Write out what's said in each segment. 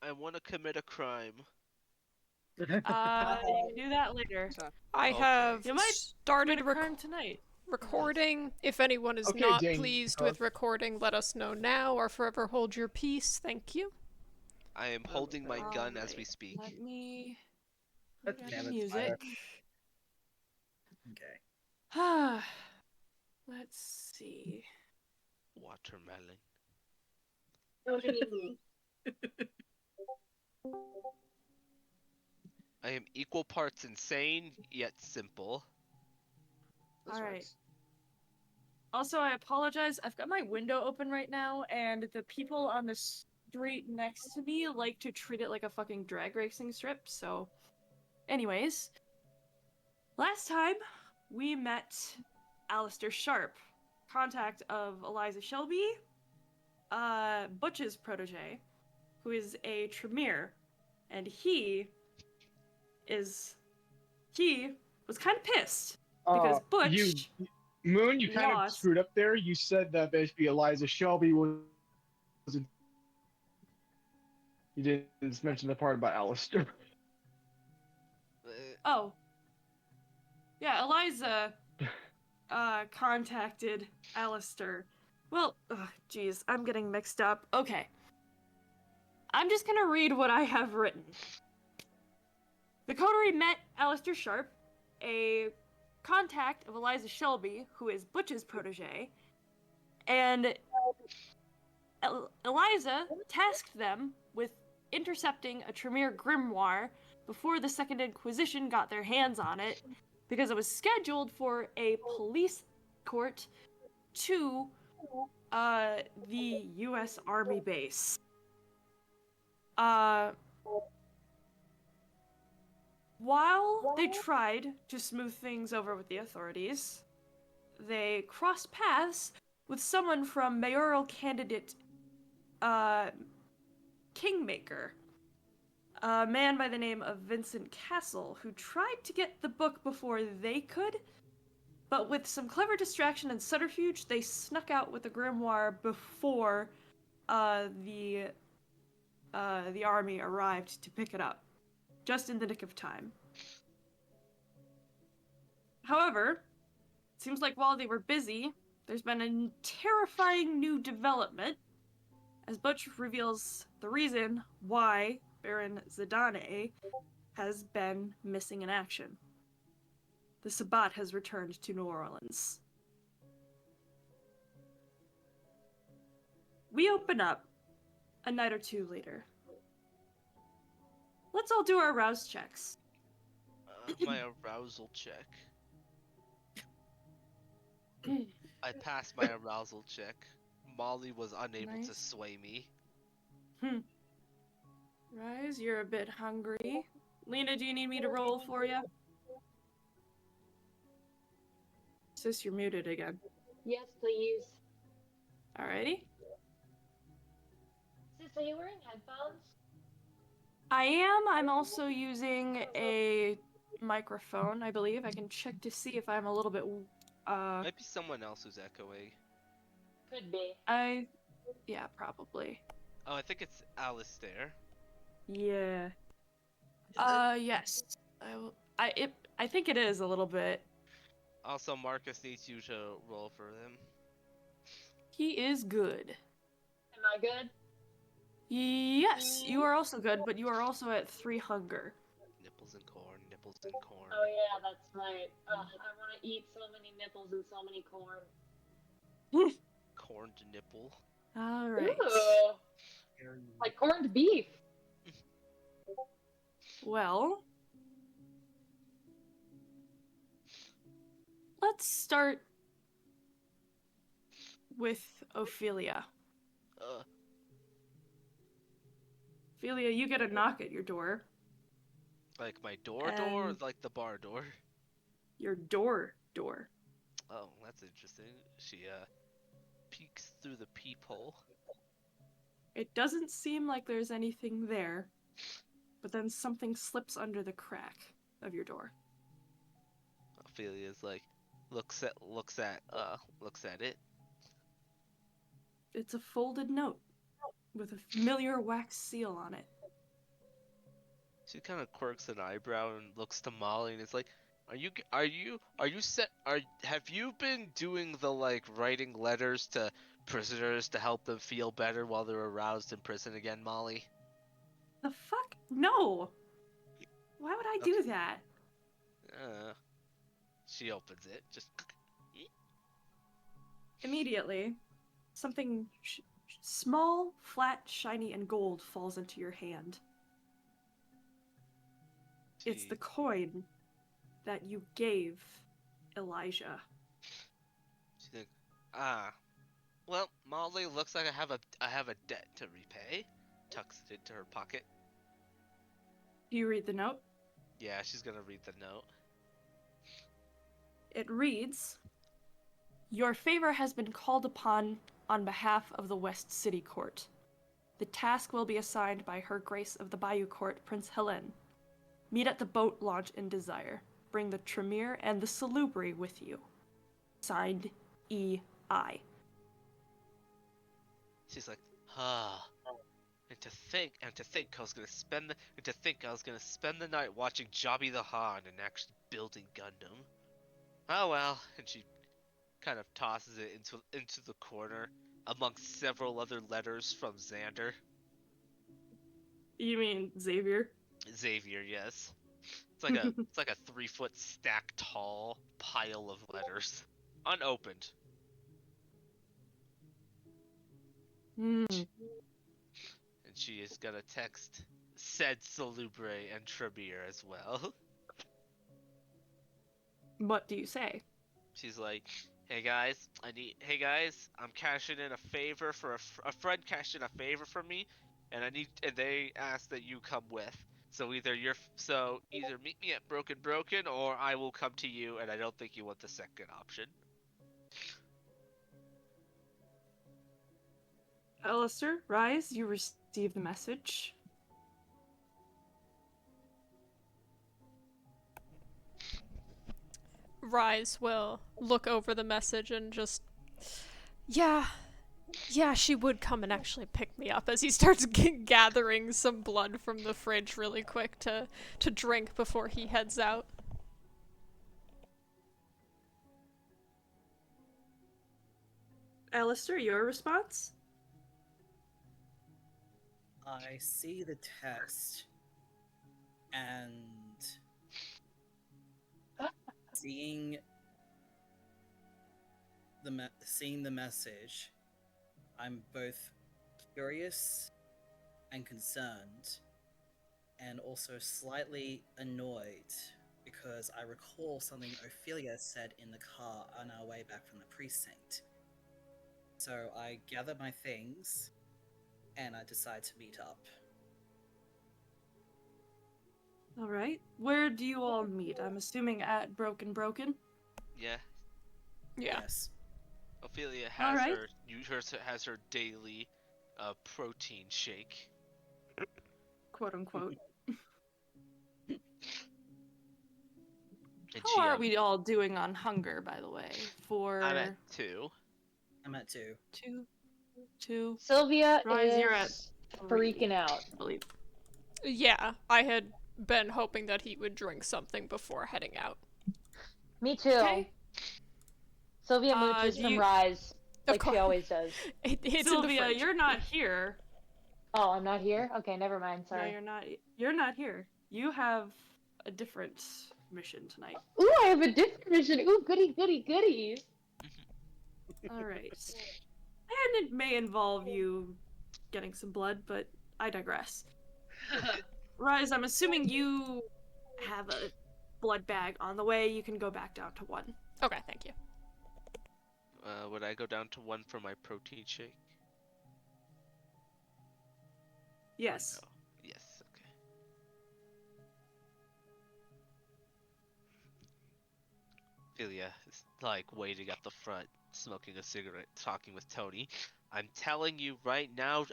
I want to commit a crime. You can do that later. I Okay. have You might started commit a crime tonight. recording. If anyone is Okay, not Jane. pleased with recording, let us know now or forever hold your peace. Thank you. I am holding my gun as we speak. Let me That's put damn on it, music. Okay. Let's see. Watermelon. I am equal parts insane, yet simple. This All right. works. Also, I apologize. I've got my window open right now, and the people on the street next to me like to treat it like a fucking drag racing strip. So, anyways, last time we met Aleister Sharp, contact of Eliza Shelby, Butch's protege, who is a Tremere, and he was kind of pissed because Butch Moon, you kind of lost. screwed up there. You said that basically Eliza Shelby wasn't. You didn't mention the part about Aleister. Oh, yeah, Eliza contacted Aleister. Well, geez, I'm getting mixed up. Okay. I'm just gonna read what I have written. The coterie met Aleister Sharp, a contact of Eliza Shelby, who is Butch's protege, and Eliza tasked them with intercepting a Tremere grimoire before the Second Inquisition got their hands on it, because it was scheduled for a police court to the U.S. Army base. While they tried to smooth things over with the authorities, they crossed paths with someone from mayoral candidate Kingmaker, a man by the name of Vincent Castle, who tried to get the book before they could, but with some clever distraction and subterfuge, they snuck out with the grimoire before the army arrived to pick it up, just in the nick of time. However, it seems like while they were busy, there's been a terrifying new development, as Butch reveals the reason why Baron Zidane has been missing in action. The Sabbat has returned to New Orleans. We open up a night or two later. Let's all do our rouse checks. My arousal check. I passed my arousal check. Molly was unable to Nice. sway me. Rise, you're a bit hungry. Lena, do you need me to roll for you? Sis, you're muted again. Yes, please. Alrighty. Sis, are you wearing headphones? I am. I'm also using a microphone, I believe. I can check to see if I'm a little bit. Might be someone else who's echoing. Could be. Yeah, probably. Oh, I think it's Aleister. Yeah. Yes. I think it is a little bit. Also, Marcus needs you to roll for them. He is good. Am I good? Yes, you are also good, but you are also at 3 hunger. Nipples and corn, nipples and corn. Oh yeah, that's right. I want to eat so many nipples and so many corn. Corned nipple. Alright. Ooh, like corned beef. Well, let's start with Ophelia. Ophelia, you get a knock at your door. Like my door or like the bar door? Your door. Oh, that's interesting. She peeks through the peephole. It doesn't seem like there's anything there, but then something slips under the crack of your door. Ophelia's like looks at it. It's a folded note with a familiar wax seal on it. She kind of quirks an eyebrow and looks to Molly and is like, have you been doing the, like, writing letters to prisoners to help them feel better while they're aroused in prison again, Molly? The fuck? No! Why would I do that? She opens it, just... Immediately, something small, flat, shiny, and gold falls into your hand. It's the coin that you gave Elijah. She's like, well, Molly, looks like I have a debt to repay. Tucks it into her pocket. Do you read the note? Yeah, she's gonna read the note. It reads, "Your favor has been called upon on behalf of the West City Court. The task will be assigned by Her Grace of the Bayou Court, Prince Helen. Meet at the boat launch in Desire. Bring the Tremere and the Salubri with you. Signed, E.I." She's like, and to think I was gonna spend the night watching Jobby the Han and actually building Gundam. Oh well, and she kind of tosses it into the corner amongst several other letters from Xander. You mean Xavier? Xavier, yes. It's like a 3-foot stack tall pile of letters, unopened. Hmm. And she is gonna text said Salubre and Tremere as well. What do you say? She's like, hey guys, I'm cashing in a favor for a friend cashed in a favor for me, and they asked that you come with. So either meet me at Broken or I will come to you, and I don't think you want the second option. Aleister, Rhys, you receive the message. Rhys will look over the message and just, yeah, she would come and actually pick me up as he starts gathering some blood from the fridge really quick to drink before he heads out. Aleister, your response? I see the text, and seeing the message, I'm both curious and concerned, and also slightly annoyed because I recall something Ophelia said in the car on our way back from the precinct. So I gather my things, and I decide to meet up. All right. Where do you all meet? I'm assuming at Broken. Yeah. Yes. Ophelia has Alright. has her daily protein shake. Quote unquote. And How are we all doing on hunger, by the way? I'm at 2. I'm at 2. 2. Sylvia Rhys, is you're at freaking out. I believe. Yeah, I had been hoping that he would drink something before heading out. Me too. Okay. Sylvia mooches from Rhys, Of like she course. always does. It's in the Sylvia, fridge. you're not here. Oh, I'm not here? Okay, never mind, No, sorry. you're not. You're not here. You have a different mission tonight. Ooh, I have a different mission. Ooh, goody. All right. And it may involve you getting some blood, but I digress. Rhys, I'm assuming you have a blood bag on the way. You can go back down to 1. Okay, thank you. Would I go down to 1 for my protein shake? Yes. No. Yes, okay. Ophelia is like waiting at the front, smoking a cigarette, talking with Tony. I'm telling you right now,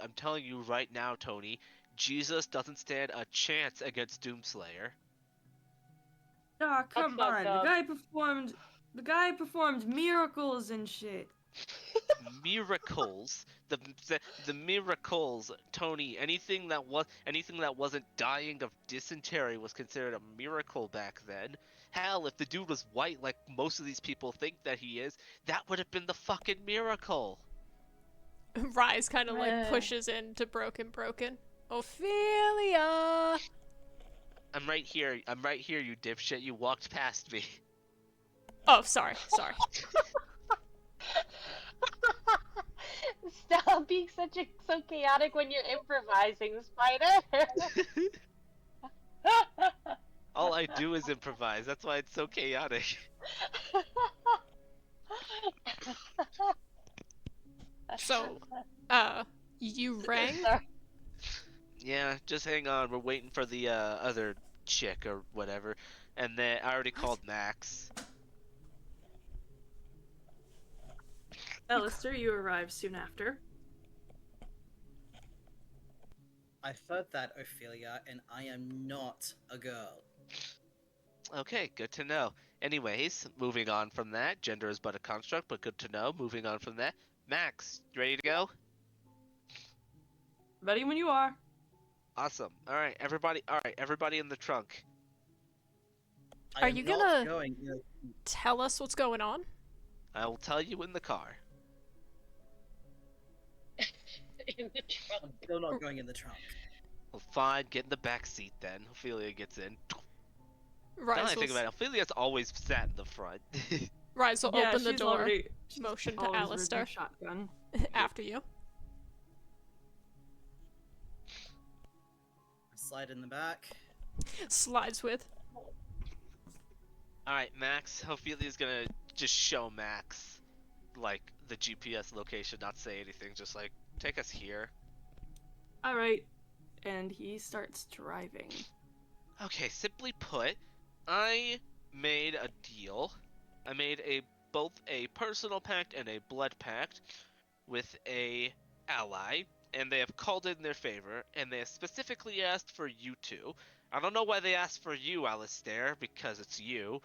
Tony, Jesus doesn't stand a chance against Doomslayer. Ah, come That's on. fucked up. The guy performed miracles and shit. Miracles, the miracles, Tony. Anything that wasn't dying of dysentery was considered a miracle back then. Hell, if the dude was white, like most of these people think that he is, that would have been the fucking miracle. Rhys kind of like pushes into Broken. Ophelia! I'm right here, you dipshit. You walked past me. Oh, sorry. Stop being so chaotic when you're improvising, Spider. All I do is improvise. That's why it's so chaotic. So, you rang? Sorry. Yeah, just hang on. We're waiting for the other chick or whatever. And then I already called Max. Aleister, you arrive soon after. I've heard that, Ophelia, and I am not a girl. Okay, good to know. Anyways, moving on from that. Gender is but a construct, but good to know. Moving on from that. Max, you ready to go? Ready when you are. Awesome. Alright, everybody in the trunk. I Are am you not gonna- going? Tell us what's going on? I will tell you in the car. In the trunk. I'm still not going in the trunk. Well, fine, get in the back seat then. Ophelia gets in. Now that I Rhys think will, about it, Ophelia's always sat in the front. Rhys will open the she's door, already- motion to always ridden a Aleister shotgun. after you. Slide in the back. Slides with. Alright, Max. Ophelia's gonna just show Max, like, the GPS location, not say anything, just like, take us here. Alright. And he starts driving. Okay, simply put, I made a deal. I made both a personal pact and a blood pact with a ally, and they have called in their favor, and they have specifically asked for you two. I don't know why they asked for you, Aleister, because it's you.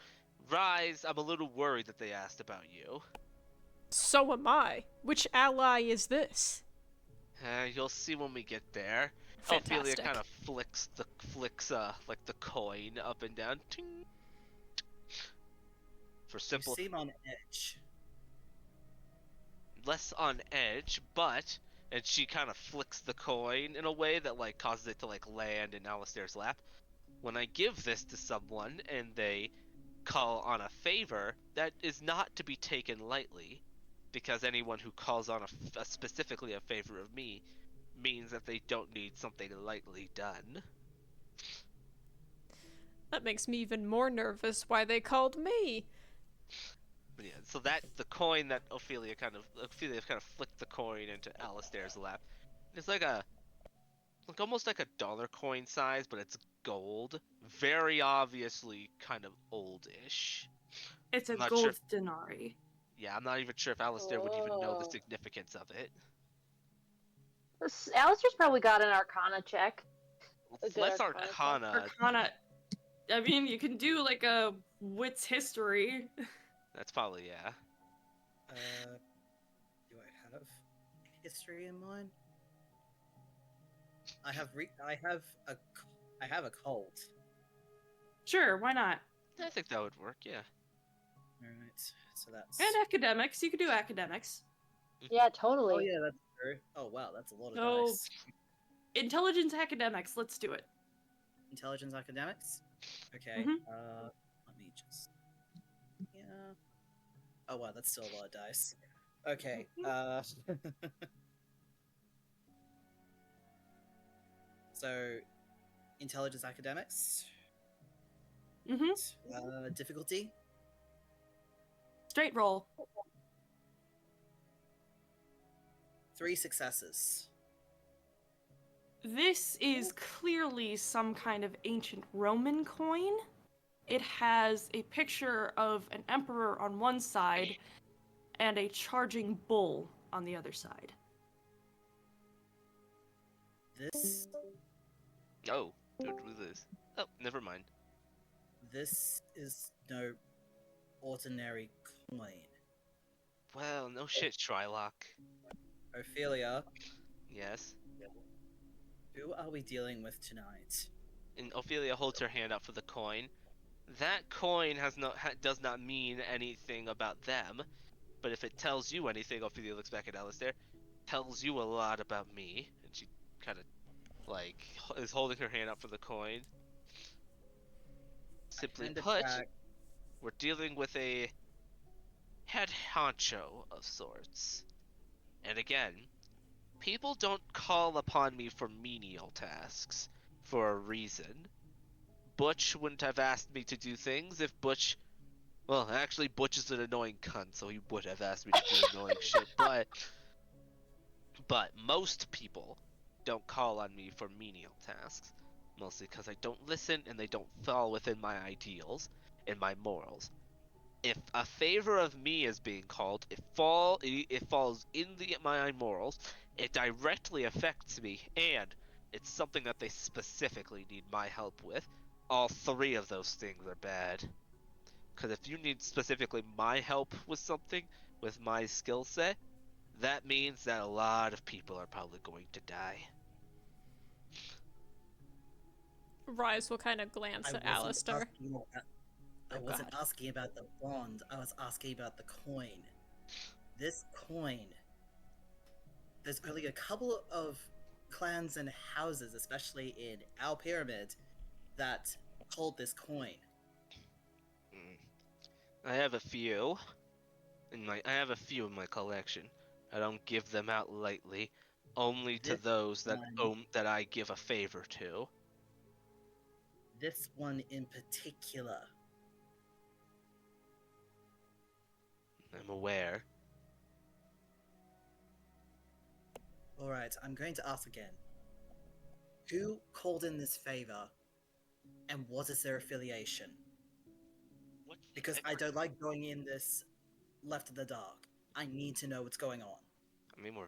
Rhys, I'm a little worried that they asked about you. So am I. Which ally is this? You'll see when we get there. Fantastic. Ophelia kind of flicks like the coin up and down. Ting. For You simple, seem on edge. less on edge, and she kind of flicks the coin in a way that like causes it to like land in Aleister's lap. When I give this to someone and they call on a favor, that is not to be taken lightly, because anyone who calls on specifically a favor of me means that they don't need something lightly done. That makes me even more nervous why they called me. But yeah, so that the coin that Ophelia kind of flicked the coin into Aleister's lap. It's like almost like a dollar coin size, but it's gold. Very obviously kind of oldish. It's a I'm not gold sure. denarii. Yeah, I'm not even sure if Aleister would even know the Oh. significance of it. Aleister's probably got an Arcana check. A good Let's Arcana Arcana. Arcana. I mean, you can do like a wit's history. That's probably, yeah. Do I have history in mind? I have a cult. Sure, why not? I think that would work, yeah. Alright, so that's... And academics. You could do academics. Yeah, totally. Oh yeah, that's true. Oh wow, that's a lot of So- dice. Intelligence academics. Let's do it. Intelligence academics? Okay, Mhm. let me just... Yeah... Oh wow, that's still a lot of dice. Okay, So, intelligence academics. Mm-hmm. Difficulty. Straight roll. 3 successes. This is clearly some kind of ancient Roman coin. It has a picture of an emperor on one side and a charging bull on the other side. This Oh, dude, what is this? Oh, never mind. this is no ordinary coin. Well, no shit, Shylock. Ophelia, Yes. who are we dealing with tonight? And Ophelia holds her hand up for the coin. That coin does not mean anything about them, but if it tells you anything, Ophelia looks back at Aleister, tells you a lot about me, and she kind of is holding her hand up for the coin. Simply Hand it put, back. we're dealing with a head honcho of sorts. And again, people don't call upon me for menial tasks for a reason. Butch wouldn't have asked me to do things if Butch... Well, actually, Butch is an annoying cunt, so he would have asked me to do annoying shit, but most people don't call on me for menial tasks. Mostly because I don't listen and they don't fall within my ideals and my morals. If a favor of me is being called, it falls in my morals, it directly affects me, and it's something that they specifically need my help with. All three of those things are bad. Because if you need specifically my help with something, with my skill set, that means that a lot of people are probably going to die. Rhys will kind of glance at Aleister. I wasn't asking about the bond, I was asking about the coin. This coin. There's only a couple of clans and houses, especially in our pyramid, that hold this coin. I have a few in my collection. I don't give them out lightly, only to This those that one- that I give a favor to. This one in particular. I'm aware. Alright, I'm going to ask again. Who called in this favor, and what is their affiliation? Because I don't like going in this left in the dark. I need to know what's going on. I mean, we're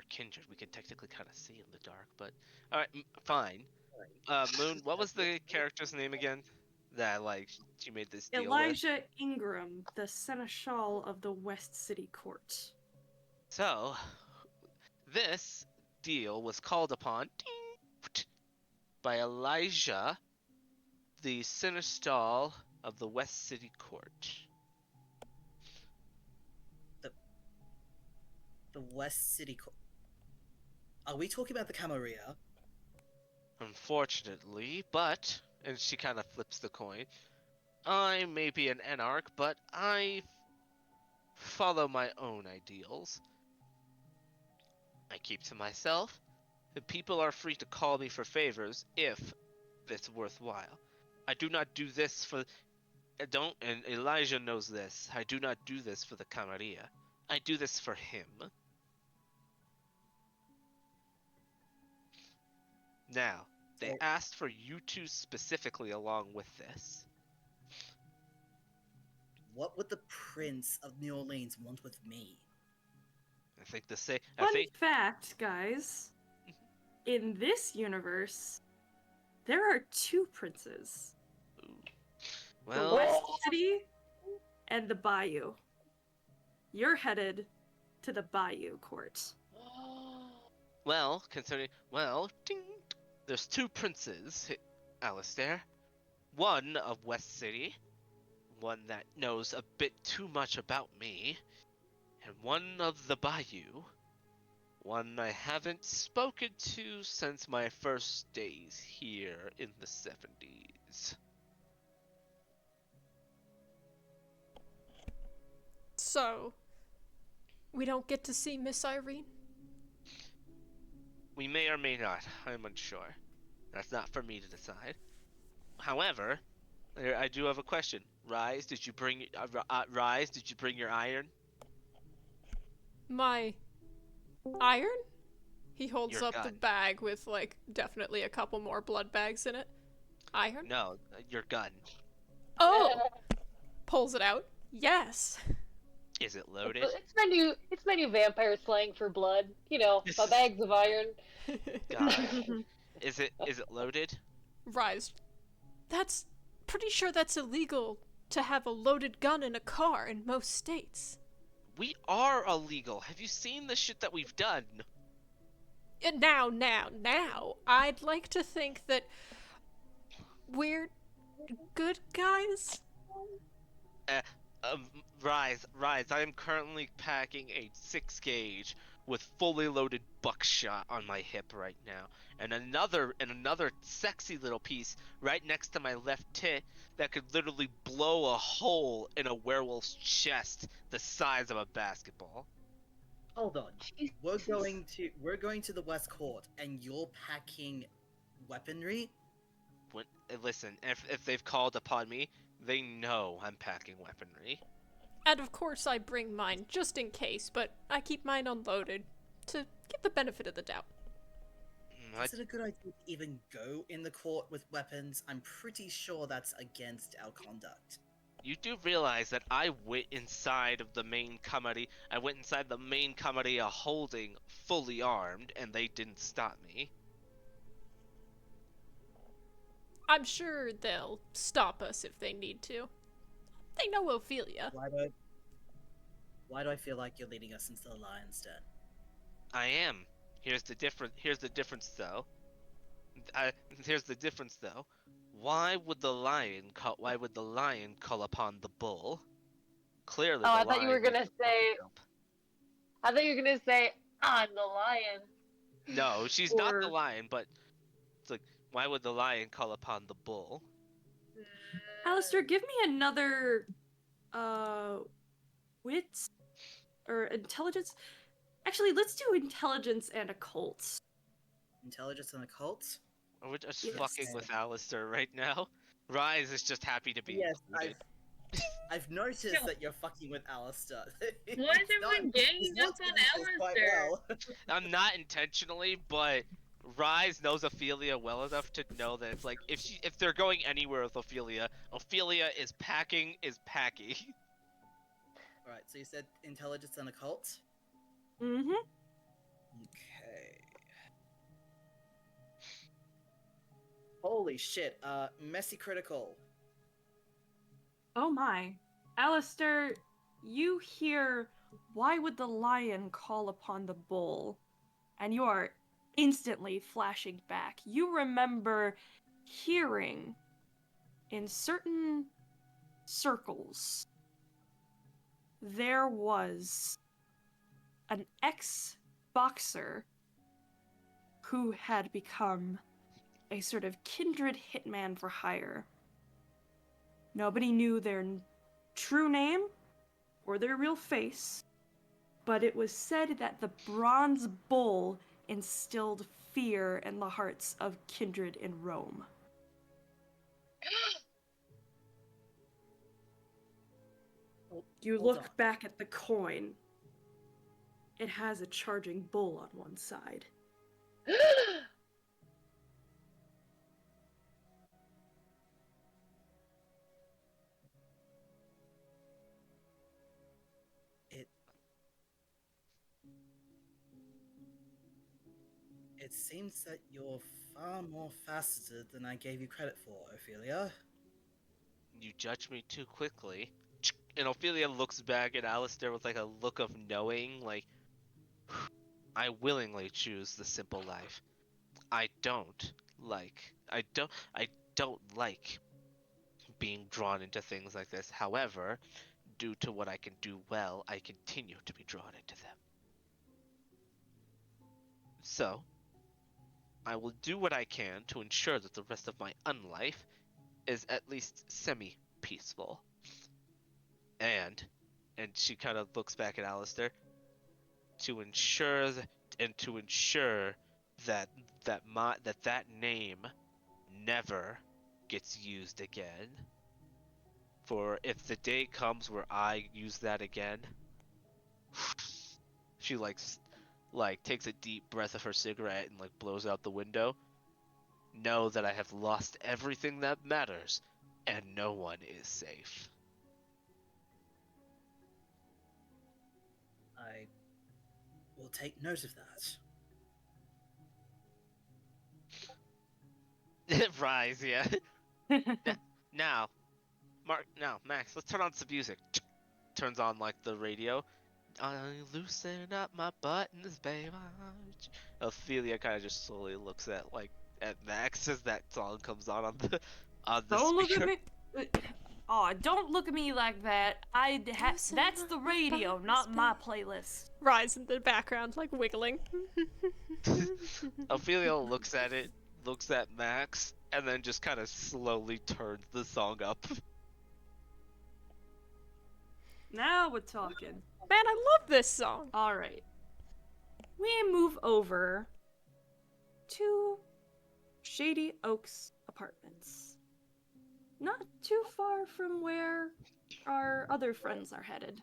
kindred. We can technically kind of see in the dark, but alright, fine. Moon, what was the character's name again? That, she made this deal with? Elijah Ingram, the Seneschal of the West City Court. So, this deal was called upon by Elijah, the Seneschal of the West City Court. The West City Court. Are we talking about the Camarilla? Unfortunately, but, and she kind of flips the coin, I may be an anarch, but I follow my own ideals. I keep to myself, and people are free to call me for favors if it's worthwhile. I do not do this for... and Elijah knows this, I do not do this for the Camarilla. I do this for him. Now, they asked for you two specifically along with this. What would the Prince of New Orleans want with me? I think the same. Fun fact, guys. In this universe, there are two princes. Well, the West City and the Bayou. You're headed to the Bayou Court. Well, ding, there's two princes, Aleister. One of West City, one that knows a bit too much about me, and one of the Bayou, one I haven't spoken to since my first days here in the 70s. So, we don't get to see Miss Irene? We may or may not. I'm unsure. That's not for me to decide. However, I do have a question. Rhys, did you bring your iron? My iron? He holds Your up the gun. bag with, definitely a couple more blood bags in it. Iron? No, your gun. Oh! Pulls it out. Yes. Is it loaded? It's my new vampire slang for blood. You know, my bags of iron. Got it. Is it loaded? Rhys, that's pretty sure that's illegal to have a loaded gun in a car in most states. We are illegal. Have you seen the shit that we've done? Now, I'd like to think that we're good guys. Uh, Rhys, I am currently packing a 6 gauge with fully loaded buckshot on my hip right now, and another sexy little piece right next to my left tit that could literally blow a hole in a werewolf's chest the size of a basketball. Hold on. We're going to the West Court, and you're packing weaponry. Listen, if they've called upon me, they know I'm packing weaponry. And of course I bring mine, just in case, but I keep mine unloaded to give the benefit of the doubt. Is it a good idea to even go in the court with weapons? I'm pretty sure that's against our conduct. You do realize that I went inside of the main coterie. I went inside the main coterie holding fully armed, and they didn't stop me. I'm sure they'll stop us if they need to. They know Ophelia. Why do I feel like you're leading us into the lion's den? I am. Here's the difference though. Here's the difference though. Why would the lion call upon the bull? Clearly, Oh, the I thought you were lion gonna is the say. jump. I thought you were gonna say, "I'm the lion." No, she's not the Or- lion, but it's like, why would the lion call upon the bull? Aleister, give me another wits or intelligence. Actually, let's do intelligence and occult. Intelligence and occult? We're just Yes. fucking with Aleister right now. Rhys is just happy to be Yes, included. I've noticed that you're fucking with Aleister. Why is everyone ganging up on Aleister? I'm not intentionally, but Rhys knows Ophelia well enough to know that it's like if they're going anywhere with Ophelia, Ophelia is packing. Alright, so you said intelligence and occult? Mm-hmm. Okay. Holy shit, messy critical. Oh my. Aleister, you hear, why would the lion call upon the bull? And you are instantly flashing back. You remember hearing in certain circles there was an ex-boxer who had become a sort of kindred hitman for hire. Nobody knew their true name or their real face, but it was said that the bronze bull instilled fear in the hearts of kindred in Rome. You Hold look on. back at the coin. It has a charging bull on one side. It seems that you're far more faceted than I gave you credit for, Ophelia. You judge me too quickly. And Ophelia looks back at Aleister with like a look of knowing, like, I willingly choose the simple life. I don't like being drawn into things like this. However, due to what I can do well, I continue to be drawn into them. So, I will do what I can to ensure that the rest of my unlife is at least semi-peaceful. And she kind of looks back at Aleister to ensure that that name never gets used again. For if the day comes where I use that again, she like takes a deep breath of her cigarette and like blows out the window. Know that I have lost everything that matters, and no one is safe. I will take note of that. Rise, yeah. Now, Max, let's turn on some music. Turns on like the radio. I loosen up my buttons, baby. Ophelia kind of just slowly looks at Max as that song comes on the Don't look at speaker. me. Oh, don't look at me like that. That's the radio, not my playlist. Rhys in the background, like wiggling. Ophelia looks at it, looks at Max, and then just kind of slowly turns the song up. Now we're talking. Man, I love this song. All right. We move over to Shady Oaks Apartments. Not too far from where our other friends are headed.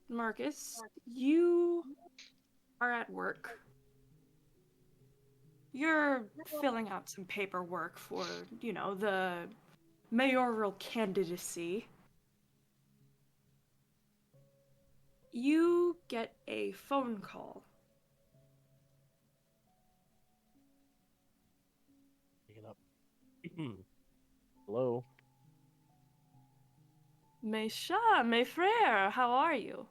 Marcus, you are at work. You're filling out some paperwork for, the mayoral candidacy. You get a phone call. Pick it up. Hello. Mes chers, mes frères, how are you?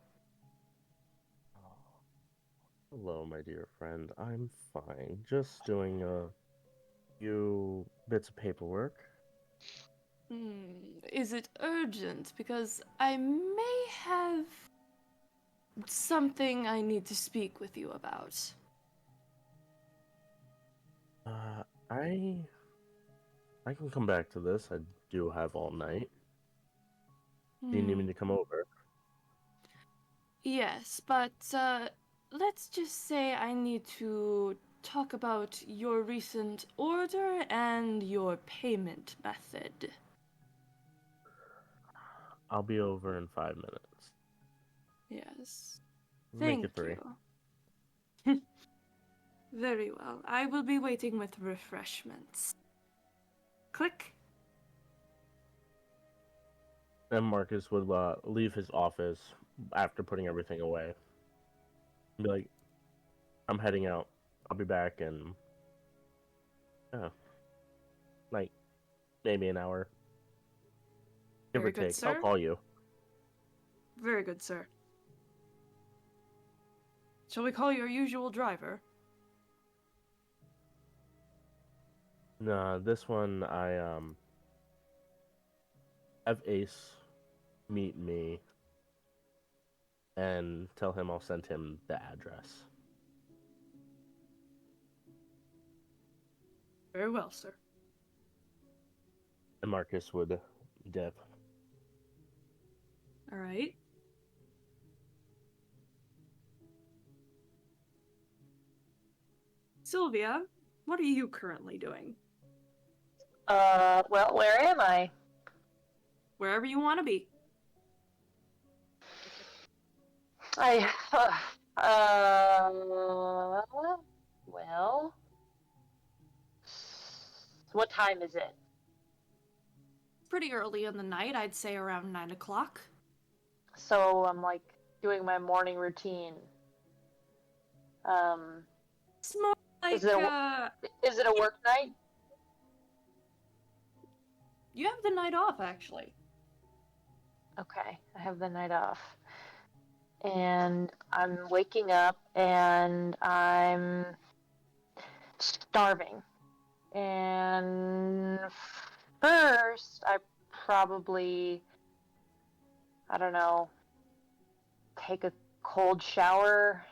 Hello, my dear friend. I'm fine. Just doing a few bits of paperwork. Is it urgent? Because I may have something I need to speak with you about. I can come back to this. I do have all night. Do you need me to come over? Yes, but let's just say I need to talk about your recent order and your payment method. I'll be over in 5 minutes. Yes. Make Thank it 3. you. Very well. I will be waiting with refreshments. Click. And Marcus would leave his office after putting everything away. Be like, I'm heading out. I'll be back in, like, maybe an hour. Give Very or good, take. sir. I'll call you. Very good, sir. Shall we call your usual driver? No, this one I have Ace meet me and tell him I'll send him the address. Very well, sir. And Marcus would dip. All right. Sylvia, what are you currently doing? Well, where am I? Wherever you want to be. Well, what time is it? Pretty early in the night, I'd say around 9 o'clock. So I'm like doing my morning routine. It's more like, Is it a work night? you have the night off, actually. Okay, I have the night off. And I'm waking up and I'm starving. And first, I probably, I don't know, take a cold shower.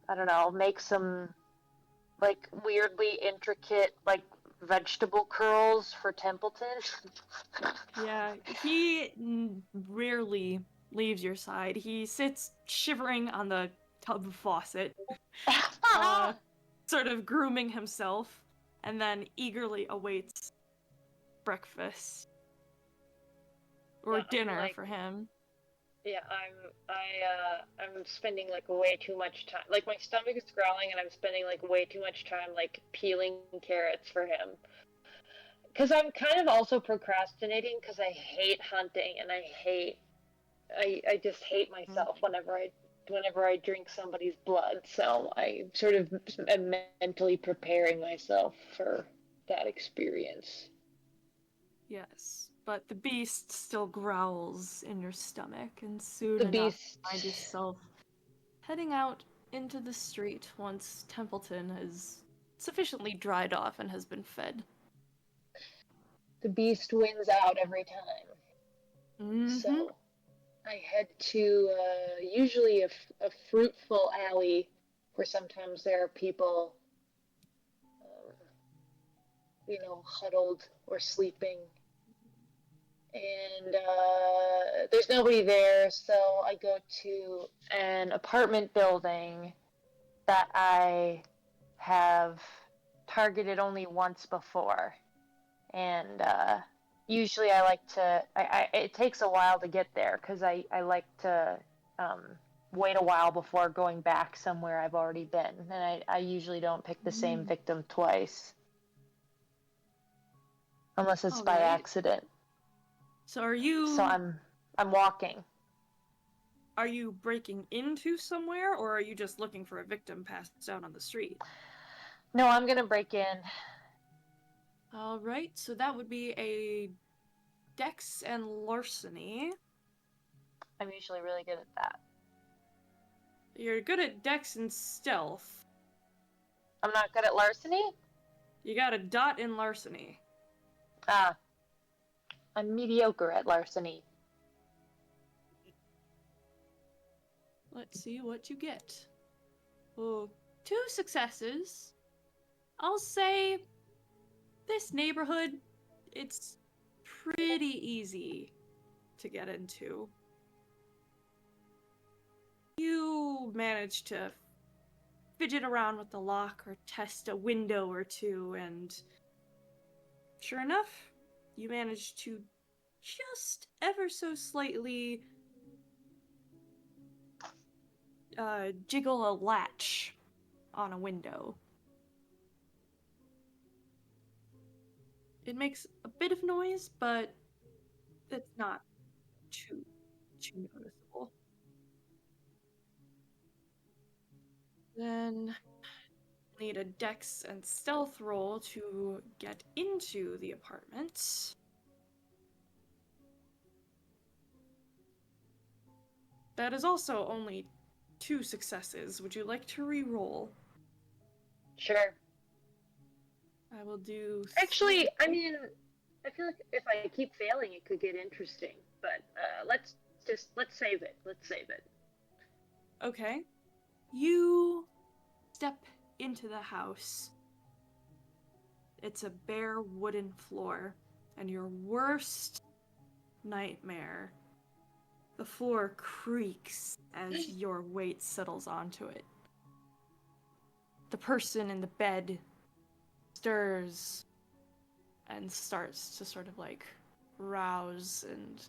I don't know, make some like weirdly intricate like vegetable curls for Templeton. Yeah, he rarely leaves your side. He sits shivering on the tub faucet, sort of grooming himself, and then eagerly awaits breakfast or Yeah, dinner like- for him. Yeah, I'm spending like way too much time. Like my stomach is growling, and I'm spending like way too much time like peeling carrots for him. Because I'm kind of also procrastinating because I hate hunting, and I just hate myself whenever I drink somebody's blood. So I sort of am mentally preparing myself for that experience. Yes. but the beast still growls in your stomach, and soon The enough beast. you find yourself heading out into the street once Templeton has sufficiently dried off and has been fed. The beast wins out every time. Mm-hmm. So I head to usually a fruitful alley where sometimes there are people, huddled or sleeping. And there's nobody there, so I go to an apartment building that I have targeted only once before. And usually I like to, it takes a while to get there because I like to wait a while before going back somewhere I've already been. And I usually don't pick the same victim twice. Unless it's by Alright. accident. So are you So I'm walking. are you breaking into somewhere, or are you just looking for a victim passed out on the street? No, I'm gonna break in. Alright, so that would be a dex and larceny. I'm usually really good at that. You're good at dex and stealth. I'm not good at larceny? You got a dot in larceny. Ah. I'm mediocre at larceny. Let's see what you get. Oh, 2 successes. I'll say this neighborhood, it's pretty easy to get into. You manage to fidget around with the lock or test a window or two, and sure enough, you manage to just ever so slightly jiggle a latch on a window. It makes a bit of noise, but it's not too noticeable. Then need a dex and stealth roll to get into the apartment. That is also only 2 successes. Would you like to re-roll? Sure. I will do. Actually, I mean, I feel like if I keep failing, it could get interesting. But let's save it. Let's save it. Okay. You step into the house. It's a bare wooden floor, and your worst nightmare. The floor creaks as your weight settles onto it. The person in the bed stirs and starts to sort of like rouse and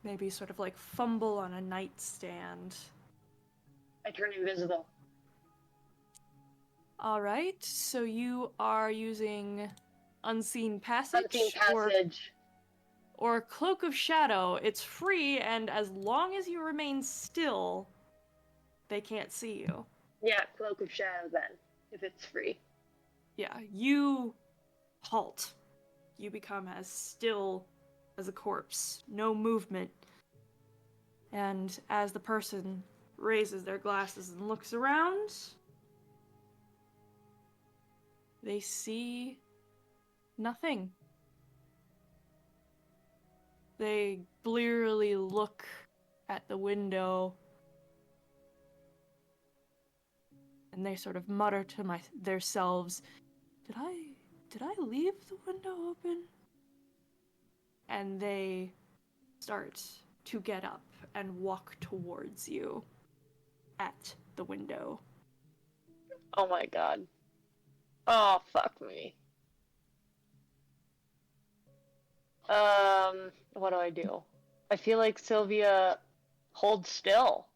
maybe sort of like fumble on a nightstand. I turn invisible. Alright, so you are using Unseen Passage, Unseen passage. or Cloak of Shadow. It's free, and as long as you remain still, they can't see you. Yeah, Cloak of Shadow then, if it's free. Yeah, you halt. You become as still as a corpse. No movement. And as the person raises their glasses and looks around, they see nothing. They blearily look at the window, and they sort of mutter to themselves, Did I leave the window open? And they start to get up and walk towards you at the window. Oh my god. Oh, fuck me. What do I do? I feel like Sylvia holds still.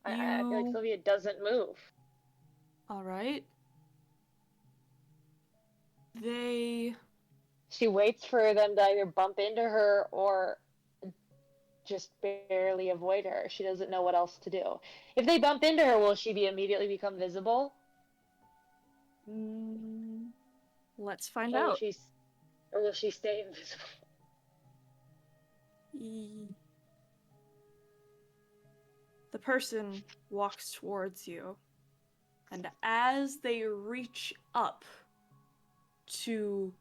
I feel like Sylvia doesn't move. Alright. She waits for them to either bump into her or just barely avoid her. She doesn't know what else to do. If they bump into her, will she immediately become visible? Let's find Or will out. or will she stay invisible? The person walks towards you, and as they reach up to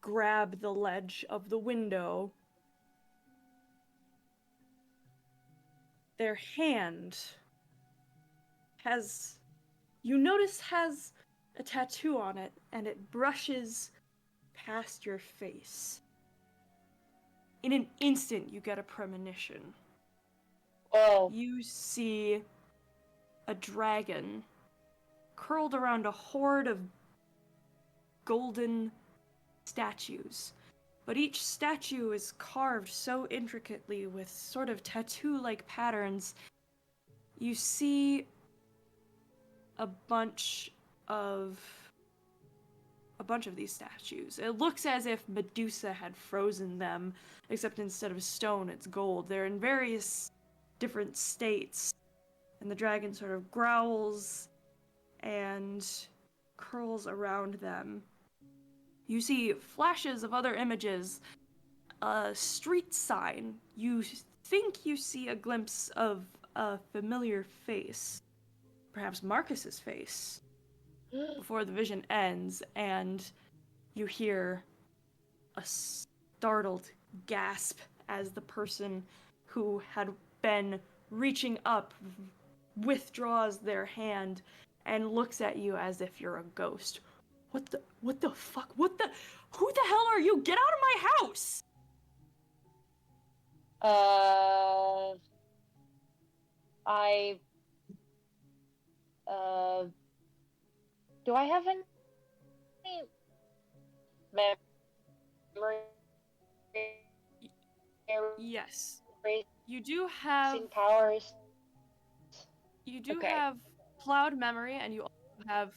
grab the ledge of the window, their hand has a tattoo on it, and it brushes past your face. In an instant, you get a premonition. Oh. You see a dragon curled around a horde of golden statues. But each statue is carved so intricately with sort of tattoo-like patterns. You see a bunch of these statues. It looks as if Medusa had frozen them, except instead of stone, it's gold. They're in various different states, and the dragon sort of growls and curls around them. You see flashes of other images, a street sign. You think you see a glimpse of a familiar face, perhaps Marcus's face, before the vision ends, and you hear a startled gasp as the person who had been reaching up withdraws their hand and looks at you as if you're a ghost. What the fuck? Who the hell are you? Get out of my house! Do I have any memory? Yes. You do have powers. You do Okay. have Cloud Memory, and you also have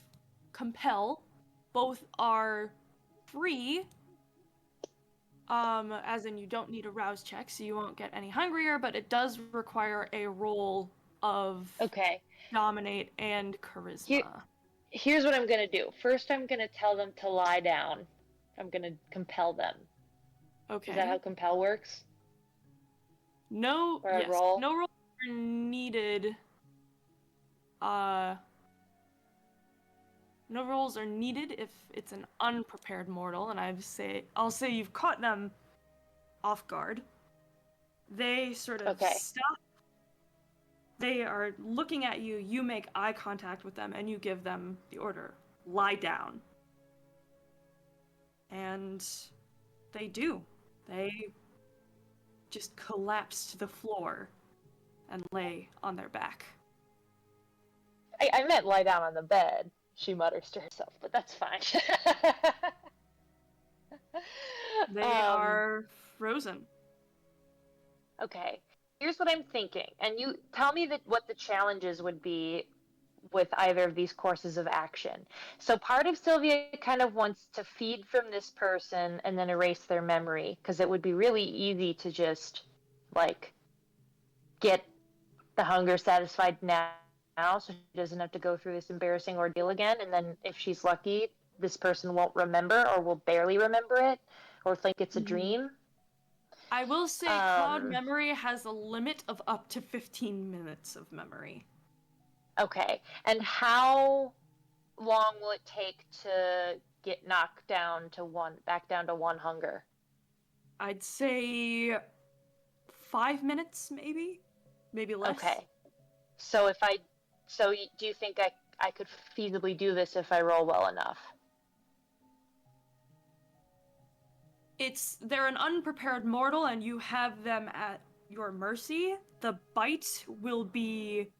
Compel. Both are free. As in you don't need a rouse check, so you won't get any hungrier, but it does require a roll of Dominate and Charisma. Here's what I'm gonna do. First, I'm gonna tell them to lie down. I'm gonna compel them. Okay. Is that how compel works? No. Or yes. roll? No rolls are needed. No rolls are needed if it's an unprepared mortal, and I'll say you've caught them off guard. They sort of stop. They are looking at you, you make eye contact with them, and you give them the order, lie down. And they do. They just collapse to the floor and lay on their back. I meant lie down on the bed, she mutters to herself, but that's fine. They are frozen. Okay. Here's what I'm thinking, and you tell me what the challenges would be with either of these courses of action. So part of Sylvia kind of wants to feed from this person and then erase their memory, because it would be really easy to just, like, get the hunger satisfied now, so she doesn't have to go through this embarrassing ordeal again, and then if she's lucky, this person won't remember or will barely remember it or think it's a dream. I will say Cloud Memory has a limit of up to 15 minutes of memory. Okay. And how long will it take to get knocked down to back down to one hunger? I'd say 5 minutes, maybe less. Okay. So do you think I could feasibly do this if I roll well enough? They're an unprepared mortal, and you have them at your mercy. The bite will be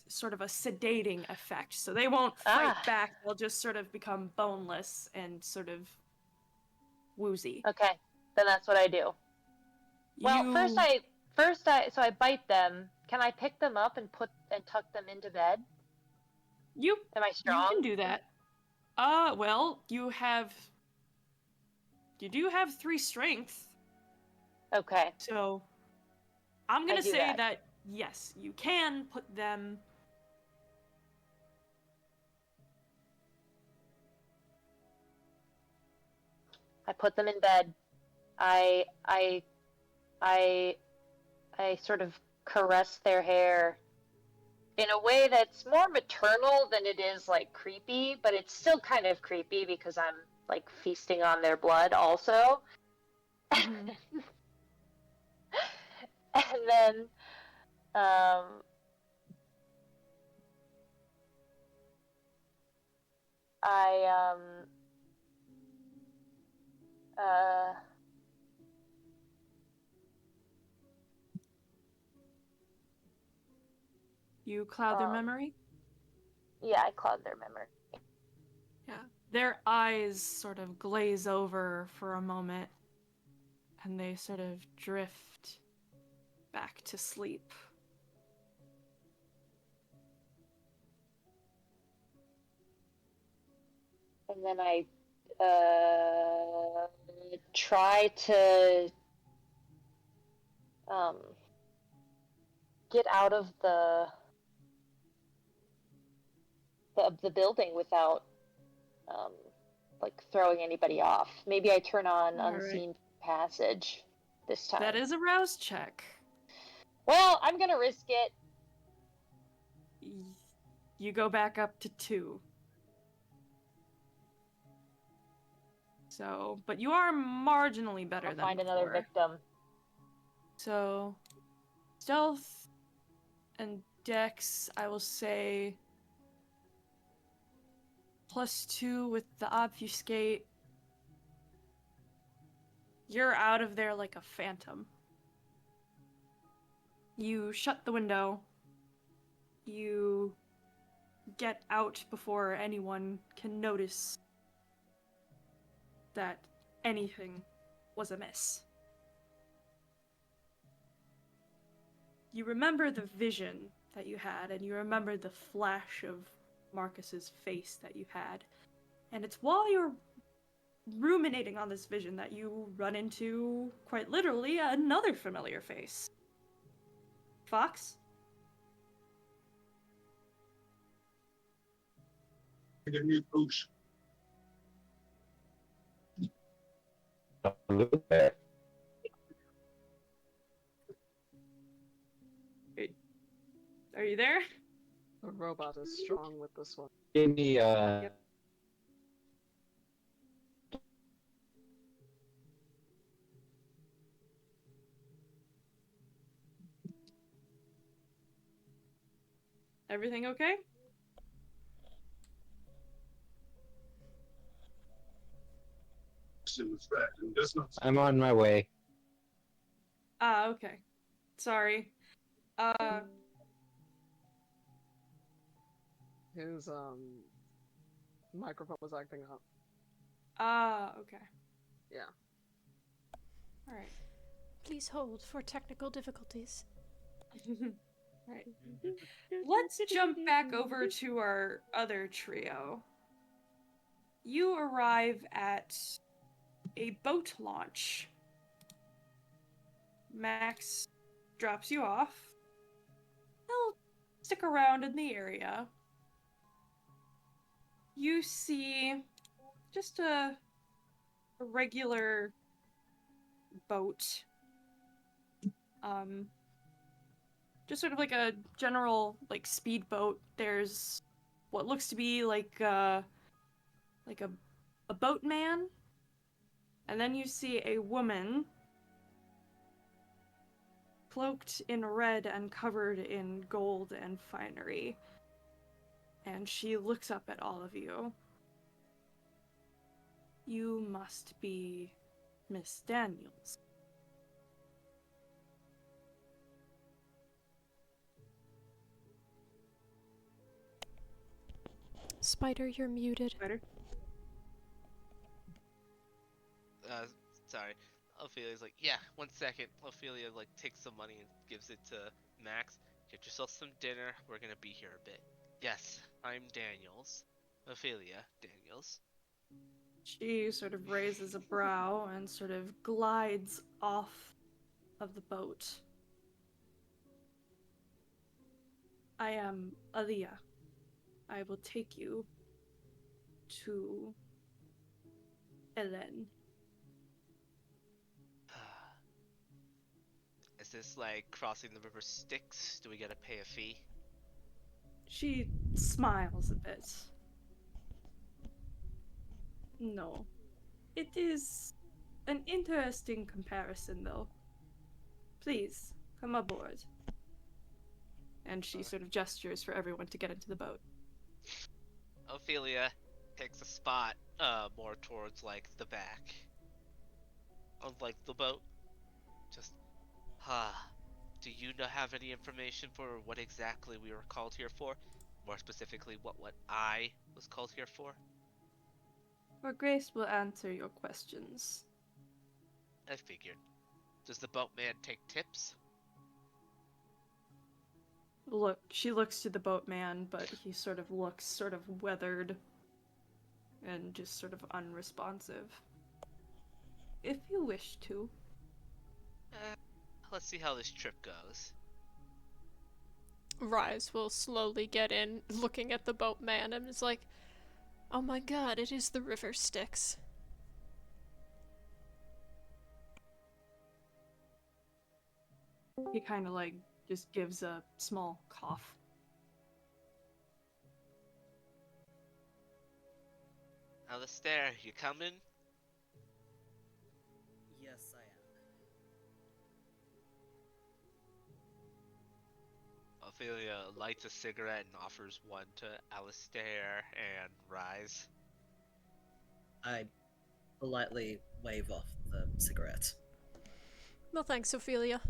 sort of a sedating effect, so they won't fight back. They'll just sort of become boneless and sort of woozy. Okay, then that's what I do. Well, first I bite them. Can I pick them up and tuck them into bed? Am I strong? You can do that. Well, you do have 3 strength. Okay. So, I'm gonna say that yes, you can put them. I put them in bed. I I I I sort of caress their hair in a way that's more maternal than it is like creepy, but it's still kind of creepy because I'm like feasting on their blood also. Mhm. And then I uh You cloud their um memory? yeah, I cloud their memory. Yeah. Their eyes sort of glaze over for a moment, and they sort of drift back to sleep. And then I try to um get out of the building without um like throwing anybody off. Maybe I turn on All right. unseen passage this time. That is a rouse check. Well, I'm gonna risk it. You go back up to 2. So, but you are marginally better I'll than find before. another victim. So, stealth and dex, I will say +2 with the obfuscate. You're out of there like a phantom. You shut the window. You get out before anyone can notice that anything was amiss. You remember the vision that you had, and you remember the flash of Marcus's face that you had. And it's while you're ruminating on this vision that you run into, quite literally, another familiar face. Fox? Hello there. Are you there? The robot is strong with this one. Give me Yep. Everything okay? I'm on my way. Ah, okay. Sorry. His microphone was acting up. Okay. Yeah. Alright. Please hold for technical difficulties. Alright. Let's jump back over to our other trio. You arrive at a boat launch. Max drops you off. He'll stick around in the area. You see just a regular boat. Just sort of like a general like speedboat. There's what looks to be like a boatman, and then you see a woman cloaked in red and covered in gold and finery. And she looks up at all of you. You must be Miss Daniels. Spider, you're muted. Spider? Sorry. Ophelia's like, yeah, 1 second. Ophelia like takes some money and gives it to Max. Get yourself some dinner. We're gonna be here a bit. Yes, I'm Daniels. Ophelia Daniels. She sort of raises a brow and sort of glides off of the boat. I am Aaliyah. I will take you to Ellen. Is this like crossing the river Styx? Do we gotta pay a fee? She smiles a bit. No. It is an interesting comparison, though. Please, come aboard. And she sort of gestures for everyone to get into the boat. Ophelia takes a spot more towards like the back of like the boat. Just, do you have any information for what exactly we were called here for? More specifically, what I was called here for? Or Grace will answer your questions. I figured. Does the boatman take tips? Look, she looks to the boatman, but he sort of looks sort of weathered and just sort of unresponsive. If you wish to. Let's see how this trip goes. Rhys will slowly get in, looking at the boatman, and is like, oh my god, it is the river Styx. He kind of like just gives a small cough. Aleister, you coming? Yes, I am. Ophelia lights a cigarette and offers one to Aleister and Rhys. I politely wave off the cigarette. No thanks, Ophelia.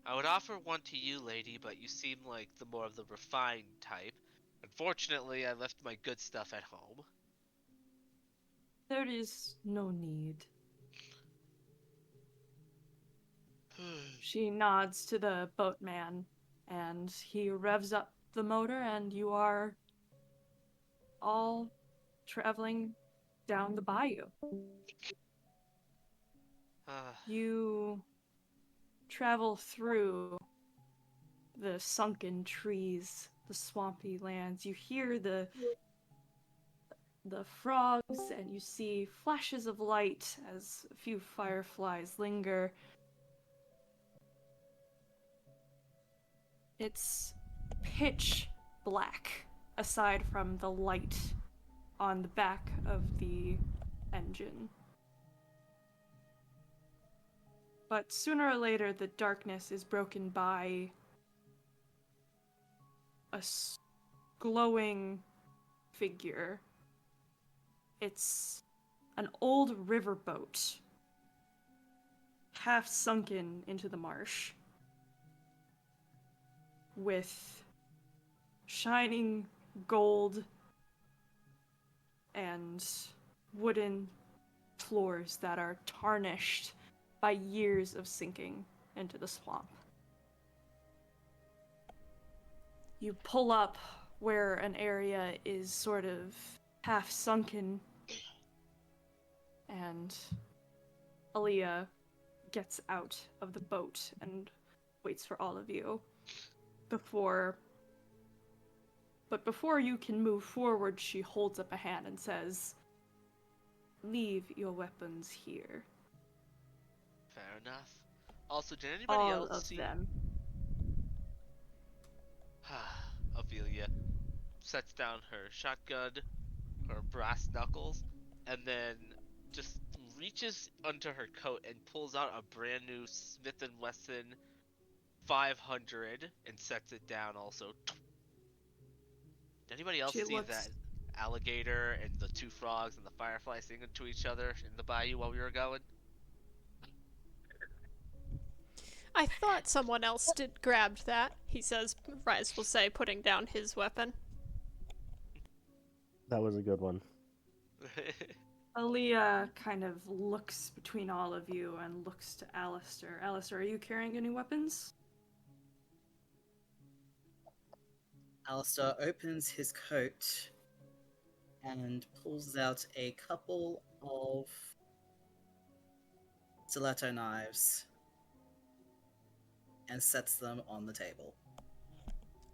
I would offer one to you, lady, but you seem like the more of the refined type. Unfortunately, I left my good stuff at home. There is no need. She nods to the boatman, and he revs up the motor, and you are all traveling down the bayou. You travel through the sunken trees, the swampy lands. You hear the frogs, and you see flashes of light as a few fireflies linger. It's pitch black, aside from the light on the back of the engine. But sooner or later, the darkness is broken by a glowing figure. It's an old riverboat, half sunken into the marsh, with shining gold and wooden floors that are tarnished by years of sinking into the swamp. You pull up where an area is sort of half sunken, and Aaliyah gets out of the boat and waits for all of you. But before you can move forward, she holds up a hand and says, "Leave your weapons here." Fair enough. Also, did anybody All else of see them. Ophelia sets down her shotgun, her brass knuckles, and then just reaches under her coat and pulls out a brand new Smith & Wesson 500 and sets it down also. Did anybody else She see looks- that alligator and the two frogs and the firefly singing to each other in the bayou while we were going? I thought someone else grabbed that, he says, Rhys will say, putting down his weapon. That was a good one. Aaliyah kind of looks between all of you and looks to Aleister. Aleister, are you carrying any weapons? Aleister opens his coat and pulls out a couple of stiletto knives and sets them on the table.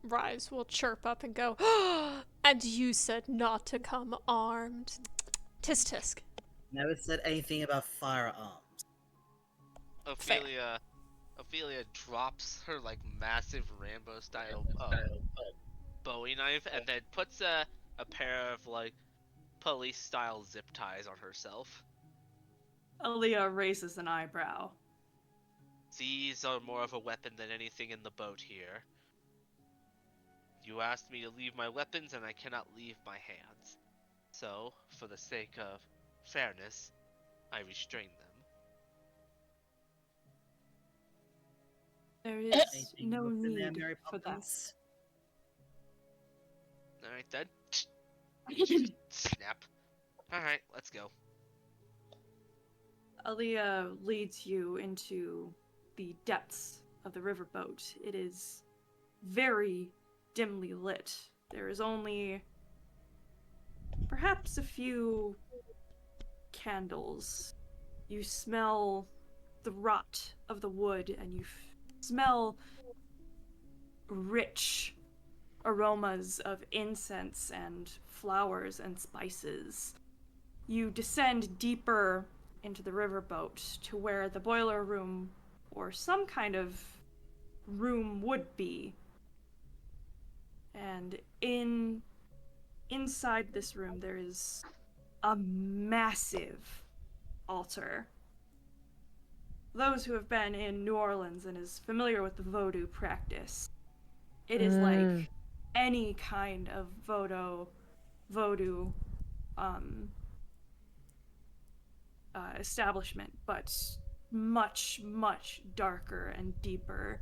Rhys will chirp up and go, "Oh, and you said not to come armed. Tisk tisk." Never said anything about firearms. Ophelia drops her like massive Rambo style Bowie knife and then puts a pair of like police style zip ties on herself. Aaliyah raises an eyebrow. These are more of a weapon than anything in the boat here. You asked me to leave my weapons and I cannot leave my hands. So, for the sake of fairness, I restrain them. There is Anything no else in there, need Mary for that. Poppins? Alright then. Snap. Alright, let's go. Aaliyah leads you into the depths of the riverboat. It is very dimly lit. There is only perhaps a few candles. You smell the rot of the wood and you smell rich aromas of incense and flowers and spices. You descend deeper into the riverboat to where the boiler room or some kind of room would be. And inside this room there is a massive altar. Those who have been in New Orleans and is familiar with the voodoo practice, it is like any kind of voodoo establishment, but much, much darker and deeper.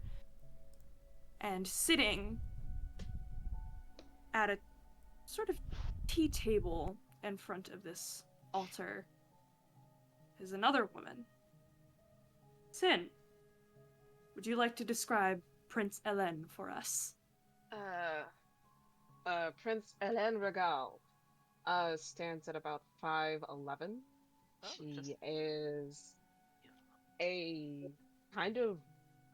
And sitting at a sort of tea table in front of this altar is another woman. Sin, would you like to describe Prince Hélène for us? Prince Hélène Regal stands at about 5'11". She is a kind of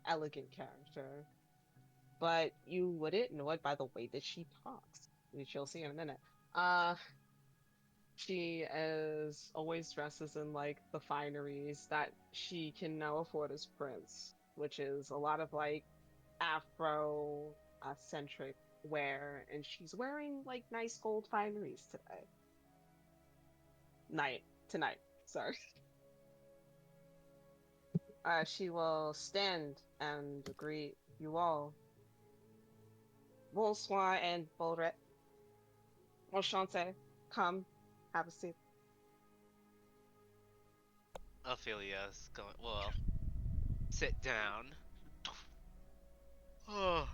elegant character, but you wouldn't know it by the way that she talks, which you'll see in a minute. She is always dresses in like the fineries that she can now afford as prince, which is a lot of like Afro-centric wear, and she's wearing like nice gold fineries today. Tonight, sorry. She will stand and greet you all. Bonsoir and Bolret. Enchanté. Come, have a seat. Ophelia's going, well, sit down. Oh.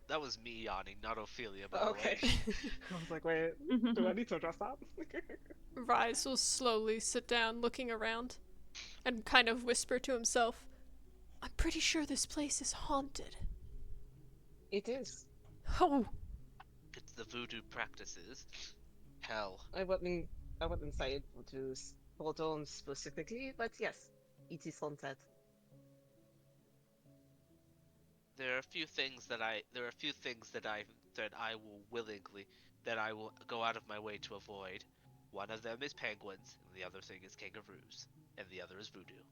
That was me yawning, not Ophelia, by the way. I was like, wait, do I need to address that? Rhys will slowly sit down, looking around, and kind of whisper to himself, I'm pretty sure this place is haunted. It is. Oh! It's the voodoo practices. Hell. I wouldn't say it to Bordeaux specifically, but yes, it is haunted. There are a few things that I will go out of my way to avoid. One of them is penguins, and the other thing is kangaroos, and the other is voodoo.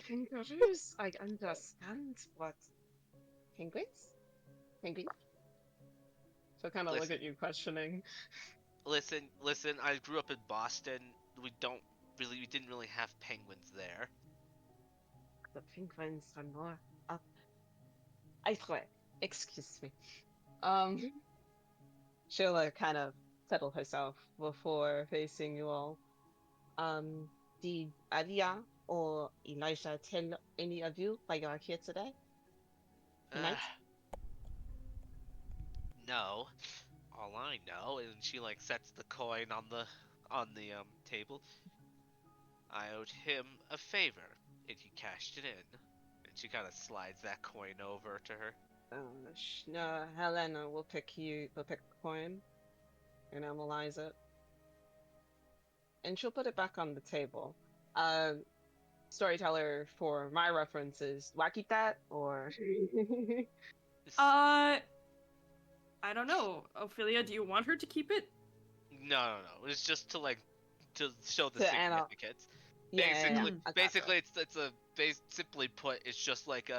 Kangaroos? I understand, but penguins? Penguins? So kind of look at you questioning. Listen, I grew up in Boston. We didn't really have penguins there. The penguins are more up. I swear, excuse me. She'll kind of settle herself before facing you all. Did Alia or Elijah tell any of you why you are here today? Tonight? No. All I know, and she like sets the coin on the table. I owed him a favor, and he cashed it in. And she kind of slides that coin over to her. No, Helena will pick the coin and analyze it. And she'll put it back on the table. Storyteller, for my references, do I keep that, or? I don't know. Ophelia, do you want her to keep it? No. It's just to like to show the To anal- significance. Yeah, Basically, I gotcha. basically, simply put, it's just like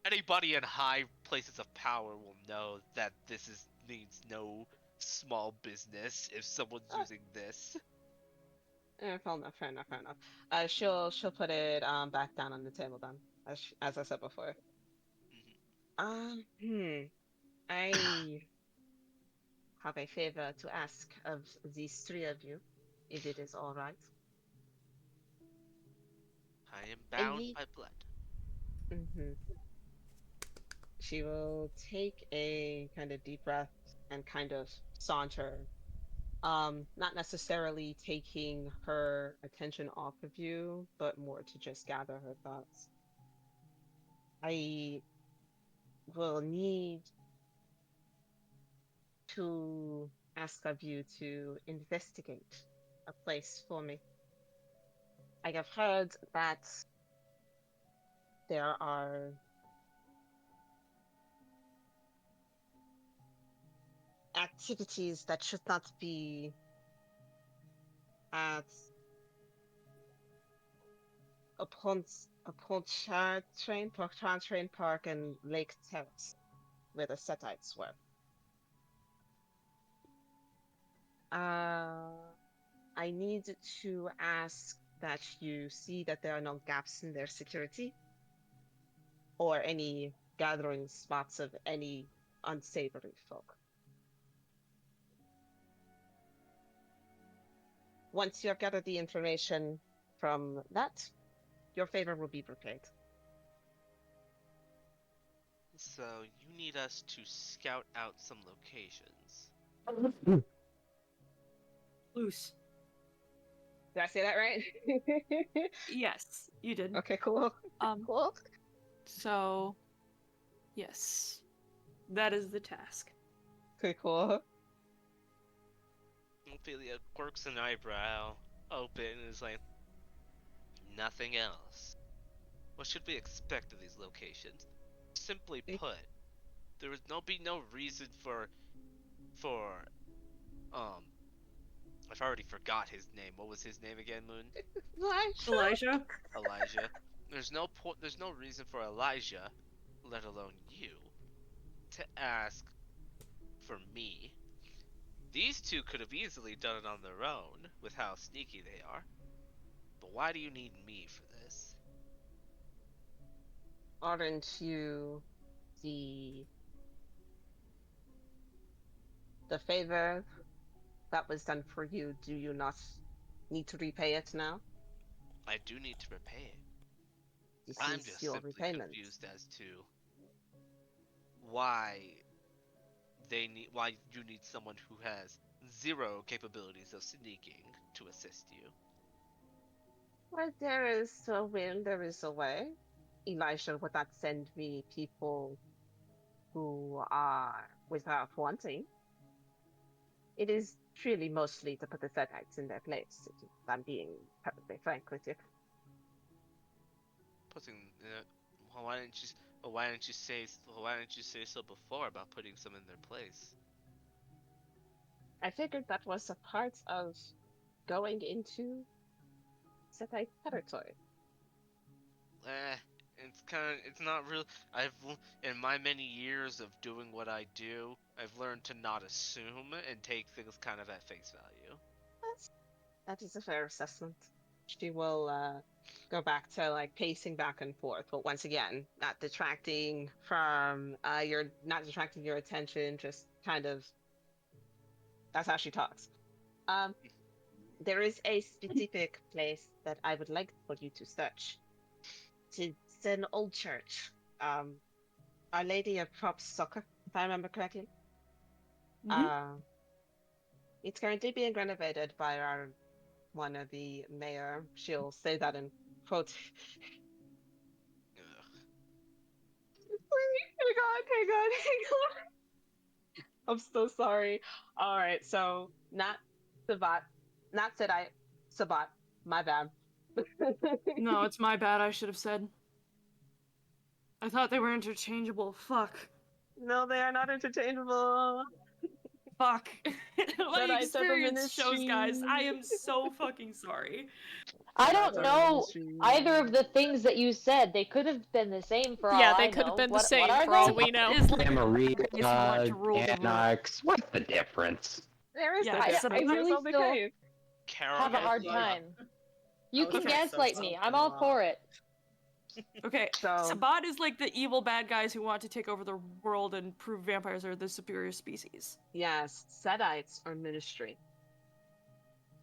anybody in high places of power will know that this needs no small business if someone's using this. Fair enough, fair enough, fair enough. She'll put it back down on the table then, as I said before. I have a favor to ask of these three of you, if it is all right. I am I bound need. by blood. She will take a kind of deep breath and kind of saunter, not necessarily taking her attention off of you, but more to just gather her thoughts. I will need to ask of you to investigate a place for me. I have heard that there are activities that should not be at upon Train Park and Lake Terrace, where the Setites were. I need to ask that you see that there are no gaps in their security or any gathering spots of any unsavory folk. Once you have gathered the information from that, your favor will be repaid. So you need us to scout out some locations. Loose. Did I say that right? Yes, you did. Okay, cool. Cool. So, yes, that is the task. Okay, cool. Ophelia quirks an eyebrow open and is like, nothing else. What should we expect of these locations? Simply put, there would be no reason for I've already forgot his name. What was his name again, Moon? Elijah? Elijah. There's no reason for Elijah, let alone you, to ask for me. These two could have easily done it on their own with how sneaky they are. But why do you need me for this? Aren't you the favor that was done for you? Do you not need to repay it now? I do need to repay it. This I'm is just your simply repayment. confused as to why you need someone who has zero capabilities of sneaking to assist you. Where there is a will, there is a way. Elijah would not send me people who are without wanting. It is truly mostly to put the Setites in their place, if I'm being perfectly frank with you. Why didn't you say so before about putting some in their place? I figured that was a part of going into Setite territory. It's not real. In my many years of doing what I do, I've learned to not assume and take things kind of at face value. That is a fair assessment. She will go back to like pacing back and forth, but once again, not detracting your attention, just kind of that's how she talks. There is a specific place that I would like for you to search. It's an old church. Our Lady of Prop Soccer, if I remember correctly. It's currently being renovated by our one of the mayor. She'll say that in quote. Hang on. I'm so sorry. All right, so not Sabbat, not Sedite, Sabbat. My bad. No, it's my bad, I should have said. I thought they were interchangeable. Fuck. No, they are not interchangeable. Fuck. My Jedi's of the experience shows, guys, Ministry. I am so fucking sorry. I don't Jedi's of the know Ministry. either of the things that you said. They could have been the same for all Yeah, they I could have know. been the What same are for all they? we know. Is like Camarilla, guys who want to rule the world. Anarchs. What's the difference? There is Yeah, no I- difference. I really It's only still- cave. Carol Have a has hard the, time. You I can was like, so gaslight me. I'm all something for wrong. it. Okay, So- Sabbat is like the evil bad guys who want to take over the world and prove vampires are the superior species. Yes, Sedites are Ministry.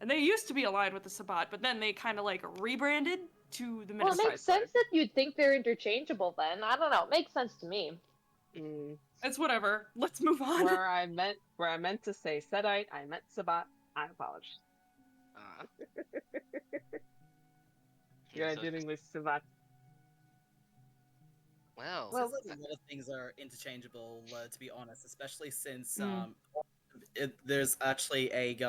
And they used to be aligned with the Sabbat, but then they kind of like rebranded to the Well, it Ministry. makes sense that you'd think they're interchangeable then. I don't know. It makes sense to me. Mm. It's whatever. Let's move on. Where I meant to say Sedite, I meant Sabbat. I apologize. You're so- dealing with Sabbat. Well, Well, a lot of things are interchangeable, to be honest, especially since there's actually a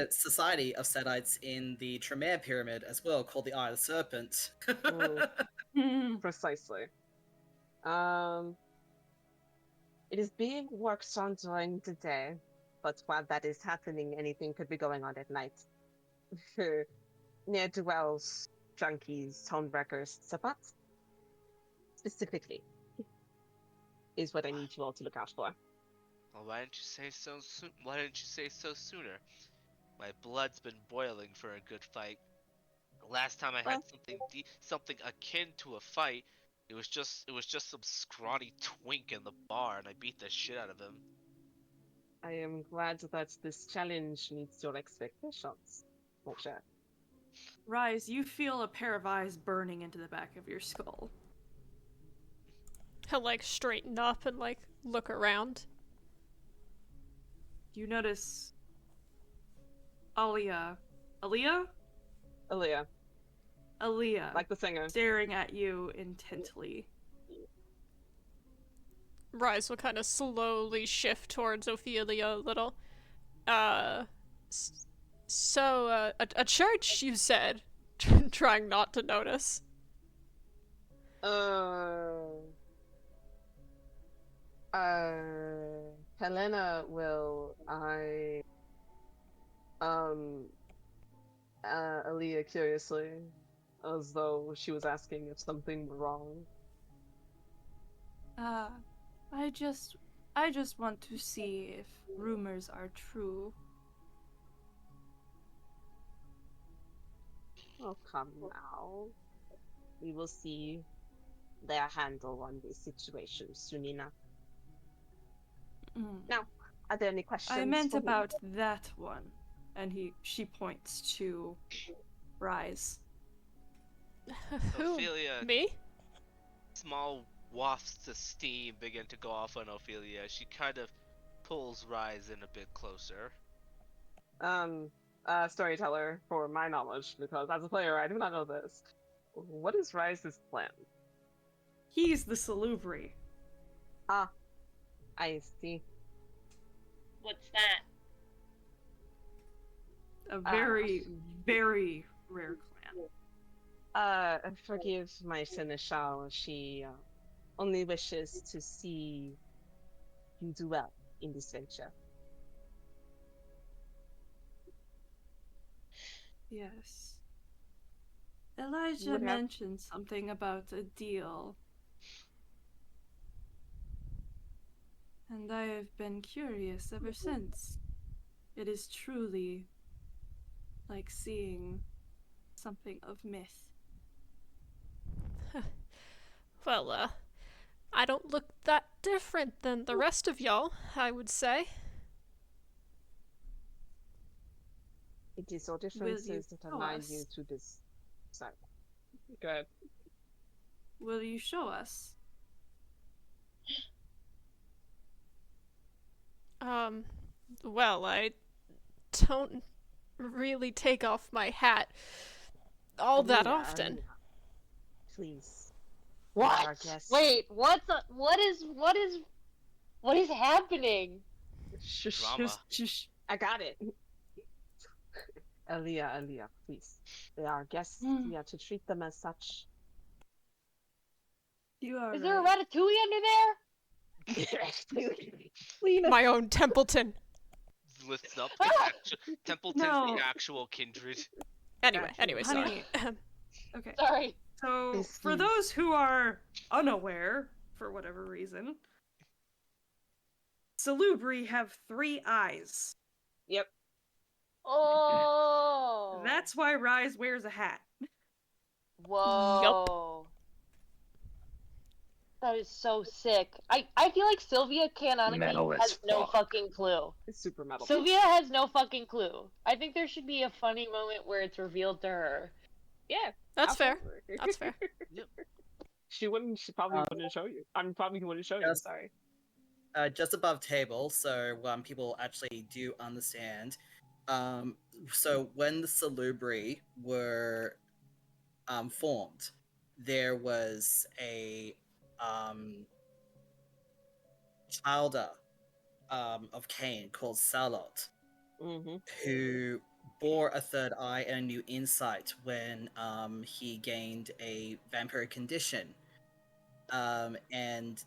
society of Sedites in the Tremere Pyramid as well, called the Eye of the Serpent. Precisely. It is being worked on during the day, but while that is happening, anything could be going on at night. Near dwells, junkies, homewreckers, Sabbat specifically is what I need you all to look out for. well, why didn't you say so soon? Why didn't you say so sooner? My blood's been boiling for a good fight. The last time I had something akin to a fight, it was just some scrawny twink in the bar, and I beat the shit out of him. I am glad that this challenge meets your expectations. Oh, sure. Rhys, you feel a pair of eyes burning into the back of your skull. He'll like straighten up and like look around. You notice Aaliyah, Aaliyah, like the singer. staring at you intently. Rhys will kind of slowly shift towards Ophelia a little. So, a church, you said? Trying not to notice. Helena will, Aaliyah curiously, as though she was asking if something were wrong. I just want to see if rumors are true. Oh, come now. We will see their handle on this situation soon enough. Now, are there any questions? I meant for me? about that one. And she points to Rhys. Who? Ophelia, Me? small wafts of steam begin to go off on Ophelia. She kind of pulls Rhys in a bit closer. Storyteller, for my knowledge, because as a player, I do not know this. What is Rhys' plan? He's the Salubri. Ah, I see. What's that? A very, very rare clan. Forgive my seneschal. She only wishes to see you do well in this venture. Yes. Elijah Would have- mentioned something about a deal. And I have been curious ever since. It is truly like seeing something of myth. Well, I don't look that different than the rest of y'all, I would say. It is your you differences that show align us? you to this side. Go ahead. Will you show us? Well, I don't really take off my hat all that Aaliyah, often. Aaliyah, please. What? Our guest- Wait, what is happening? Shush, Drama. shush, shush. I got it. Aaliyah, please. They are guests. We are to treat them as such. You are Is there a right. ratatouille under there? Lena. My own Templeton. Lifts up the Templeton's No. the actual kindred. Anyway, sorry. Honey. Okay. Sorry. So, for Excuse. those who are unaware, for whatever reason, Salubri have 3 eyes. Yep. Oh. That's why Rhys wears a hat. Whoa. That is so sick. I feel like Sylvia canonically Metal as has no fuck. fucking clue. It's super metal. Sylvia has no fucking clue. I think there should be a funny moment where it's revealed to her. Yeah. That's fair. absolutely. That's fair. She wouldn't. She probably wouldn't show you. Probably wouldn't show you. Yes. Sorry. Just above table, so people actually do understand. So when the Salubri were formed, there was a childer of Cain called Salot, Mm-hmm. who bore a third eye and a new insight when he gained a vampiric condition. And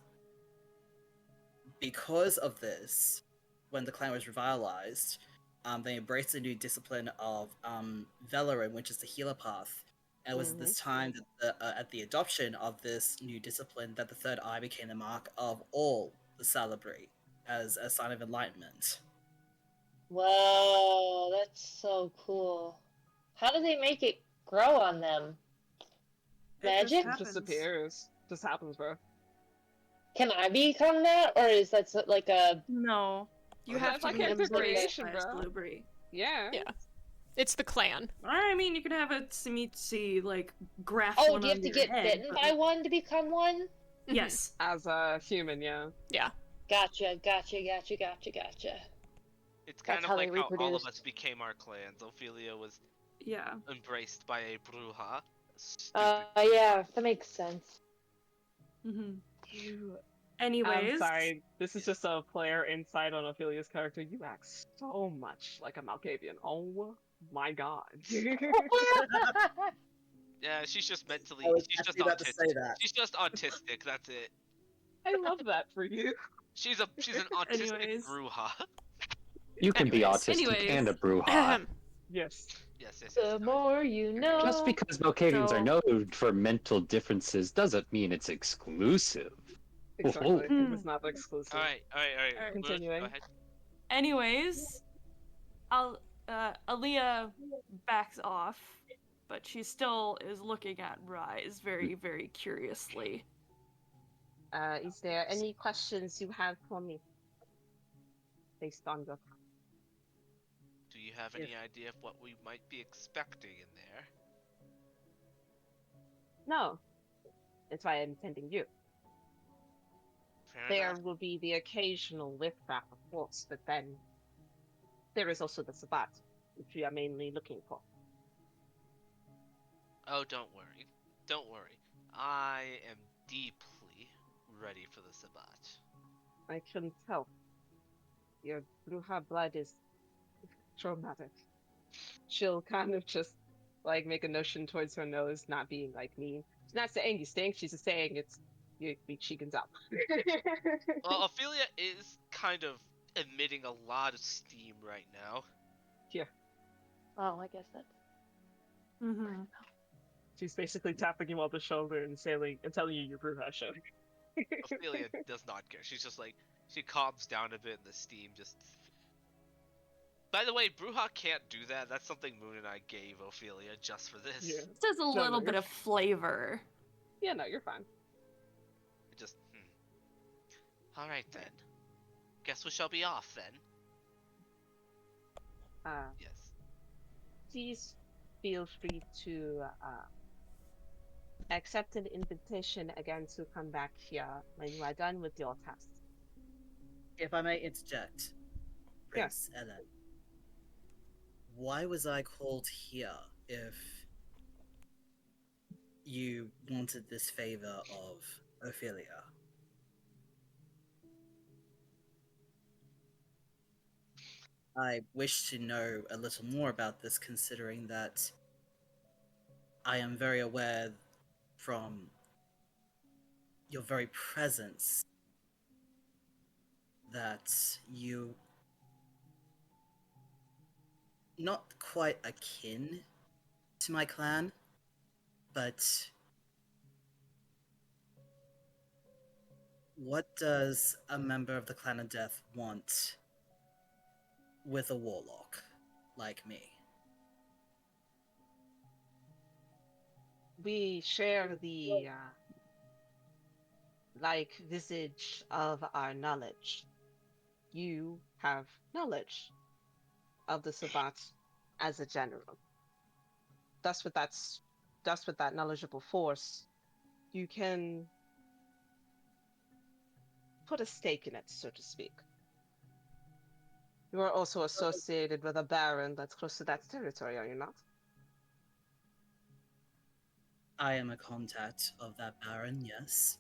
because of this, when the clan was revitalized, they embraced a new discipline of Velarin, which is the healer path. And it was at this time that at the adoption of this new discipline that the third eye became the mark of all the Salubri as a sign of enlightenment. Whoa, that's so cool. How do they make it grow on them? It just Magic? It happens. just appears. Just happens, bro. Can I become that, or is that like a? No. You Well, have that's to like be character embraced creation, by a bro. Salubri. Yeah. Yeah. It's the clan. I mean, you could have a Simizi, like, graft Oh, one do you have onto to your get head, bitten but- by one to become one? Yes. As a human, yeah. Yeah. Gotcha. It's kind That's of how they like how all of reproduce. us became our clans. Ophelia was Yeah. embraced by a Bruja. Yeah, that makes sense. hmm You. Anyways. I'm sorry. This is just a player insight on Ophelia's character. You act so much like a Malkavian. Oh my god. Yeah, she's just mentally. I was She's just actually about to say autistic. that. She's just autistic. That's it. I love that for you. She's an autistic Anyways. Bruja. You can be Anyways. autistic and a Bruja. Yes. Yes. The more you know. Just because Malkavians are So- known for mental differences doesn't mean it's exclusive. Exactly. Hmm. It's not exclusive. All right. Alright. Lilith, Continuing. Go ahead. Anyways, Aaliyah backs off, but she still is looking at Rhys very, very curiously. Is there any questions you have for me? Based on the Do you have any idea of what we might be expecting in there? No. That's why I'm sending you. Fair There enough. will be the occasional riffraff, of course, but then there is also the Sabbat, which we are mainly looking for. Oh, don't worry. Don't worry. I am deeply ready for the Sabbat. I can tell. Your Bruja blood is traumatic. She'll kind of just like make a notion towards her nose, not being like mean. She's not saying you stink. She's just saying it's she can tell. Well, Ophelia is kind of emitting a lot of steam right now. Oh, I guess that's. Mm-hmm. She's basically tapping you on the shoulder and saying and telling you your Bruja show. Ophelia does not care. She's just like, she calms down a bit and the steam just... By the way, Bruja can't do that. That's something Moon and I gave Ophelia just for this. Yeah. Just a No, little you're bit of flavor. Yeah, no, you're fine. It just, Alright then. Guess we shall be off then. Yes. Please feel free to accept an invitation again to come back here when you are done with your task. If I may interject, Prince Ellen, why was I called here if you wanted this favor of Ophelia? I wish to know a little more about this, considering that I am very aware from your very presence that you not quite akin to my clan, but what does a member of the Clan of Death want with a warlock like me? We share the like visage of our knowledge. You have knowledge of the Sabbat as a general. Thus with that knowledgeable force, you can put a stake in it, so to speak. You are also associated with a baron that's close to that territory, are you not? I am a contact of that baron, yes.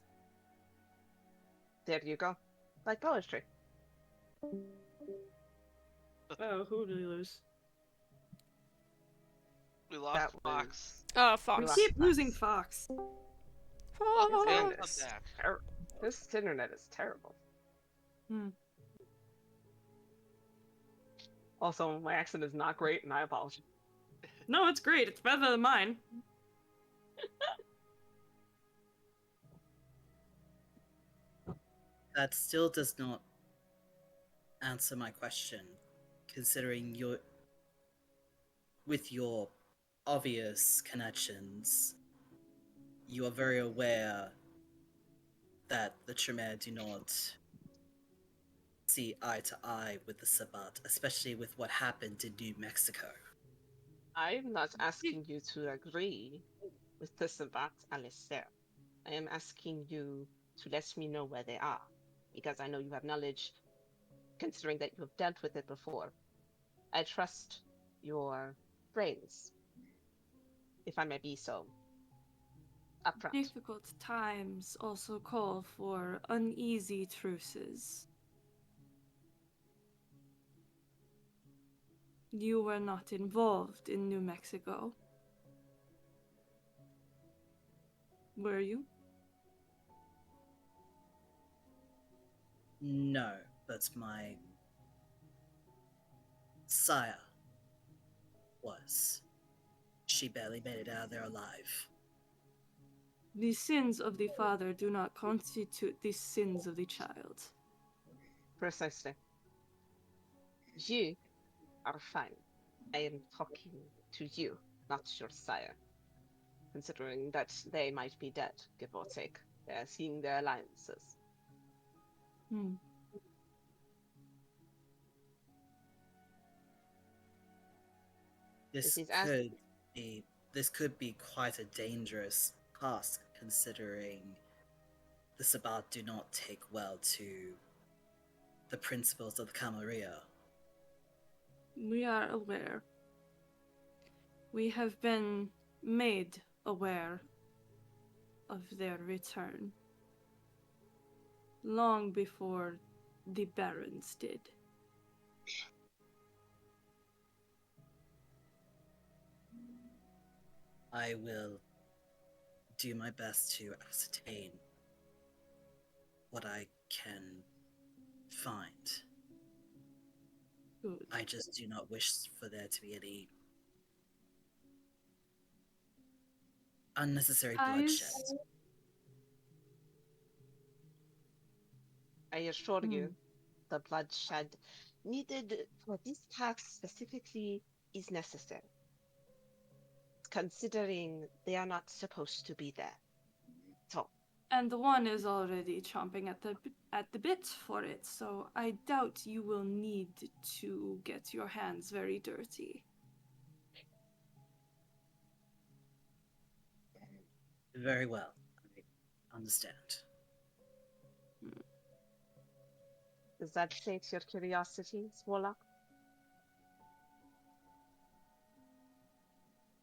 There you go. Like poetry. Oh, who did we lose? We lost That Fox. Oh, We Fox. keep losing Fox. Welcome His back. internet Come is back. This internet is terrible. Hmm. Also, my accent is not great, and I apologize. No, it's great. It's better than mine. That still does not answer my question, considering with your obvious connections, you are very aware that the Tremere do not see eye to eye with the Sabbat, especially with what happened in New Mexico. I'm not asking you to agree with the Sabbat, Aleister. I am asking you to let me know where they are, because I know you have knowledge, considering that you have dealt with it before. I trust your brains, if I may be so upfront. Difficult times also call for uneasy truces. You were not involved in New Mexico, were you? No, but my sire was. She barely made it out of there alive. The sins of the father do not constitute the sins of the child. Precisely. You are fine. I am talking to you, not your sire. Considering that they might be dead, give or take. They are seeing their alliances. Hmm. This It is this could be quite a dangerous task, considering the Sabbat do not take well to the principles of the Camarilla. We are aware. We have been made aware of their return long before the barons did. I will do my best to ascertain what I can find. Good. I just do not wish for there to be any unnecessary bloodshed. I assure Hmm. you, the bloodshed needed for this task specifically is necessary. Considering they are not supposed to be there. So, And the one is already chomping at the bit for it, so I doubt you will need to get your hands very dirty. Very well. I understand. does that sate your curiosity, Warlock?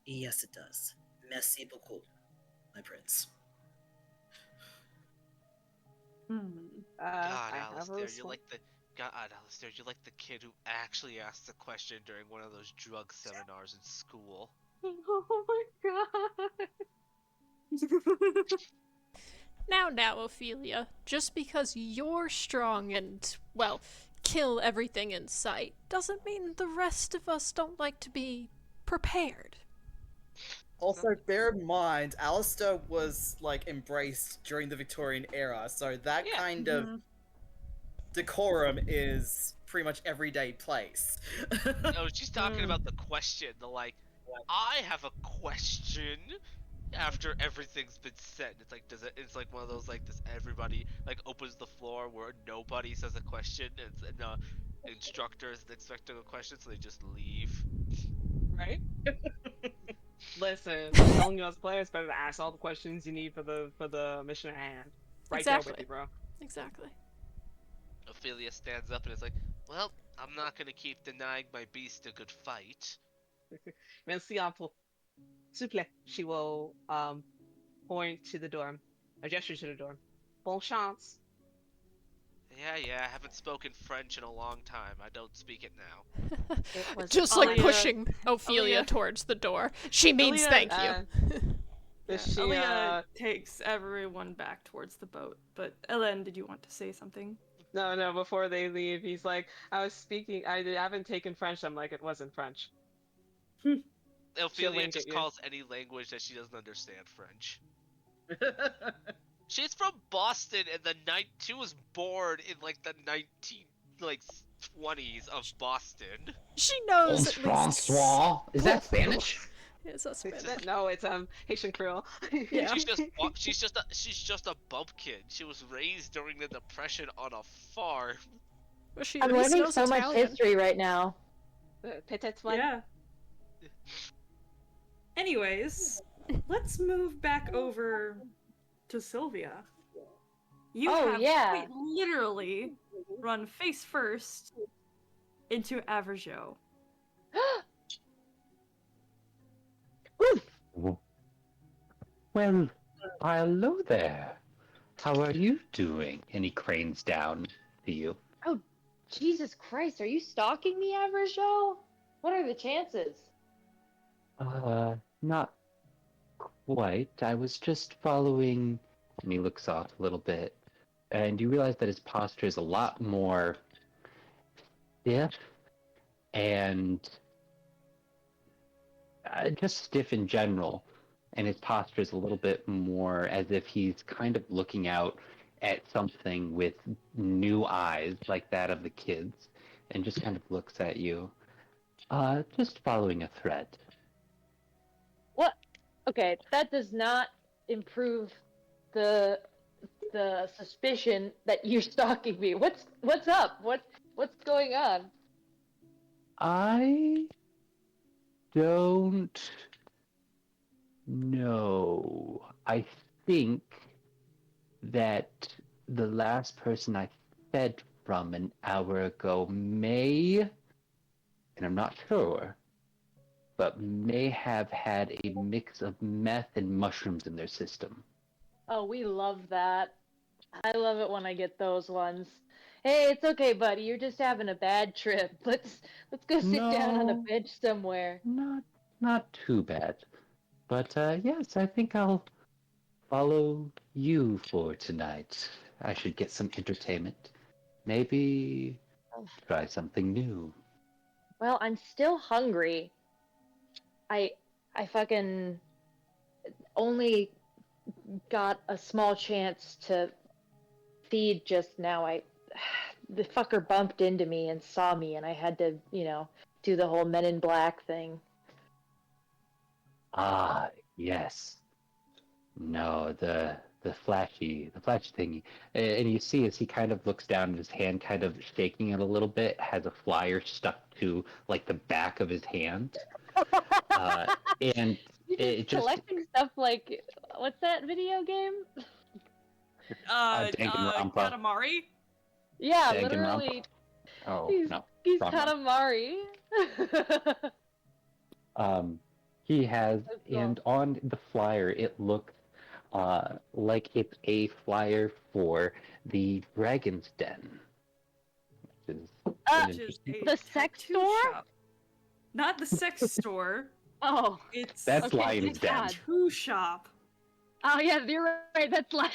Yes, it does. Merci beaucoup, my prince. God, I have a Aleister, response. Aleister, you're like the kid who actually asked the question during one of those drug seminars in school. Oh my god! Now, Ophelia, just because you're strong and, well, kill everything in sight, doesn't mean the rest of us don't like to be prepared. Also, bear in mind, Aleister was, like, embraced during the Victorian era, so that Yeah. kind of decorum is pretty much everyday place. No, she's talking about the question. The like, I have a question. After everything's been said, it's like, it's like one of those like, does everybody like opens the floor where nobody says a question and the instructor is expecting a question, so they just leave. Right? Listen, I'm telling you as players, better to ask all the questions you need for the mission at hand. Right there with Exactly. you, bro. Exactly. Ophelia stands up and is like, well, I'm not gonna keep denying my beast a good fight. Merci pour s'il vous plaît. She will point to the dorm, a gesture to the dorm. Bon chance. Yeah, I haven't spoken French in a long time. I don't speak it now. Just like Alia- pushing Ophelia Alia- towards the door. She means Alia, thank you. Does she, Alia takes everyone back towards the boat. But Ellen, did you want to say something? No, before they leave, he's like, I haven't taken French. I'm like, it wasn't French. Ophelia wink just at you. calls any language that she doesn't understand French. She's from Boston, and she was born in like the 1920s of Boston. She knows at least. Francois. Is that Spanish? Is that Spanish? No, it's Haitian Creole. Yeah. She's just a bumpkin. She was raised during the Depression on a farm. Well, she I'm at least learning knows so much Italian. history right now. Peut-être one. Yeah. Anyways, let's move back over to Sylvia. You Oh, have yeah. quite literally run face first into Averjoe. Well, hello there. How are you doing? And he cranes down to you. Oh, Jesus Christ, are you stalking me, Averjoe? What are the chances? Not quite. I was just following. And he looks off a little bit. And you realize that his posture is a lot more stiff and just stiff in general. And his posture is a little bit more as if he's kind of looking out at something with new eyes, like that of the kids, and just kind of looks at you. Just following a thread. What? Okay, that does not improve the suspicion that you're stalking me. What's up? What's going on? I don't know. I think that the last person I fed from an hour ago may, and I'm not sure, but may have had a mix of meth and mushrooms in their system. Oh, we love that. I love it when I get those ones. Hey, it's okay, buddy. You're just having a bad trip. Let's go sit down on a No. bench somewhere. Not too bad. But yes, I think I'll follow you for tonight. I should get some entertainment. Maybe try something new. Well, I'm still hungry. I fucking only got a small chance to feed just now. The fucker bumped into me and saw me, and I had to, do the whole Men in Black thing. Ah, yes. No, the flashy thingy. And you see as he kind of looks down at his hand, kind of shaking it a little bit, has a flyer stuck to like the back of his hand. And You it just collecting stuff like, what's that video game? Danganronpa. Katamari? Yeah, Danganronpa. literally. Oh He's no. wrong one. Katamari. He has, That's cool. and on the flyer, it looks like it's a flyer for the Dragon's Den. Which is an Which is interesting- a The sex tattoo store? shop. Not the sex store. Oh, It's That's okay, Lion's thank Den. God. tattoo shop. Oh yeah, you're right. That's like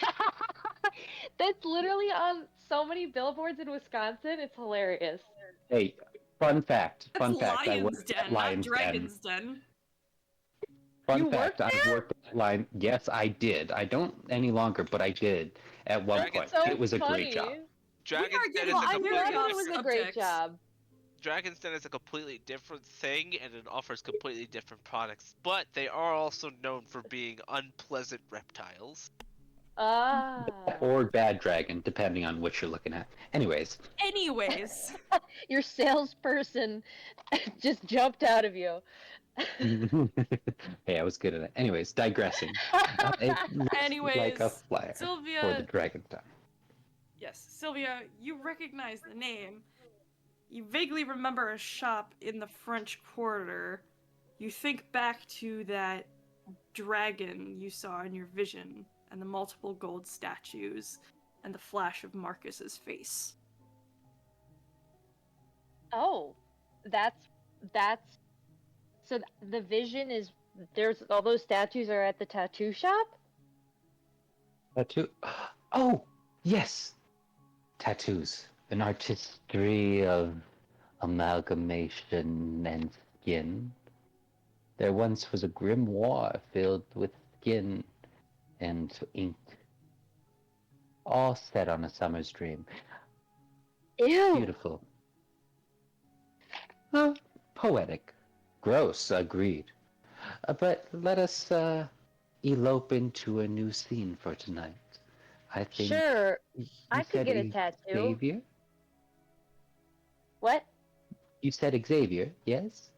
that's literally on so many billboards in Wisconsin. It's hilarious. Hey, fun fact. That's Fun fact. I Lion's worked at Den, not Lion's Den. Dragon's Den. Fun You fact. worked I've there? worked at Lion. Yes, I did. I don't any longer, but I did at one Dragon- point. So It was a funny. great job. Dragon's Den getting is Well, a I'm very glad completely it was off a different. great subject. job. Dragon's Den is a completely different thing, and it offers completely different products. But they are also known for being unpleasant reptiles. Ah. Or Bad Dragon, depending on which you're looking at. Anyways. Anyways, Your salesperson just jumped out of you. Hey, I was good at it. Anyways, digressing. It looks like a anyways, flyer for the Sylvia. Dragon Time. Yes, Sylvia, you recognize the name. You vaguely remember a shop in the French Quarter. You think back to that dragon you saw in your vision, and the multiple gold statues, and the flash of Marcus's face. Oh, that's so the vision is there's all those statues are at the tattoo shop? Tattoo. Oh, yes. Tattoos. An artistry of amalgamation and skin. There once was a grimoire filled with skin and ink. All set on a summer's dream. Ew. Beautiful. Poetic. Gross, agreed. But let us elope into a new scene for tonight. I think Sure, you I could said get a tattoo. Xavier? What? You said Xavier, yes?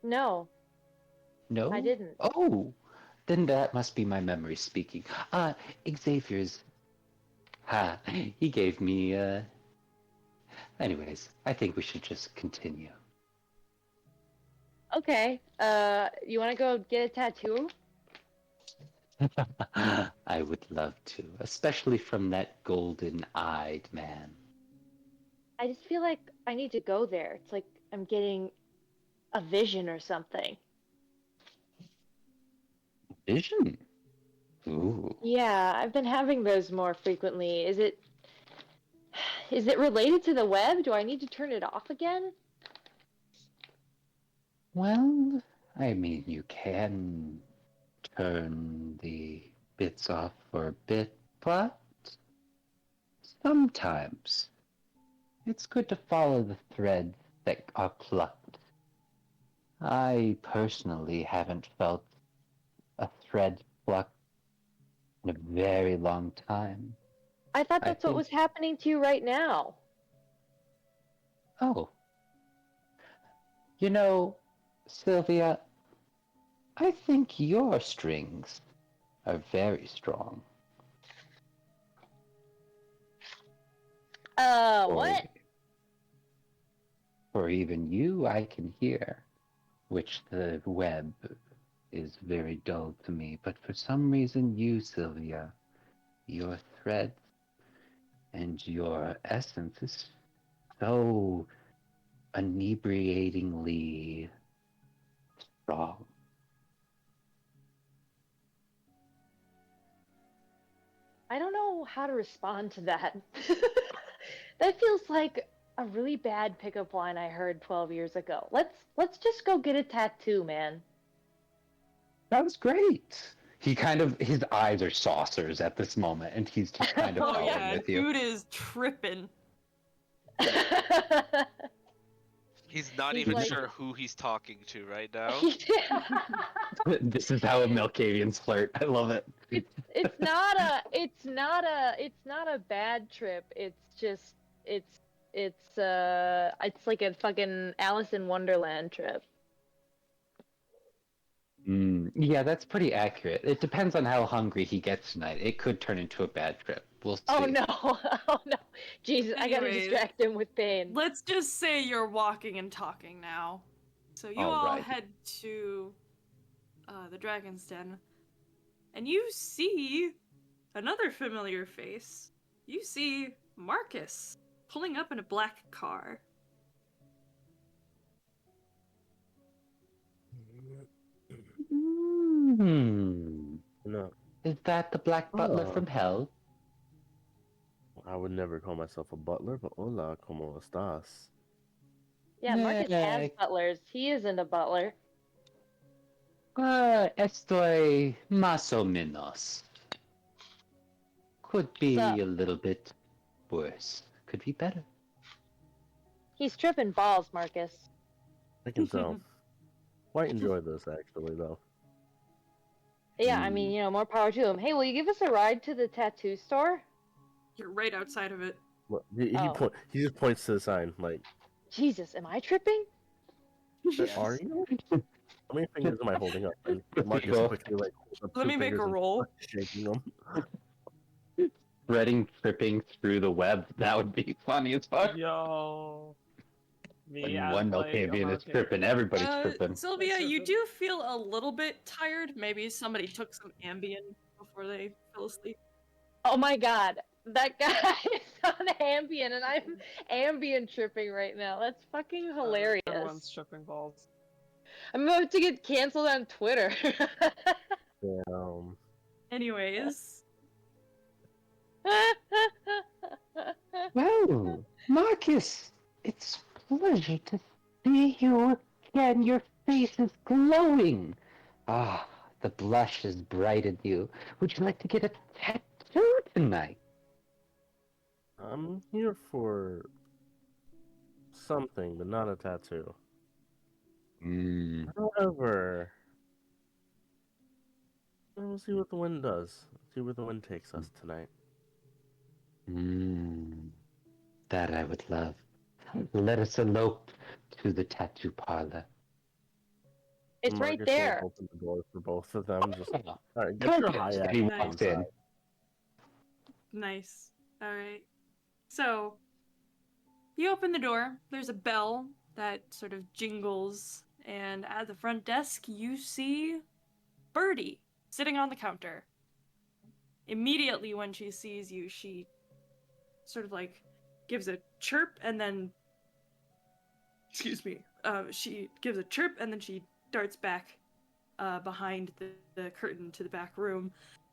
No, No? I didn't. Oh, then that must be my memory speaking. Xavier's. He gave me, Anyways, I think we should just continue. Okay. You want to go get a tattoo? I would love to, especially from that golden-eyed man. I just feel like I need to go there. It's like I'm getting a vision or something. Vision? Ooh. Yeah, I've been having those more frequently. Is it related to the web? Do I need to turn it off again? Well, I mean, you can turn the bits off for a bit, but sometimes it's good to follow the threads that are plucked. I personally haven't felt a thread plucked in a very long time. I thought I that's what think- was happening to you right now. Oh. You know, Sylvia, I think your strings are very strong. What? For even you, I can hear, which the web is very dull to me. But for some reason, you, Sylvia, your threads and your essence is so inebriatingly strong. I don't know how to respond to that. That feels like a really bad pickup line I heard 12 years ago. Let's just go get a tattoo, man. That was great. His eyes are saucers at this moment, and he's just kind of Oh following yeah, with you. dude is tripping. He's not He's even like- sure who he's talking to right now. This is how Milkavians flirt. I love it. It's not a bad trip. It's like a fucking Alice in Wonderland trip. Yeah, that's pretty accurate. It depends on how hungry he gets tonight. It could turn into a bad trip. We'll see. Oh no. Oh no. Jesus, I gotta Anyways, distract him with pain. Let's just say you're walking and talking now. So you all Alright. head to the Dragon's Den, and you see another familiar face. You see Marcus pulling up in a black car. No. Is Isn't that the Black Butler Oh. from Hell? I would never call myself a butler, but hola, ¿cómo estás? Yeah, Marcus has Eh, butlers. He isn't a butler. Estoy más o menos. Could be a little bit worse. Could be better. He's tripping balls, Marcus. I can tell. Quite enjoy this, actually, though. Yeah, I mean, more power to him. Hey, will you give us a ride to the tattoo store? You're right outside of it. Look, Oh. he just points to the sign, like, Jesus, am I tripping? are you? How many fingers am I holding up? And Marcus Typical. quickly, like, holds up Let two me make fingers a and roll. shaking them. Threading, tripping through the web. That would be funny as fuck. Yo. Me When as one like Malkavian a is tripping, everybody's tripping. Sylvia, That's you tripping. do feel a little bit tired. Maybe somebody took some Ambien before they fell asleep. Oh my god, that guy is on Ambien, and I'm Ambien tripping right now. That's fucking hilarious. Everyone's tripping balls. I'm about to get canceled on Twitter. Anyways, Well, Marcus, it's a pleasure to see you again. Your face is glowing. Ah, the blush has brightened you. Would you like to get a tattoo tonight? I'm here for something, but not a tattoo. However, we'll see what the wind does. See where the wind takes us tonight. That I would love. Let us elope to the tattoo parlor. It's right Marcus will there. open the door for both of them. Just all right, get Perfect. your high ass He Nice. walks in. nice. All right. So, you open the door. There's a bell that sort of jingles, and at the front desk, you see Birdie sitting on the counter. Immediately, when she sees you, she sort of like gives a chirp and then. Excuse me. She gives a chirp and then she darts back behind the curtain to the back room,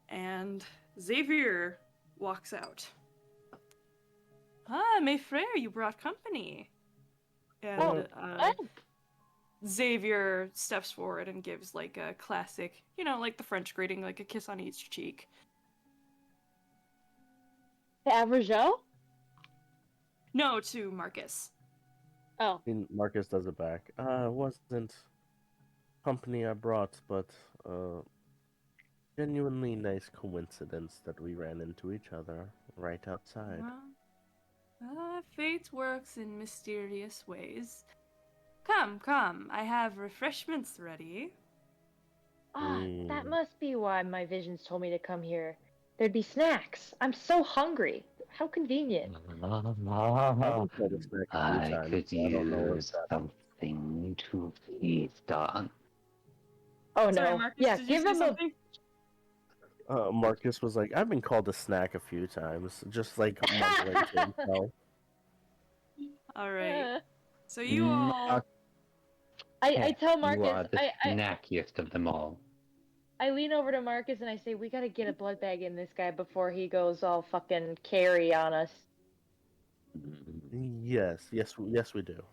and Xavier walks out. Ah, mes frères, you brought company. And Xavier steps forward and gives like a classic, like the French greeting, like a kiss on each cheek. The Averjoe? No, to Marcus. Oh. And Marcus does it back. It wasn't company I brought, but genuinely nice coincidence that we ran into each other right outside. Fate works in mysterious ways. Come, I have refreshments ready. Ah, that must be why my visions told me to come here. There'd be snacks. I'm so hungry. How convenient. I could use something to feast on. Oh Sorry, no. Marcus, Yeah, did you give say him something? Marcus was like, I've been called a snack a few times, just like mumbling to himself. Alright. So you all... I tell You Marcus, are the snackiest of them all. I lean over to Marcus and I say, we gotta get a blood bag in this guy before he goes all fucking carry on us. Yes, we do.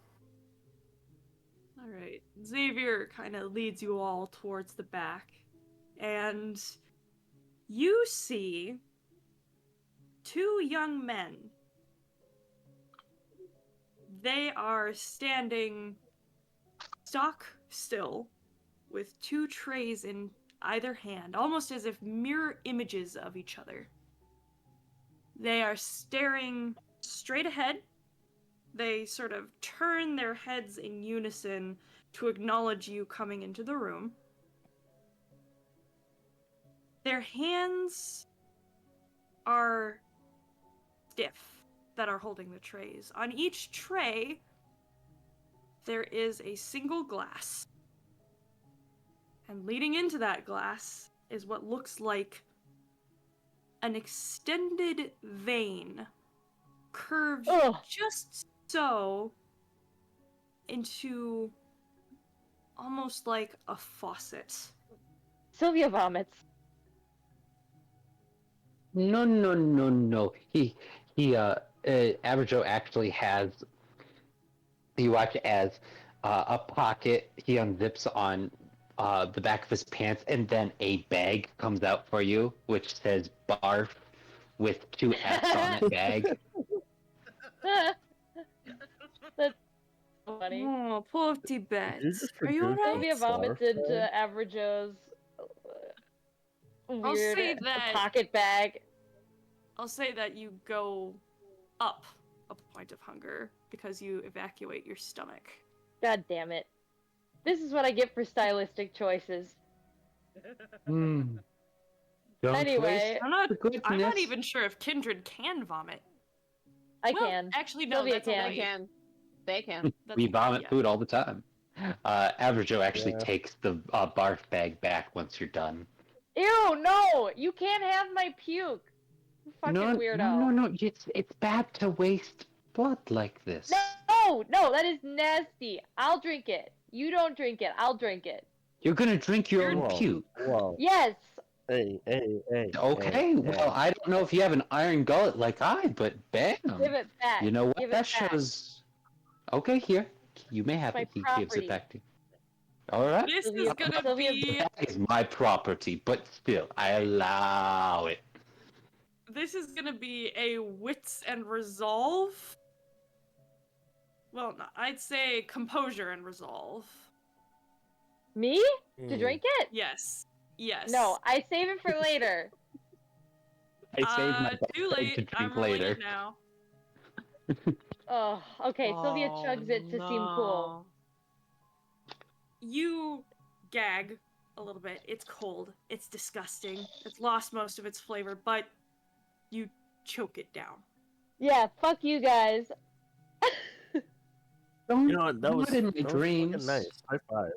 Alright. Xavier kind of leads you all towards the back, and you see two young men. They are standing stock still with two trays in either hand, almost as if mirror images of each other. They are staring straight ahead. They sort of turn their heads in unison to acknowledge you coming into the room. Their hands are stiff that are holding the trays. On each tray, there is a single glass. And leading into that glass is what looks like an extended vein curved just so into almost like a faucet. Sylvia vomits. No. Averjoe actually has. You watch as a pocket he unzips on the back of his pants, and then a bag comes out for you, which says "barf" with 2 F's on it. Bag. That's funny. Oh, poor Did you Tibet. just Are you produce alright? Sylvia barf vomits bag? into Averjoe's I'll weird say that pocket bag. I'll say that you go up a point of hunger because you evacuate your stomach. God damn it. This is what I get for stylistic choices. Don't Anyway, I'm not waste the I'm not goodness. even sure if Kindred can vomit. I Well, can. actually no, Sylvia that's can. a They white. can. They can. That's We a white, vomit yeah. food all the time. Averjoe actually Yeah. takes the barf bag back once you're done. Ew, no! You can't have my puke! You fucking weirdo. No. It's bad to waste blood like this. No, that is nasty. I'll drink it. You don't drink it. I'll drink it. You're gonna drink your own Whoa. puke. Whoa. Yes. Hey. Okay, well, I don't know if you have an iron gullet like I, but bam. Give it back. You know what? Give it That back. shows. Okay, here. You may have My it. He gives property. it back to you. Alright. This Sylvia- is gonna Sylvia- be That is my property, but still, I allow it. a wits and resolve. Well, no, I'd say composure and resolve. Me? Hmm. To drink it? Yes. No, I save it for later. I saved my Too barf bag late. to drink I'm rolling later. it now. Oh, okay. Sylvia chugs it to seem cool. You gag a little bit. It's cold. It's disgusting. It's lost most of its flavor, but you choke it down. Yeah, fuck you guys. Don't You know what? That do was, it in my that was dreams. fucking nice. High five.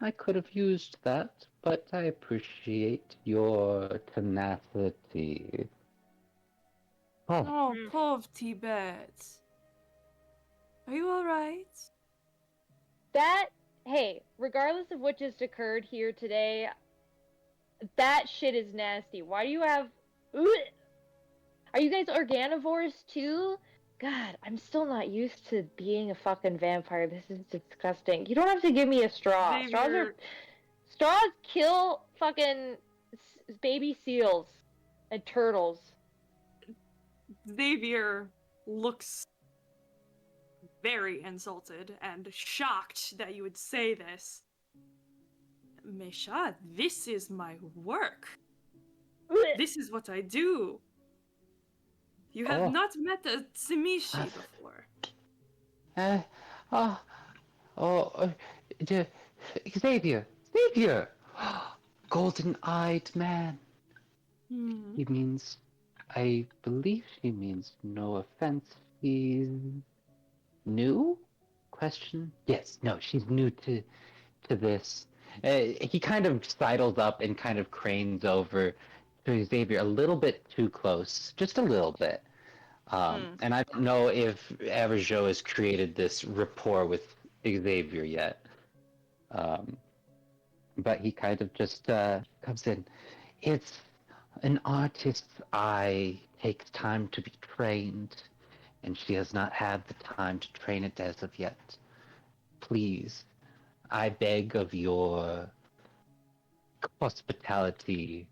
I could have used that, but I appreciate your tenacity. Oh, poor Tibet. Are you alright? Hey, regardless of what just occurred here today, that shit is nasty. Why do you have... Ugh. Are you guys organivores too? God, I'm still not used to being a fucking vampire. This is disgusting. You don't have to give me a straw. Xavier, Straws kill fucking baby seals and turtles. Xavier looks very insulted and shocked that you would say this. Mesha, this is my work. This is what I do. You have Oh. not met a Tsimishi before. Xavier! Golden-eyed man. Hmm. He means, I believe she means no offense. He's new? Question? Yes, no, she's new to this. He kind of sidles up and kind of cranes over to Xavier a little bit too close, just a little bit. And I don't know if Averjoe has created this rapport with Xavier yet. But he kind of just comes in. It's an artist's eye takes time to be trained, and she has not had the time to train it as of yet. Please, I beg of your hospitality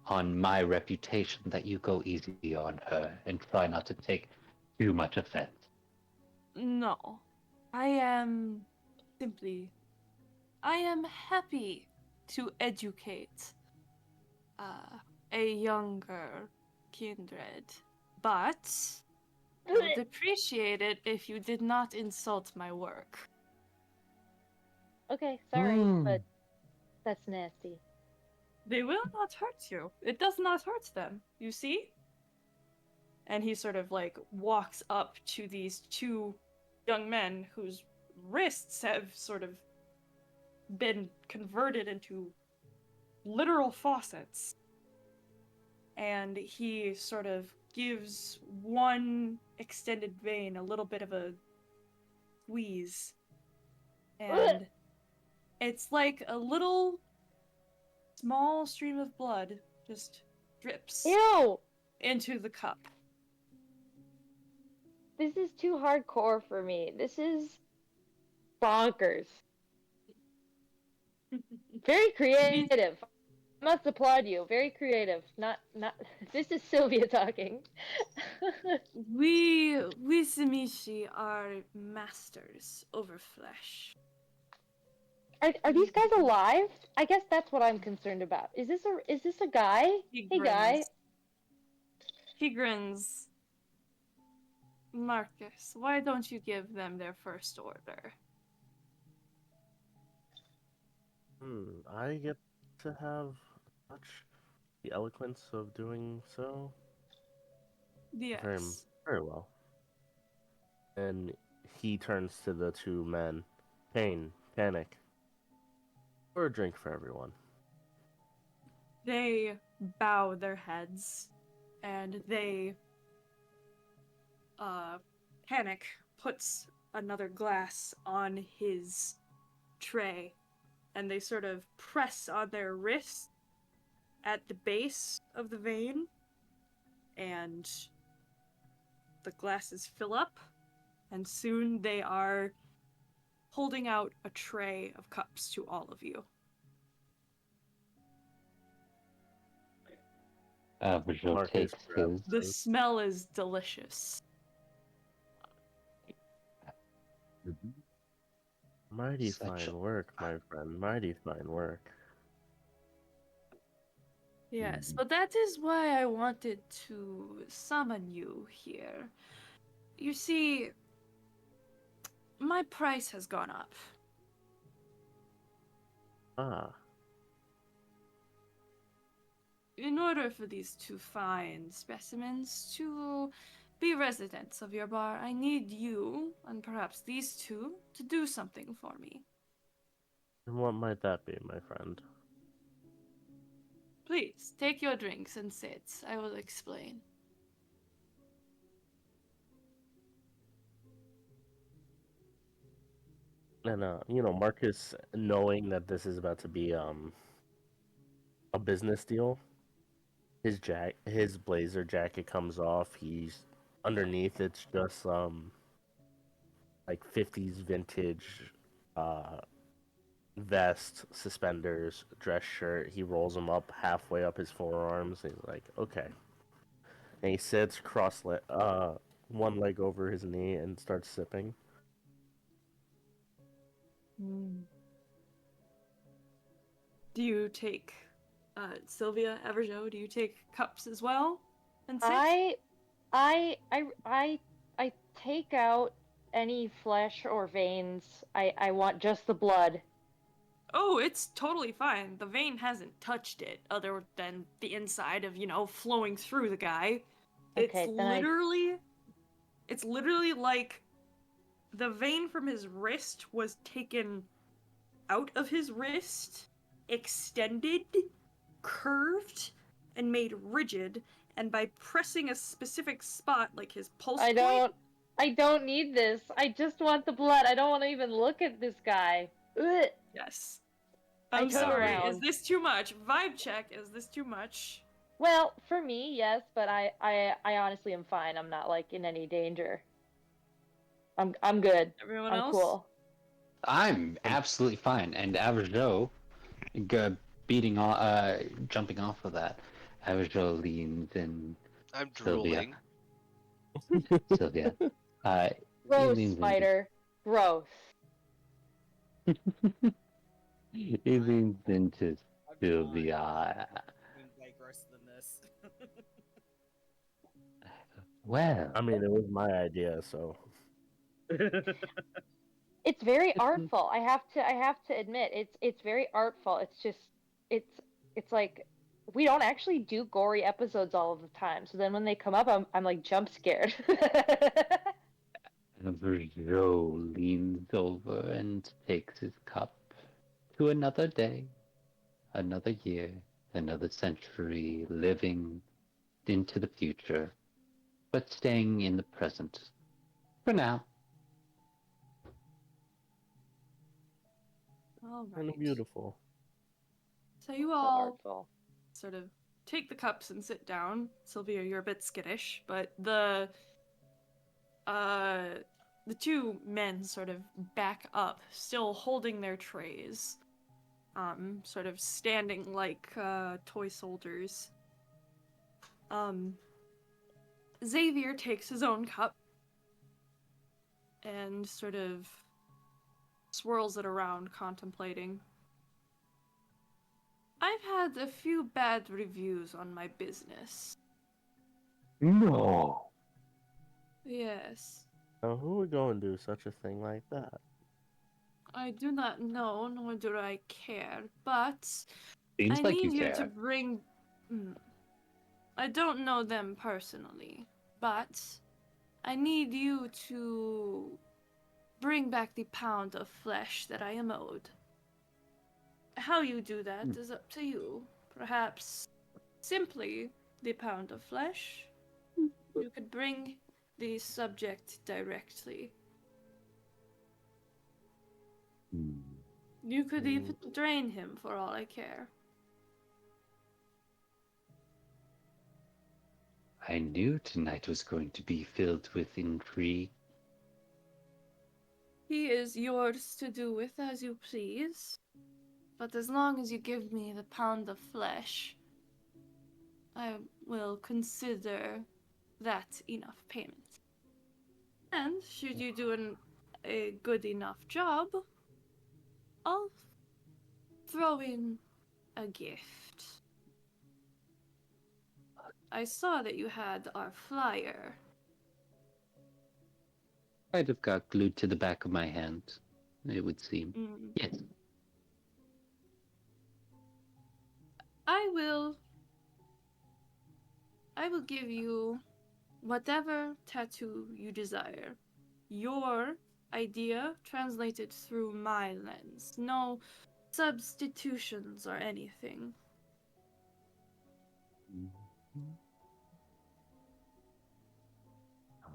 on my reputation that you go easy on her and try not to take too much offense. No. I am happy to educate a younger kindred, but I would appreciate it if you did not insult my work. Okay, sorry, Mm. but that's nasty. They will not hurt you. It does not hurt them, you see? And he sort of like walks up to these two young men whose wrists have sort of been converted into literal faucets. And he sort of gives one extended vein a little bit of a squeeze. And it's like a little small stream of blood just drips Ew! into the cup. This is too hardcore for me. This is bonkers. Very creative. I must applaud you. Very creative. Not. This is Sylvia talking. We Simishi are masters over flesh. Are these guys alive? I guess that's what I'm concerned about. Is this a guy? He Hey, guy. grins. He grins. Marcus, why don't you give them their first order? I get to have such the eloquence of doing so. Very, Yes. very well. And he turns to the two men. Pain, panic. Or a drink for everyone. They bow their heads, and they, Panic puts another glass on his tray, and they sort of press on their wrist at the base of the vein, and the glasses fill up, and soon they are holding out a tray of cups to all of you. Averjoe Marcus takes grabs his. The smell is delicious. Mighty Such fine work, my friend. Mighty fine work. Yes, but that is why I wanted to summon you here. You see, my price has gone up. Ah, In order for these two fine specimens to be residents of your bar, I need you, and perhaps these two, to do something for me. and what might that be, my friend? Please, take your drinks and sit. I will explain. And Marcus, knowing that this is about to be a business deal, his blazer jacket comes off. He's underneath. It's just like 50s vintage uh vest, suspenders, dress shirt. He rolls them up halfway up his forearms. And he's like, okay. And he sits one leg over his knee and starts sipping. Do you take, Sylvia, Averjoe, do you take cups as well? And sit? I take out any flesh or veins. I want just the blood. Oh, it's totally fine. The vein hasn't touched it, other than the inside of, flowing through the guy. Okay, It's literally like the vein from his wrist was taken out of his wrist, extended, curved, and made rigid, and by pressing a specific spot, like his pulse point... I don't need this. I just want the blood. I don't want to even look at this guy. Ugh. Yes. I I'm turn sorry, around. is this too much? Vibe check, is this too much? Well, for me, yes, but I honestly am fine. I'm not like in any danger. I'm good. Everyone I'm else? cool. I'm absolutely fine. And Averjoe, jumping off of that, Averjoe leans in. I'm Sylvia. drooling. Sylvia. He Gross, leans spider. Gross. He leans into I'm Sylvia. I'm way grosser than this. Well, I mean, it was my idea, so. It's very artful. I have to admit, it's very artful. It's just it's like we don't actually do gory episodes all of the time. So then when they come up, I'm like jump scared. Averjoe leans over and takes his cup to another day, another year, another century, living into the future, but staying in the present for now. All Kind right. of beautiful. So you So all artful. sort of take the cups and sit down. Sylvia, you're a bit skittish, but the two men sort of back up, still holding their trays, sort of standing like toy soldiers. Xavier takes his own cup and sort of swirls it around, contemplating. I've had a few bad reviews on my business. No. Yes. Now, who would go and do such a thing like that? I do not know, nor do I care, but Seems I like you need you to care. bring... I don't know them personally, but I need you to bring back the pound of flesh that I am owed. How you do that is up to you. Perhaps simply the pound of flesh. You could bring the subject directly. You could even drain him for all I care. I knew tonight was going to be filled with intrigue. He is yours to do with as you please. But as long as you give me the pound of flesh, I will consider that enough payment. And should you do a good enough job, I'll throw in a gift. I saw that you had our flyer. I'd have got glued to the back of my hand, it would seem. Yes. I will give you whatever tattoo you desire. Your idea translated through my lens. No substitutions or anything.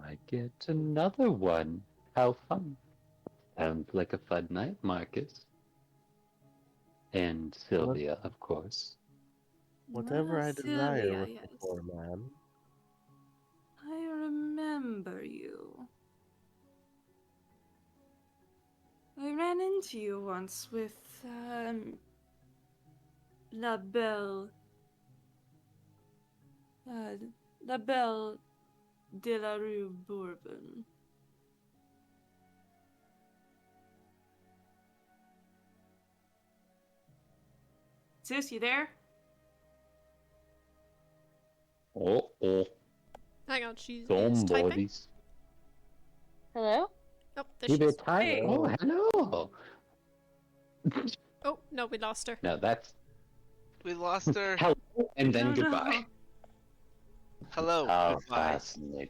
I get another one. How fun. Sounds like a fun night, Marcus. And Sylvia, of course. Whatever I desire Sylvia, with yes. the poor man. I remember you. I ran into you once with, La Belle de la Rue Bourbon. Sis, you there? Oh. Hang on, she's typing. Somebody's. Hello? Oh, there You she is. been tired? Hey. Oh, hello. Oh, no, we lost her. No, that's We lost her. hello and then No, no. goodbye. Hello. Oh, Goodbye. fascinating.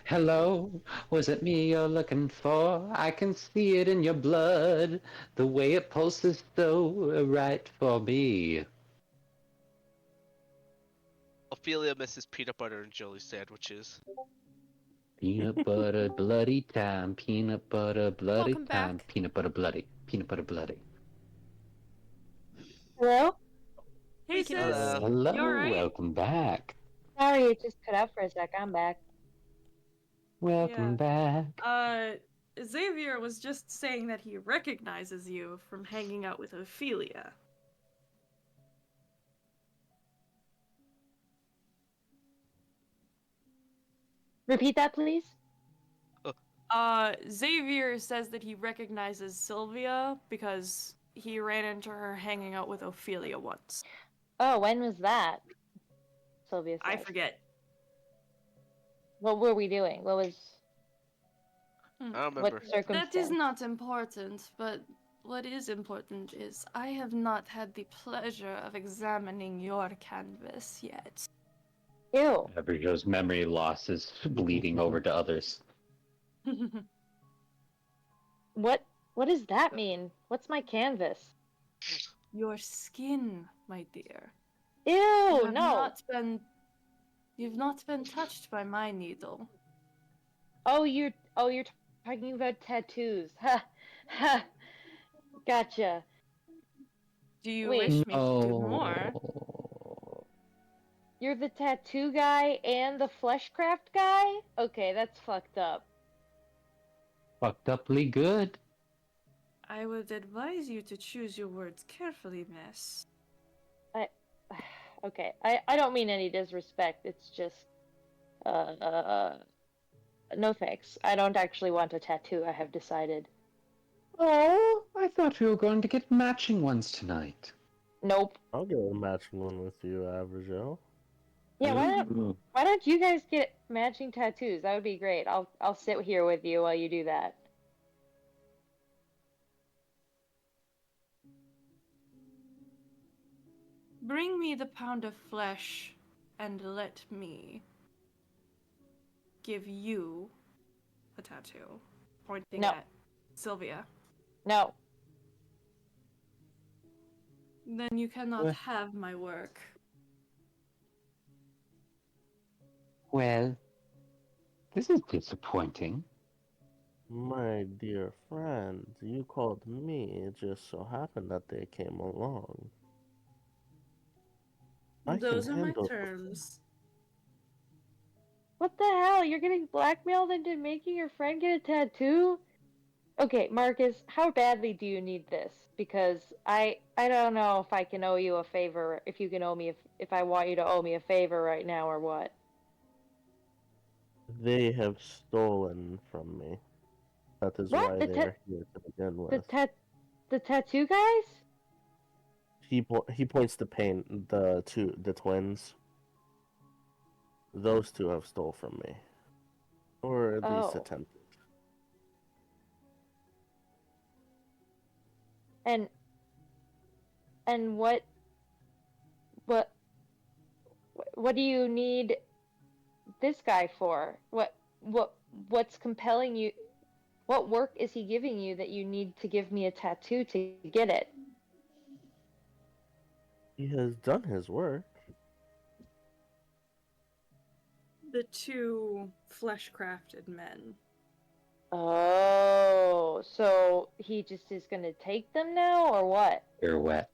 Hello, was it me you're looking for? I can see it in your blood. The way it pulses so right for me. Ophelia misses peanut butter and jelly sandwiches. Peanut butter bloody time, peanut butter bloody Welcome time, back. peanut butter bloody, peanut butter bloody. Hello? Hey, We can- sis. Hello, You alright? welcome back. Sorry, it just cut out for a sec. I'm back. Welcome back. Xavier was just saying that he recognizes you from hanging out with Ophelia. Repeat that, please. Xavier says that he recognizes Sylvia because he ran into her hanging out with Ophelia once. Oh, when was that? Sylvia I said. forget. What were we doing? What was... I don't remember. What circumstance? That is not important, but what is important is I have not had the pleasure of examining your canvas yet. Ew. Averjoe's memory loss is bleeding over to others. What does that mean? What's my canvas? Your skin, my dear. Ew, no. You've not been touched by my needle. Oh, you're talking about tattoos. Ha. Ha. Gotcha. Do you Wait. wish me to do more? Oh. You're the tattoo guy and the fleshcraft guy? Okay, that's fucked up. Fucked uply good. I would advise you to choose your words carefully, miss. Okay, I don't mean any disrespect. It's just, no thanks. I don't actually want a tattoo, I have decided. Oh, I thought we were going to get matching ones tonight. Nope. I'll get a matching one with you, Averjoe. Yeah, Ooh. why don't you guys get matching tattoos? That would be great. I'll sit here with you while you do that. Bring me the pound of flesh, and let me give you a tattoo. Pointing No. at Sylvia. No. Then you cannot What? have my work. Well, this is disappointing. My dear friend, you called me. It just so happened that they came along. I Those can are my handle terms. What the hell? You're getting blackmailed into making your friend get a tattoo? Okay, Marcus, how badly do you need this? Because I don't know if I can owe you a favor, if you can owe me, if I want you to owe me a favor right now or what. They have stolen from me. That is What? why they are here to begin The with. the tattoo guys? He points to paint the twins. Those two have stole from me, or at least Oh. attempted. And what what do you need this guy for? What's compelling you? What work is he giving you that you need to give me a tattoo to get it? He has done his work. The two flesh-crafted men. Oh, so he just is gonna take them now, or what? You're wet.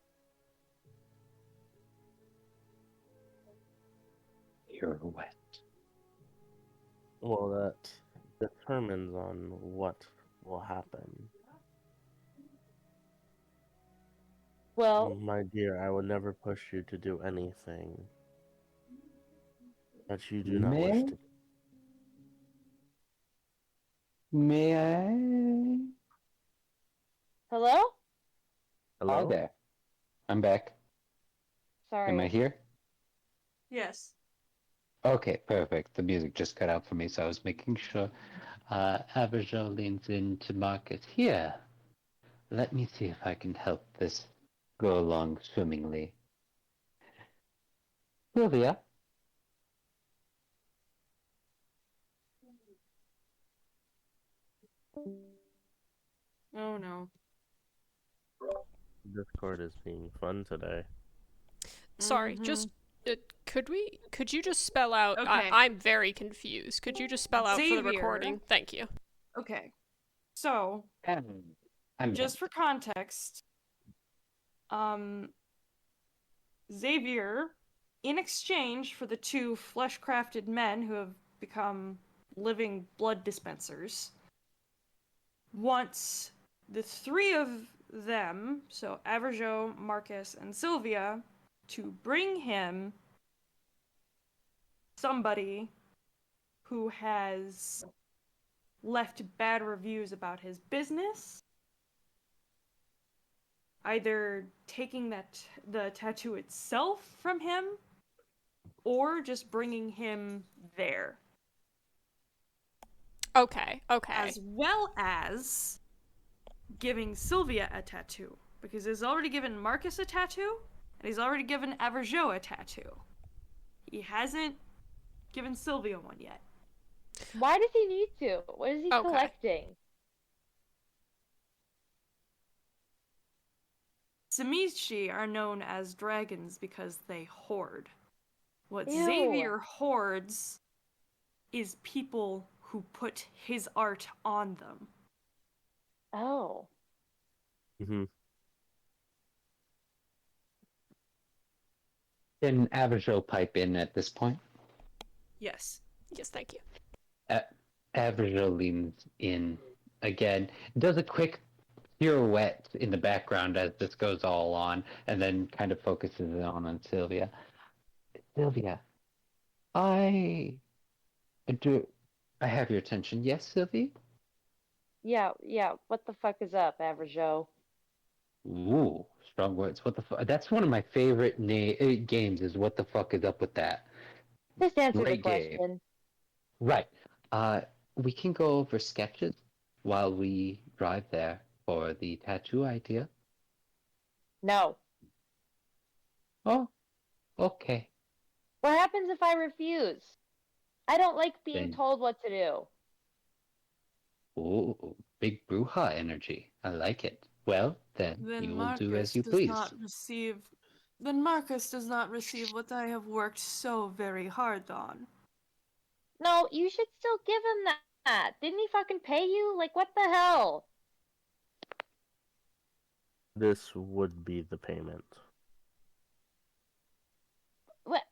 You're wet. Well, that determines on what will happen. Well, My dear, I would never push you to do anything that you do not wish to. May I? hello? Hi Hello? there. I'm back. Sorry. Am I here? Yes. Okay, perfect. The music just cut out for me, so I was making sure. Averjoe leans into Marcus. Here, let me see if I can help this go along swimmingly. Sylvia, Oh no. Discord is being fun today. Sorry, Mhm. just could you just spell out? Okay. I'm very confused. Could you just spell out for the Xavier. recording? Thank you. Okay. So, I'm just for context, Xavier, in exchange for the two flesh-crafted men who have become living blood dispensers, wants the three of them, so Averjoe, Marcus, and Sylvia, to bring him somebody who has left bad reviews about his business, either taking the tattoo itself from him or just bringing him there, Okay. as well as giving Sylvia a tattoo, because he's already given Marcus a tattoo and he's already given Averjoe a tattoo. He hasn't given Sylvia one yet. Why does he need to? What is he Okay. collecting? Samishi are known as dragons because they hoard. What Ew. Xavier hoards is people who put his art on them. Oh. Mm-hmm. Can Averjoe pipe in at this point? Yes. Yes, thank you. Averjoe leans in again, does a quick pirouette in the background as this goes all on, and then kind of focuses it on Sylvia. Sylvia, I do. I have your attention. Yes, Sylvia? Yeah. What the fuck is up, Averjoe? Ooh, strong words. What the fuck? That's one of my favorite games. Is what the fuck is up with that? Just answer the Great game. question. Right. We can go over sketches while we drive there for the tattoo idea. No. Oh, okay. What happens if I refuse? I don't like being Then- told what to do. Ooh, big Bruja energy. I like it. Well, then you will do as you please. Then Marcus does not receive what I have worked so very hard on. No, you should still give him that. Didn't he fucking pay you? Like, what the hell? This would be the payment. What?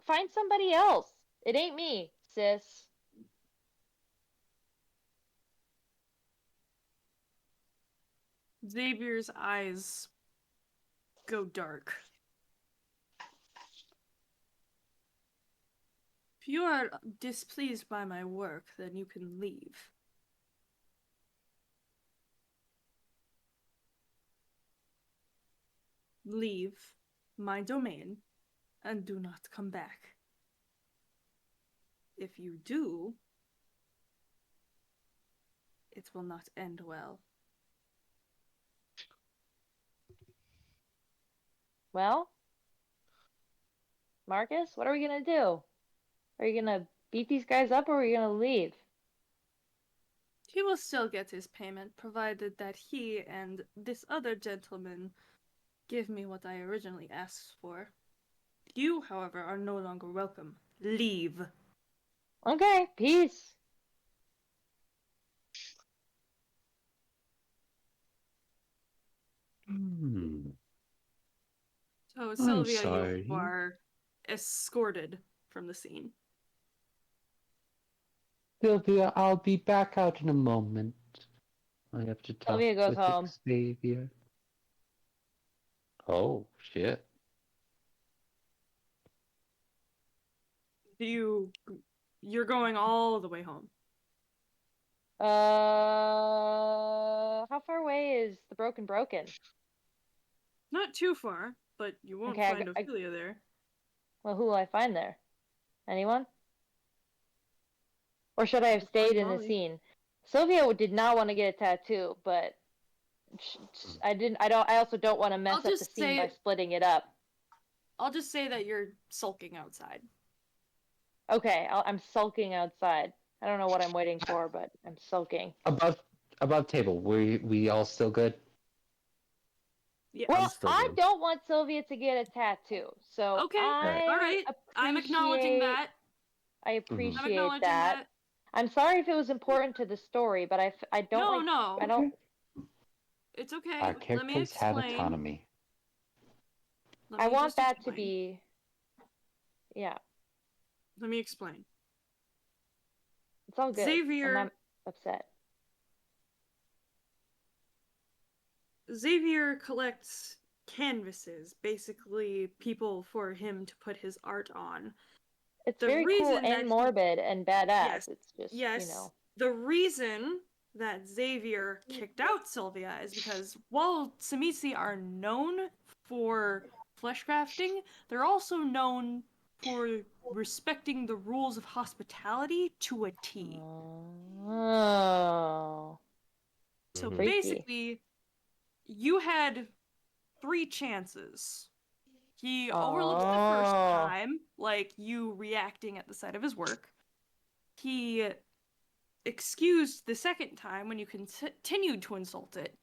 Find somebody else. It ain't me, sis. Xavier's eyes go dark. If you are displeased by my work, then you can leave. Leave my domain and do not come back. If you do, it will not end well. Well, Marcus, what are we gonna do? Are you gonna beat these guys up or are you gonna leave? He will still get his payment, provided that he and this other gentleman give me what I originally asked for. You, however, are no longer welcome. Leave. Okay, peace. So, I'm Sylvia, sorry. you are escorted from the scene. Sylvia, I'll be back out in a moment. I have to talk Sylvia goes with home. Xavier. Oh, shit. You're going all the way home. How far away is the broken? Not too far, but you won't Okay, find Ophelia there. Well, who will I find there? Anyone? Or should I have You'll stayed find in the Molly. scene? Sylvia did not want to get a tattoo, but I didn't. I also don't want to mess I'll up the just scene by say- splitting it up. I'll just say that you're sulking outside. Okay, I'm sulking outside. I don't know what I'm waiting for, but I'm sulking. Above table. We all still good? Yeah. Well, still I good. don't want Sylvia to get a tattoo, so Okay, I alright. I'm acknowledging appreciate- that. I I'm appreciate acknowledging that. that. I'm sorry if it was important to the story, but I don't No, like. no. I don't. It's okay. Our Let me characters have explain. autonomy. Let I me want just that to explain. be. Yeah, Let me explain. it's all good. Xavier- I'm not upset. Xavier collects canvases, basically people for him to put his art on. It's The very cool reason that and he- morbid and badass. Yes, It's just Yes, you know. the reason that Xavier kicked out Sylvia is because while Tzimisce are known for flesh crafting, they're also known for respecting the rules of hospitality to a T. Oh. So Mhm. Freaky. basically, you had 3 chances. He overlooked the first Oh. time, like you reacting at the sight of his work. He excused the second time when you continued to insult it.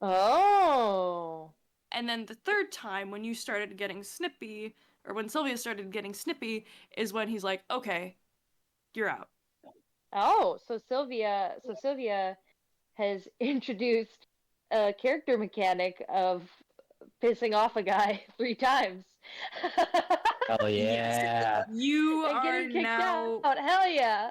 Oh. And then the third time when you started getting snippy, or when Sylvia started getting snippy, is when he's like, okay, you're out. Oh. So Sylvia has introduced a character mechanic of pissing off a guy 3 times. Oh yeah. You And are getting kicked now. out. Hell yeah.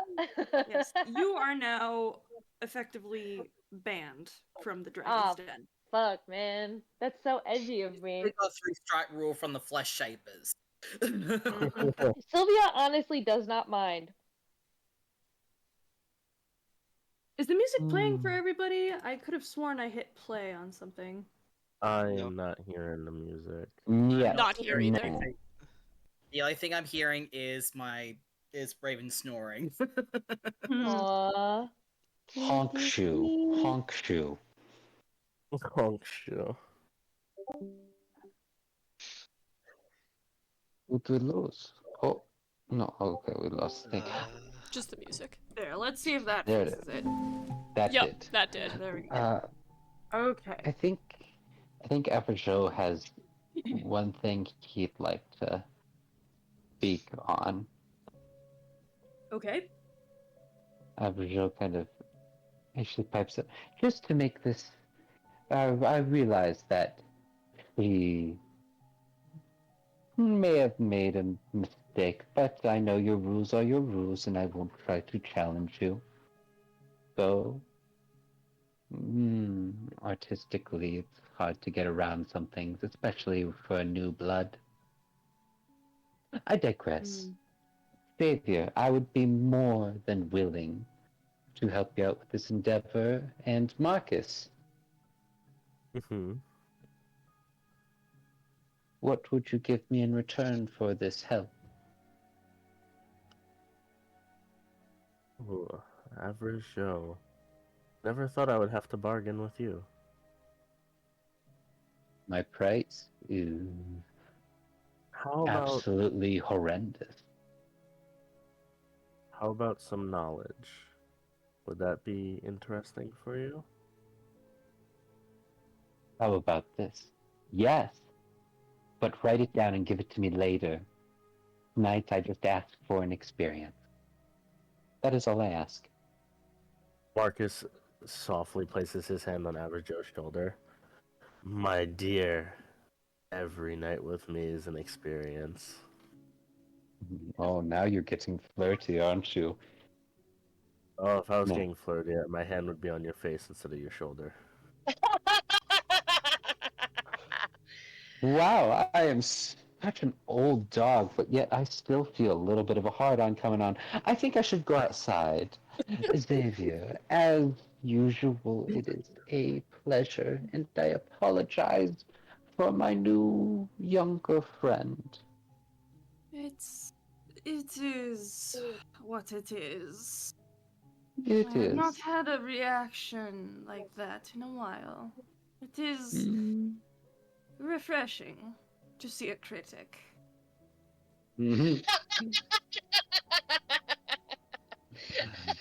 Yes, you are now effectively banned from the Dragon's Ah, Den. fuck, man. That's so edgy of me. We got 3-strike rule from the Flesh Shapers. Sylvia honestly does not mind. Is the music playing for everybody? I could have sworn I hit play on something. I No. am not hearing the music. Yeah. Not here either. No. The only thing I'm hearing is Raven snoring. Aww. Honk shoe. Honk shoe. Honk show. Who did we lose? Oh, no. Okay, we lost the thing. Just the music. There, let's see if that There it fixes it. That Yep, did. that did. There we go. I Okay. think Averjoe has one thing he'd like to speak on. Okay. Averjoe kind of actually pipes up. Just to make this, I realize that he may have made a mistake, but I know your rules are your rules, and I won't try to challenge you. So, artistically, it's hard to get around some things, especially for a new blood. I digress. Xavier, I would be more than willing to help you out with this endeavor, and Marcus, what would you give me in return for this help? Ooh, average Joe. Never thought I would have to bargain with you. My price is How about absolutely horrendous. how about some knowledge? Would that be interesting for you? How about this? Yes, but write it down and give it to me later. Tonight I just ask for an experience. That is all I ask. Marcus softly places his hand on Averjoe's shoulder. My dear, every night with me is an experience. Oh, now you're getting flirty, aren't you? Oh, if I was No. getting flirty, my hand would be on your face instead of your shoulder. Wow, I am such an old dog, but yet I still feel a little bit of a hard-on coming on. I think I should go outside. Xavier, as usual, it is a pleasure, and I apologize for my new younger friend. It is what it is. It I have is. not had a reaction like that in a while. It is refreshing to see a critic. Mhm.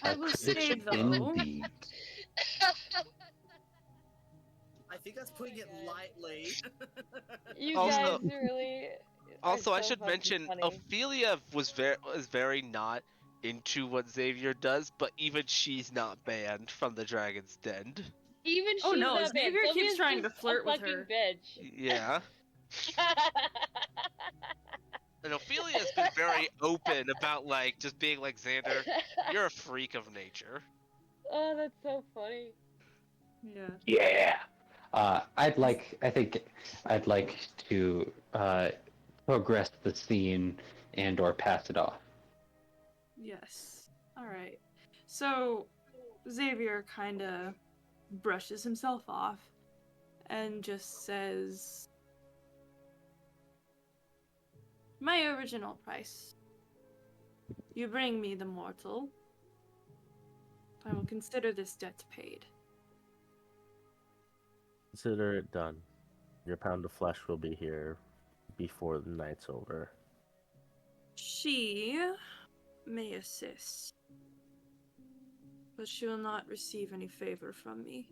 I will say, Critic though, indeed. I think that's putting it lightly. You Also- guys really. Also, are I so should fucking mention funny. Ophelia was very not into what Xavier does, but even she's not banned from the Dragon's Den. Even Oh, she's no, not bad. Xavier keeps Sylvia's trying to just flirt a with fucking her. bitch. Yeah. And Ophelia's been very open about like just being like, Xander, you're a freak of nature. Oh, that's so funny. Yeah. Yeah. I think I'd like to progress the scene and or pass it off. Yes. Alright. So, Xavier kinda brushes himself off and just says, my original price. You bring me the mortal. I will consider this debt paid. Consider it done. Your pound of flesh will be here before the night's over. She may assist, but she will not receive any favor from me.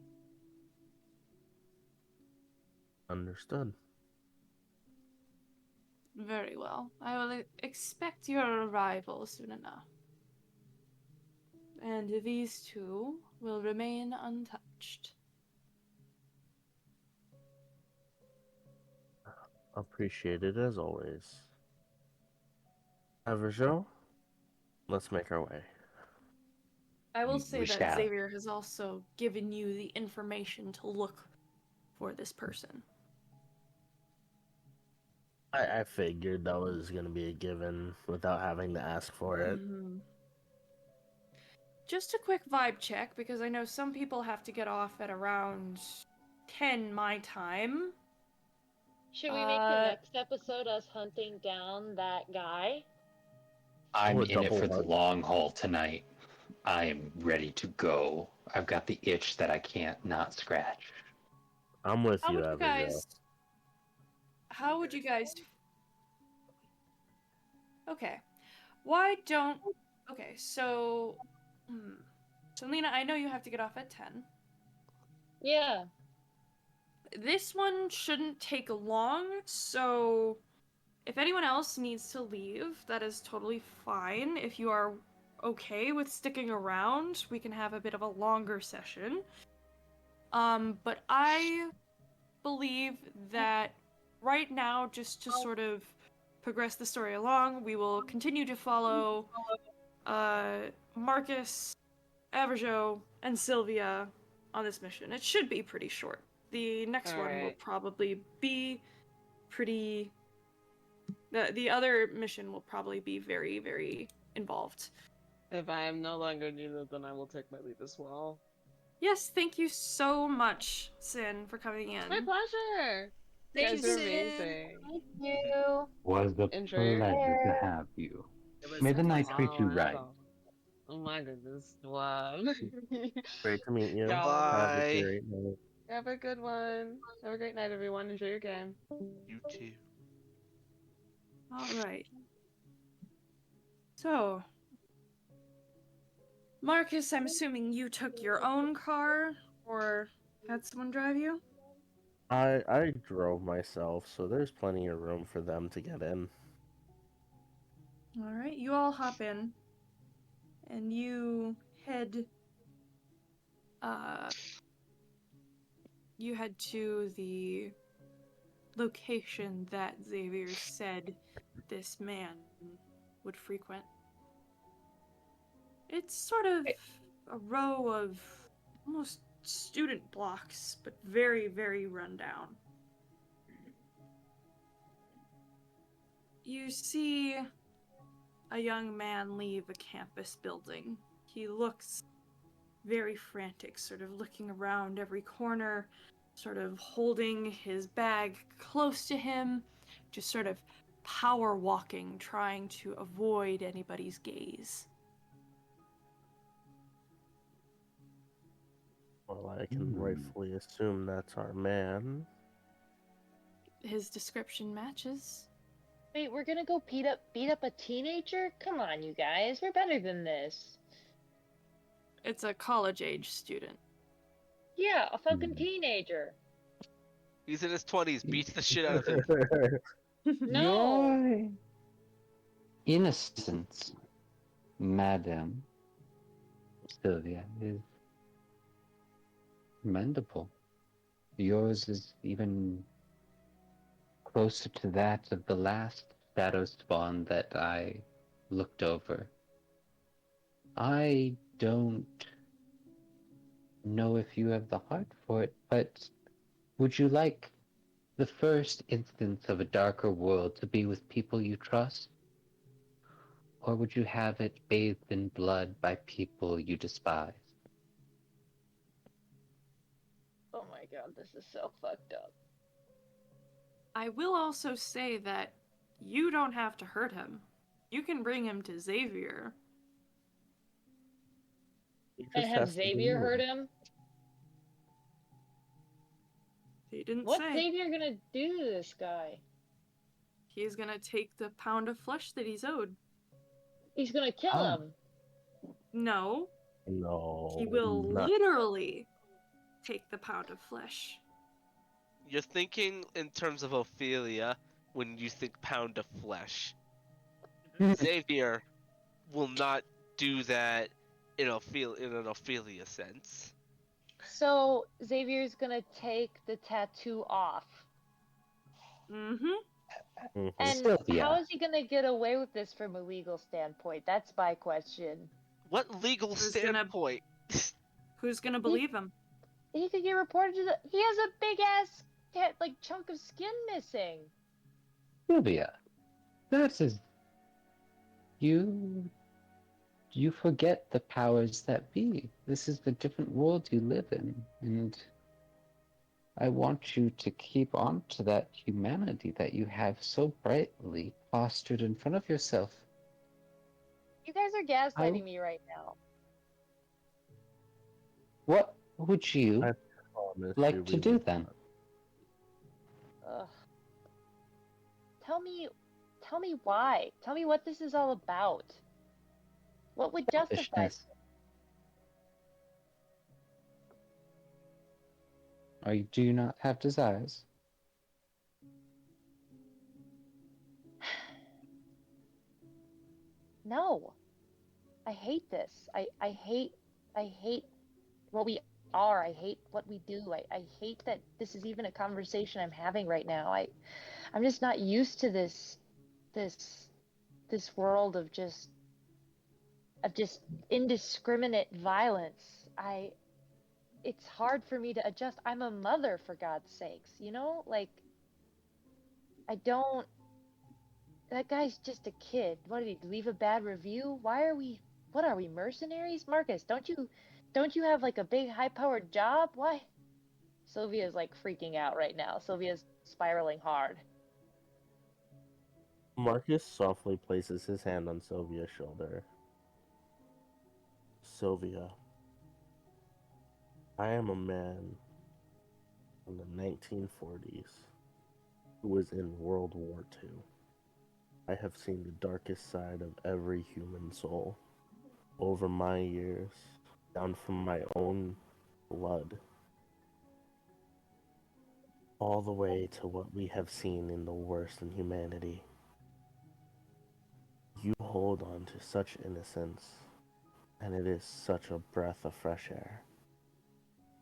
Understood. Very well. I will expect your arrival soon enough. And these two will remain untouched. Appreciated as always. Averjoe, let's make our way. I will We say that shall. Xavier has also given you the information to look for this person. I figured that was going to be a given without having to ask for it. Mhm. Just a quick vibe check, because I know some people have to get off at around 10 my time. Should we make the next episode us hunting down that guy? I'm Oh, a in it double for the what? long haul tonight. I am ready to go. I've got the itch that I can't not scratch. I'm with How you, would you Averjoe. guys... How would you guys... Okay. Why don't... Okay, so... So, Lena, I know you have to get off at 10. Yeah. This one shouldn't take long, so... If anyone else needs to leave, that is totally fine. If you are okay with sticking around, we can have a bit of a longer session. But I believe that right now, just to sort of progress the story along, we will continue to follow Marcus, Averjoe, and Sylvia on this mission. It should be pretty short. The next one will probably be pretty... The other mission will probably be very, very involved. If I am no longer needed, then I will take my leave as well. Yes, thank you so much, Sin, for coming in. My pleasure! Thank You guys you, are Sin. amazing. Thank you. Was a Enjoy your pleasure to day. have you. It was May the night awesome. treat you right. Oh my goodness. Wow. Great to meet you. Y'all Have a Bye. great night. have a good one. Have a great night, everyone. Enjoy your game. You too. Alright. So, Marcus, I'm assuming you took your own car, or had someone drive you? I drove myself, so there's plenty of room for them to get in. Alright, you all hop in, and you head to the location that Xavier said this man would frequent. It's sort of a row of almost student blocks, but very, very run down. You see a young man leave a campus building. He looks very frantic, sort of looking around every corner, sort of holding his bag close to him, just sort of power walking, trying to avoid anybody's gaze. Well, I can rightfully assume that's our man. His description matches. Wait, we're gonna go beat up a teenager? Come on, you guys. We're better than this. It's a college-age student. Yeah, a fucking teenager. He's in his 20s. Beats the shit out of him. No. Your innocence, Madam Sylvia, is commendable. Yours is even closer to that of the last shadow spawn that I looked over. I don't know if you have the heart for it, but would you like the first instance of a darker world to be with people you trust? Or would you have it bathed in blood by people you despise? Oh my god, this is so fucked up. I will also say that you don't have to hurt him. You can bring him to Xavier. And have Xavier hurt him? He didn't What's say. Xavier gonna do to this guy? He's gonna take the pound of flesh that he's owed. He's gonna kill him. No. No. He will not- literally take the pound of flesh. You're thinking in terms of Ophelia when you think pound of flesh. Xavier will not do that in an Ophelia sense. So Xavier's gonna take the tattoo off. Mm-hmm. Mhm. And Sylvia. how is he gonna get away with this from a legal standpoint? That's my question. What legal Who's gonna- standpoint? Who's gonna believe him? He could get reported to the. He has a big ass like chunk of skin missing. Sylvia, that is you. You forget the powers that be. This is the different world you live in, and I want you to keep on to that humanity that you have so brightly fostered in front of yourself. You guys are gaslighting me right now. What would you I promise like you to we do would then? not. Ugh. Tell me why. Tell me what this is all about. What would justify? Selfishness. Or do you not have desires? No. I hate this. I hate what we are. I hate what we do. I hate that this is even a conversation I'm having right now. I'm just not used to this this world of just indiscriminate violence. It's hard for me to adjust. I'm a mother, for God's sakes, you know? Like, I don't. That guy's just a kid. What did he leave a bad review? What are we, mercenaries? Marcus, don't you have like a big high-powered job? Why? Sylvia's like freaking out right now. Sylvia's spiraling hard. Marcus softly places his hand on Sylvia's shoulder. Sylvia, I am a man in the 1940s who was in World War II. I have seen the darkest side of every human soul over my years, down from my own blood, all the way to what we have seen in the worst in humanity. You hold on to such innocence, and it is such a breath of fresh air.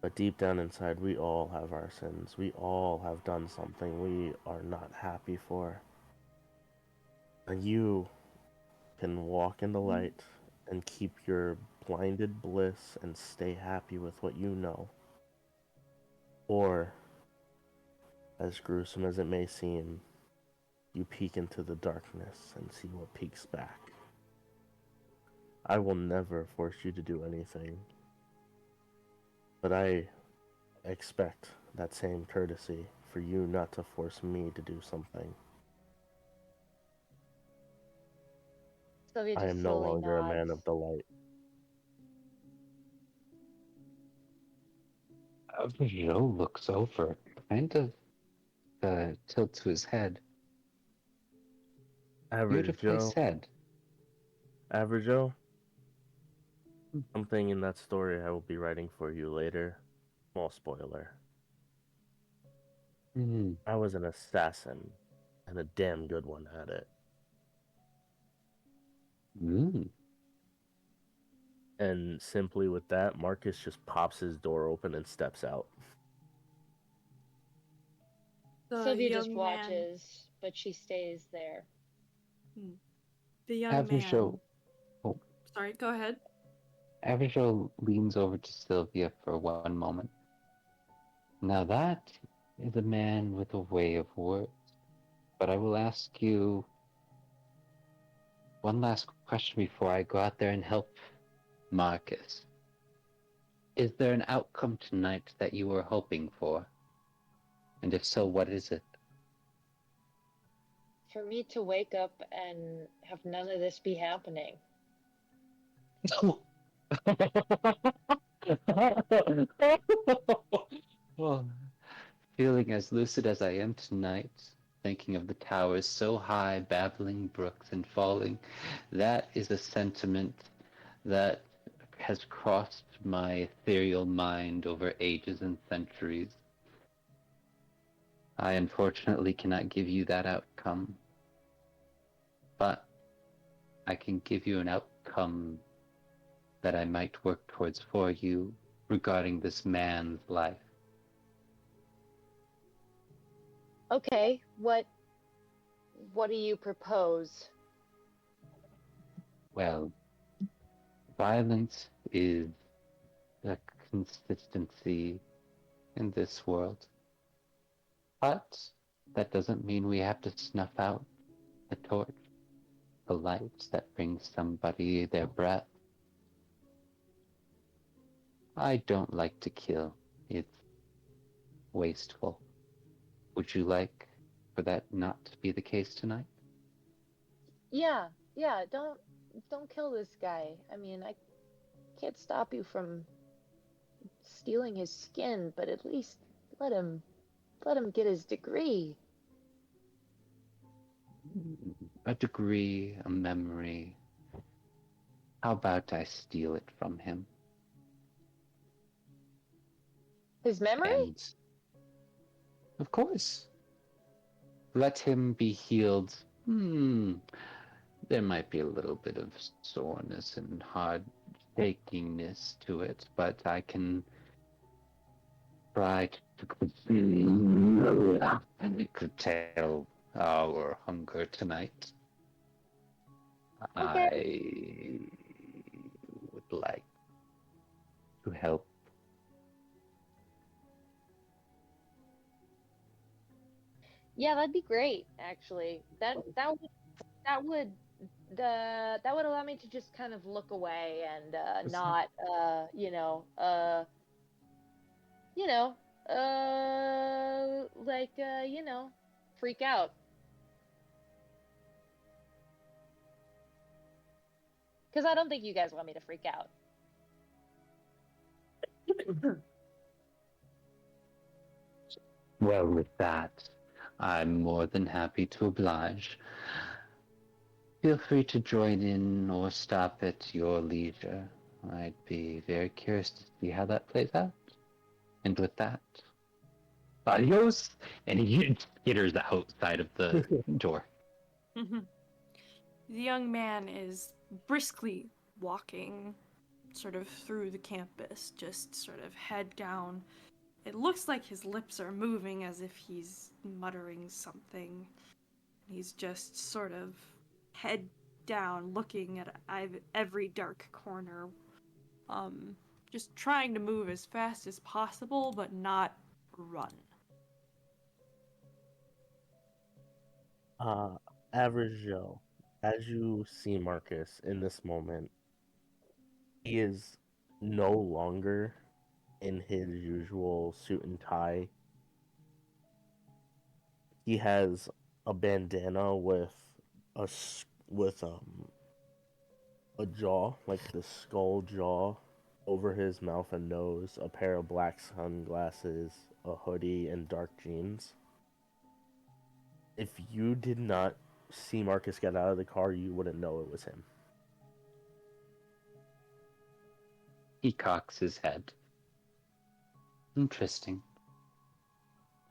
But deep down inside, we all have our sins. We all have done something we are not happy for. And you can walk in the light and keep your blinded bliss and stay happy with what you know. Or, as gruesome as it may seem, you peek into the darkness and see what peeks back. I will never force you to do anything, but I expect that same courtesy for you not to force me to do something. Sylvia I just am no slowly longer a nods. man of the light. Joe looks over, kind of tilts to his head. Beautifully Averjoe, said. Averjoe, something in that story I will be writing for you later. Small spoiler. Mm. I was an assassin, and a damn good one at it. Mm. And simply with that, Marcus just pops his door open and steps out. The Sylvia just young man. watches, but she stays there. The young Averjoe, man. Sorry, go ahead. Averjoe leans over to Sylvia for one moment. Now that is a man with a way of words. But I will ask you one last question before I go out there and help Marcus. Is there an outcome tonight that you were hoping for? And if so, what is it? For me to wake up and have none of this be happening. Well, feeling as lucid as I am tonight, thinking of the towers so high, babbling brooks and falling, that is a sentiment that has crossed my ethereal mind over ages and centuries. I unfortunately cannot give you that outcome, but I can give you an outcome that I might work towards for you regarding this man's life. Okay, what do you propose? Well, violence is a consistency in this world. But that doesn't mean we have to snuff out the torch, the light that brings somebody their breath. I don't like to kill. It's wasteful. Would you like for that not to be the case tonight? Yeah, don't kill this guy. I mean, I can't stop you from stealing his skin, but at least let him get his degree. A degree, a memory. How about I steal it from him? His memory? And, of course, let him be healed. There might be a little bit of soreness and hard shakiness to it, but I can try to curtail our hunger tonight. Okay. I would like to help. Yeah, that'd be great. Actually, that would allow me to just kind of look away and not you know freak out. Because I don't think you guys want me to freak out. Well, with that, I'm more than happy to oblige. Feel free to join in or stop at your leisure. I'd be very curious to see how that plays out. And with that, adios! And he skitters outside of the door. The young man is briskly walking sort of through the campus, just sort of head down. It looks like his lips are moving as if he's muttering something. He's just sort of head down, looking at every dark corner. Just trying to move as fast as possible, but not run. Averjoe, as you see Marcus in this moment, he is no longer in his usual suit and tie. He has a bandana with a a jaw, like the skull jaw, over his mouth and nose, a pair of black sunglasses, a hoodie, and dark jeans. If you did not see Marcus get out of the car, you wouldn't know it was him. He cocks his head. Interesting.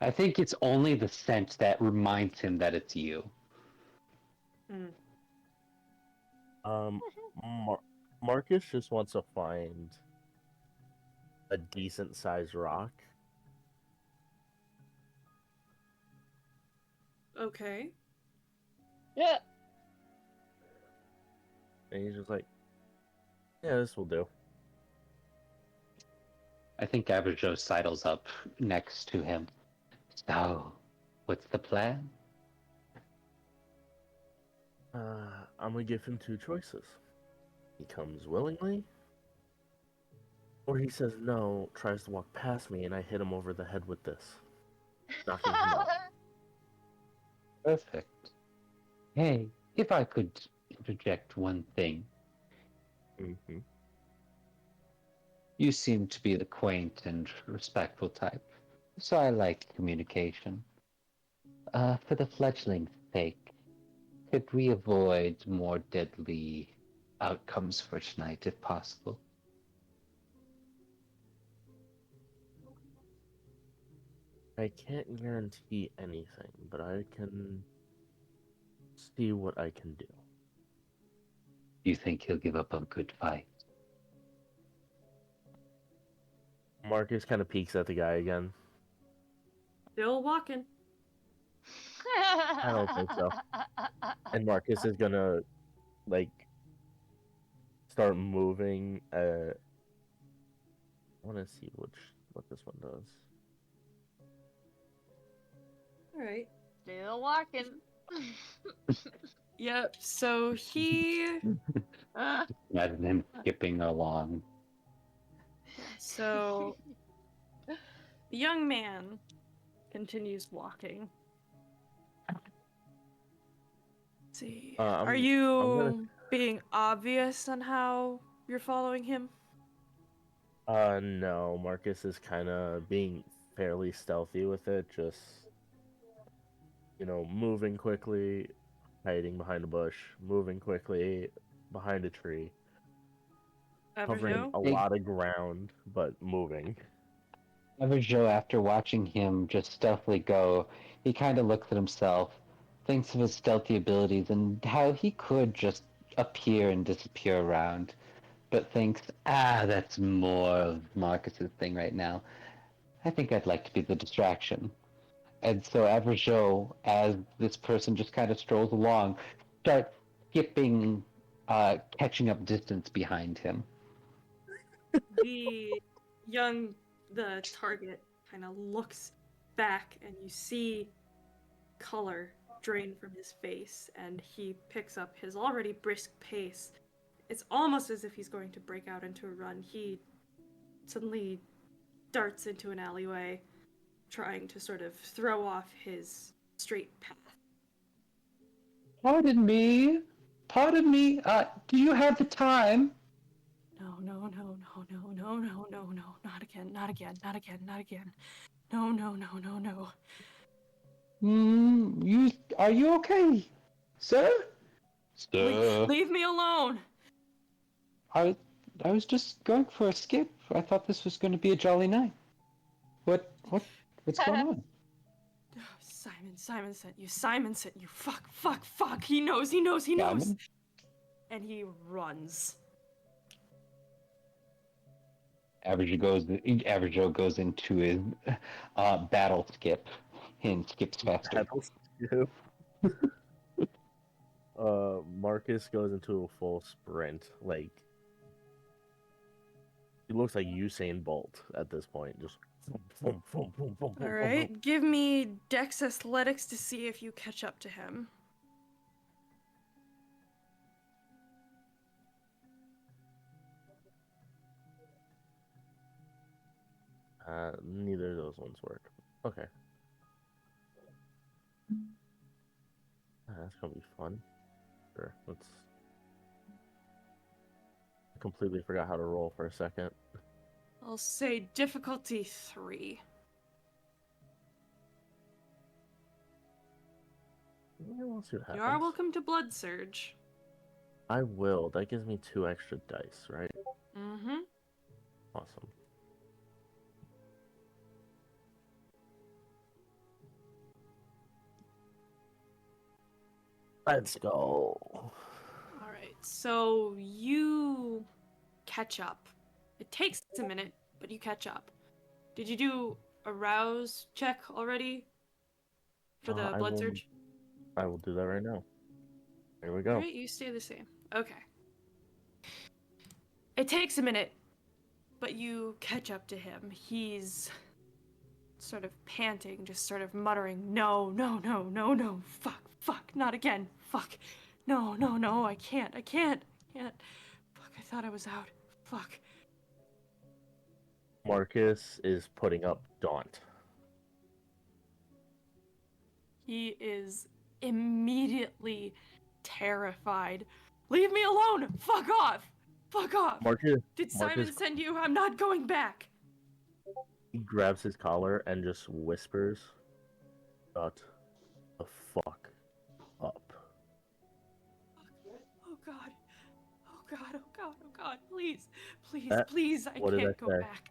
I think it's only the scent that reminds him that it's you. Marcus just wants to find a decent sized rock. Okay. Yeah. And he's just like, yeah, this will do. I think Averjoe sidles up next to him. So, what's the plan? I'm gonna give him two choices. He comes willingly, or he says no, tries to walk past me, and I hit him over the head with this, knocking him out. Perfect. Hey, if I could interject one thing. Mm-hmm. You seem to be the quaint and respectful type, so I like communication. For the fledgling's sake, could we avoid more deadly outcomes for tonight, if possible? I can't guarantee anything, but I can see what I can do. You think he'll give up a good fight? Marcus kind of peeks at the guy again. Still walking. I don't think so. And Marcus is gonna like start moving. I want to see what this one does. All right. Still walking. Yep. So he. Imagine him skipping along. So the young man continues walking. Let's see. Are you I'm gonna- being obvious on how you're following him? No, Marcus is kind of being fairly stealthy with it, just, moving quickly, hiding behind a bush, moving quickly behind a tree, covering Averjoe? a lot of ground, but moving. Averjoe, after watching him just stealthily go, he kind of looks at himself, thinks of his stealthy abilities and how he could just appear and disappear around, but thinks, that's more of Marcus's thing right now. I think I'd like to be the distraction. And so Averjoe, as this person just kind of strolls along, starts skipping, catching up distance behind him. The target kind of looks back and you see color drain from his face and he picks up his already brisk pace. It's almost as if he's going to break out into a run. He suddenly darts into an alleyway, trying to sort of throw off his straight path. Pardon me. Do you have the time? No, not again. No. Are you okay, sir? Leave me alone. I was just going for a skip. I thought this was going to be a jolly night. What's going on? Simon sent you. Fuck. He knows. Gammon? And he runs. Averjoe goes into his battle skip and skips faster. Marcus goes into a full sprint. Like, he looks like Usain Bolt at this point. Just boom. All right, give me Dex Athletics to see if you catch up to him. Neither of those ones work. Okay. That's gonna be fun. Sure, let's... I completely forgot how to roll for a second. I'll say difficulty 3. Yeah, we'll see what happens. You are welcome to Blood Surge. I will. That gives me 2 extra dice, right? Mm-hmm. Awesome. Let's go. Alright, so you catch up. It takes a minute, but you catch up. Did you do a rouse check already? For the blood surge? I will do that right now. Here we go. Alright, you stay the same. Okay. It takes a minute, but you catch up to him. He's sort of panting, just sort of muttering, no, fuck, not again, fuck, no, I can't, fuck, I thought I was out, fuck. Marcus is putting up Daunt. He is immediately terrified. Leave me alone, fuck off. Marcus, Did Simon send you? I'm not going back. He grabs his collar and just whispers, "Shut the fuck up." Oh God, please, I what did can't I go say? back.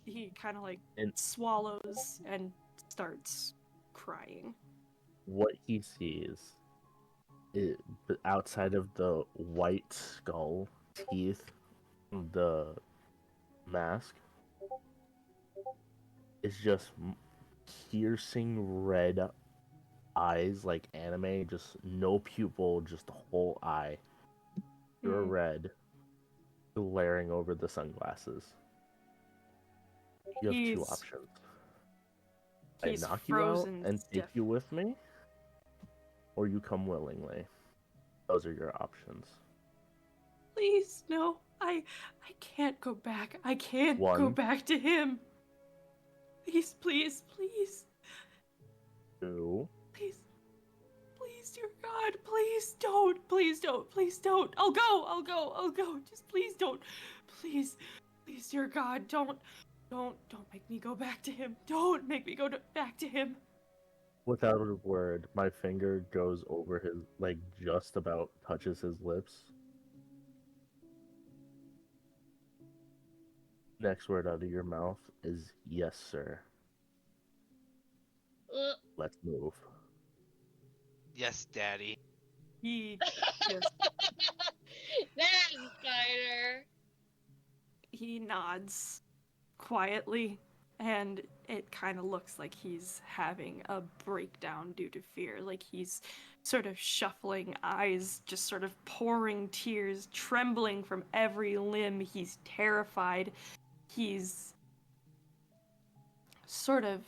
He kind of like And swallows and starts crying. what he sees is, outside of the white skull teeth, the mask, is just piercing red eyes like anime, just no pupil, just a whole eye, pure red, glaring over the sunglasses. You have two He's options. I he's knock you out frozen and take stiff. you with me, or you come willingly. Those are your options. Please, no. I can't go back. I can't go One. back to him. Please, please, please. 2. Please. Please, dear God, please don't. Please don't. Please don't. I'll go. I'll go. I'll go. Just please don't. Please. Please, dear God, don't make me go back to him. Don't make me go back to him. Without a word, my finger goes over his, like, just about touches his lips. Next word out of your mouth is yes, sir. Let's move. Yes, Daddy. He just That's Spider. he nods quietly, and it kind of looks like he's having a breakdown due to fear. Like he's sort of shuffling, eyes just sort of pouring tears, trembling from every limb. He's terrified. He's sort of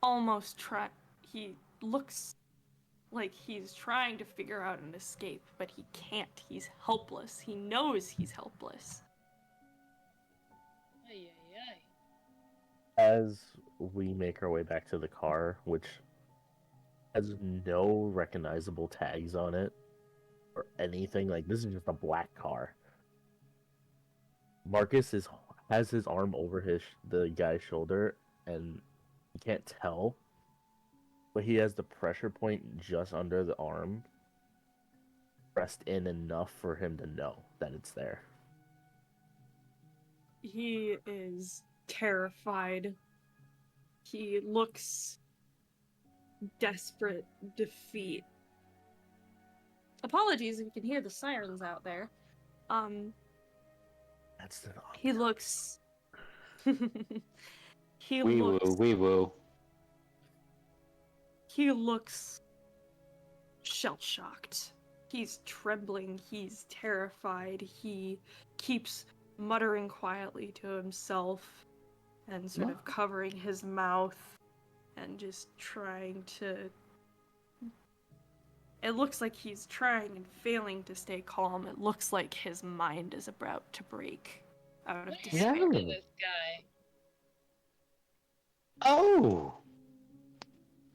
almost he looks like he's trying to figure out an escape, but he can't. He's helpless. He knows he's helpless. Ay, ay, ay. As we make our way back to the car, which has no recognizable tags on it or anything, like this is just a black car. Marcus has his arm over the guy's shoulder, and you can't tell, but he has the pressure point just under the arm pressed in enough for him to know that it's there. He is terrified. He looks desperate defeat. Apologies if you can hear the sirens out there. That's the He looks he Wee looks woo, wee woo. he looks shell-shocked. He's trembling, he's terrified. He keeps muttering quietly to himself and sort of covering his mouth and just trying to... It looks like he's trying and failing to stay calm. It looks like his mind is about to break out of What despair. happened to this guy? Oh!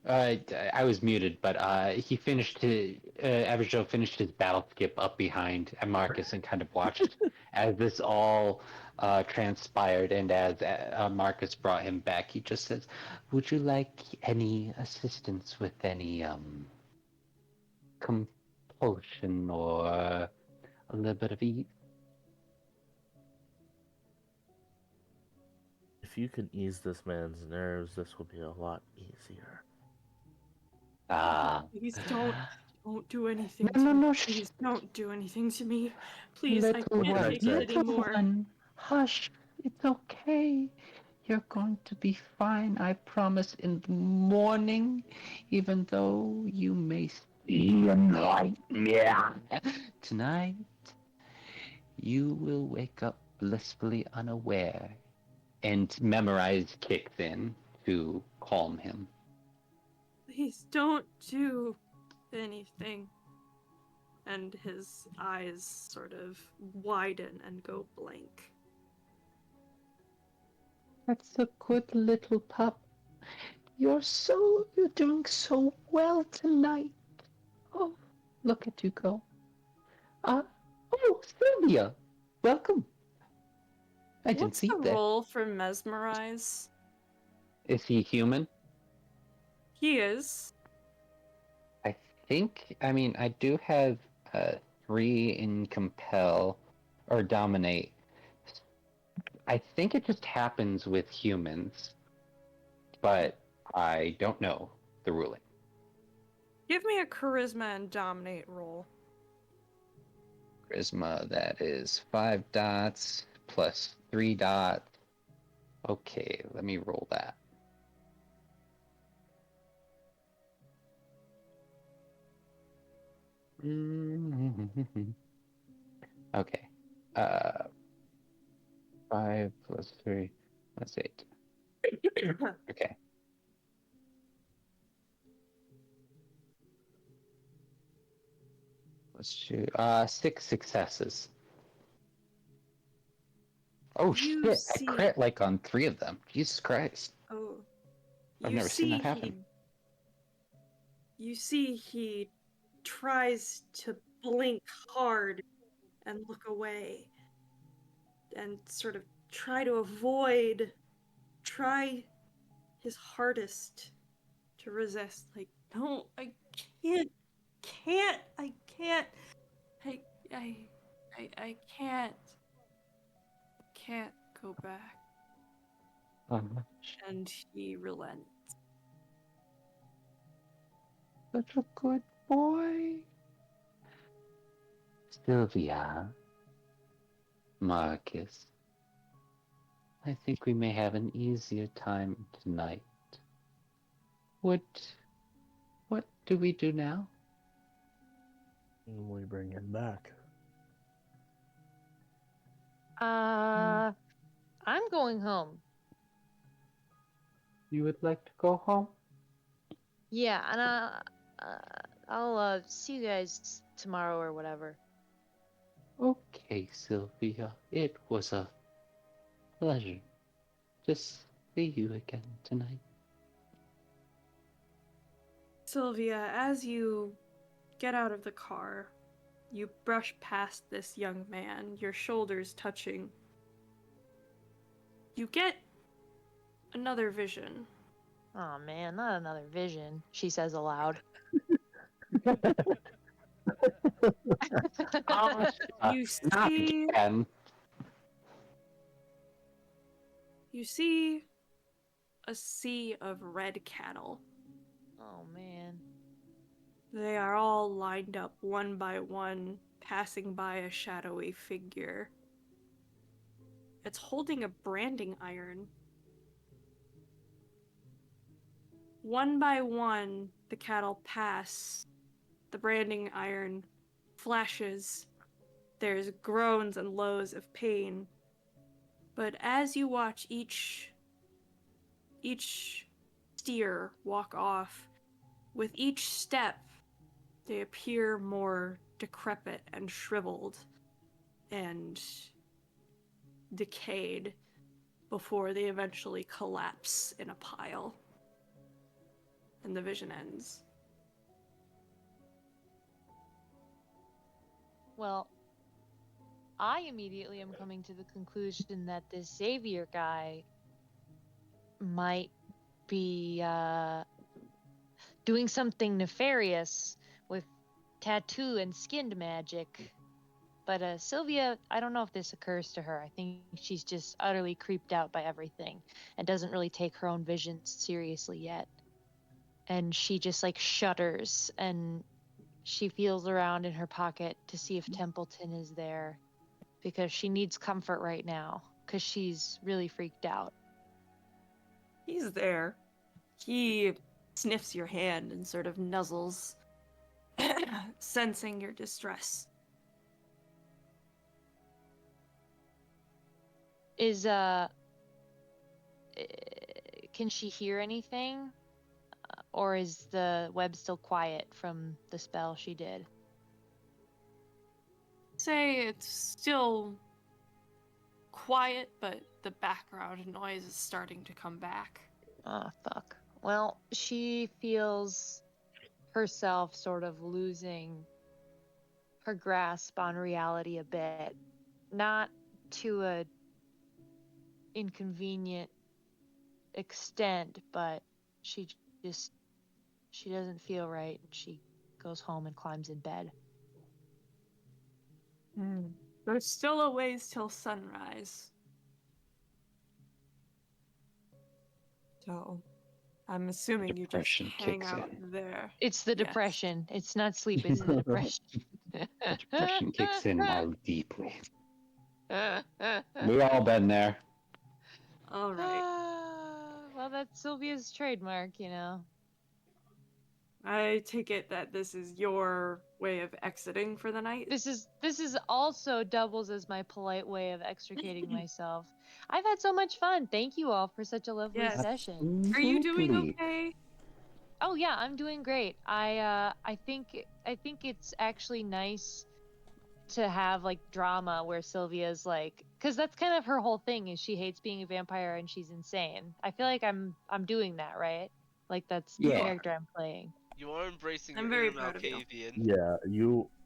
I was muted, but he finished his... Averjoe finished his battle skip up behind Marcus and kind of watched as this all transpired, and as Marcus brought him back, he just says, "Would you like any assistance with any compulsion or a little bit of eat?" If you can ease this man's nerves, this will be a lot easier. Please don't do anything No, to me. no, Please don't do anything to me. Please, I little can't one, take it little anymore. one, hush, it's okay. You're going to be fine, I promise, in the morning, even though you may see a nightmare. Tonight, you will wake up blissfully unaware. And Memorize kicks in to calm him. Please don't do anything. And his eyes sort of widen and go blank. That's a good little pup. You're doing so well tonight. Oh, look at you go. Oh, Sylvia, welcome. I didn't What's see the you there. roll for Mesmerize? Is he human? He is. I do have 3 in compel or dominate. I think it just happens with humans, but I don't know the ruling. Give me a charisma and dominate roll. Charisma, that is 5 dots plus 3 dots. Okay, let me roll that. Okay. 5 plus 3. That's 8. Okay. Let's do 6 successes. Oh You shit! I see- crit like on 3 of them. Jesus Christ! Oh. I've You never seen that see happen. You see he tries to blink hard and look away and sort of try his hardest to resist. Like, no, I can't, I can't, I, I, I can't go back. And he relents. Such a good boy. Sylvia, Marcus, I think we may have an easier time tonight. What do we do now? We bring him back. I'm going home. You would like to go home? Yeah, and I'll see you guys tomorrow or whatever. Okay, Sylvia. It was a pleasure to see you again tonight. Sylvia, as you get out of the car, you brush past this young man, your shoulders touching. You get another vision. Oh man, not another vision, she says aloud. You see, again. you see a sea of red cattle. Oh man. They are all lined up one by one, passing by a shadowy figure. It's holding a branding iron. One by one, the cattle pass. The branding iron flashes. There's groans and lows of pain. But as you watch each steer walk off, with each step, they appear more decrepit and shriveled and decayed before they eventually collapse in a pile. And the vision ends. Well, I immediately am coming to the conclusion that this Xavier guy might be doing something nefarious with tattoo and skinned magic. But Sylvia, I don't know if this occurs to her. I think she's just utterly creeped out by everything and doesn't really take her own visions seriously yet. And she just like shudders and she feels around in her pocket to see if Templeton is there because she needs comfort right now because she's really freaked out. He's there. He sniffs your hand and sort of nuzzles, sensing your distress. Can she hear anything? Or is the web still quiet from the spell she did? Say it's still quiet, but the background noise is starting to come back. Oh, fuck. Well, she feels herself sort of losing her grasp on reality a bit. Not to a inconvenient extent, but she doesn't feel right. She goes home and climbs in bed. There's still a ways till sunrise. So, I'm assuming you just Depression hang kicks out in. It's the Yes. depression. It's not sleep, it's the depression. Depression kicks in more deeply. We all been there. All right. Well, that's Sylvia's trademark, you know. I take it that this is your way of exiting for the night? This is also doubles as my polite way of extricating myself. I've had so much fun. Thank you all for such a lovely Yes. session. Are you doing Absolutely. okay? Oh yeah, I'm doing great. I think it's actually nice to have like drama where Sylvia's like, because that's kind of her whole thing is she hates being a vampire and she's insane. I feel like I'm doing that, right? Like that's the Yeah. character I'm playing. You are embracing I'm your very inner proud of you. Malkavian. Yeah,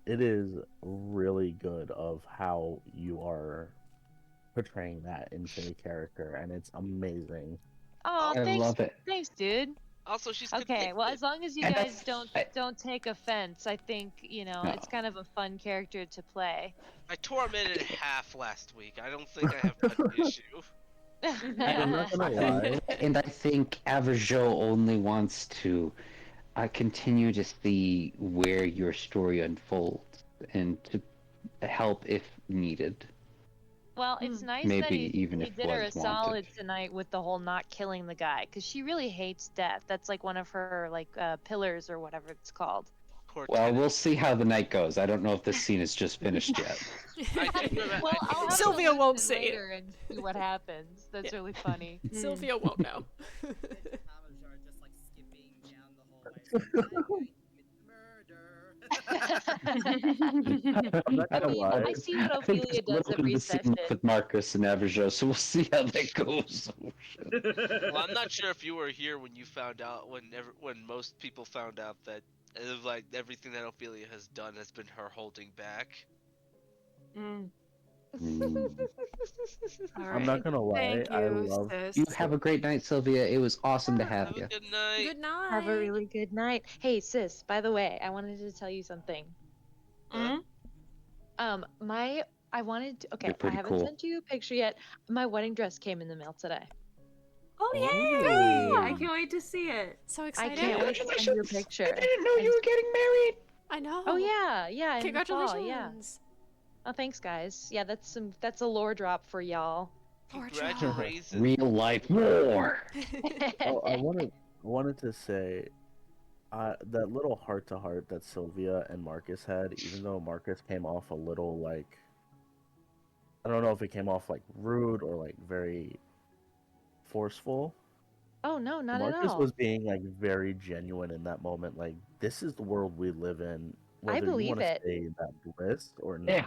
it is really good of how you are portraying that into the character, and it's amazing. Oh, I thanks, love it. thanks, dude. Also, she's Okay, well, convicted. as long as you And guys I- don't take offense, I think it's No. kind of a fun character to play. I tore a minute and a half last week. I don't think I have an issue. I'm not gonna lie. And I think Averjoe only wants to continue to see where your story unfolds and to help if needed. Well, it's nice Maybe that he even if did her a was solid wanted. tonight with the whole not killing the guy, because she really hates death. That's like one of her pillars or whatever it's called. Core Well, tenant. we'll see how the night goes. I don't know if this scene is just finished yet. I do remember. Well, I'll have to Sylvia listen won't say it. later and see what happens. That's really funny. Sylvia won't know. Averjoe just like skipping down the hallway. I'm going to commit murder. I'm not gonna lie. I see what I think Ophelia there's a does little every bit of the scene session. with Marcus and Averjoe, so we'll see how that goes. Oh, shit. Well, I'm not sure if you were here when you found out when most people found out that like everything that Ophelia has done has been her holding back. Mm. Mm. All I'm not gonna lie. Thank I you, love. sis. You have a great night, Sylvia. It was awesome to have Have you. a good night. Good night. Have a really good night. Hey, sis, by the way, I wanted to tell you something. Mhm. I wanted to, okay, You're I pretty haven't cool. sent you a picture yet. My wedding dress came in the mail today. Oh yay! Ooh. I can't wait to see it. So I excited. can't wait to send you a picture. I didn't know you were getting married. I know. Oh yeah, yeah. in the fall, Congratulations. yeah. Oh, thanks, guys. Yeah, that's a lore drop for y'all. Poor child. Congratulations. Real life war. Oh, I wanted to say, that little heart to heart that Sylvia and Marcus had, even though Marcus came off a little like, I don't know if it came off like rude or like very forceful. Oh no, not at Marcus all. was being like very genuine in that moment. Like, this is the world we live in. Whether you believe want to it. stay in that bliss or not. Yeah.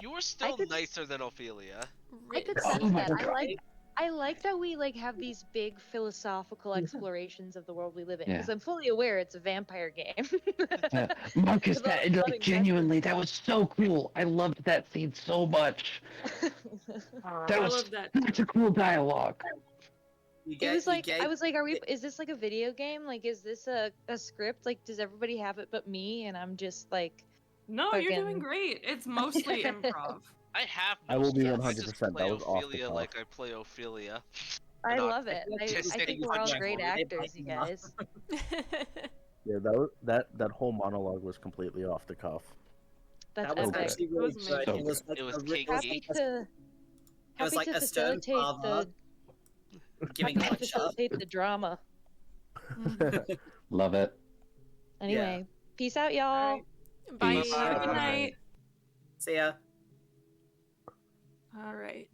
You were still could- nicer than Ophelia. I could Rhys. sense Oh my that. God. I like that we like have these big philosophical explorations of the world we live in. Yeah. Because I'm fully aware it's a vampire game. Marcus, With all that the like flooding genuinely, that was so cool. I loved that scene so much. That I was love that. such a cool dialogue. It was like I was like, is this like a video game? Like, is this a script? Like, does everybody have it but me? And I'm just like, No, you're doing Fucking- great. It's mostly improv. I have. I will be no Yes. I just 100%. play That was off the Ophelia cuff. like I play Ophelia. I Not- love it. I Just think getting we're all punching great for it. actors, you guys. Yeah, that whole monologue was completely off the cuff. That's That was epic. actually really That was good. amazing. It was like It was a really kinky. Happy to It was happy like to a stern facilitate father giving a happy to lecture. facilitate the drama. Love it. Anyway, peace out, y'all. Alright. Bye. Peace. Have a Bye. good night. See ya. All right.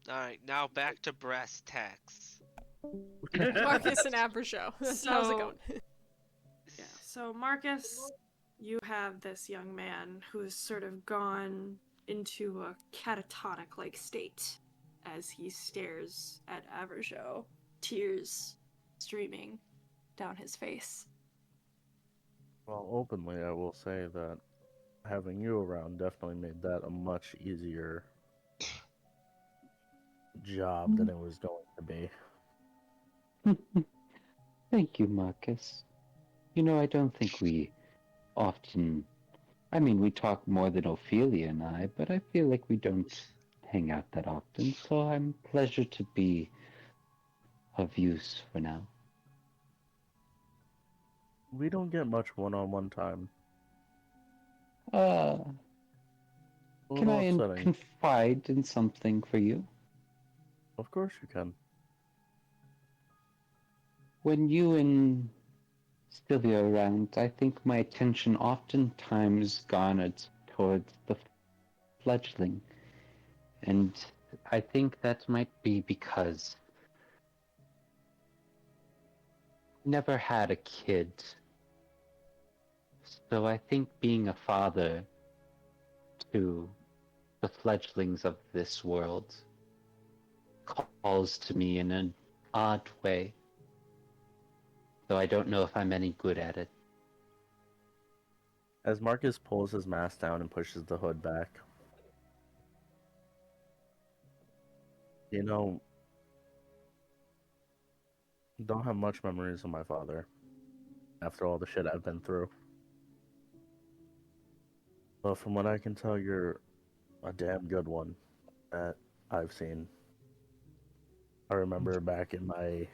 Alright, now back to brass tacks. Marcus and Averjoe. How's it So- going? Yeah. So Marcus, you have this young man who's sort of gone into a catatonic-like state as he stares at Averjoe, tears streaming down his face. Well, openly, I will say that having you around definitely made that a much easier job than it was going to be. Thank you, Marcus. You know, I don't think we often. I mean, we talk more than Ophelia and I, but I feel like we don't hang out that often, so I'm pleasure to be of use for now. We don't get much one-on-one time. Uh, A can little I upsetting. confide in something for you? Of course you can. When you and Sylvia around, I think my attention oftentimes garnered towards the fledgling. And I think that might be because I never had a kid. So I think being a father to the fledglings of this world calls to me in an odd way. Though I don't know if I'm any good at it. As Marcus pulls his mask down and pushes the hood back, you know, don't have much memories of my father after all the shit I've been through. But from what I can tell, you're a damn good one that I've seen. I remember back in my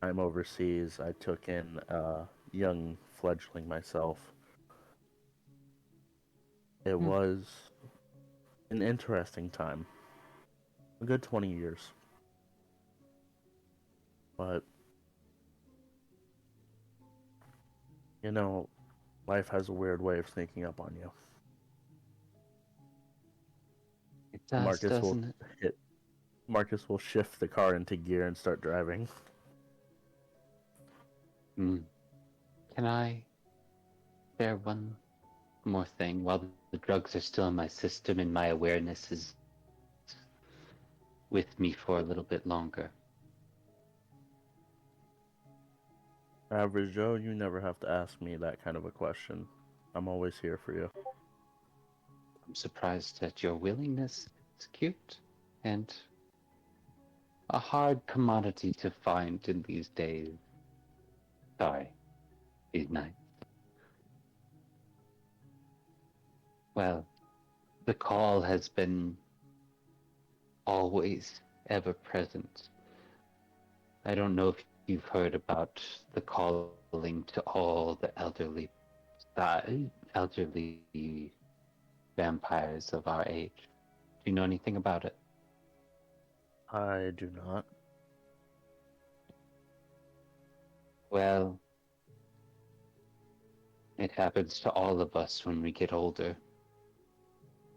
time overseas, I took in a young fledgling myself. It was an interesting time. A good 20 years. But, you know, life has a weird way of sneaking up on you. It does, doesn't it? Marcus will shift the car into gear and start driving. Can I share one more thing? While the drugs are still in my system and my awareness is with me for a little bit longer. Averjoe, you never have to ask me that kind of a question. I'm always here for you. I'm surprised at your willingness. It's cute and a hard commodity to find in these days. Sorry, these nights. Well, the call has been always ever present. I don't know if you've heard about the calling to all the elderly vampires of our age. Do you know anything about it? I do not. Well, it happens to all of us when we get older.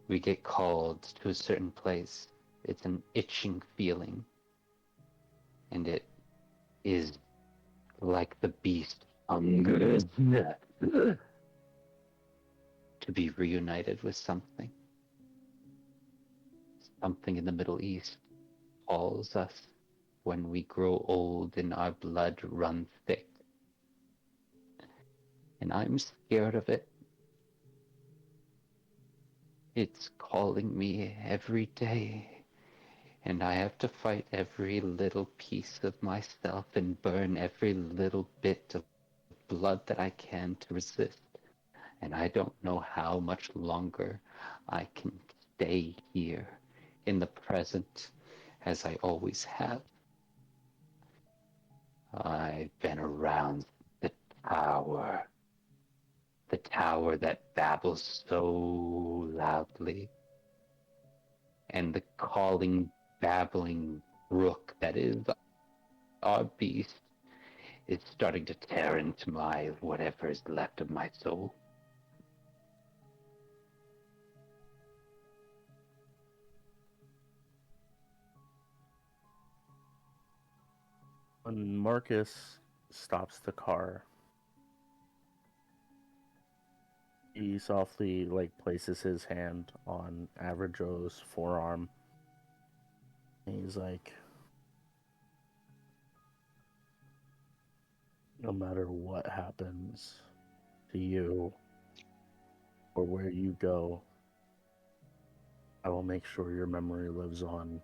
We get called to a certain place. It's an itching feeling. And it is like the beast hunger to be reunited with something. Something in the Middle East calls us when we grow old and our blood runs thick. And I'm scared of it. It's calling me every day, and I have to fight every little piece of myself and burn every little bit of blood that I can to resist. And I don't know how much longer I can stay here in the present as I always have. I've been around the tower. The tower that babbles so loudly. And the calling, babbling brook that is our beast is starting to tear into my whatever is left of my soul. When Marcus stops the car, he softly places his hand on Averjoe's forearm. And he's like, no matter what happens to you or where you go, I will make sure your memory lives on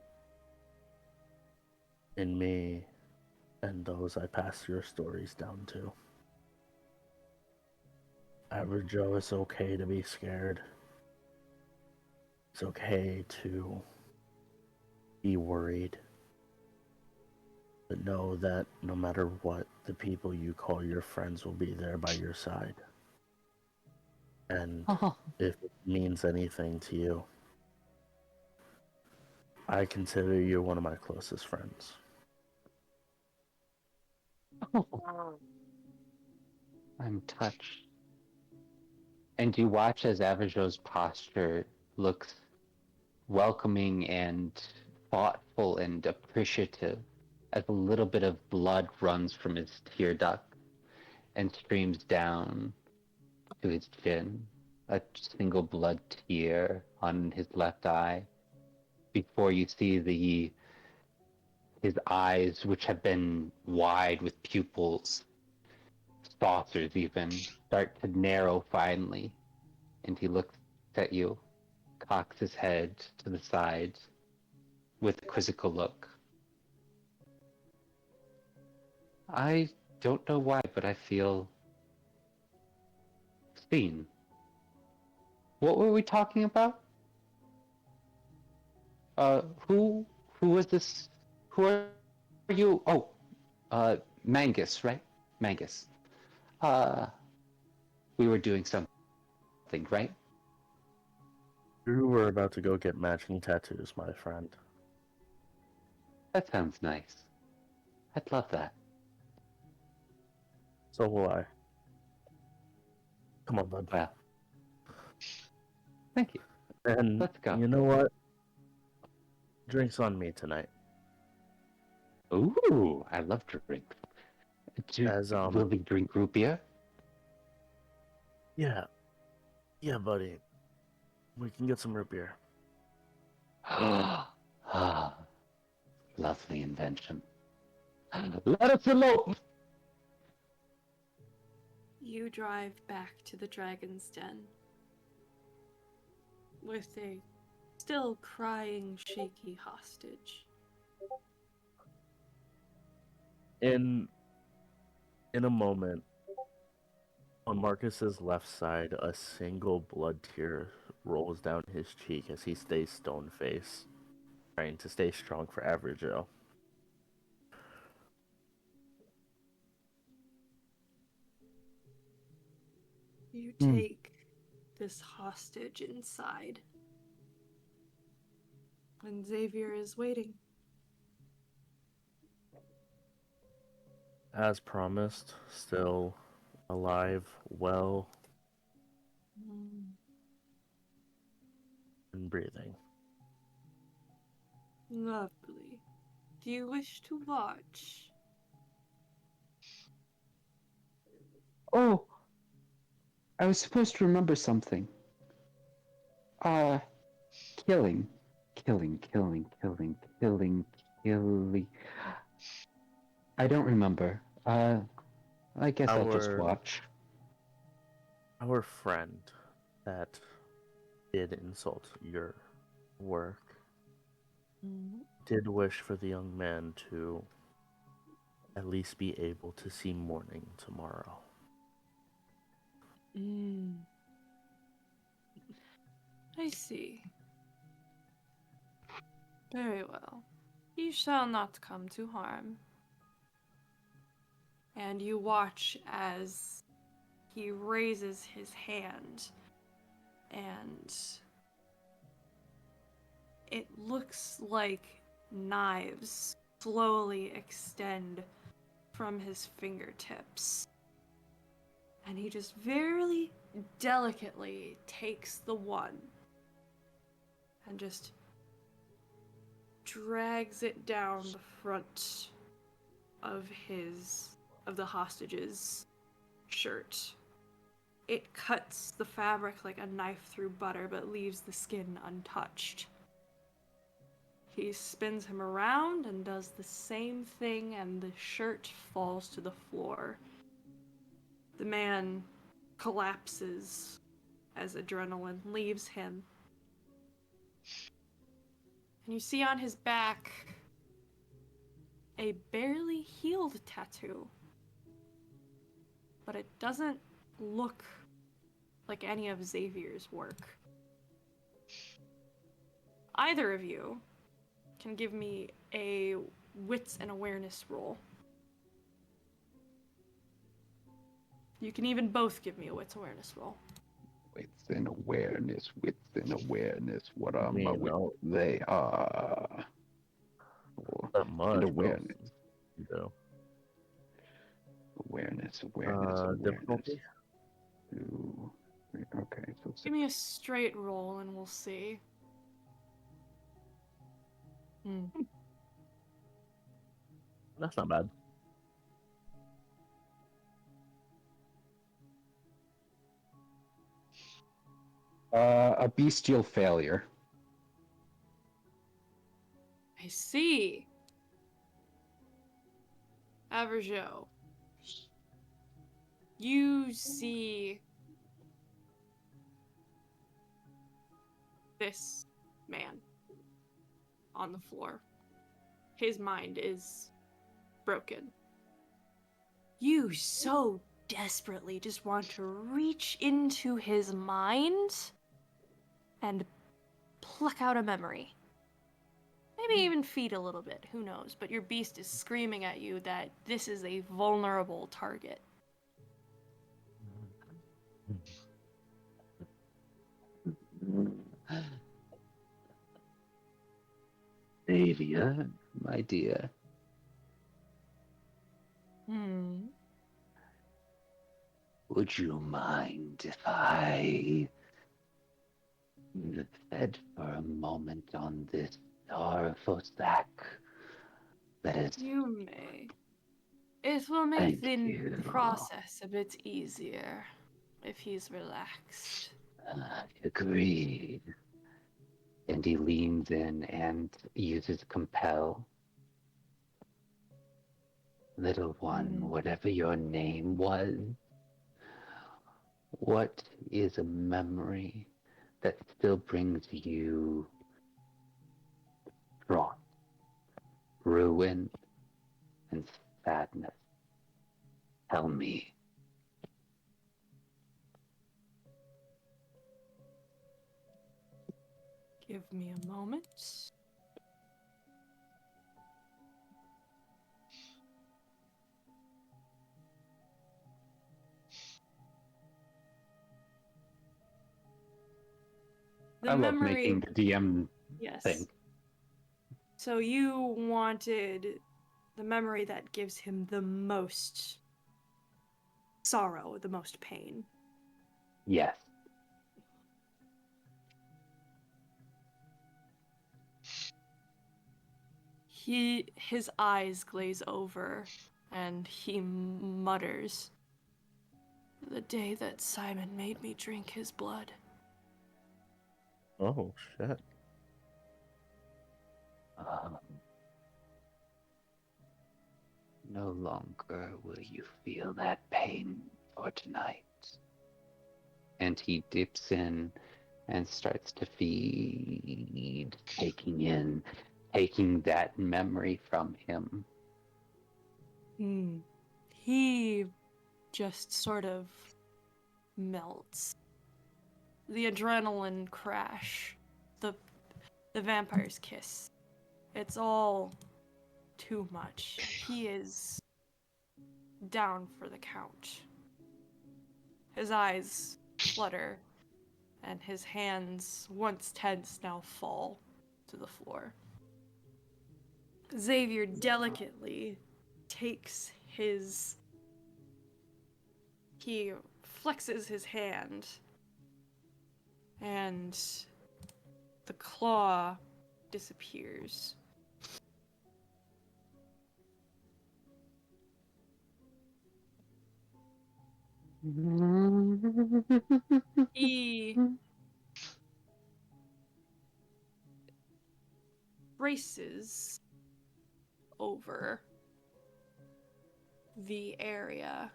in me and those I pass your stories down to. Averjoe, it's okay to be scared. It's okay to be worried. But know that no matter what, the people you call your friends will be there by your side. And if it means anything to you, I consider you one of my closest friends. I'm touched. And you watch as Averjoe's posture looks welcoming and thoughtful and appreciative as a little bit of blood runs from his tear duct and streams down to his chin, a single blood tear on his left eye, before you see his eyes, which have been wide with pupils, saucers even, start to narrow finally, and he looks at you, cocks his head to the side with a quizzical look. I don't know why, but I feel seen. What were we talking about? Who was this? Who are you? Oh, Mangus, right? Mangus. We were doing something, right? You were about to go get matching tattoos, my friend. That sounds nice. I'd love that. So will I. Come on, bud. Well, thank you. And Let's go. you know what? Drinks on me tonight. Ooh, I love to drink. As Will we drink root beer? Yeah, buddy. We can get some root beer. Ah, lovely invention. Let us elope! You drive back to the Dragon's Den with a still crying, shaky hostage. In a moment, on Marcus's left side, a single blood tear rolls down his cheek as he stays stone-faced, trying to stay strong for Averjoe. You take this hostage inside, and Xavier is waiting. As promised, still alive, well, and breathing. Lovely. Do you wish to watch? Oh, I was supposed to remember something. Killing. I don't remember. I guess I'll just watch. Our friend that did insult your work did wish for the young man to at least be able to see morning tomorrow. I see. Very well. He shall not come to harm. And you watch as he raises his hand, and it looks like knives slowly extend from his fingertips. And he just very delicately takes the one and just drags it down the front of the hostage's shirt. It cuts the fabric like a knife through butter, but leaves the skin untouched. He spins him around and does the same thing, and the shirt falls to the floor. The man collapses as adrenaline leaves him. And you see on his back a barely healed tattoo. But it doesn't look like any of Xavier's work. Either of you can give me a wits and awareness roll. You can even both give me a wits awareness roll. Wits and awareness. What are my wits? No. They are. Not much, And awareness. You know. Awareness. Difficulty? 2, 3, okay, so Give me a straight roll and we'll see. That's not bad. A bestial failure. I see. Averjoe. You see this man on the floor. His mind is broken. You so desperately just want to reach into his mind and pluck out a memory. Maybe even feed a little bit, who knows? But your beast is screaming at you that this is a vulnerable target. Xavier, my dear. Would you mind if I fed for a moment on this sorrowful sack that is... You may. It will make the process a bit easier if he's relaxed. Agreed. And he leans in and uses compel. Little one, whatever your name was, what is a memory that still brings you wrath, ruin, and sadness? Tell me. Give me a moment. I love making the DM thing. So you wanted the memory that gives him the most sorrow, the most pain. Yes. His eyes glaze over and he mutters, "The day that Simon made me drink his blood." Oh, shit. No longer will you feel that pain for tonight. And he dips in and starts to feed, taking that memory from him. He just sort of melts. The adrenaline crash, the vampire's kiss. It's all too much. He is down for the count. His eyes flutter, and his hands, once tense, now fall to the floor. Xavier delicately takes he flexes his hand, and the claw disappears. He races over the area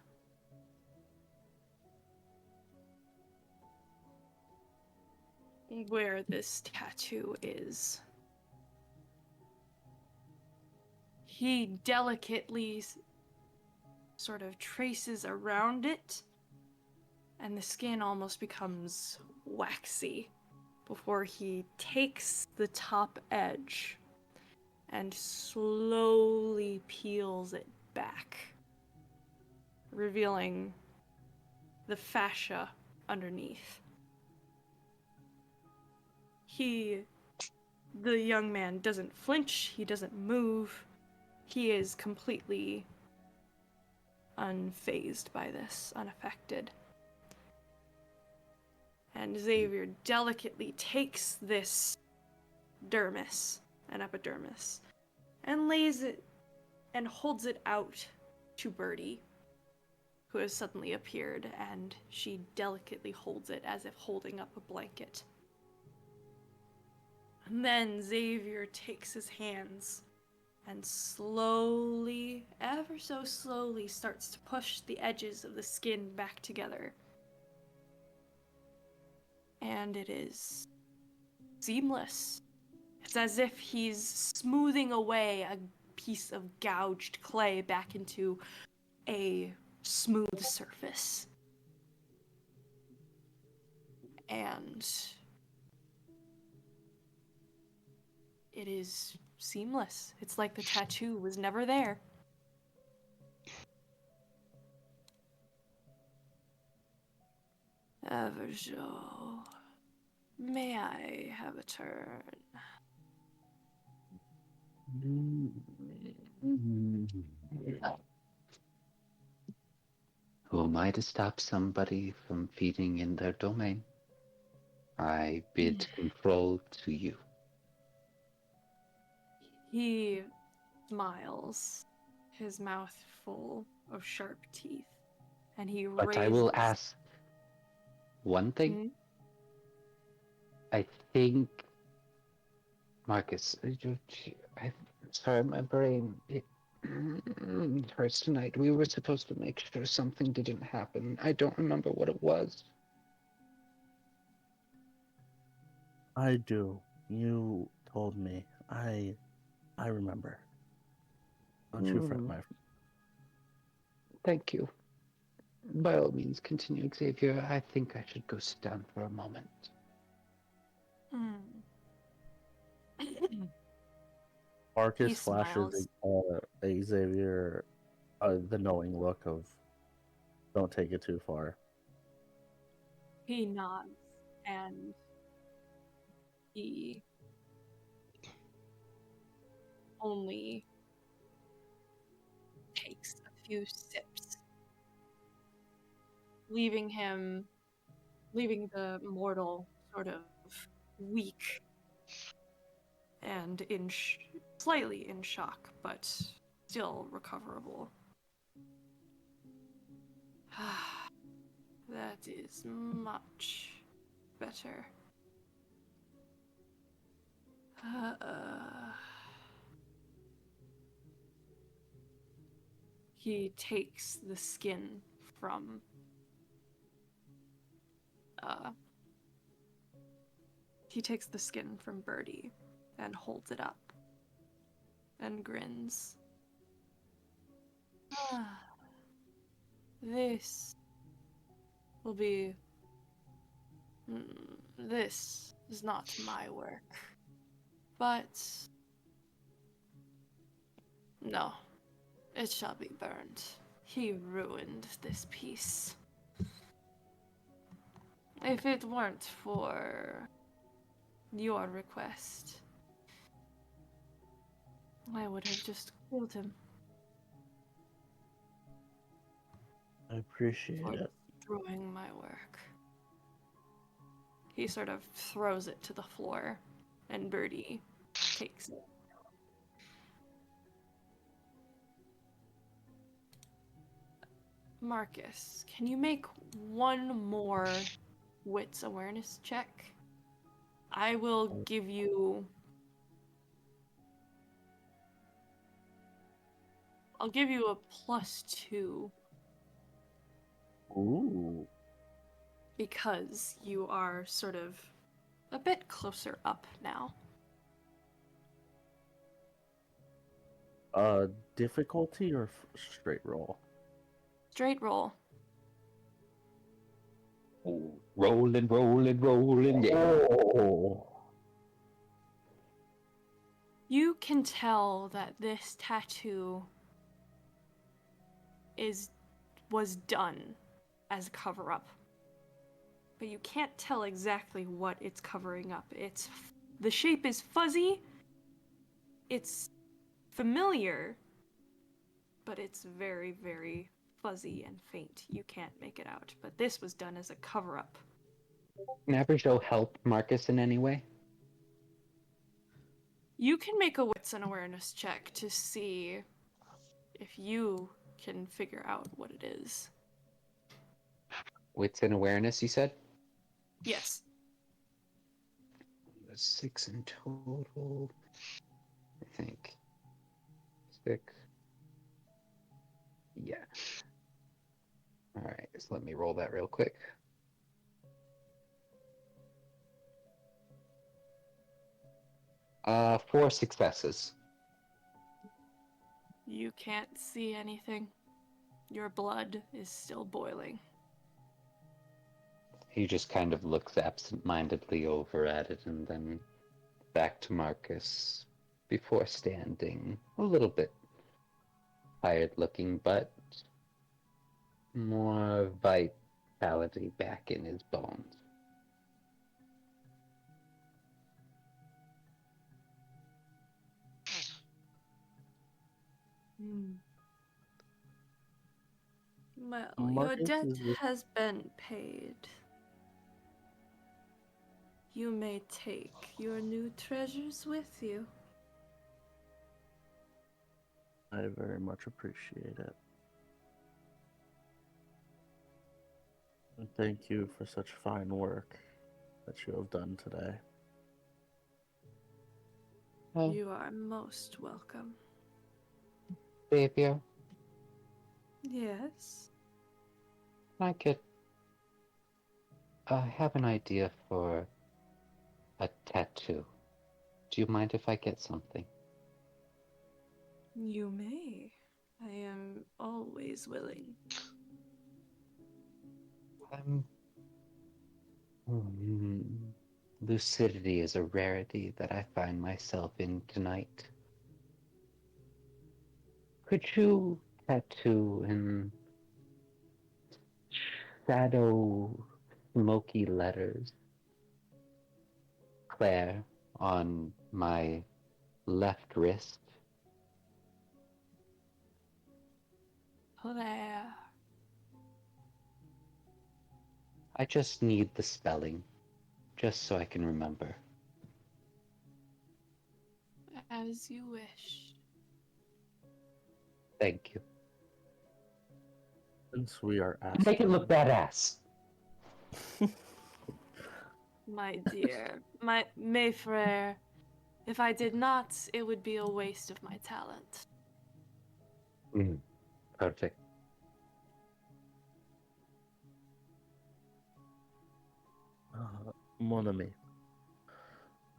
where this tattoo is. He delicately sort of traces around it, and the skin almost becomes waxy before he takes the top edge and slowly peels it back, revealing the fascia underneath. The young man doesn't flinch, he doesn't move. He is completely unfazed by this, unaffected. And Xavier delicately takes this dermis, an epidermis, and lays it and holds it out to Birdie, who has suddenly appeared, and she delicately holds it as if holding up a blanket. And then Xavier takes his hands and slowly, ever so slowly, starts to push the edges of the skin back together. And it is seamless. It's as if he's smoothing away a piece of gouged clay back into a smooth surface. And it is seamless. It's like the tattoo was never there. Averjoe, may I have a turn? Who am I to stop somebody from feeding in their domain? I bid control to you. He smiles, his mouth full of sharp teeth, and he But raises... I will ask one thing. Hmm? I think, Marcus, sorry, my brain, it hurts tonight. We were supposed to make sure something didn't happen. I don't remember what it was. I do. You told me. I remember. Don't you fret, my friend. Thank you. By all means, continue, Xavier. I think I should go sit down for a moment. Marcus He flashes smiles. Xavier the knowing look of, don't take it too far. He nods, and he only takes a few sips, leaving the mortal sort of weak and slightly in shock, but still recoverable. That is much better. He takes the skin from Birdie and holds it up and grins. This will be... This is not my work. But... no. It shall be burned. He ruined this piece. If it weren't for your request, I would have just killed him. I appreciate it. Destroying my work. He sort of throws it to the floor, and Birdie takes it. Marcus, can you make one more wits awareness check? I will give you... I'll give you a +2. Ooh. Because you are sort of a bit closer up now. Difficulty or straight roll? Straight roll. Oh, rolling, yeah. Oh. You can tell that this tattoo was done as a cover-up. But you can't tell exactly what it's covering up. The shape is fuzzy. It's familiar, but it's very, very fuzzy and faint. You can't make it out, but this was done as a cover-up. Can Averjoe help Marcus in any way? You can make a wits and awareness check to see if you can figure out what it is. Wits and awareness, you said? Yes. 6 in total. I think. 6. Yeah. Alright, so let me roll that real quick. Four successes. You can't see anything. Your blood is still boiling. He just kind of looks absent-mindedly over at it and then back to Marcus before standing. A little bit tired-looking, but more vitality back in his bones. Well, Marcus, your debt is this- has been paid. You may take your new treasures with you. I very much appreciate it. And thank you for such fine work that you have done today. Oh, You are most welcome. Xavier, Yes? I could have an idea for a tattoo. Do you mind if I get something? You may. I am always willing. Lucidity is a rarity that I find myself in tonight. Could you tattoo in shadow, smoky letters, Claire, on my left wrist? Claire. I just need the spelling, just so I can remember. As you wish. Thank you. Since we are asking, Make it look badass. My dear, my frère, if I did not, it would be a waste of my talent. Perfect. Mon ami,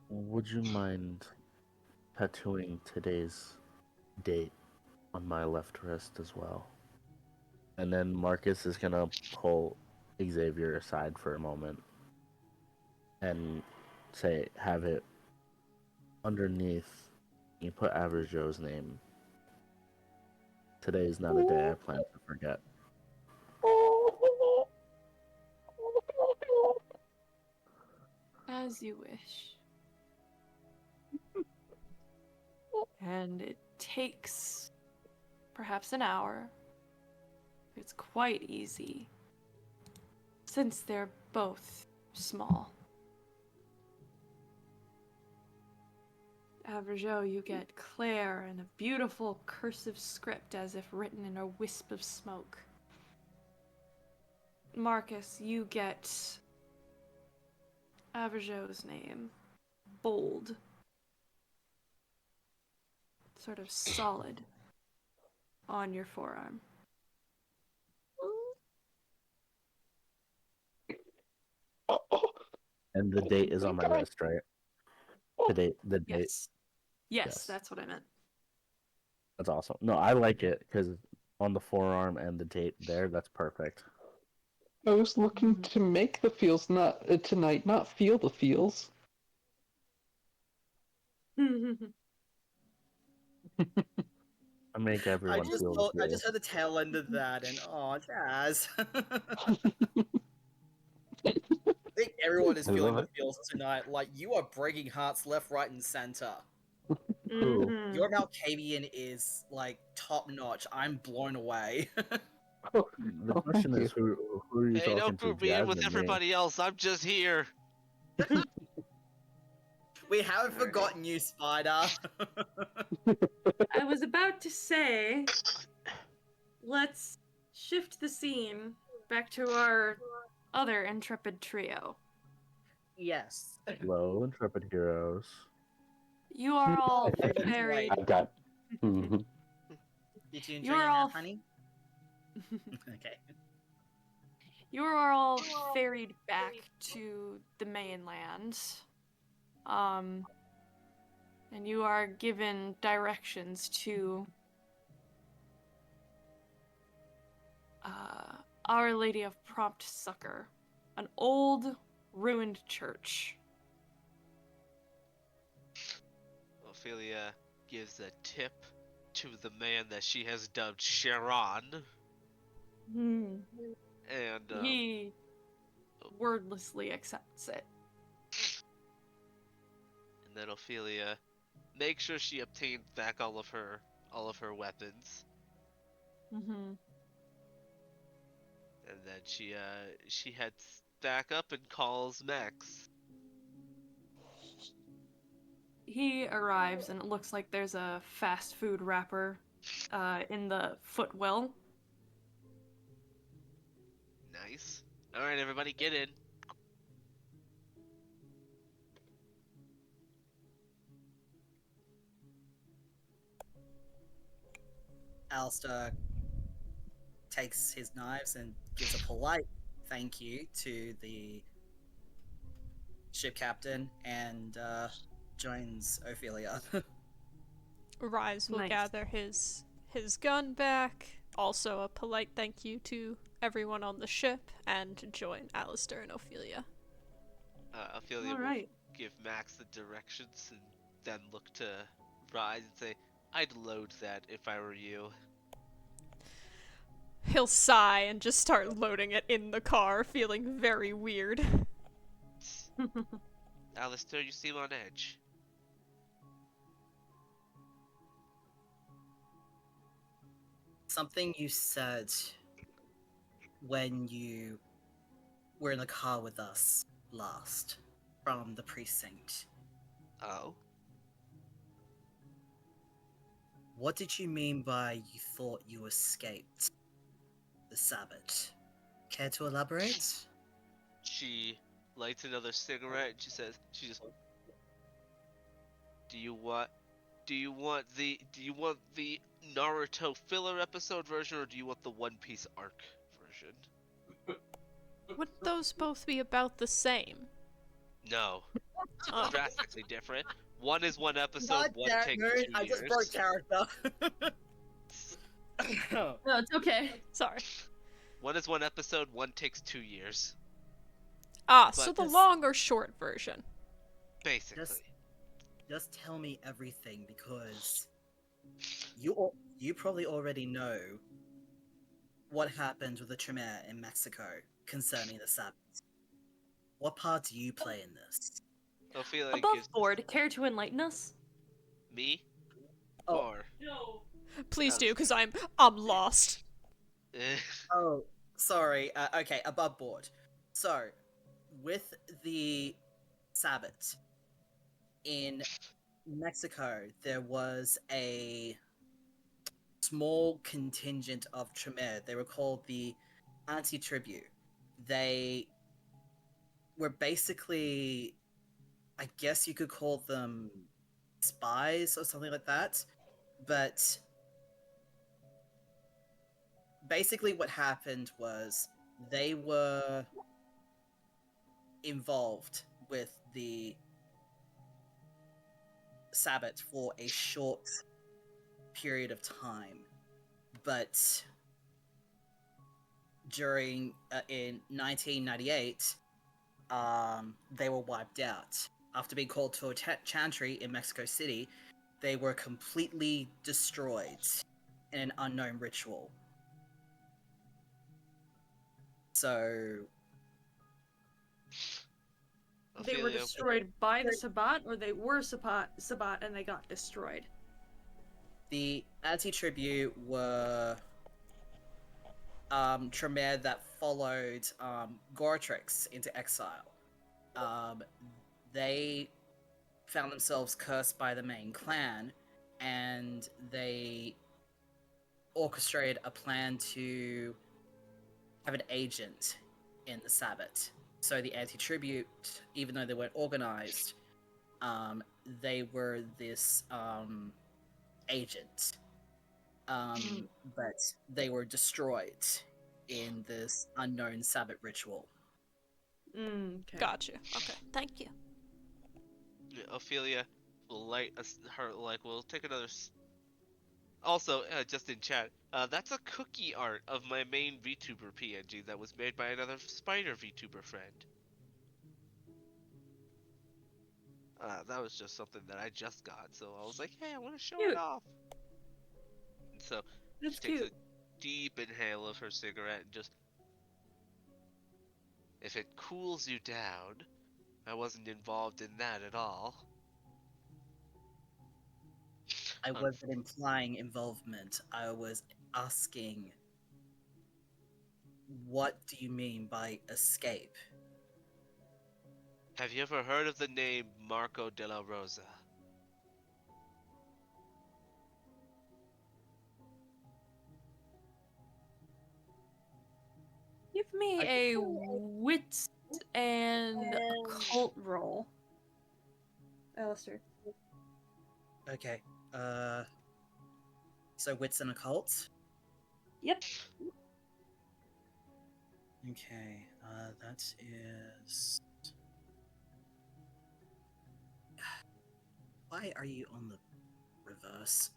would you mind tattooing today's date on my left wrist as well? And then Marcus is gonna pull Xavier aside for a moment and say, have it underneath. You put Averjoe's name. Today is not a day I plan to forget. As you wish. And it takes perhaps an hour. It's quite easy, since they're both small. Averjoe, you get Claire in a beautiful cursive script as if written in a wisp of smoke. Marcus, you get Averjoe's name, bold, sort of solid, on your forearm. And the date is on my wrist, right? The date. Yes. Yes, Yes. that's what I meant. That's awesome. No, I like it because on the forearm and the date there, that's perfect. I was looking to make the feels tonight, not feel the feels. I make I everyone just feel thought, the I just heard the tail end of that, and Jazz. I think everyone is I feeling love the feels tonight. Like, you are breaking hearts left, right, and center. Who? Mhm. Your Malkavian is like top notch. I'm blown away. The question thank is, who are you Hey, talking don't to, group me in with Jasmine? Me? everybody else. I'm just here. We haven't forgotten you, Spider. I was about to say, let's shift the scene back to our other intrepid trio. Yes. Hello, intrepid heroes. You are all I was very. right. I've got. Mhm. Did you enjoy You're your all nap, honey? Okay. You are all ferried back to the mainland. And you are given directions to Our Lady of Prompt Succor, an old, ruined church. Ophelia gives a tip to the man that she has dubbed Sharon. And He wordlessly accepts it. and then Ophelia makes sure she obtains back all of her weapons. Mm-hmm. And then she heads back up and calls Max. He arrives, and it looks like there's a fast food wrapper in the footwell. Nice. All right, everybody, get in. Aleister takes his knives and gives a polite thank you to the ship captain and joins Ophelia. Rhys will Nice. gather his gun back. Also, a polite thank you to everyone on the ship, and join Aleister and Ophelia. Ophelia All will right. give Max the directions and then look to Rhys and say, I'd load that if I were you. He'll sigh and just start loading it in the car, feeling very weird. Aleister, you seem on edge. Something you said when you were in the car with us last from the precinct. Oh? What did you mean by you thought you escaped the Sabbat? Care to elaborate? She lights another cigarette and she says, do you want the Naruto filler episode version, or do you want the One Piece arc version? Would those both be about the same? No. Oh. Drastically different. One is one episode, God one damn takes it, 2 I years. just broke character. No, it's okay. Sorry. One is one episode, one takes 2 years. So But the this- long or short version. Basically. Just tell me everything, because you probably already know what happened with the Tremere in Mexico concerning the Sabbath. What part do you play in this? Ophelia Above gives board, care to enlighten us? me Oh. or No. Please do, Aleister. because I'm lost. Oh, sorry. Okay, above board. So, with the Sabbat in Mexico, there was a small contingent of Tremere. They were called the Anti-Tribute. They were basically, I guess you could call them spies or something like that. But basically what happened was they were involved with the Sabbat for a short period of time, but during in 1998 they were wiped out after being called to a chantry in Mexico City. They were completely destroyed in an unknown ritual. So They were Ophelia, destroyed by the Sabbat, or they were Sabbat and they got destroyed? the Anti-Tribute were Tremere that followed Goratrix into exile. They found themselves cursed by the main clan, and they orchestrated a plan to have an agent in the Sabbat. So the anti-tribute, even though they weren't organized, they were this agent. But they were destroyed in this unknown Sabbat ritual. Okay. Gotcha. Okay, thank you. Yeah, Ophelia will light her we'll take another. Also, just in chat, that's a cookie art of my main VTuber PNG that was made by another spider VTuber friend. That was just something that I just got, so I was like, hey, I want to show it Cute. off. And so That's she takes cute. a deep inhale of her cigarette and just. If it cools you down, I wasn't involved in that at all. I wasn't implying involvement. I was asking, what do you mean by escape? Have you ever heard of the name Marco de la Rosa? Give me a wit and occult roll, Aleister. Okay. So wits and occult? Yep. Okay, that is... Why are you on the reverse?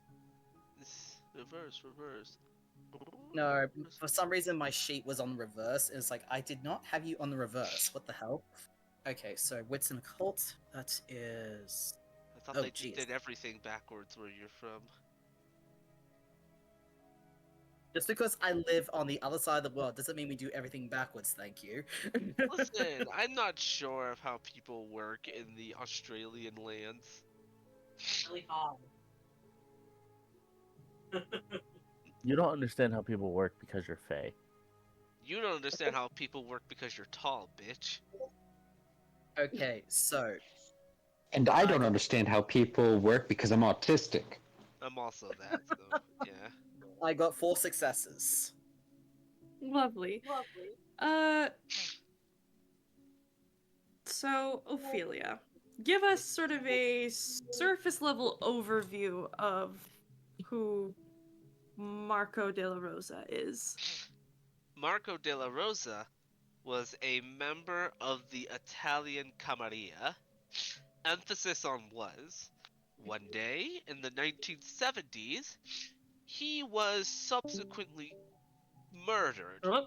Reverse. No, for some reason my sheet was on reverse. It's like, I did not have you on the reverse. What the hell? Okay, so wits and occult, that is... I thought Oh, they jeez. did everything backwards where you're from. Just because I live on the other side of the world doesn't mean we do everything backwards, thank you. Listen, I'm not sure of how people work in the Australian lands. Really hard. You don't understand how people work because you're Fae. You don't understand how people work because you're tall, bitch. Okay, so... And I don't understand how people work because I'm autistic. I'm also that, so yeah. I got 4 successes. Lovely. So, Ophelia, give us sort of a surface level overview of who Marco de la Rosa is. Marco de la Rosa was a member of the Italian Camarilla. Emphasis on was. One day in the 1970s, he was subsequently murdered. Oh,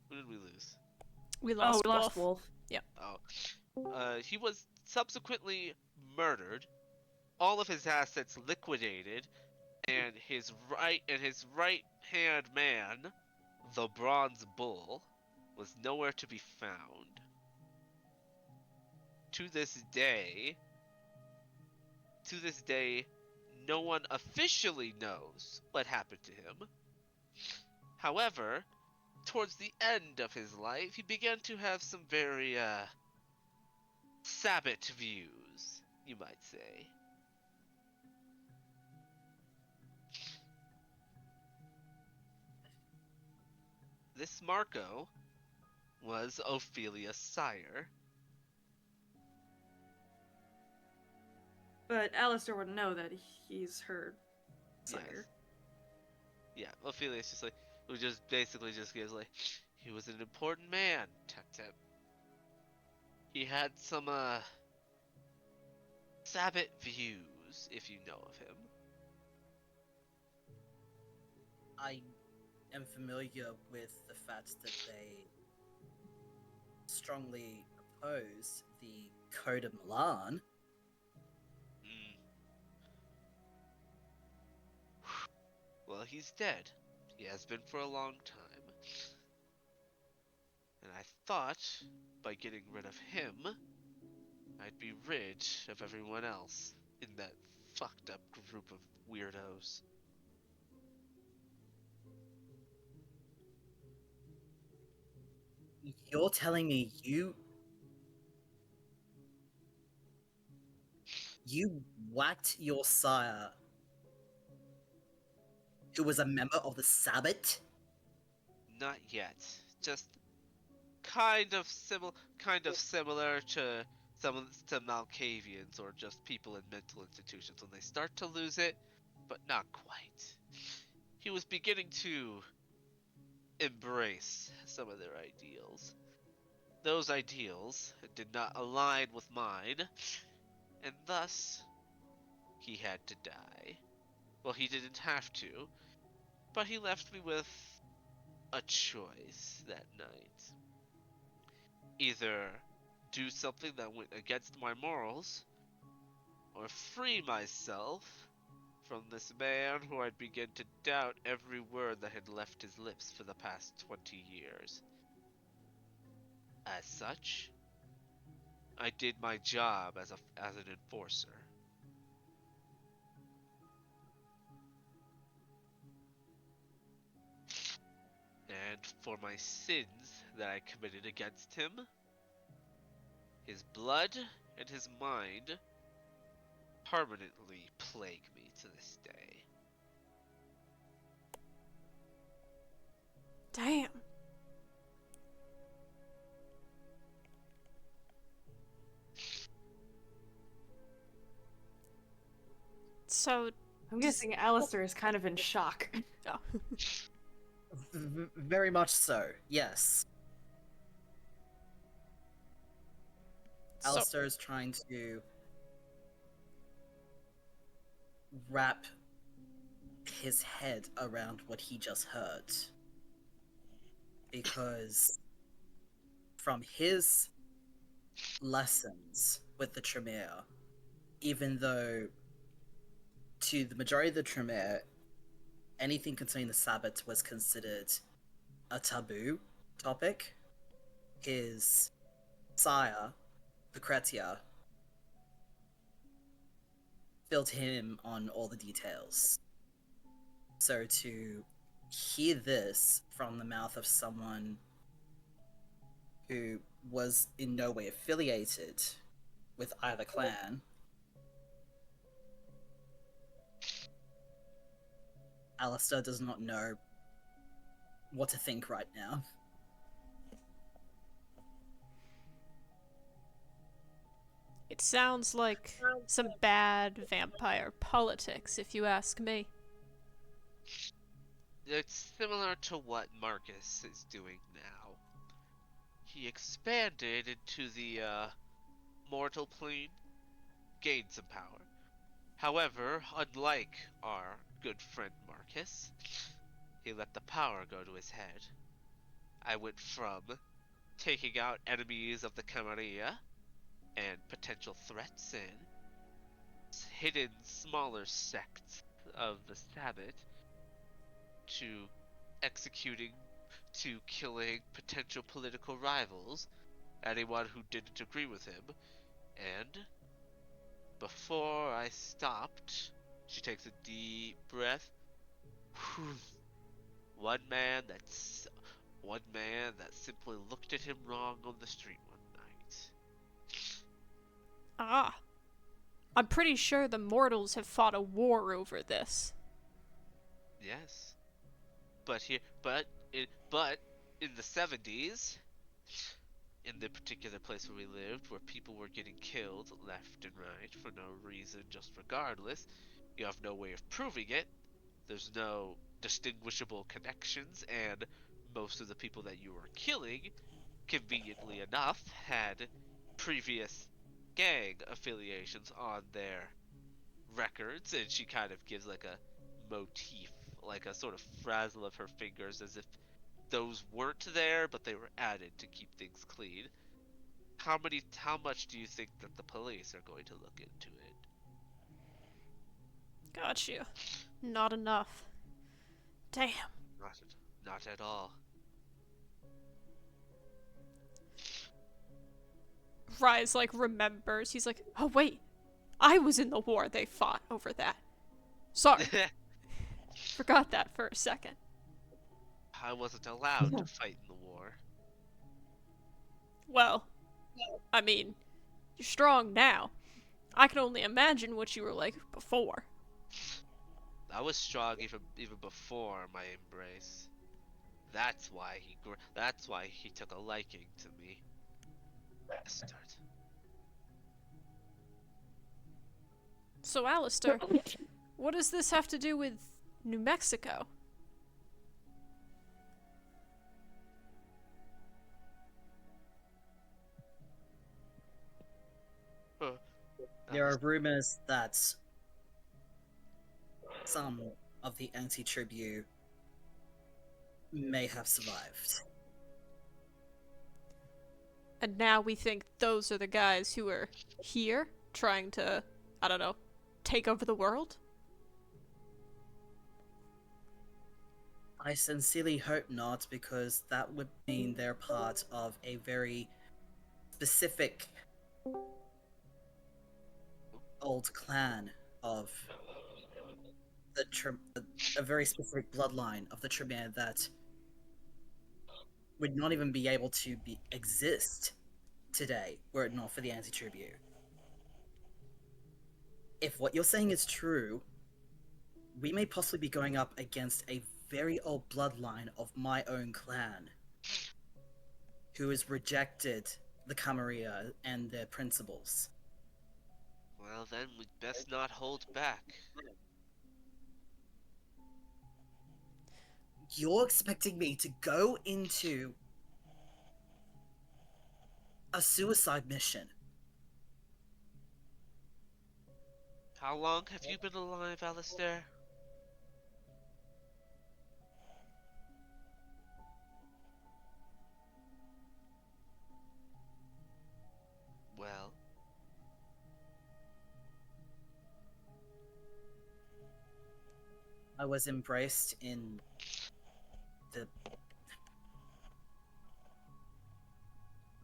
Who did we lose? We lost we lost Wolf. Wolf. Yep. He was subsequently murdered, all of his assets liquidated, and his right hand man, the Bronze Bull, was nowhere to be found. To this day, no one officially knows what happened to him. However, towards the end of his life, he began to have some very, Sabbat views, you might say. This Marco was Ophelia's sire. But Aleister would know that he's her sire. Yes. Yeah, Ophelia's just like, who just basically just gives like, he was an important man, tap. He had some, Sabbat views, if you know of him. I am familiar with the fact that they strongly oppose the Code of Milan. Well, he's dead. He has been for a long time. And I thought, by getting rid of him, I'd be rid of everyone else in that fucked up group of weirdos. You're telling me you whacked your sire, who was a member of the Sabbat? Not yet. Just kind of similar to to Malkavians or just people in mental institutions when they start to lose it, but not quite. He was beginning to embrace some of their ideals. Those ideals did not align with mine, and thus he had to die. Well, he didn't have to, but he left me with a choice that night. Either do something that went against my morals, or free myself from this man who I'd begin to doubt every word that had left his lips for the past 20 years. As such, I did my job as an enforcer. And for my sins that I committed against him, his blood and his mind permanently plague me to this day. Damn. So, I'm guessing Aleister is kind of in shock. oh. Very much so, yes. So- Aleister is trying to wrap his head around what he just heard. Because from his lessons with the Tremere, even though to the majority of the Tremere, anything concerning the Sabbat was considered a taboo topic, his sire, the Kretia, filled him on all the details. So to hear this from the mouth of someone who was in no way affiliated with either clan, Aleister does not know what to think right now. It sounds like some bad vampire politics, if you ask me. It's similar to what Marcus is doing now. He expanded into the mortal plane, gained some power. However, unlike our good friend Marcus, he let the power go to his head. I went from taking out enemies of the Camarilla and potential threats and hidden smaller sects of the Sabbat to killing potential political rivals, anyone who didn't agree with him, and before I stopped, she takes a deep breath. One man that simply looked at him wrong on the street one night. Ah. I'm pretty sure the mortals have fought a war over this. Yes, but in the 70s, in the particular place where we lived, where people were getting killed left and right for no reason, just regardless, you have no way of proving it. There's no distinguishable connections, and most of the people that you were killing, conveniently enough, had previous gang affiliations on their records, and she kind of gives like a motif, like a sort of frazzle of her fingers, as if those weren't there, but they were added to keep things clean. How much do you think that the police are going to look into it? Got you. Not enough. Damn. Not at all. Rhys, like, remembers. He's like, oh, wait. I was in the war they fought over that. Sorry. Forgot that for a second. I wasn't allowed to fight in the war. Well, I mean, you're strong now. I can only imagine what you were like before. I was strong even before my embrace. That's why he took a liking to me. Bastard. So, Aleister, what does this have to do with New Mexico? Huh. There are rumors that some of the anti-tribute may have survived. And now we think those are the guys who are here, trying to, I don't know, take over the world? I sincerely hope not, because that would mean they're part of a very specific old clan of a very specific bloodline of the Tremere that would not even be able to exist today were it not for the anti-tribute. If what you're saying is true, we may possibly be going up against a very old bloodline of my own clan who has rejected the Camarilla and their principles. Well, then we'd best not hold back. You're expecting me to go into a suicide mission? How long have you been alive, Aleister? Well, I was embraced in the...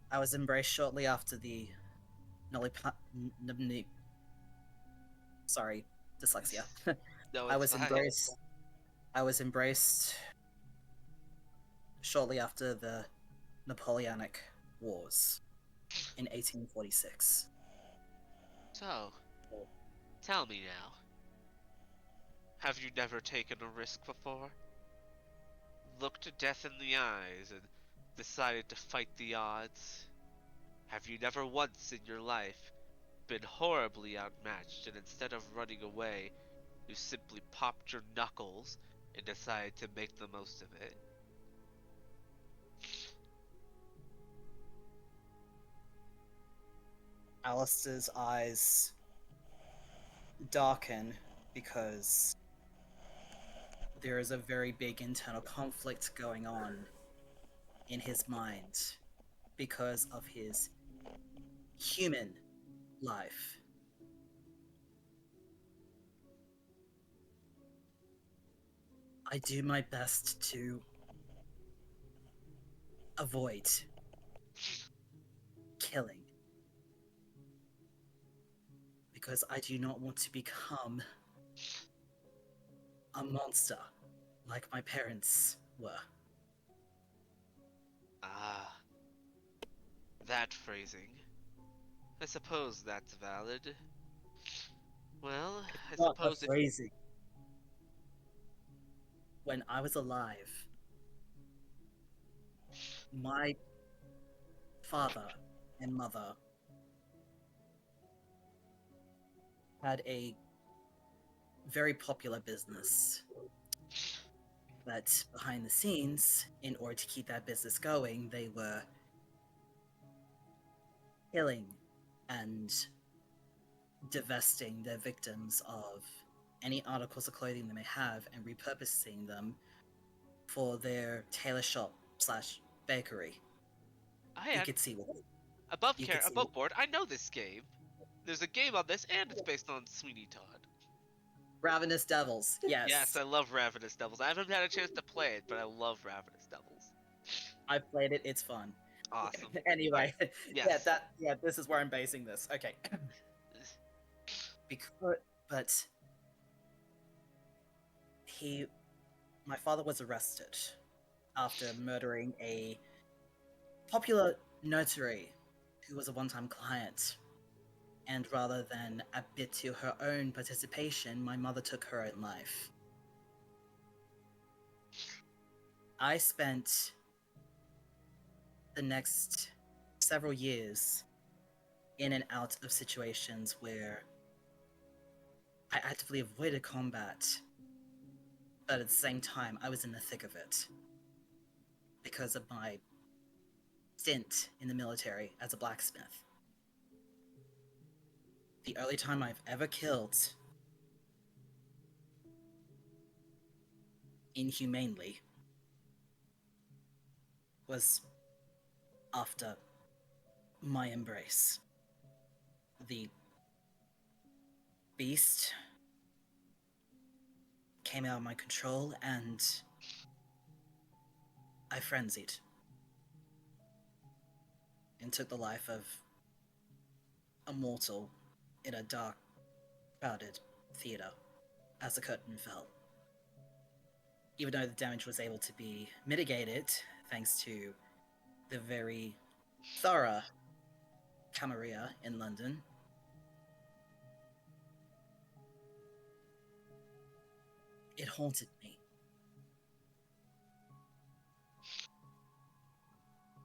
I was embraced shortly after the Sorry, dyslexia. no, I it's was fine. embraced shortly after the Napoleonic Wars in 1846. So, tell me now. Have you never taken a risk before? Looked death in the eyes and decided to fight the odds? Have you never once in your life been horribly outmatched, and instead of running away, you simply popped your knuckles and decided to make the most of it? Aleister's eyes darken because there is a very big internal conflict going on in his mind because of his human life. I do my best to avoid killing because I do not want to become a monster like my parents were. Ah, that phrasing. I suppose that's valid. Well, I Not suppose a if... phrasing. When I was alive, my father and mother had a very popular business. But behind the scenes, in order to keep that business going, they were killing and divesting their victims of any articles of clothing they may have and repurposing them for their tailor shop slash bakery. I You had could see what above you could see above board. I know this game. There's a game on this, and it's based on Sweeney Todd. Ravenous Devils. Yes. Yes, I love Ravenous Devils. I haven't had a chance to play it, but I love Ravenous Devils. I've played it. It's fun. Awesome. Anyway, Yes. this is where I'm basing this. Okay. But my father was arrested after murdering a popular notary who was a one-time client. And rather than admit to her own participation, my mother took her own life. I spent the next several years in and out of situations where I actively avoided combat, but at the same time, I was in the thick of it because of my stint in the military as a blacksmith. The only time I've ever killed inhumanely was after my embrace. The beast came out of my control and I frenzied and took the life of a mortal in a dark, crowded theater as the curtain fell. Even though the damage was able to be mitigated thanks to the very thorough Camarilla in London, it haunted me.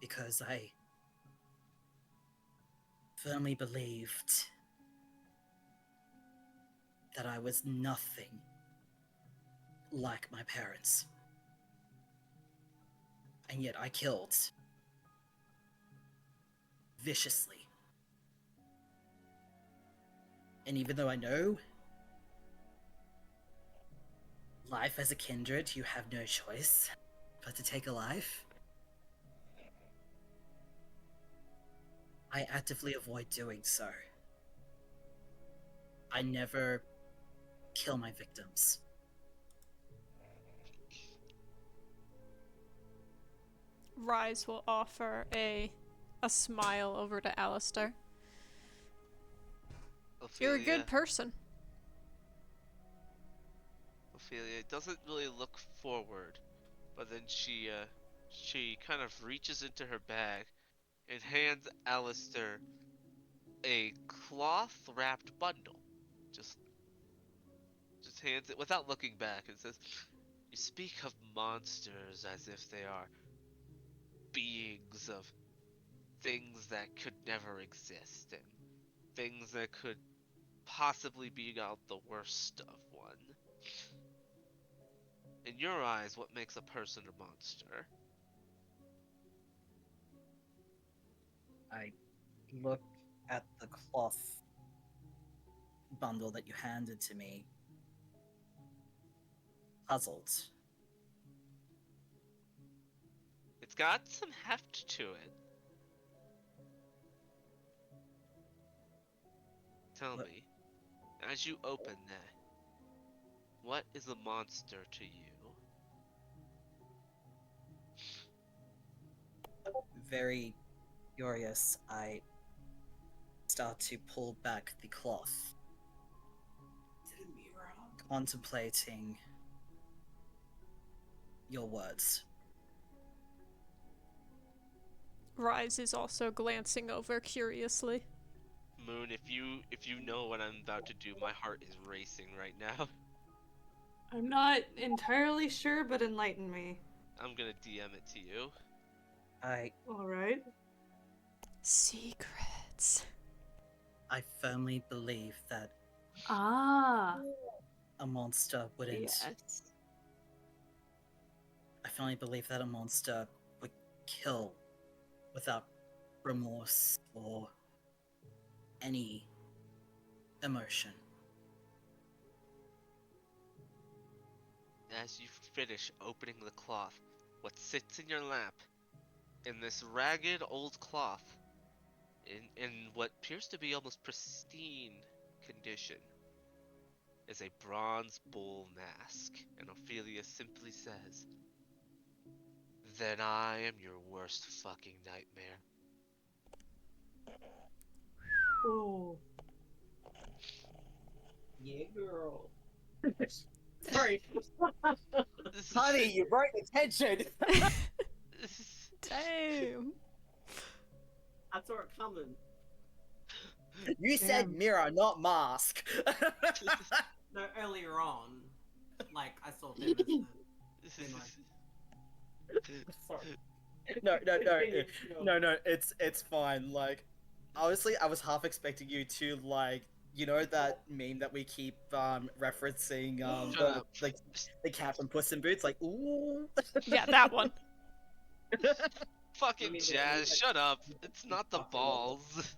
Because I firmly believed that I was nothing like my parents. And yet I killed viciously. And even though I know life as a kindred, you have no choice but to take a life, I actively avoid doing so. I never kill my victims. Rhys will offer a smile over to Aleister. You're a Ophelia, good person. Ophelia doesn't really look forward, but then she kind of reaches into her bag and hands Aleister a cloth-wrapped bundle. Just hands it without looking back and says, "You speak of monsters as if they are beings of things that could never exist and things that could possibly be out the worst of one. In your eyes, what makes a person a monster?" I look at the cloth bundle that you handed to me, puzzled. It's got some heft to it. Tell What- me, as you open that, what is a monster to you? Very curious, I start to pull back the cloth, contemplating your words. Rhys is also glancing over curiously. Moon, if you know what I'm about to do, my heart is racing right now. I'm not entirely sure, but enlighten me. I'm gonna DM it to you. Alright. Secrets. I firmly believe that Ah. a monster wouldn't. Yes. I firmly believe that a monster would kill without remorse or any emotion. As you finish opening the cloth, what sits in your lap, in this ragged old cloth, in what appears to be almost pristine condition, is a bronze bull mask, and Ophelia simply says, "Then I am your worst fucking nightmare." Ooh. Yeah, girl. Sorry. Honey, you brought attention. Damn. I saw it coming. You said mirror, not mask. No, earlier on, like I saw him as the. Sorry. No. It's fine. Like, honestly, I was half expecting you to like, you know that meme that we keep referencing, Shut up. like the cat from Puss in Boots, like ooh. Yeah, that one. Fucking Jazz, shut up. It's not the balls.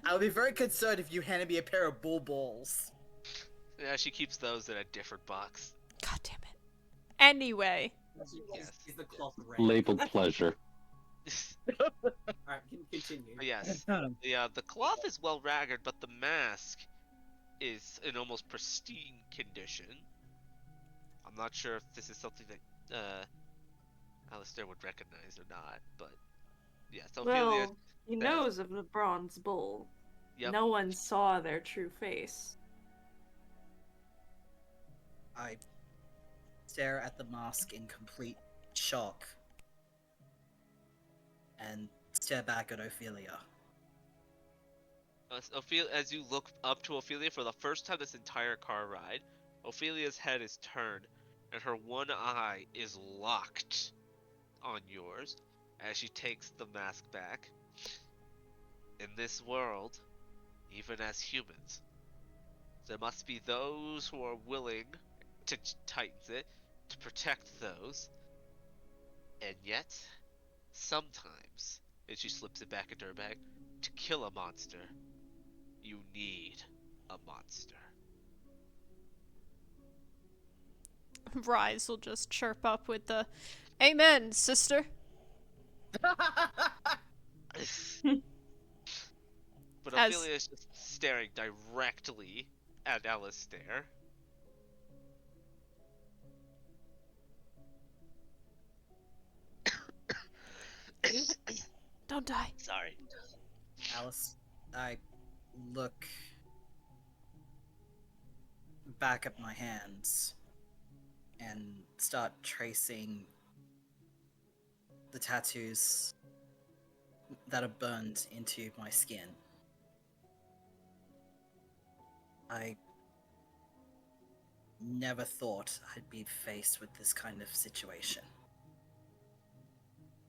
I would be very concerned if you handed me a pair of bull balls. Yeah, she keeps those in a different box. God damn it. Anyway. Yes. Is the cloth red? Labeled pleasure. Alright, continue. Yes. The cloth is well ragged, but the mask is in almost pristine condition. I'm not sure if this is something that Aleister would recognize or not, but yes, Ophelia. Well, he knows of the bronze bull. Yep. No one saw their true face. I stare at the mask in complete shock and stare back at Ophelia. As you look up to Ophelia for the first time this entire car ride, Ophelia's head is turned and her one eye is locked on yours as she takes the mask back. In this world, even as humans, there must be those who are willing to tighten it, to protect those, and yet, sometimes, and she slips it back into her bag, to kill a monster, you need a monster. Rhys will just chirp up with the "Amen, sister." But As- Ophelia is just staring directly at Aleister. Don't die. Sorry. Alice, I look back at my hands and start tracing the tattoos that are burned into my skin. I never thought I'd be faced with this kind of situation.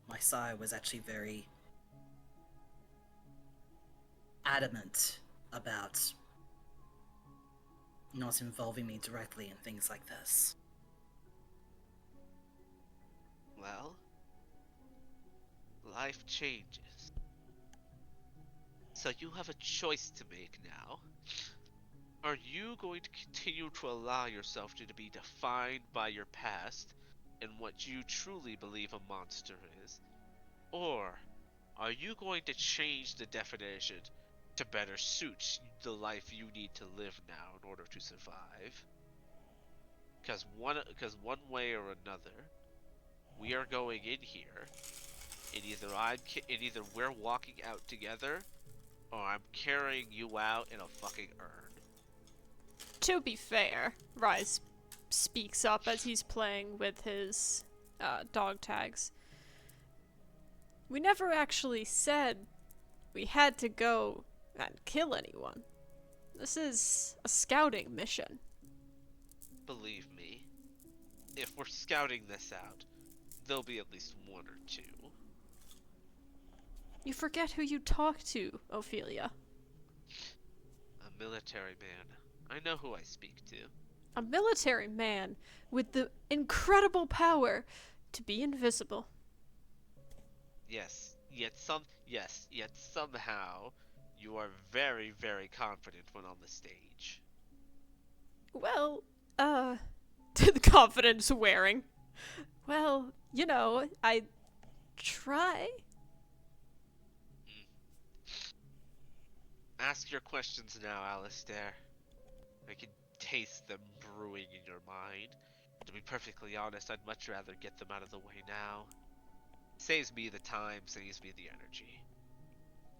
My sire was actually very adamant about not involving me directly in things like this. Well, life changes. So you have a choice to make now. Are you going to continue to allow yourself to be defined by your past and what you truly believe a monster is? Or are you going to change the definition to better suit the life you need to live now in order to survive? Because one way or another, we are going in here, and either we're walking out together, or I'm carrying you out in a fucking urn. To be fair, Rhys speaks up as he's playing with his dog tags. We never actually said we had to go and kill anyone. This is a scouting mission. Believe me, if we're scouting this out, there'll be at least one or two. You forget who you talk to, Ophelia. A military man. I know who I speak to. A military man with the incredible power to be invisible. Yet somehow you are very, very confident when on the stage. Well, the confidence wearing. Well, you know, I try. Ask your questions now, Aleister. I can taste them brewing in your mind. To be perfectly honest, I'd much rather get them out of the way now. Saves me the time, saves me the energy.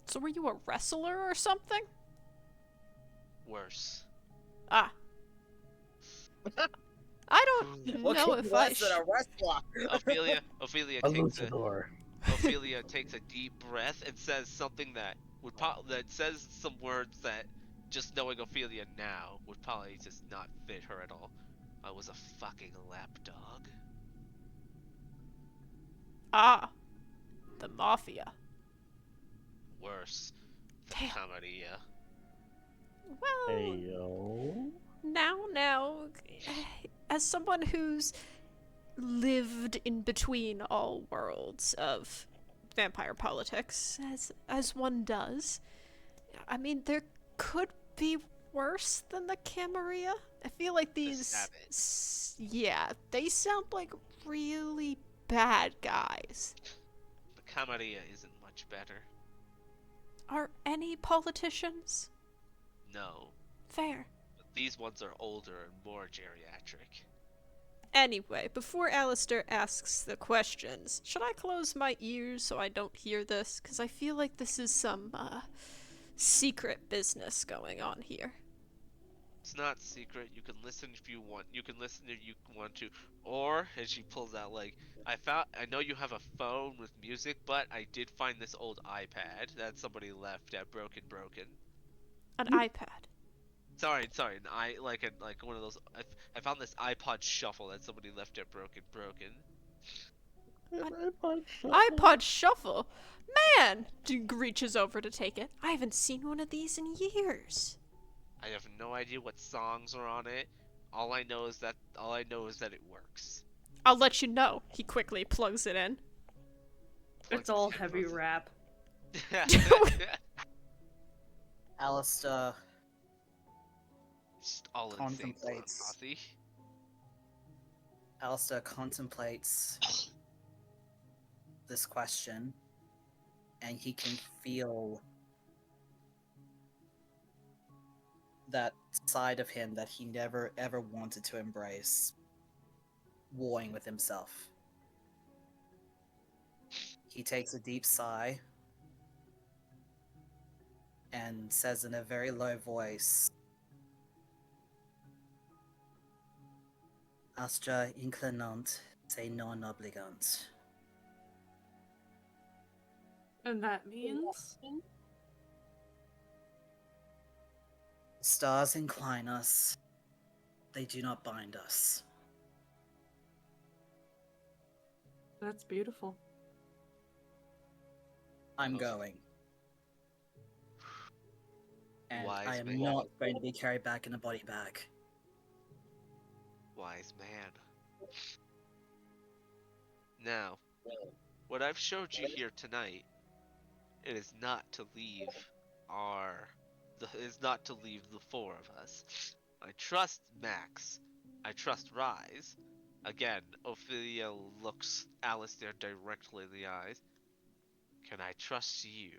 So were you a wrestler or something? Worse. Ah. I don't know if I than a wrestler. Ophelia A takes a... luchador. Ophelia takes a deep breath and says something that that says some words that just knowing Ophelia now would probably just not fit her at all. I was a fucking lapdog. Ah, the Mafia. Worse. The Damn. Camarilla. Well, Heyo. now, as someone who's lived in between all worlds of vampire politics, as one does, I mean, there could be worse than the Camarilla. I feel like these, yeah, they sound like really bad guys. The Camarilla isn't much better. Are any politicians? No. Fair. But these ones are older and more geriatric. Anyway, before Aleister asks the questions, should I close my ears so I don't hear this? Because I feel like this is some, secret business going on here. It's not secret. You can listen if you want. You can listen if you want to. Or, and she pulls out, like, I know you have a phone with music, but I did find this old iPad that somebody left at Broken. An iPad. Sorry, like one of those. I found this iPod Shuffle that somebody left at Broken. iPod Shuffle? Man! Duke reaches over to take it. I haven't seen one of these in years. I have no idea what songs are on it. All I know is that it works. I'll let you know. He quickly plugs it in. It's all heavy rap. Aleister Just all contemplates. Aleister contemplates this question, and he can feel that side of him that he never ever wanted to embrace, warring with himself. He takes a deep sigh and says in a very low voice, Astra inclinant se non obligant. And that means? Stars incline us, they do not bind us. That's beautiful. I'm going. And Wise I am man. not going to be carried back in a body bag. Wise man. Now, what I've showed you here tonight, it is not to leave the four of us. I trust Max. I trust Rhys. Again, Ophelia looks Aleister directly in the eyes. Can I trust you?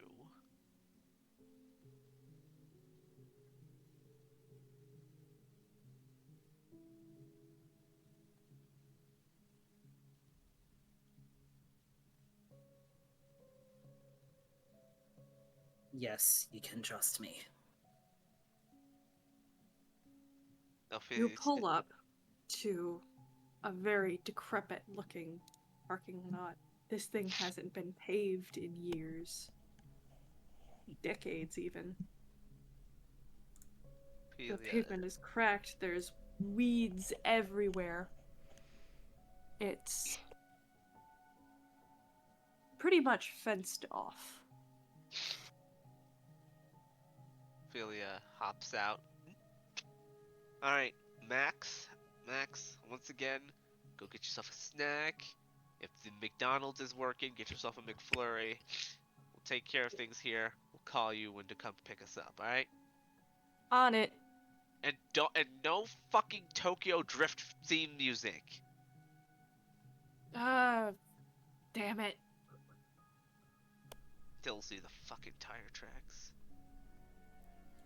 Yes, you can trust me. You pull up to a very decrepit looking parking lot. This thing hasn't been paved in years. Decades, even. The pavement is cracked. There's weeds everywhere. It's pretty much fenced off. Ophelia hops out. Alright, Max, once again, go get yourself a snack. If the McDonald's is working, get yourself a McFlurry. We'll take care of things here. We'll call you when to come pick us up, alright? On it. And no fucking Tokyo Drift theme music. Damn it. Still see the fucking tire tracks.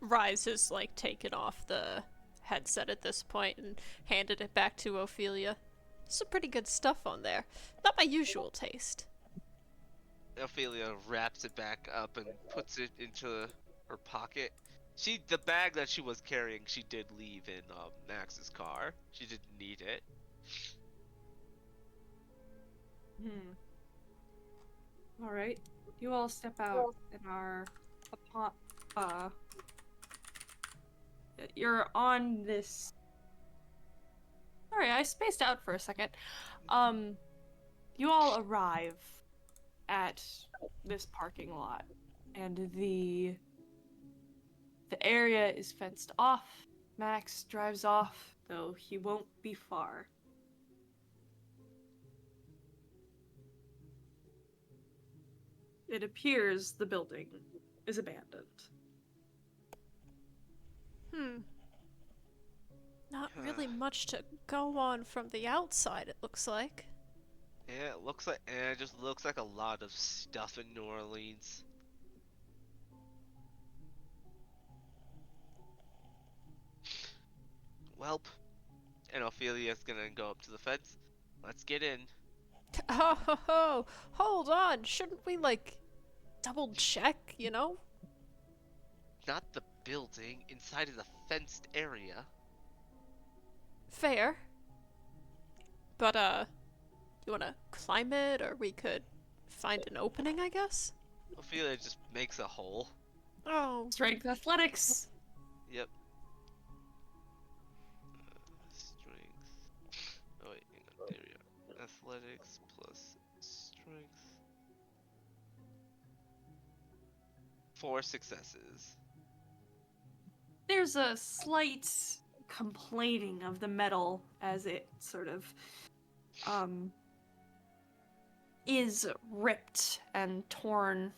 Rhys has, like, taken off the headset at this point and handed it back to Ophelia. Some pretty good stuff on there. Not my usual taste. Ophelia wraps it back up and puts it into her pocket. The bag that she was carrying, she did leave in Max's car. She didn't need it. All right. You all step out and are upon. You're on this. Sorry, I spaced out for a second. You all arrive at this parking lot, and the area is fenced off. Max drives off, though he won't be far. It appears the building is abandoned. Not really much to go on from the outside, it looks like. Yeah, it just looks like a lot of stuff in New Orleans. Welp. And Ophelia's gonna go up to the fence. Let's get in. Oh, ho, ho. Hold on. Shouldn't we, like, double check, you know? Not the building, inside of the fenced area. Fair. But, you wanna climb it, or we could find an opening, I guess? Ophelia just makes a hole. Oh. Strength athletics! Yep. Strength. Oh wait, hang on, there we are. Athletics plus strength. 4 successes. There's a slight complaining of the metal as it sort of, is ripped and torn.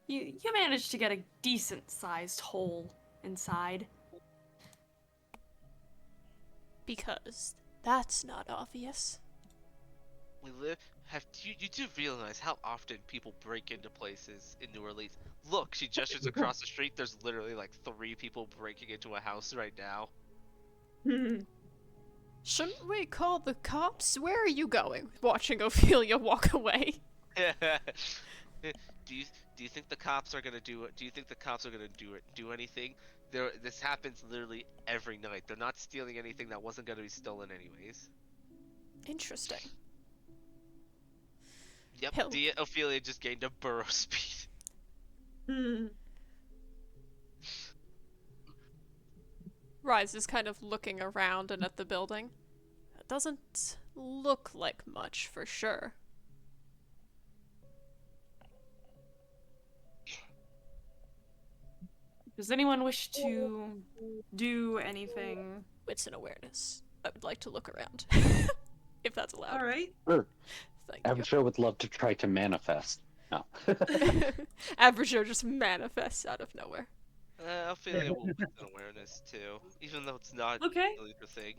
You managed to get a decent-sized hole inside. Because that's not obvious. We live. You do realize how often people break into places in New Orleans? Look, she gestures across the street. There's literally like 3 people breaking into a house right now. Shouldn't we call the cops? Where are you going? Watching Ophelia walk away. Do you think the cops are gonna do it? Do you think the cops are gonna do anything? This happens literally every night. They're not stealing anything that wasn't gonna be stolen anyways. Interesting. Yep, Hell. Ophelia just gained a burrow speed. Rhys is kind of looking around and at the building. It doesn't look like much, for sure. Does anyone wish to do anything? Wits and awareness. I would like to look around. If that's allowed. Alright. Sure. Thank Averjoe would love to try to manifest. No. Averjoe just manifests out of nowhere. Ophelia will wit and awareness too, even though it's not Okay. really the thing.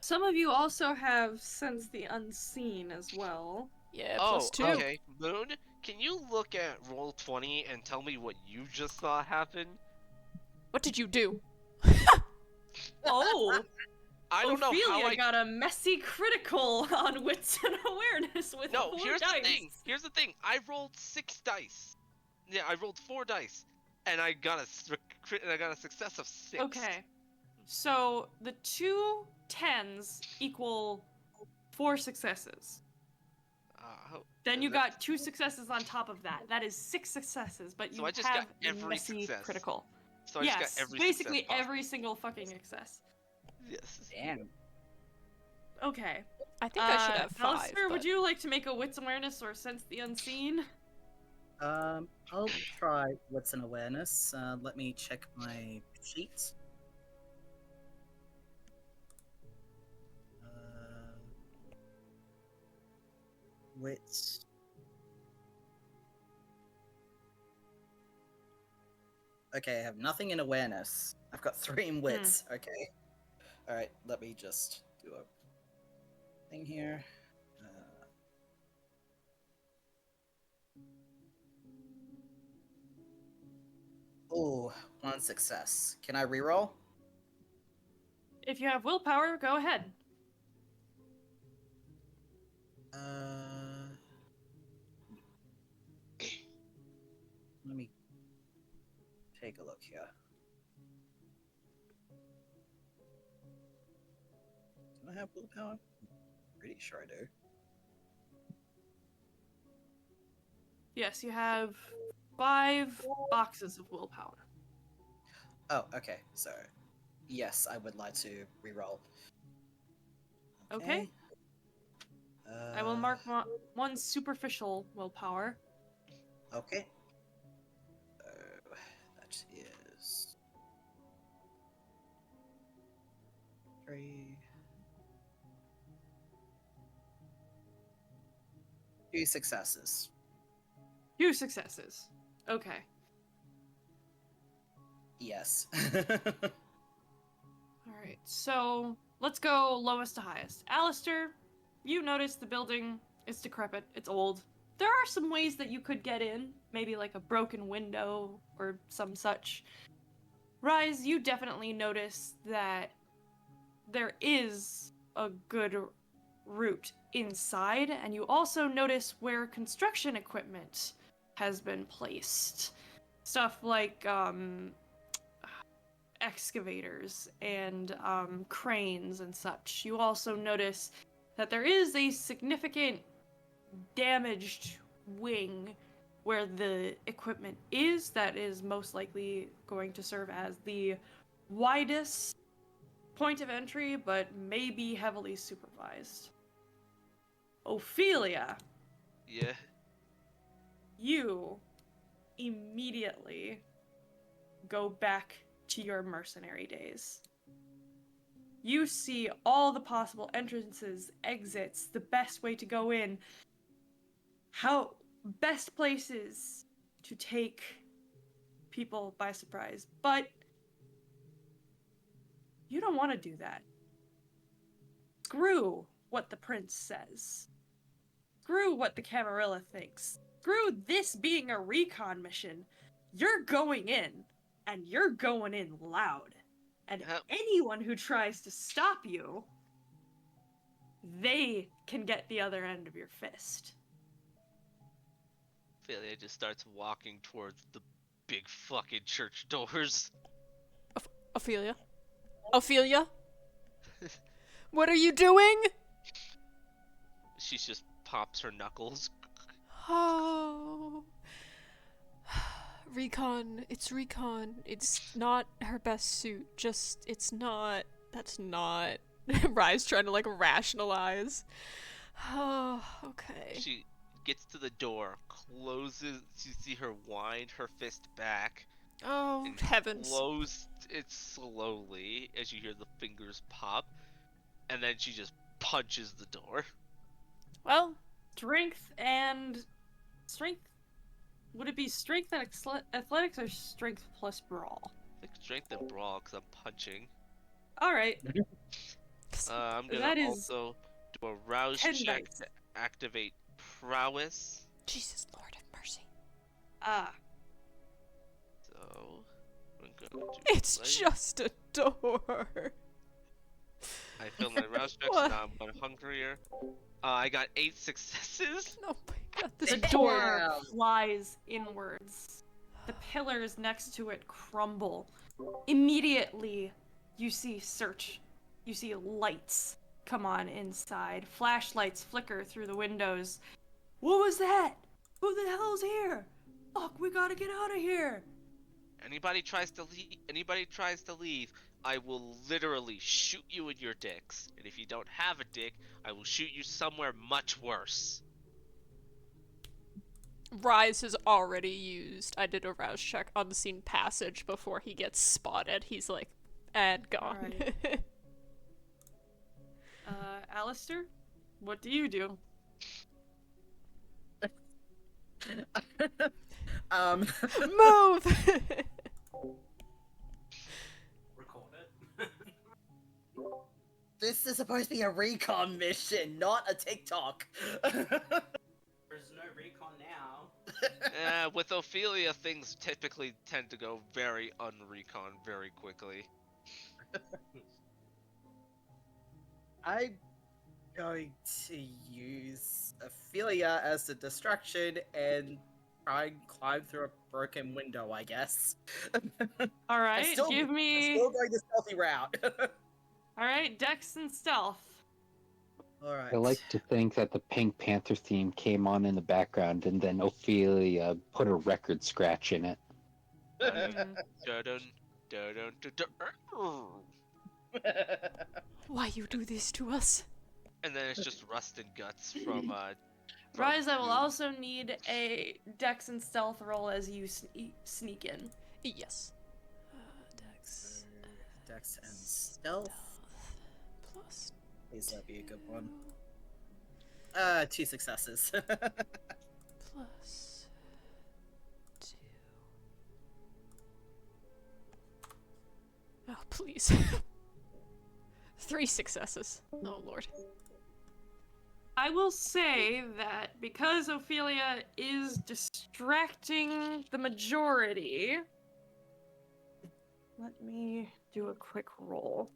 Some of you also have Sense the Unseen as well. Yeah, Oh, +2. okay. Moon, can you look at Roll20 and tell me what you just saw happen? What did you do? Oh! I don't know how Ophelia I got a messy critical on Wits and Awareness with No, 4 here's dice. the thing. Here's the thing. I rolled 6 dice. Yeah, I rolled 4 dice, and I got a success of 6. Okay. So the 2 10s equal 4 successes. Then you got 2 successes on top of that. That is 6 successes, but you So I just have got every messy success. critical. So I yes, just got every basically success possible. every single fucking success. Yes. Damn. Okay. I think I should have 5. Aleister, but... would you like to make a Wits Awareness or Sense the Unseen? I'll try Wits and Awareness. Let me check my sheet. Wits. Okay, I have nothing in awareness. I've got 3 in wits. Okay. Alright, let me just do a thing here. Oh, 1 success. Can I reroll? If you have willpower, go ahead. Let me take a look here. Do I have willpower? Pretty sure I do. Yes, you have 5 boxes of willpower. Oh, okay. So, yes, I would like to reroll. Okay. I will mark one superficial willpower. Okay. That is 3. 2 successes. 2 successes. Okay. Yes. Alright, so let's go lowest to highest. Aleister, you notice the building is decrepit, it's old. There are some ways that you could get in, maybe like a broken window or some such. Rhys, you definitely notice that there is a good route inside, and you also notice where construction equipment has been placed. Stuff like excavators and cranes and such. You also notice that there is a significant damaged wing where the equipment is that is most likely going to serve as the widest point of entry, but may be heavily supervised. Ophelia, Yeah. you immediately go back to your mercenary days. You see all the possible entrances, exits, the best way to go in, how best places to take people by surprise. But you don't want to do that. Screw what the prince says. Screw what the Camarilla thinks. Screw this being a recon mission. You're going in, and you're going in loud. And anyone who tries to stop you, they can get the other end of your fist. Ophelia just starts walking towards the big fucking church doors. Ophelia? Ophelia? What are you doing? She just pops her knuckles. Oh. Recon. It's recon. It's not her best suit. Just, it's not. That's not. Rhys trying to, like, rationalize. Oh, okay. She gets to the door, closes. You see her wind her fist back. Oh, and heavens. Close it slowly as you hear the fingers pop. And then she just punches the door. Well, strength and... Strength? Would it be strength and athletics or strength plus brawl? Like strength and brawl, because I'm punching. Alright. I'm gonna That is also do a rouse 10 check dice. to activate prowess. Jesus, Lord have mercy. Ah. So, I'm gonna do It's like- just a door. I failed my rouse check, so What? now I'm going hungrier. I got 8 successes. Oh my god, this The door. door flies inwards. The pillars next to it crumble. Immediately, you see lights come on inside. Flashlights flicker through the windows. What was that? Who the hell's here? Fuck, we gotta get out of here. Anybody tries to leave, I will literally shoot you in your dicks. And if you don't have a dick, I will shoot you somewhere much worse. Rhys has already used. I did a rouse check on the scene passage before he gets spotted. He's like, and gone. Alright. Aleister, what do you do? Move! Record it. This is supposed to be a recon mission, not a TikTok. There's no recon now. With Ophelia, things typically tend to go very unrecon very quickly. I'm going to use Ophelia as a distraction and try and climb through a broken window, I guess. Alright, I'm give me... still going the stealthy route. Alright, Dex and Stealth. All right. I like to think that the Pink Panther theme came on in the background, and then Ophelia put a record scratch in it. Mm. Dun, dun, dun, dun, dun. Why you do this to us? And then it's just rust and guts from Rhys, I will Boon. also need a dex and stealth roll as you sneak in. Yes. Dex. Dex and stealth. Plus. Please that be a good one. 2 successes. Plus 2. Oh, please. 3 successes. Oh, Lord. I will say that because Ophelia is distracting the majority, let me do a quick roll.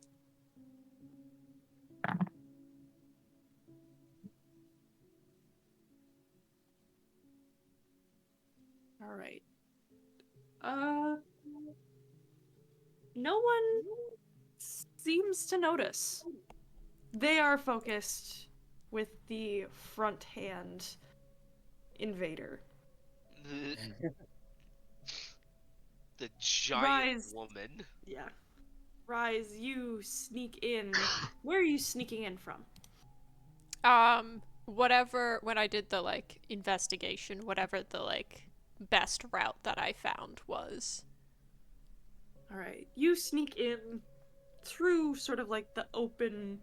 All right. No one seems to notice. They are focused with the front hand invader. The giant Rhys. woman. Yeah. Rhys, you sneak in. Where are you sneaking in from? Whatever, when I did the, like, investigation, whatever the, like, best route that I found was. Alright. You sneak in through sort of like the open,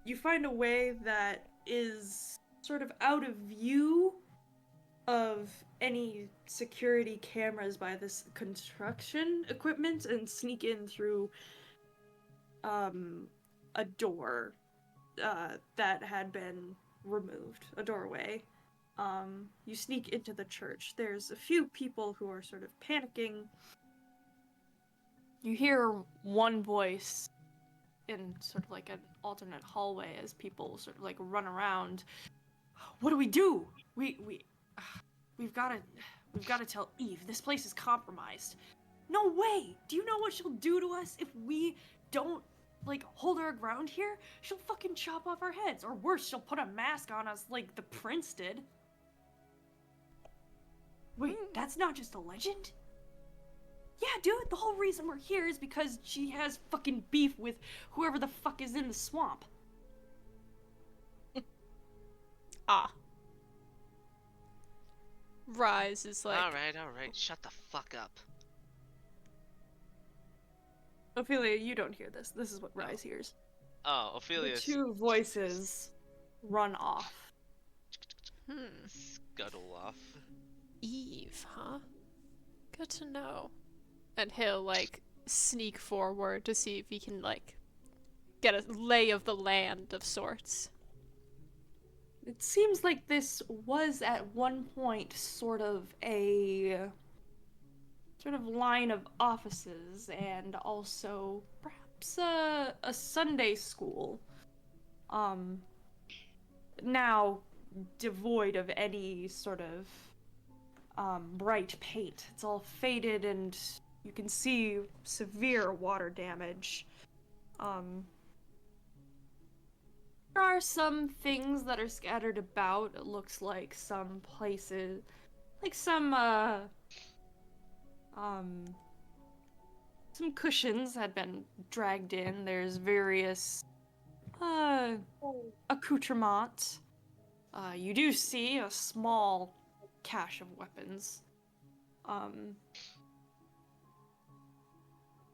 you find a way that is sort of out of view of any security cameras by this construction equipment and sneak in through a door that had been removed, a doorway. You sneak into the church. There's a few people who are sort of panicking. You hear one voice in sort of like an alternate hallway as people sort of like run around. What do we do? We've got to tell Eve. This place is compromised. No way. Do you know what she'll do to us if we don't like hold our ground here? She'll fucking chop off our heads, or worse, she'll put a mask on us like the prince did. Wait, that's not just a legend? Yeah, dude, the whole reason we're here is because she has fucking beef with whoever the fuck is in the swamp. Ah. Rhys is like... Alright, shut the fuck up. Ophelia, you don't hear this. This is what Rhys hears. Oh, The Ophelia's two voices run off. scuttle off. Eve, huh? Good to know. And he'll, like, sneak forward to see if he can, like, get a lay of the land of sorts. It seems like this was at one point sort of a line of offices and also perhaps a Sunday school. Now devoid of any sort of bright paint. It's all faded and you can see severe water damage. There are some things that are scattered about. It looks like some places, like some cushions had been dragged in. There's various accoutrements. You do see a small cache of weapons.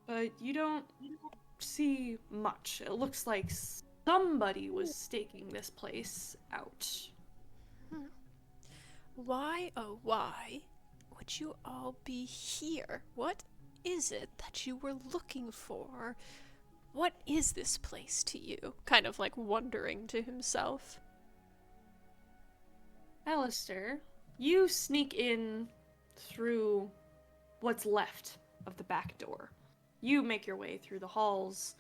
But you don't see much. It looks like somebody was staking this place out. Why, oh why, would you all be here? What is it that you were looking for? What is this place to you? Kind of like wondering to himself. Aleister, you sneak in through what's left of the back door. You make your way through the halls.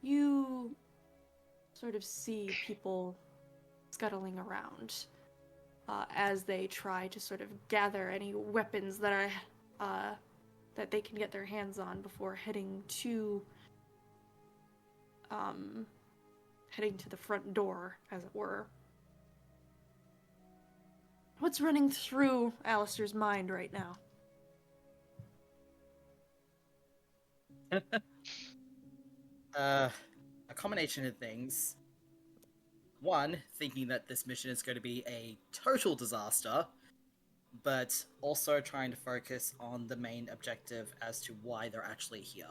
You sort of see people scuttling around as they try to sort of gather any weapons that are that they can get their hands on before heading to heading to the front door, as it were. What's running through Aleister's mind right now? A combination of things. One, thinking that this mission is going to be a total disaster, but also trying to focus on the main objective as to why they're actually here.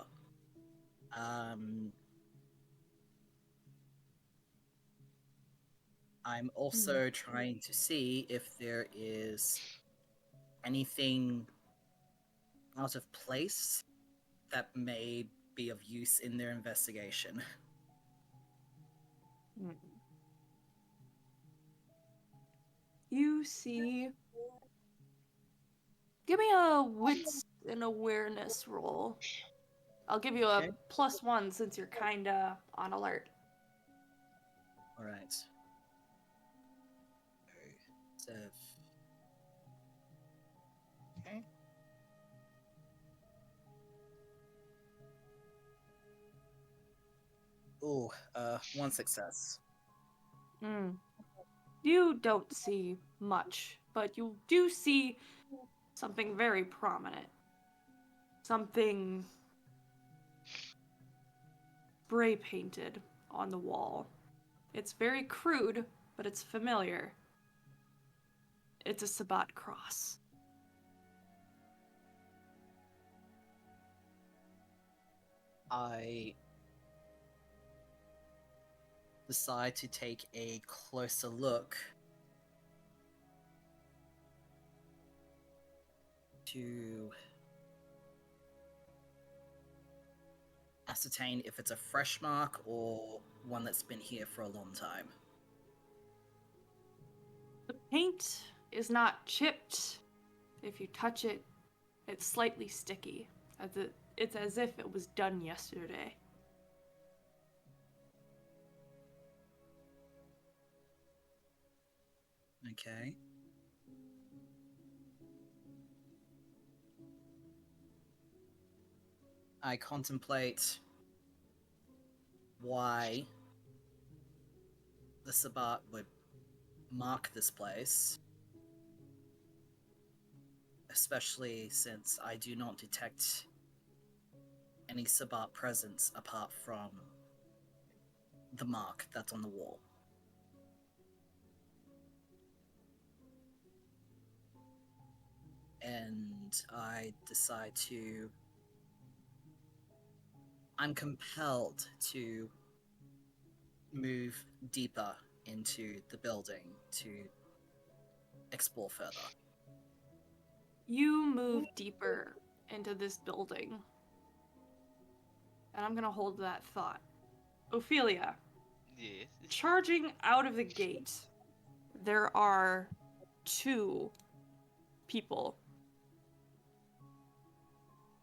I'm also trying to see if there is anything out of place that may be of use in their investigation. You see... Give me a wits and awareness roll. I'll give you a Okay. +1 since you're kinda on alert. Alright. Okay. Ooh, one success. You don't see much, but you do see something very prominent. Something spray painted on the wall. It's very crude, but it's familiar. It's a Sabbat cross. I decide to take a closer look to ascertain if it's a fresh mark or one that's been here for a long time. The paint is not chipped. If you touch it, it's slightly sticky. It's as if it was done yesterday. Okay. I contemplate why the Sabbat would mark this place, especially since I do not detect any Sabbat presence apart from the mark that's on the wall. And I decide to... I'm compelled to move deeper into the building to explore further. You move deeper into this building. And I'm gonna hold that thought. Ophelia. Yes. Charging out of the gate, there are 2 people.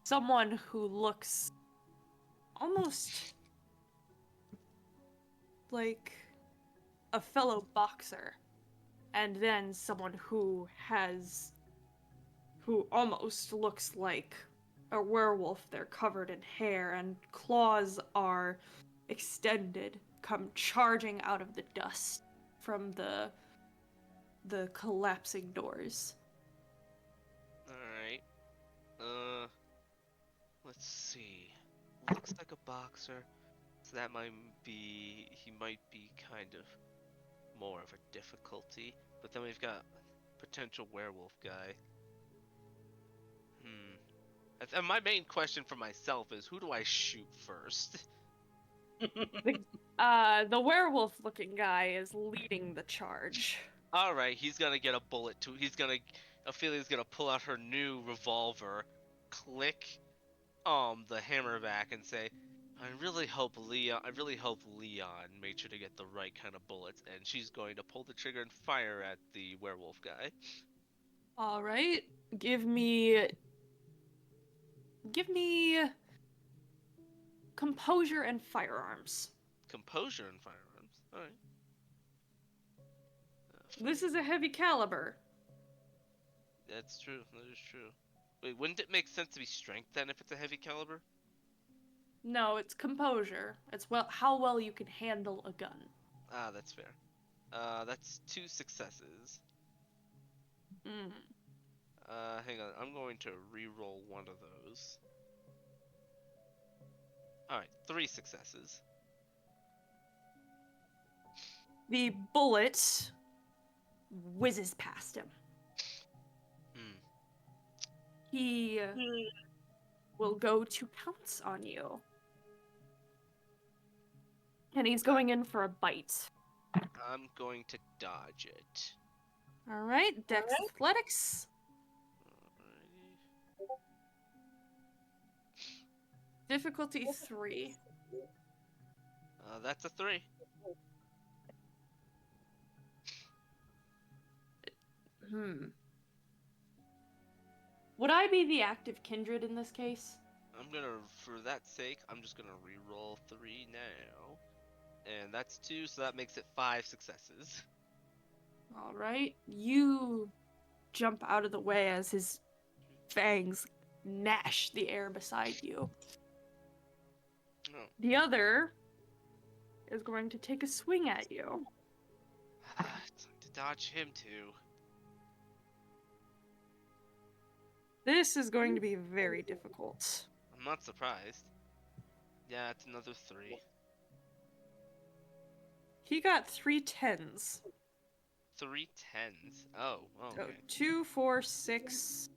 Someone who looks almost like a fellow boxer, and then someone who almost looks like a werewolf. They're covered in hair and claws are extended, come charging out of the dust from the collapsing doors. Alright. Let's see. Looks like a boxer. So that he might be kind of more of a difficulty. But then we've got potential werewolf guy. And my main question for myself is, who do I shoot first? The werewolf-looking guy is leading the charge. Alright, he's gonna get a bullet too. Ophelia's gonna pull out her new revolver, click the hammer back and say, I really hope Leon made sure to get the right kind of bullets, and she's going to pull the trigger and fire at the werewolf guy. All right, give me composure and firearms. Composure and firearms. All right. This is a heavy caliber. That's true. That is true. Wait, wouldn't it make sense to be strength then if it's a heavy caliber? No, it's composure. It's how well you can handle a gun. Ah, that's fair. That's 2 successes. Mm. Hang on. I'm going to re-roll one of those. Alright, 3 successes. The bullet whizzes past him. Hmm. He will go to pounce on you. And he's going in for a bite. I'm going to dodge it. Alright, Dex Athletics. Alrighty. Difficulty 3. That's a 3. Would I be the active kindred in this case? I'm gonna, for that sake, I'm just gonna re-roll 3 now. And that's 2, so that makes it 5 successes. Alright, you jump out of the way as his fangs gnash the air beside you. Oh. The other is going to take a swing at you. It's time to dodge him too. This is going to be very difficult. I'm not surprised. Yeah, it's another 3. He got 3 10s. 3 10s. Oh, So okay. 2, 4, 6,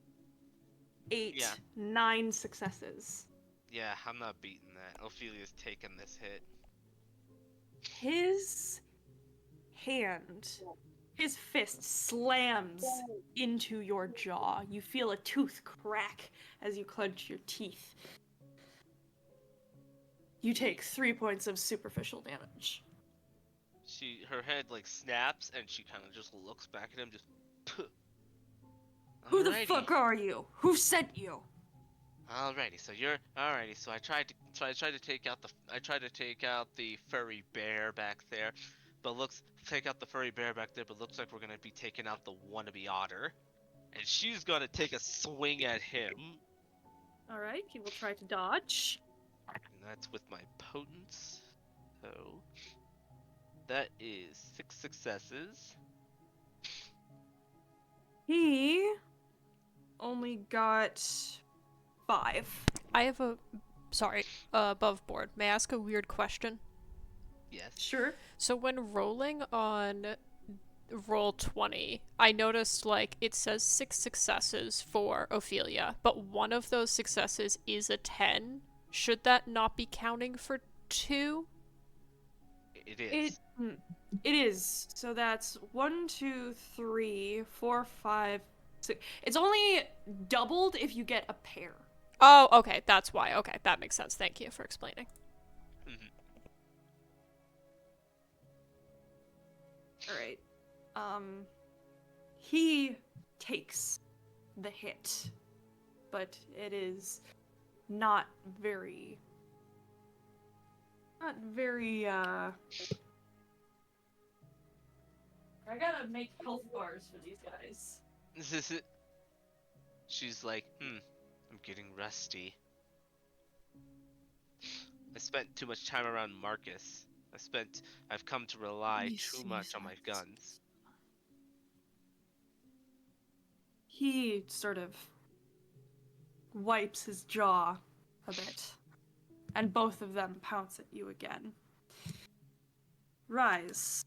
8, Yeah. 9 successes. Yeah, I'm not beating that. Ophelia's taking this hit. His hand, his fist slams into your jaw. You feel a tooth crack as you clench your teeth. You take 3 points of superficial damage. Her head like snaps and she kind of just looks back at him, just. Puh. Who the Alrighty. fuck are you? Who sent you? Alrighty, so you're alrighty. So I tried to take out the furry bear back there, but looks like we're gonna be taking out the wannabe otter, and she's gonna take a swing at him. Alright, he will try to dodge. And that's with my potence. So that is 6 successes. He only got 5. I have a... Sorry, above board. May I ask a weird question? Yes. Sure. So when rolling on roll 20, I noticed, like, it says 6 successes for Ophelia, but one of those successes is a 10. Should that not be counting for 2? It is. It is. So that's 1, 2, 3, 4, 5, 6. It's only doubled if you get a pair. Oh, okay, that's why. Okay, that makes sense. Thank you for explaining. Alright. He takes the hit, but it is not very, I gotta make health bars for these guys. She's like, I'm getting rusty. I spent too much time around Marcus. I've come to rely too much on my guns. He sort of wipes his jaw a bit, and both of them pounce at you again. Rhys,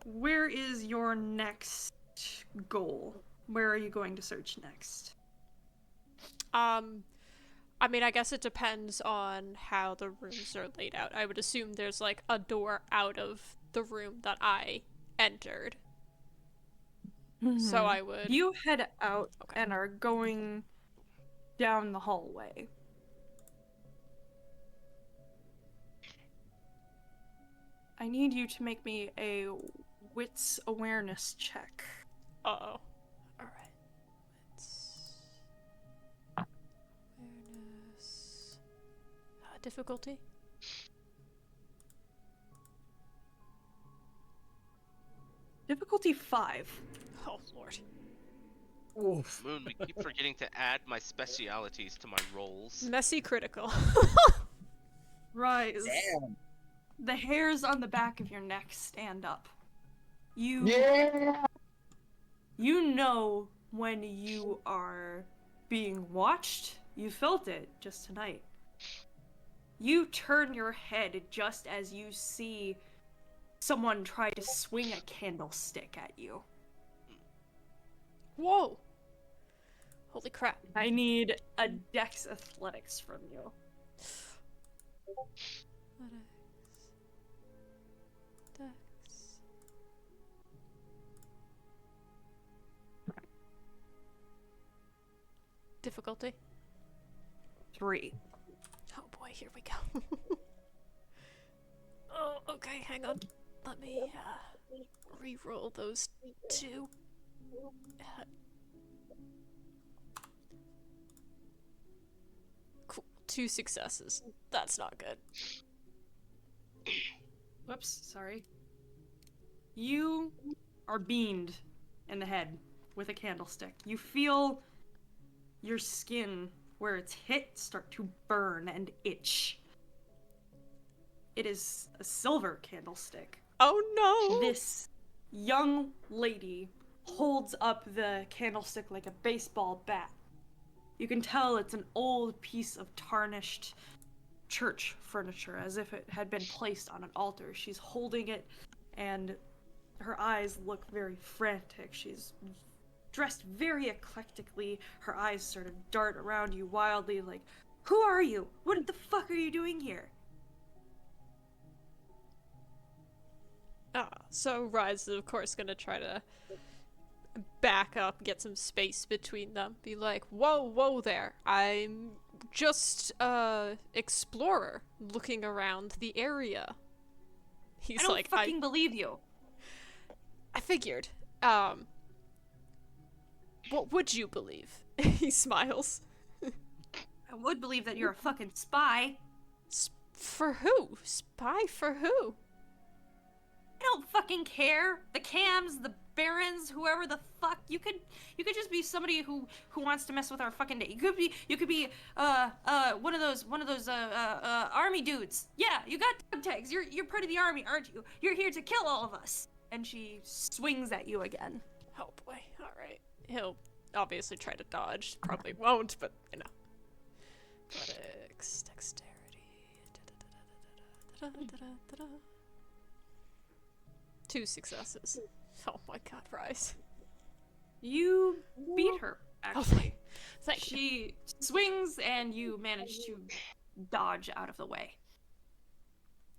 where is your next goal? Where are you going to search next? I mean, I guess it depends on how the rooms are laid out. I would assume there's, like, a door out of the room that I entered. So I would... You head out and are going down the hallway. I need you to make me a wits awareness check. Uh-oh. Alright. Wits... Awareness... difficulty? Difficulty 5. Oh, Lord. Moon, we keep forgetting to add my specialities to my rolls. Messy critical. Rhys, Damn. the hairs on the back of your neck stand up. Yeah. You know when you are being watched. You felt it just tonight. You turn your head just as you see someone try to swing a candlestick at you. Whoa! Holy crap. I need a Dex Athletics from you. Dex. Difficulty? 3. Oh boy, here we go. Oh, okay, hang on. Let me, re-roll those 2. Cool. 2 successes. That's not good. Whoops, sorry. You are beamed in the head with a candlestick. You feel your skin where it's hit start to burn and itch. It is a silver candlestick. Oh no! This young lady holds up the candlestick like a baseball bat. You can tell it's an old piece of tarnished church furniture, as if it had been placed on an altar. She's holding it, and her eyes look very frantic. She's dressed very eclectically. Her eyes sort of dart around you wildly, like, "Who are you? What the fuck are you doing here?" So Rhys is of course gonna try to back up, get some space between them, be like, whoa there, I'm just explorer looking around the area. He's I don't like, fucking believe you. I figured. What would you believe? He smiles. I would believe that you're a fucking spy. For who? Spy for who? I don't fucking care. The Cams, the Barons, whoever the fuck. You could just be somebody who wants to mess with our fucking day. You could be one of those army dudes. Yeah, you got dog tags. You're part of the army, aren't you? You're here to kill all of us. And she swings at you again. Oh boy, alright. He'll obviously try to dodge. Probably won't, but you know. Athletics, dexterity. 2 successes. Oh my god, Rhys. You beat her, actually. Thank you. She swings and you manage to dodge out of the way.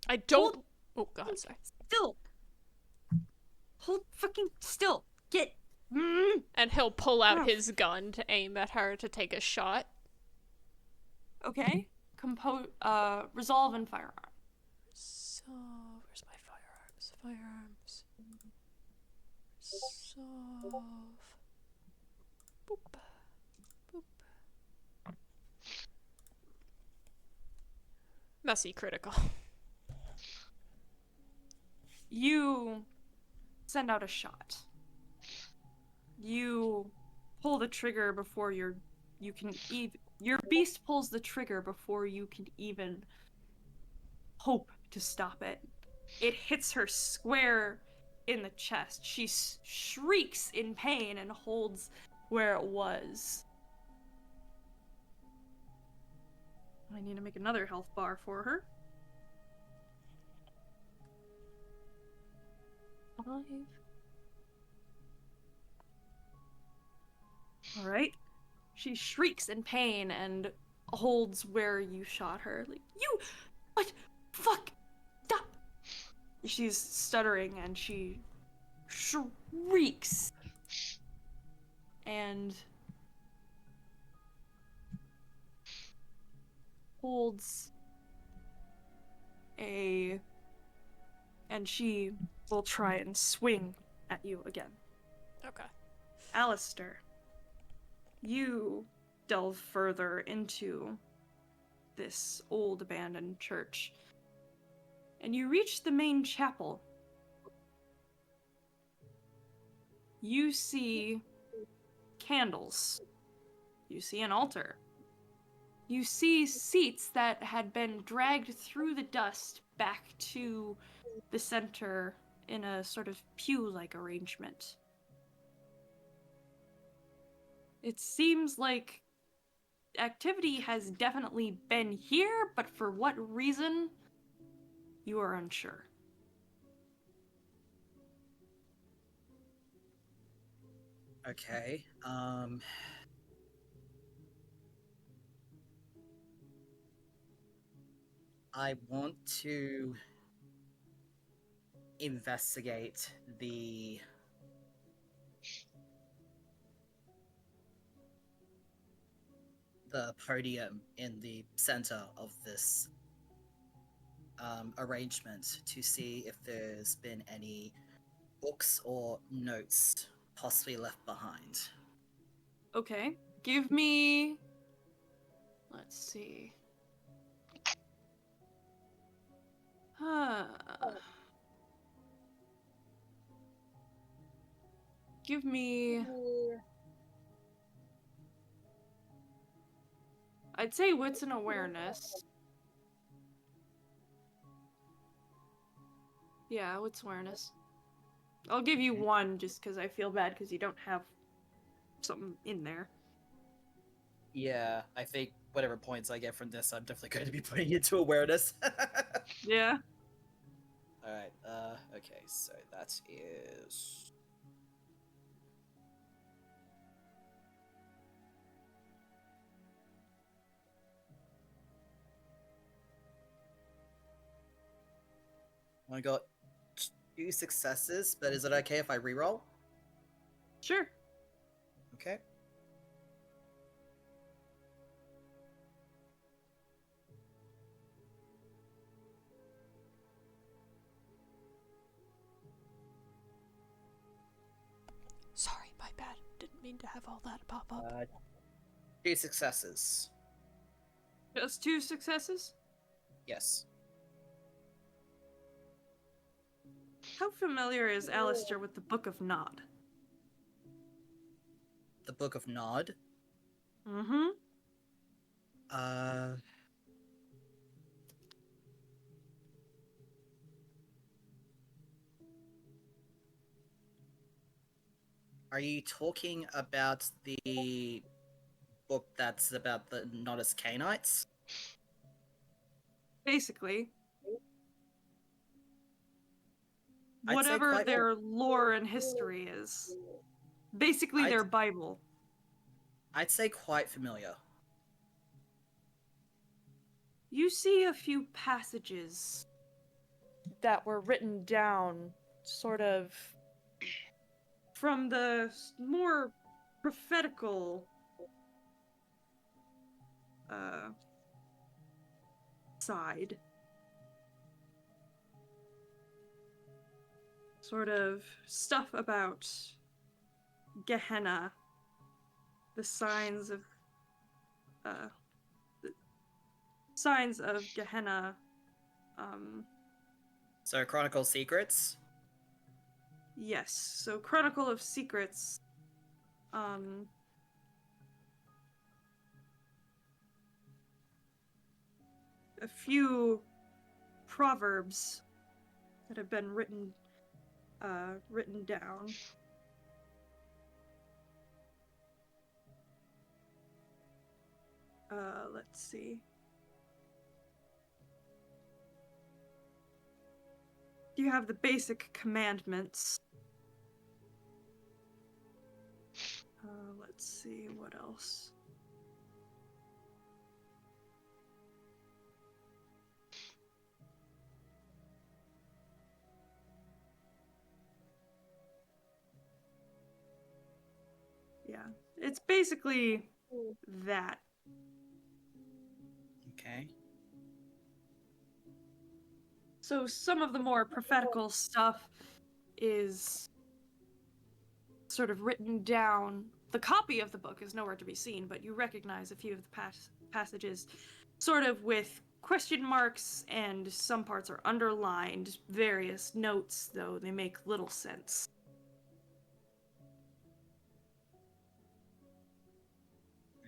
I don't. Oh god, sorry. Still. Hold fucking still. Get. And he'll pull out his gun to aim at her to take a shot. Okay. Resolve and firearm. So, where's my firearms? Firearms. Resolve. Boop. Boop. Messy critical. You send out a shot. You pull the trigger before your beast pulls the trigger before you can even hope to stop it. It hits her square in the chest. She shrieks in pain and holds where it was. I need to make another health bar for her. 5. Alright. She shrieks in pain and holds where you shot her. Like, you! What? Fuck! Stop! She's stuttering and she shrieks. And holds a... And she will try and swing at you again. Okay. Aleister, you delve further into this old abandoned church, and you reach the main chapel. You see candles. You see an altar. you see seats that had been dragged through the dust back to the center in a sort of pew-like arrangement. It seems like activity has definitely been here, but for what reason, you are unsure. Okay. I want to investigate the podium in the center of this arrangement to see if there's been any books or notes possibly left behind. Okay, give me... Let's see. Give me... I'd say wits and awareness. Yeah, wits awareness. I'll give you one just because I feel bad because you don't have something in there. Yeah, I think whatever points I get from this, I'm definitely going to be putting into awareness. Yeah. Alright, okay, so that is... I got 2 successes, but is it okay if I reroll? Sure. Okay. Sorry, my bad. Didn't mean to have all that pop up. 2 successes. Just 2 successes? Yes. How familiar is Aleister with the Book of Nod? The Book of Nod. Mm-hmm. Are you talking about the book that's about the Nodus Canites? Basically. I'd say Whatever quite- their lore and history is. Basically their Bible. I'd say quite familiar. You see a few passages that were written down, sort of, from the more prophetical side. Sort of stuff about Gehenna, the signs of Gehenna. So Chronicle Secrets? Yes, so Chronicle of Secrets. A few proverbs that have been written down. Let's see. You have the basic commandments. Let's see, what else? Yeah, it's basically that. Okay. So some of the more prophetical stuff is sort of written down. The copy of the book is nowhere to be seen, but you recognize a few of the passages sort of with question marks, and some parts are underlined, various notes, though they make little sense.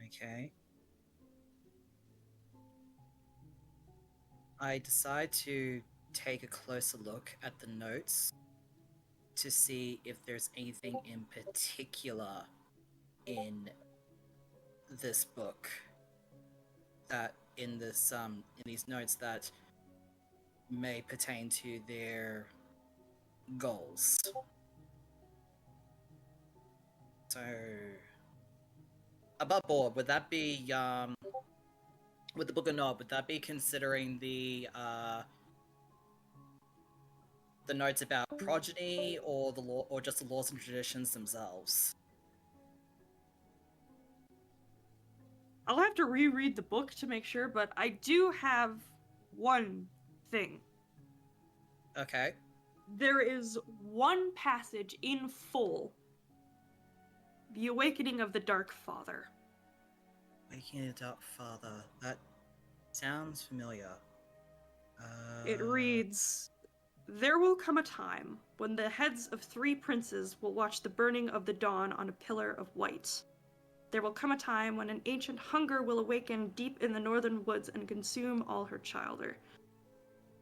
Okay. I decide to take a closer look at the notes to see if there's anything in particular in this book that in these notes that may pertain to their goals. So above board, would that be with the book or not, would that be considering the notes about progeny or the law, or just the laws and traditions themselves? I'll have to reread the book to make sure, but I do have one thing. Okay. There is one passage in full. The Awakening of the Dark Father. Waking the Dark Father. That sounds familiar. It reads, "There will come a time when the heads of 3 princes will watch the burning of the dawn on a pillar of white. There will come a time when an ancient hunger will awaken deep in the northern woods and consume all her childer.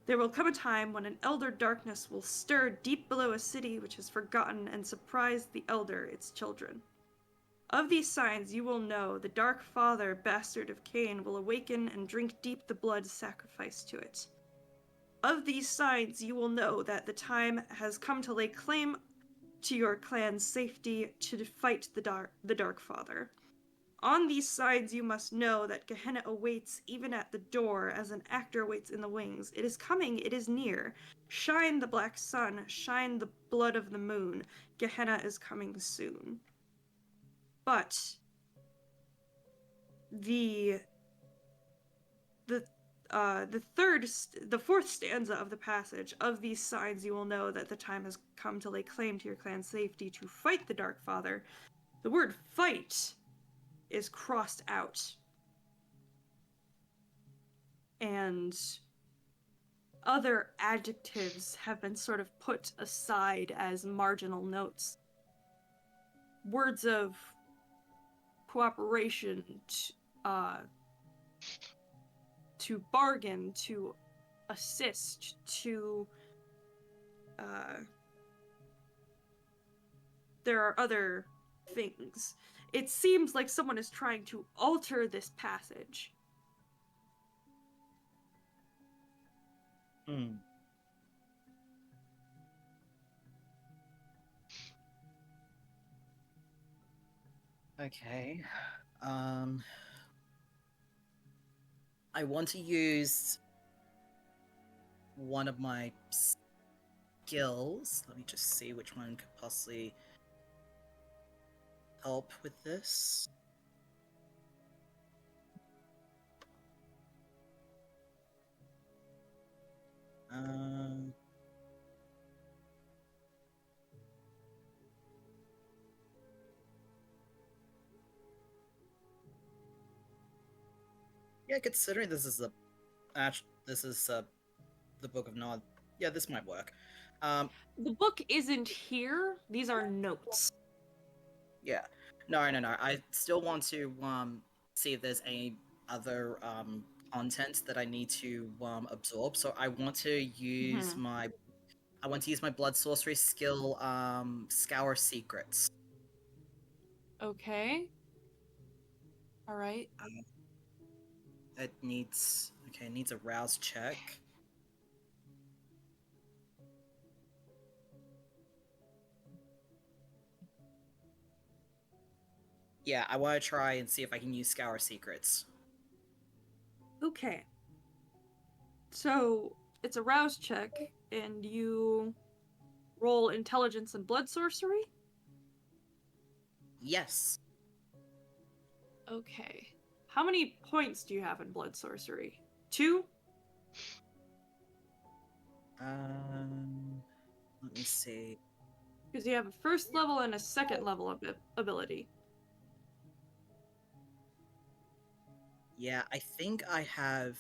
There will come a time when an elder darkness will stir deep below a city which has forgotten and surprise the elder, its children. Of these signs you will know the Dark Father, bastard of Cain, will awaken and drink deep the blood sacrificed to it. Of these signs you will know that the time has come to lay claim to your clan's safety to fight the Dark Father. On these signs you must know that Gehenna awaits even at the door as an actor waits in the wings. It is coming, it is near. Shine the black sun, shine the blood of the moon. Gehenna is coming soon." But the fourth stanza of the passage, "Of these signs you will know that the time has come to lay claim to your clan's safety to fight the Dark Father," the word "fight" is crossed out. And other adjectives have been sort of put aside as marginal notes. Words of cooperation, to bargain, to assist, to there are other things. It seems like someone is trying to alter this passage. Okay. I want to use one of my skills. Let me just see which one could possibly help with this. Yeah, considering this is the Book of Nod. Yeah, this might work. The book isn't here. These are notes. Yeah. No. I still want to see if there's any other content that I need to absorb. So I want to use my blood sorcery skill, Scour Secrets. Okay. All right. It needs a rouse check. Yeah, I want to try and see if I can use Scour Secrets. Okay. So it's a rouse check, and you roll intelligence and blood sorcery? Yes. Okay. How many points do you have in blood sorcery? 2? Let me see. Because you have a first level and a second level ability. Yeah, I think I have.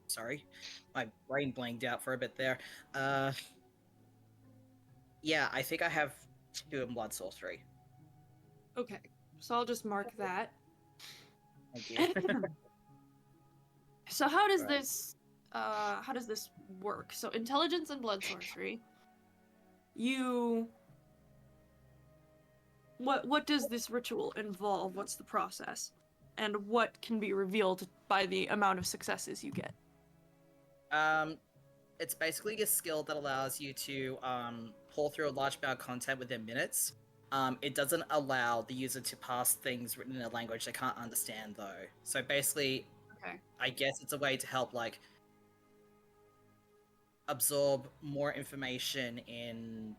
Sorry, my brain blanked out for a bit there. Yeah, I think I have 2 in blood sorcery. Okay, so I'll just mark that. Thank you. So how does Right. this work? So intelligence and blood sorcery. You what does this ritual involve? What's the process? And what can be revealed by the amount of successes you get? It's basically a skill that allows you to pull through a large amount of content within minutes. It doesn't allow the user to pass things written in a language they can't understand, though. So basically, Okay. I guess it's a way to help, like, absorb more information in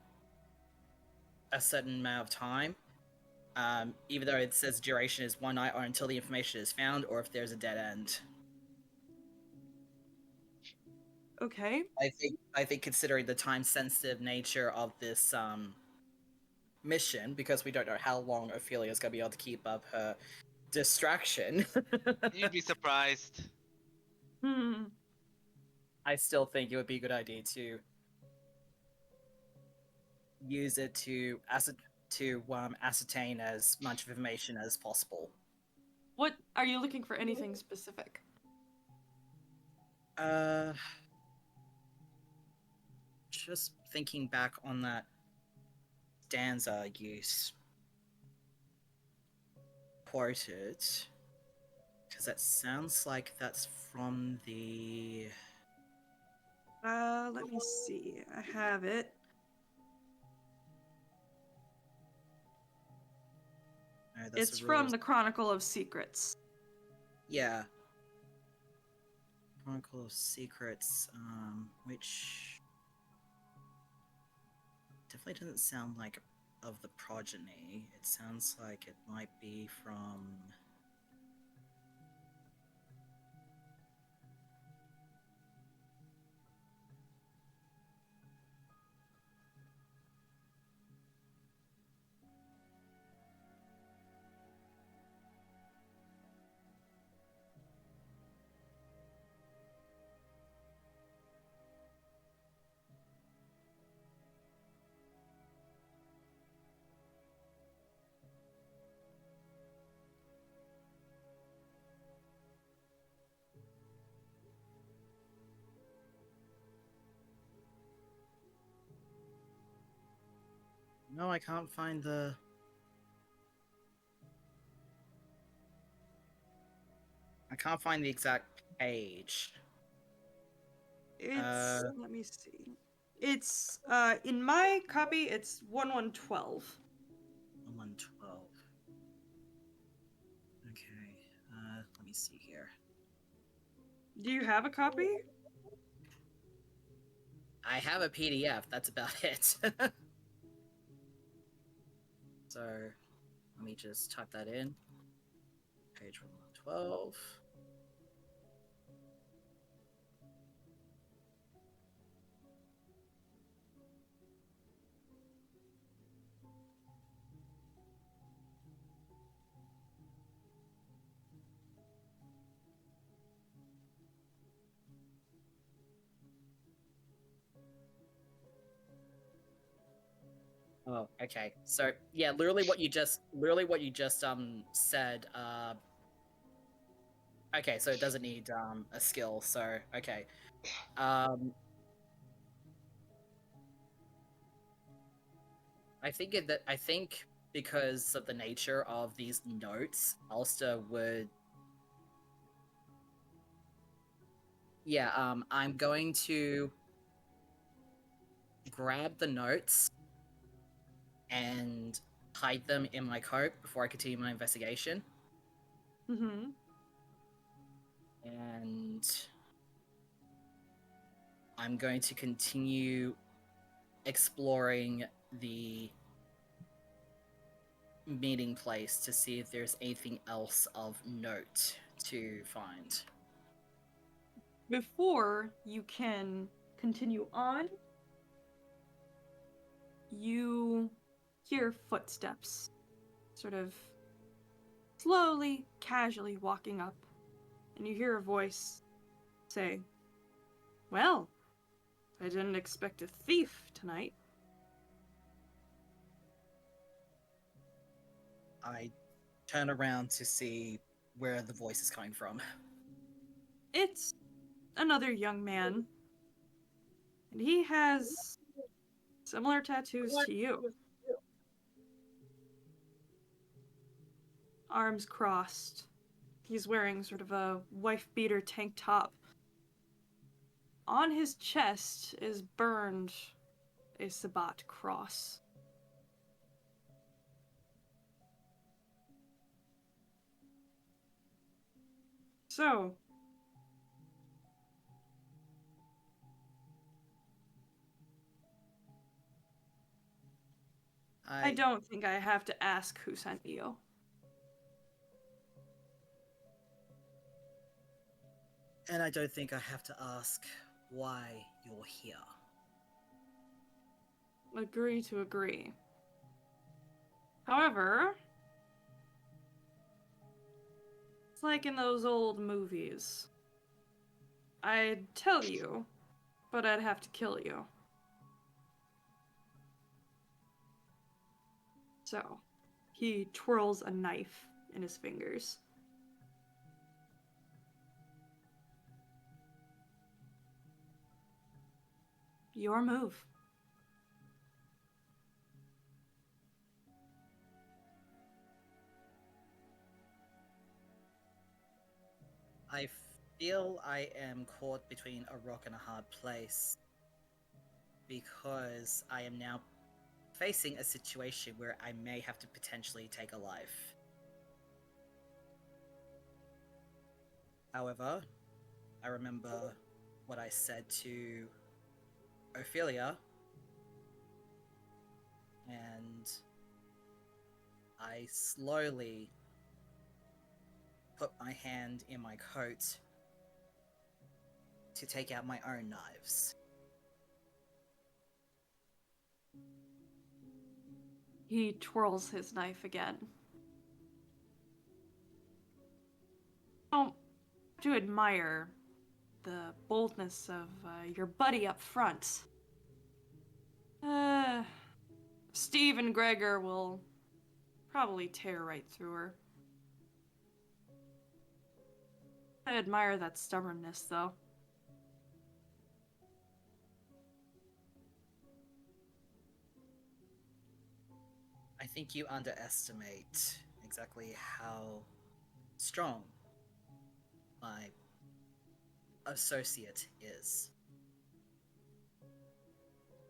a certain amount of time. Even though it says duration is 1 night or until the information is found, or if there's a dead end. Okay. I think considering the time-sensitive nature of this mission, because we don't know how long Ophelia's gonna be able to keep up her distraction. You'd be surprised. I still think it would be a good idea to use it to ascertain as much information as possible. What are you looking for? Anything specific? Just thinking back on that stanza you quoted, because that sounds like that's from the. Let me see. I have it. No, that's It's a from rules. the Chronicle of Secrets. Yeah. Chronicle of Secrets, which definitely doesn't sound like of the progeny. It sounds like it might be from. No, I can't find the. I can't find the exact page. It's let me see. It's in my copy it's 1112. 1112. Okay, let me see here. Do you have a copy? I have a PDF, that's about it. So, let me just type that in. Page 1112. Oh, okay. So yeah, literally what you just said. Okay, so it doesn't need a skill. So okay. I think because of the nature of these notes, Aleister would. Yeah. I'm going to grab the notes and hide them in my coat before I continue my investigation. Mm-hmm. And I'm going to continue exploring the meeting place to see if there's anything else of note to find. Before you can continue on, you hear footsteps sort of slowly, casually walking up, and you hear a voice say, "Well, I didn't expect a thief tonight." I turn around to see where the voice is coming from. It's another young man, and he has similar tattoos to you. Arms crossed. He's wearing sort of a wife-beater tank top. On his chest is burned a Sabbat cross. So, I don't think I have to ask who sent you. And I don't think I have to ask why you're here. Agree to agree. However, it's like in those old movies. I'd tell you, but I'd have to kill you. So, he twirls a knife in his fingers. Your move. I feel I am caught between a rock and a hard place because I am now facing a situation where I may have to potentially take a life. However, I remember what I said to Ophelia, and I slowly put my hand in my coat to take out my own knives. He twirls his knife again. Don't have to admire the boldness of your buddy up front. Steve and Gregor will probably tear right through her. I admire that stubbornness, though. I think you underestimate exactly how strong my associate is.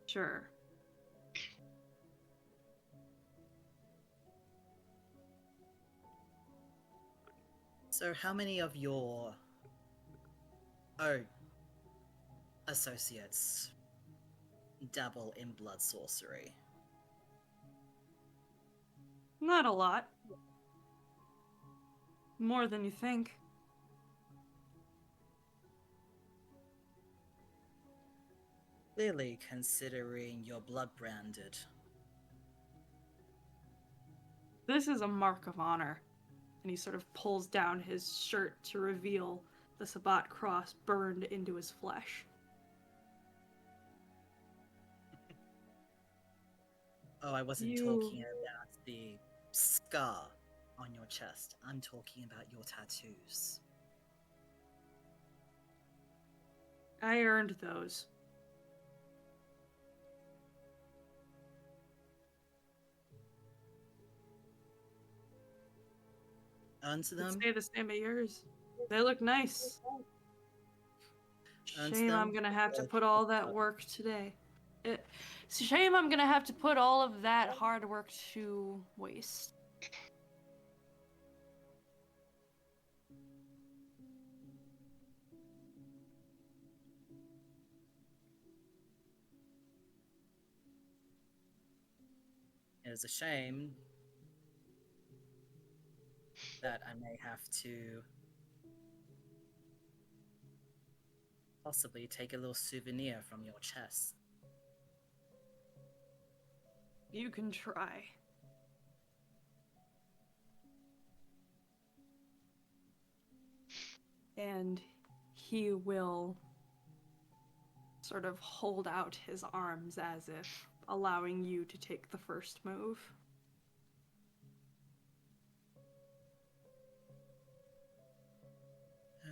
Sure. So how many of your associates dabble in blood sorcery? Not a lot. More than you think. Clearly, considering you're blood branded. This is a mark of honor. And he sort of pulls down his shirt to reveal the Sabbat cross burned into his flesh. Oh, I wasn't talking about the scar on your chest. I'm talking about your tattoos. I earned those. Earned them? I'd say the same as yours. They look nice. Shame I'm gonna have to put all that work today. It's a shame I'm gonna have to put all of that hard work to waste. It is a shame that I may have to possibly take a little souvenir from your chest. You can try. And he will sort of hold out his arms as if allowing you to take the first move.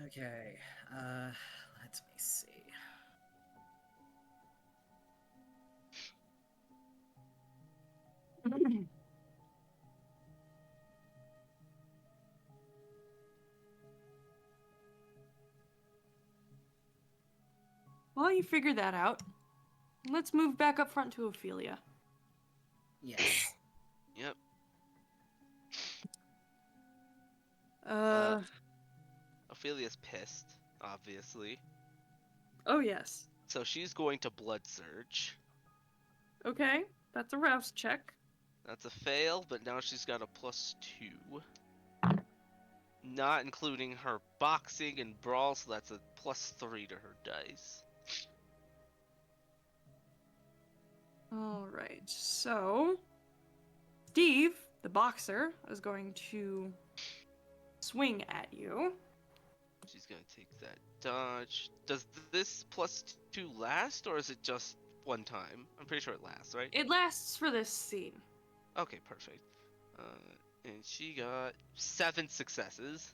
Okay, let me see. While you figure that out, let's move back up front to Ophelia. Yes. Yep. Ophelia's pissed, obviously. Oh yes. So she's going to Blood Surge. Okay, that's a rouse check. That's a fail, but now she's got a +2. Not including her boxing and brawl, so that's a +3 to her dice. Alright, so Steve, the boxer, is going to swing at you. She's gonna take that dodge. Does this +2 last, or is it just one time? I'm pretty sure it lasts, right? It lasts for this scene. Okay, perfect. And she got 7 successes.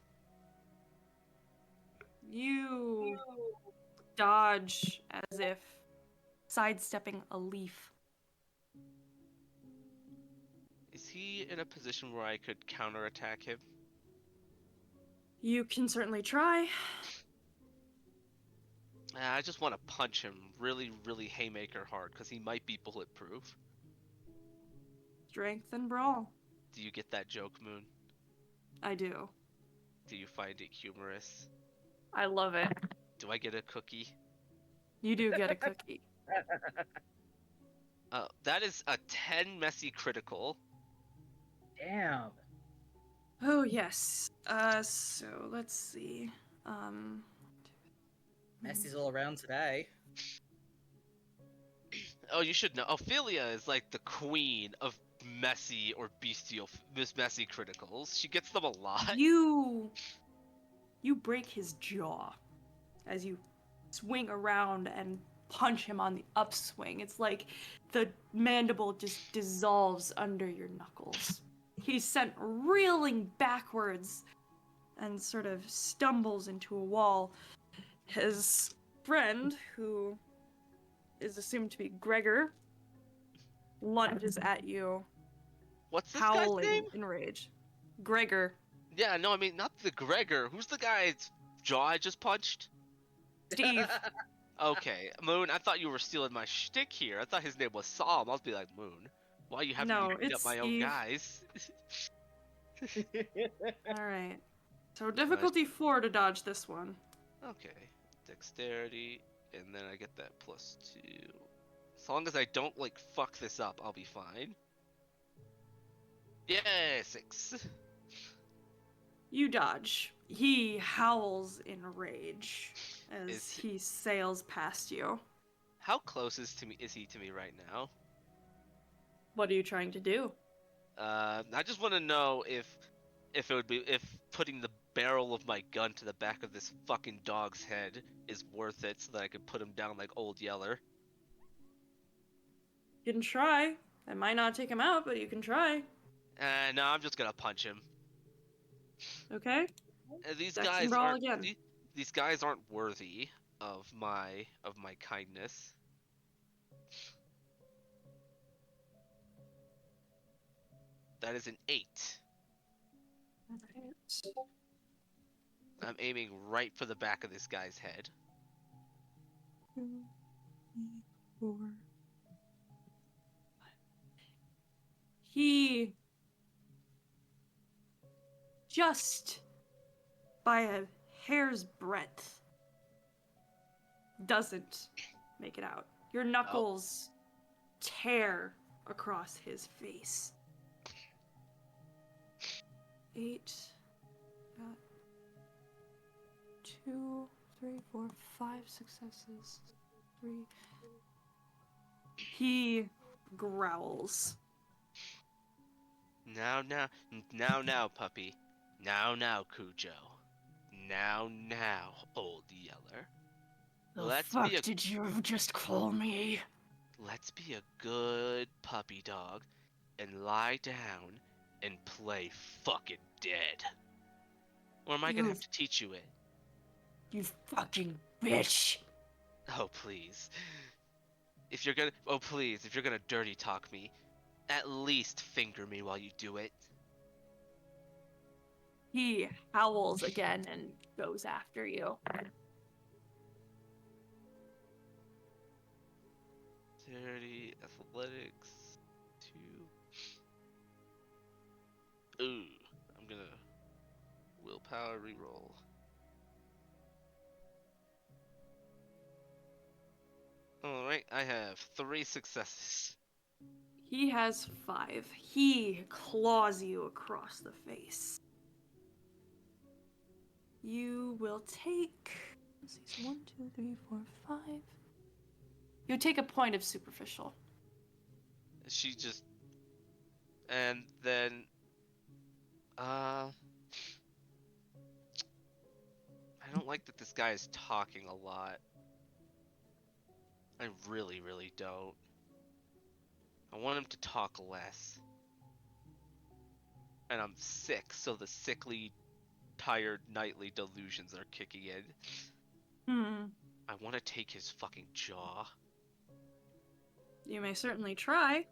You dodge as if sidestepping a leaf. Is he in a position where I could counterattack him? You can certainly try. I just want to punch him really, really haymaker hard, because he might be bulletproof. Strength and brawl. Do you get that joke, Moon? I do. Do you find it humorous? I love it. Do I get a cookie? You do get a cookie. That is a 10 messy critical. Damn. Oh yes. So let's see. Messy's all around today. Oh, you should know. Ophelia is like the queen of messy or bestial messy criticals. She gets them a lot. You break his jaw as you swing around and punch him on the upswing. It's like the mandible just dissolves under your knuckles. He's sent reeling backwards and sort of stumbles into a wall. His friend, who is assumed to be Gregor, lunges at you, What's this guy's howling name? in rage. Gregor. Yeah, no, I mean, not the Gregor. Who's the guy's jaw I just punched? Steve. Okay, Moon, I thought you were stealing my shtick here. I thought his name was Psalm. I'll be like, Moon, why you having No, me beat up it's my own Steve. guys? Alright. So difficulty 4 to dodge this one. Okay, dexterity, and then I get that +2. As long as I don't, like, fuck this up, I'll be fine. Yeah, 6. You dodge. He howls in rage as Is he sails past you. How close is he to me right now? What are you trying to do? I just want to know if putting the barrel of my gun to the back of this fucking dog's head is worth it, so that I can put him down like Old Yeller. You can try. It might not take him out, but you can try. No, I'm just gonna punch him. Okay? These Dex and guys brawl aren't again. these guys aren't worthy of my kindness. That is an 8. I'm aiming right for the back of this guy's head. 2, 3, 4. He just by a hair's breadth doesn't make it out. Your knuckles tear across his face. 8. Got 2, 3, 4, 5 successes. 3. He growls. Now, puppy. Now, Cujo. Now, Old Yeller. The fuck did you just call me? Let's be a good puppy dog and lie down and play fucking dead. Or am I gonna have to teach you it? You fucking bitch. Oh, please. If you're gonna dirty talk me, at least finger me while you do it. He howls again and goes after you. Dirty athletics 2. Ooh, I'm gonna willpower reroll. Alright, I have 3 successes. He has 5. He claws you across the face. You will take... Let's see, so 1, 2, 3, 4, 5. You take a point of superficial. She just... And then... I don't like that this guy is talking a lot. I really, really don't. I want him to talk less. And I'm sick, so the sickly, tired, nightly delusions are kicking in. I want to take his fucking jaw. You may certainly try.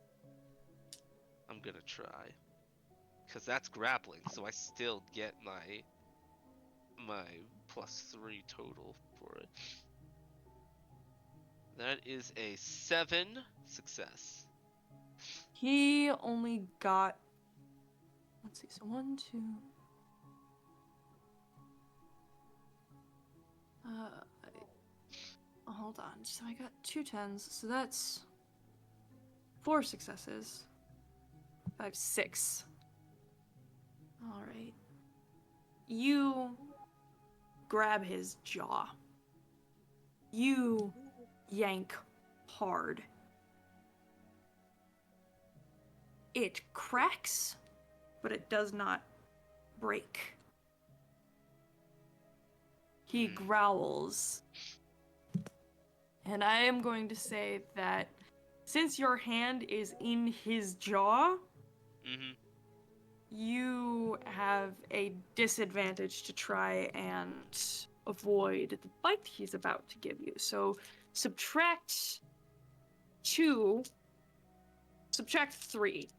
I'm gonna try. Because that's grappling, so I still get my +3 total for it. That is a 7 success. He only got... Let's see, so 1, 2... hold on. So I got 2 10s, so that's 4 successes. 5, 6. Alright. You grab his jaw. You yank hard. It cracks, but it does not break. He growls. And I am going to say that since your hand is in his jaw, you have a disadvantage to try and avoid the bite he's about to give you. So subtract 2, subtract 3.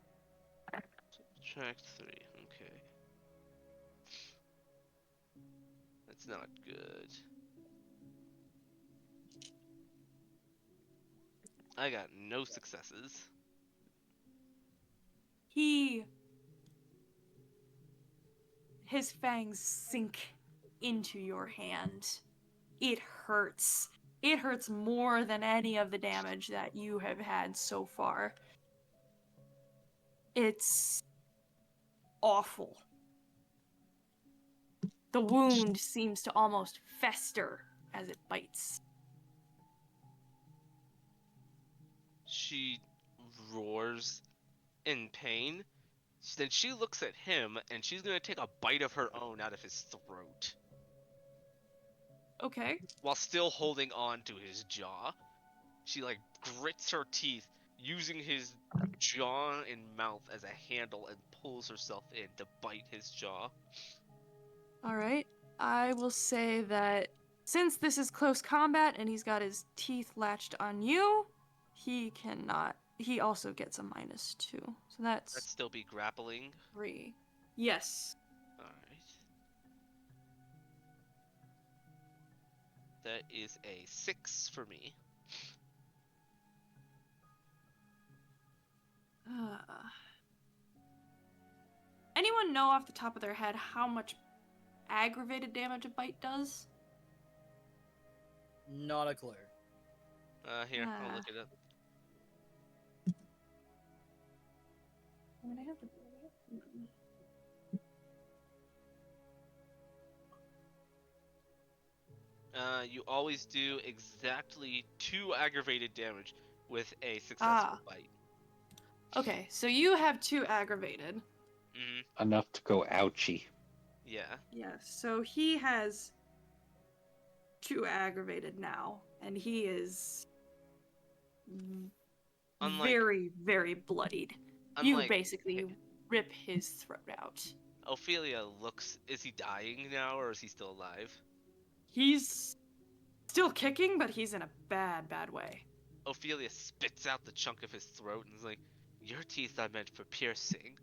Subtract 3, okay. That's not good. I got no successes. His fangs sink into your hand. It hurts. It hurts more than any of the damage that you have had so far. It's awful. The wound seems to almost fester as it bites. She roars in pain. Then she looks at him and she's gonna take a bite of her own out of his throat. Okay. While still holding on to his jaw. She like grits her teeth, using his jaw and mouth as a handle, and pulls herself in to bite his jaw. Alright. I will say that since this is close combat and he's got his teeth latched on you, he cannot. He also gets a -2. So That'd still be grappling. 3. Yes. Alright. That is a 6 for me. Anyone know off the top of their head how much aggravated damage a bite does? Not a clue. Here, I'll look it up. I have You always do exactly 2 aggravated damage with a successful bite. Okay, so you have 2 aggravated. Enough to go ouchie. Yeah. Yeah, so he has 2 aggravated now, and he is very, very bloodied. You basically rip his throat out. Ophelia looks... Is he dying now, or is he still alive? He's still kicking, but he's in a bad, bad way. Ophelia spits out the chunk of his throat and is like, "Your teeth are meant for piercing.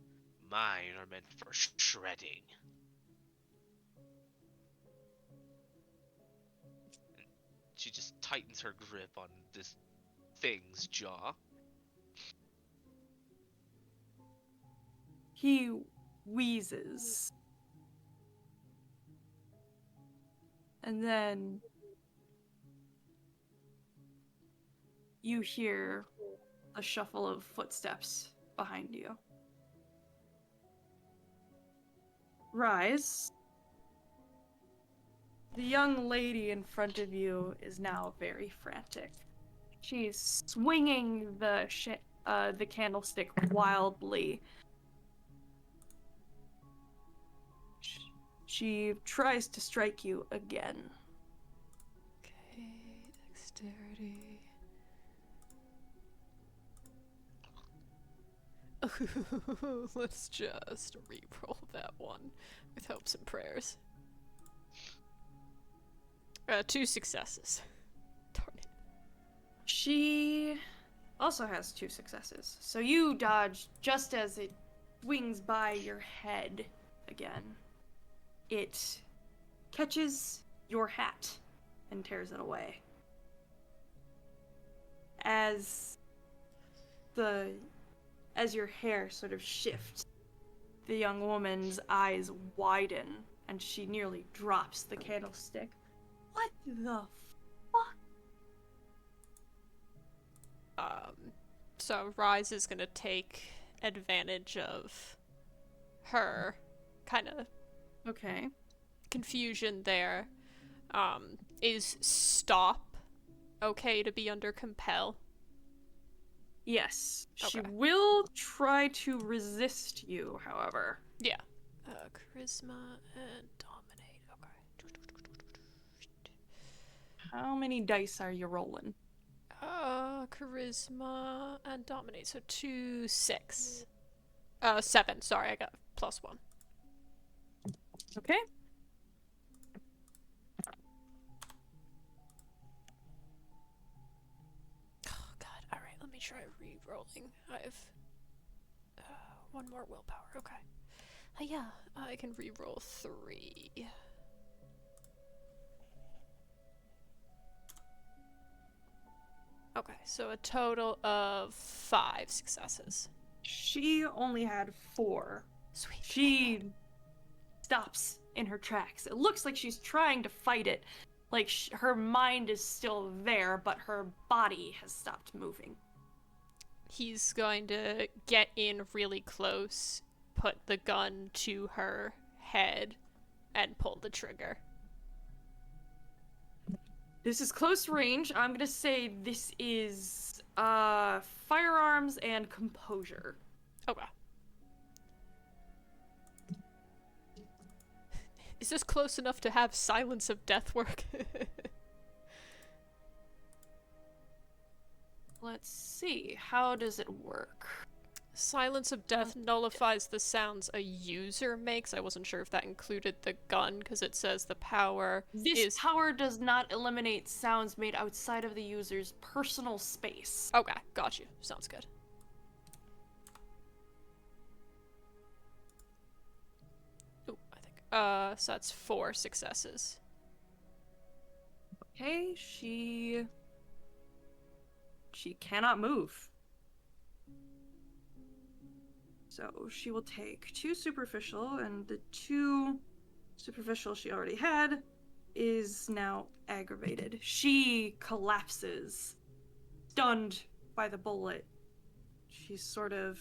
Mine are meant for shredding." And she just tightens her grip on this thing's jaw. He wheezes. And then you hear a shuffle of footsteps behind you. Rhys, the young lady in front of you is now very frantic. She's swinging the candlestick wildly. She tries to strike you again. Okay, dexterity. Let's just re-roll that one with hopes and prayers. 2 successes. Darn it. She also has 2 successes. So you dodge just as it swings by your head again. It catches your hat and tears it away. As your hair sort of shifts, the young woman's eyes widen and she nearly drops the candlestick. What the fuck? So Rhys is gonna take advantage of her kind of Okay. confusion there. Is stop okay to be under compel? Yes. She Okay. will try to resist you, however. Yeah. Charisma and dominate. Okay. How many dice are you rolling? Charisma and dominate. So 2, 6. 7. Sorry, I got +1. Okay. Oh god. Alright, let me try re-rolling. I have 1 more willpower. Okay. Yeah, I can re-roll 3. Okay, so a total of 5 successes. She only had 4. Sweet. She stops in her tracks. It looks like she's trying to fight it. Like her mind is still there, but her body has stopped moving. He's going to get in really close, put the gun to her head, and pull the trigger. This is close range. I'm gonna say this is firearms and composure. Okay. Is this close enough to have silence of death work? Let's see. How does it work? Silence of death nullifies the sounds a user makes. I wasn't sure if that included the gun, because it says the power This power does not eliminate sounds made outside of the user's personal space. Okay, got you. Sounds good. Ooh, I think. So that's 4 successes. Okay, she cannot move. So she will take 2 superficial, and the 2 superficial she already had is now aggravated. She collapses, stunned by the bullet. She sort of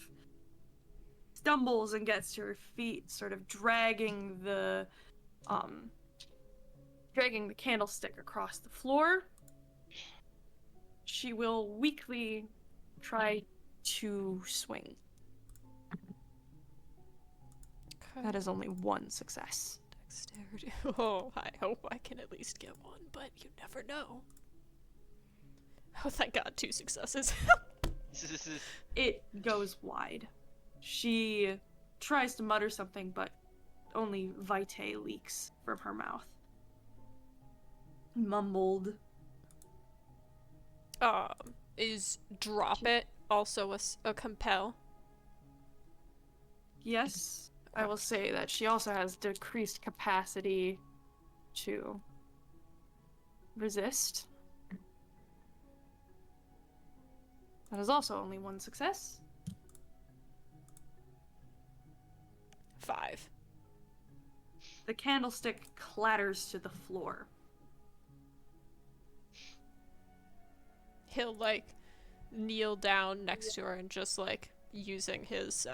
stumbles and gets to her feet, sort of dragging the candlestick across the floor. She will weakly try to swing. Okay. That is only 1 success. Dexterity. Oh, I hope I can at least get 1, but you never know. Oh, thank God, 2 successes. It goes wide. She tries to mutter something, but only vitae leaks from her mouth. mumbled. Is drop it also a compel? Yes, I will say that she also has decreased capacity to resist. That is also only one success. 5. The candlestick clatters to the floor. He'll, like, kneel down next to her and just, like, using his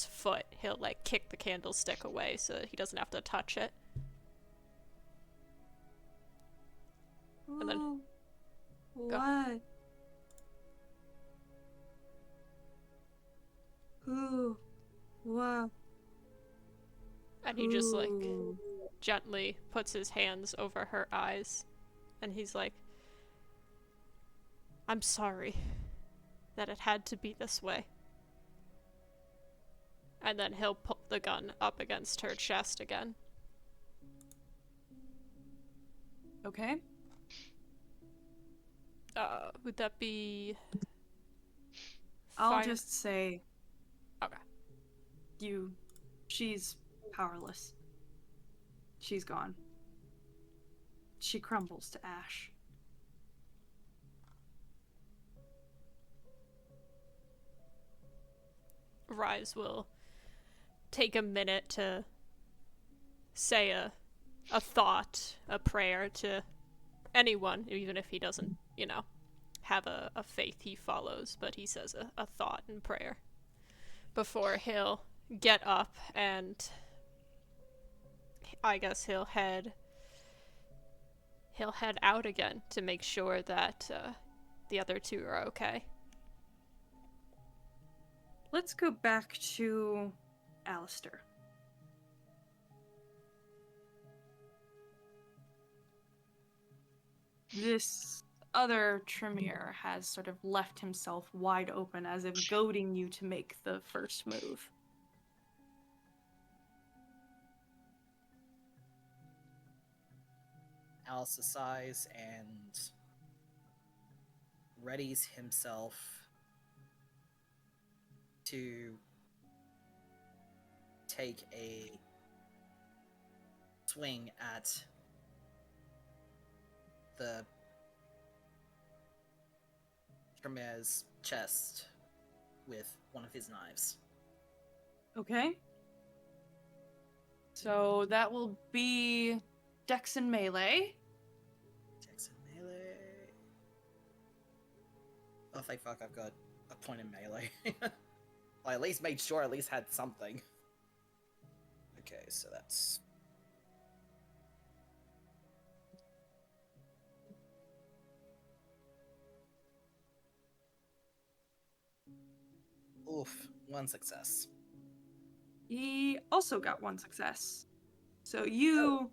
foot, he'll, like, kick the candlestick away so that he doesn't have to touch it. And then... Ooh, Go. what? Ooh, wow. And he just, like, Ooh. gently puts his hands over her eyes. And he's like, I'm sorry that it had to be this way. And then he'll put the gun up against her chest again. Okay. Would that be... I'll fire? just say Okay. she's powerless. She's gone. She crumbles to ash. Rhys will take a minute to say a thought, a prayer to anyone, even if he doesn't, you know, have a faith he follows, but he says a thought and prayer before he'll get up and I guess he'll head out again to make sure that the other two are okay. Let's go back to Aleister. This other Tremere has sort of left himself wide open as if goading you to make the first move. Aleister sighs and readies himself to take a swing at the Tremere's chest with one of his knives. Okay. So that will be Dex and Melee. Dex and melee. Oh, thank fuck, I've got a point in melee. I at least made sure I at least had something. Okay, so that's... Oof, 1 success. He also got 1 success. So you...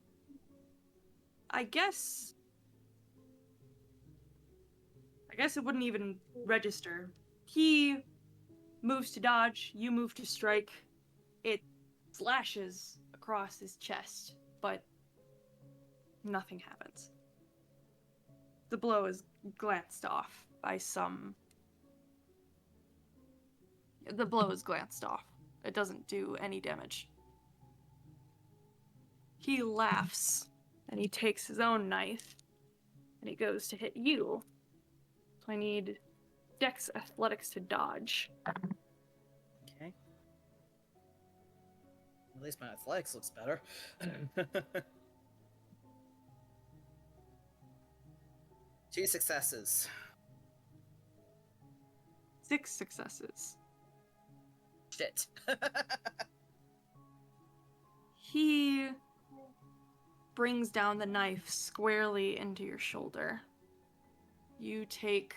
I guess it wouldn't even register. He moves to dodge, you move to strike. It slashes across his chest, but nothing happens. The blow is glanced off by some... The blow is glanced off. It doesn't do any damage. He laughs, and he takes his own knife, and he goes to hit you. So I need Dex Athletics to dodge. Okay. At least my athletics looks better. 2 successes. 6 successes. Shit. He brings down the knife squarely into your shoulder. You take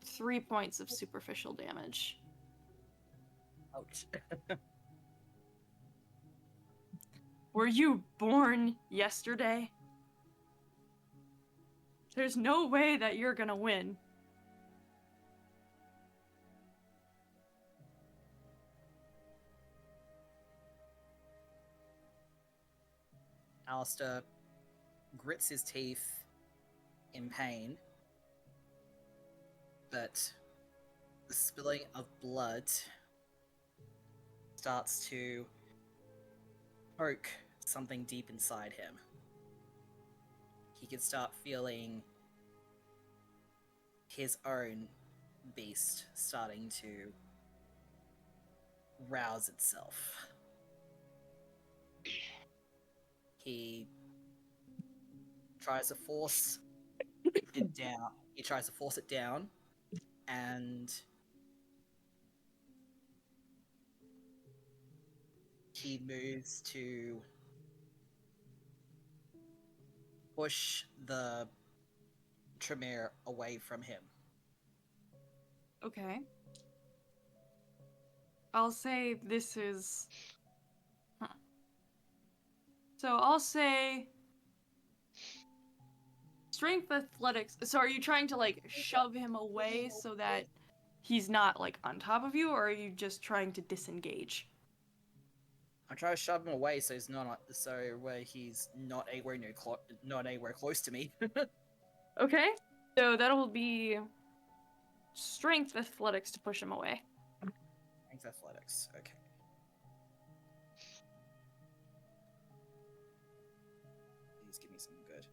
3 points of superficial damage. Ouch. Were you born yesterday? There's no way that you're gonna win. Aleister grits his teeth in pain, but the spilling of blood starts to poke something deep inside him. He can start feeling his own beast starting to rouse itself. He tries to force it down. He tries to force it down, and he moves to push the Tremere away from him. Okay. I'll say this is... Huh. So I'll say... Strength athletics. So are you trying to, like, shove him away so that he's not, like, on top of you, or are you just trying to disengage? I try to shove him away so he's not where he's not anywhere close to me. Okay. So that'll be strength athletics to push him away. Strength athletics. Okay. Please give me something good.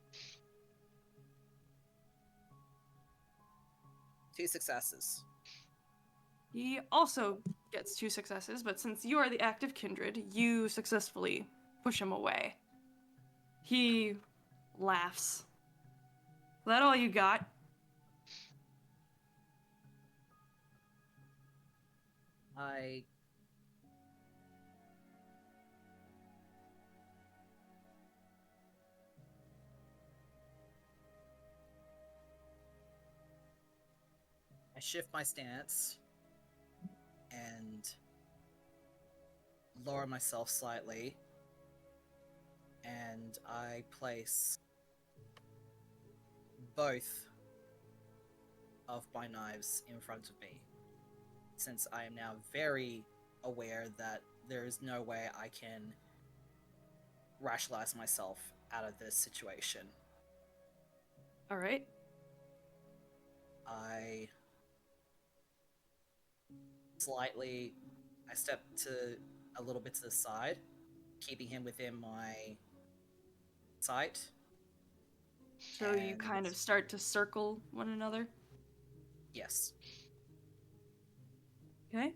2 successes. He also gets 2 successes, but since you are the active kindred, you successfully push him away. He laughs. Is that all you got? I shift my stance and lower myself slightly, and I place both of my knives in front of me, since I am now very aware that there is no way I can rationalize myself out of this situation. All right. I step to a little bit to the side, keeping him within my sight. So you kind of start to circle one another? Yes. Okay.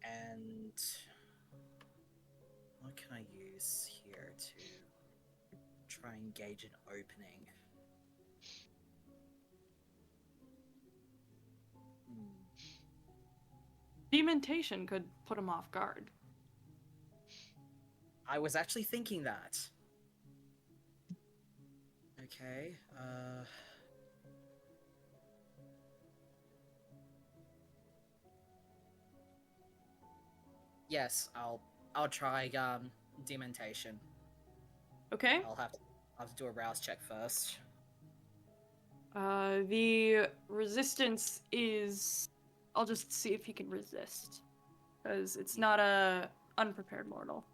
And what can I use here to try and gauge an opening? Dementation could put him off guard. I was actually thinking that. Okay, yes, I'll try dementation. Okay. I'll have to do a rouse check first. The resistance is... I'll just see if he can resist. Because it's not a unprepared mortal.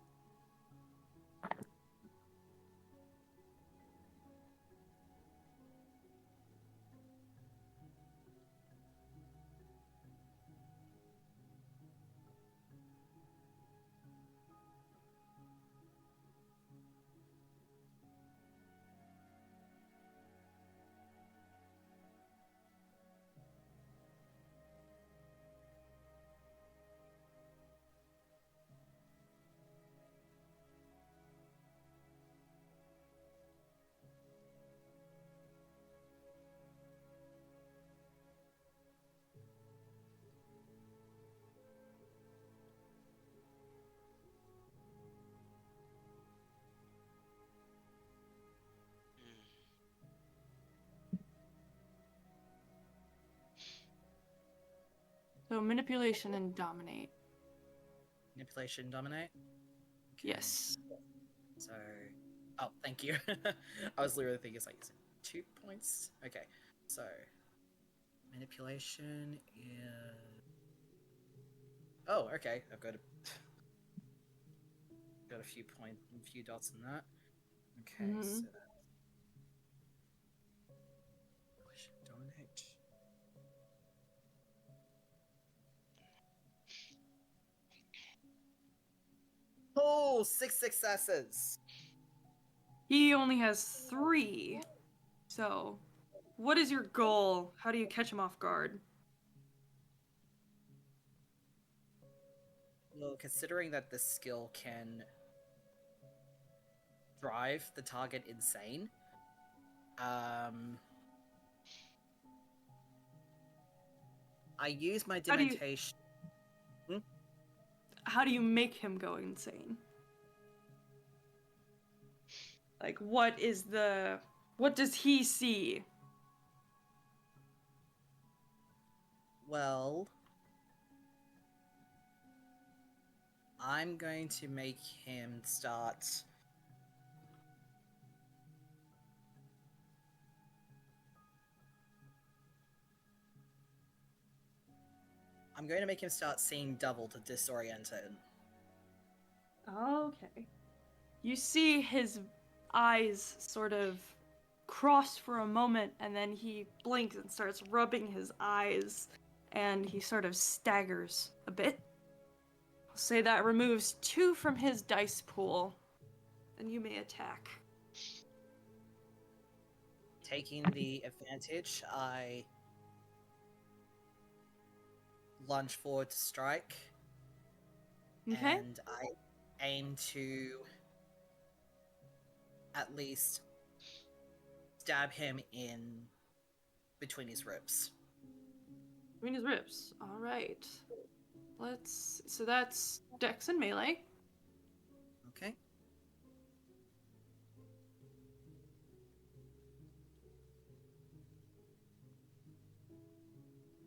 So manipulation and dominate. Manipulation, dominate? Okay. Yes. So, oh, thank you. I was literally thinking it's like, is it 2 points? Okay, so manipulation is... Oh, okay. I've got a few dots in that. Okay, Mhm. so donate. Oh, 6 successes. He only has 3. So, what is your goal? How do you catch him off guard? Well, considering that this skill can drive the target insane, I use my How do you- dementation. How do you make him go insane? Like, what does he see? Well, I'm going to make him start. I'm going to make him start seeing double to disorient him. Okay. You see his eyes sort of cross for a moment, and then he blinks and starts rubbing his eyes, and he sort of staggers a bit. I'll say that removes 2 from his dice pool, and you may attack. Taking the advantage, I lunge forward to strike, Okay? and I aim to at least stab him in between his ribs. Between his ribs. Alright. So that's Dex and melee. Okay.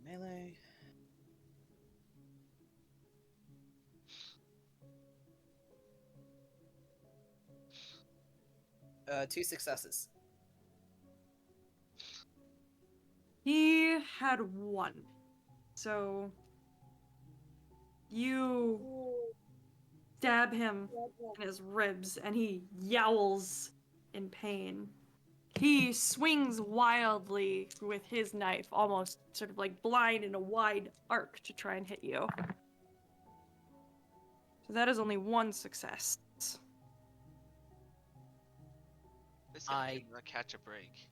Melee. Two successes. He had 1. So you stab him in his ribs, and he yowls in pain. He swings wildly with his knife, almost sort of like blind in a wide arc to try and hit you. So that is only 1 success. This guy cannot catch a break.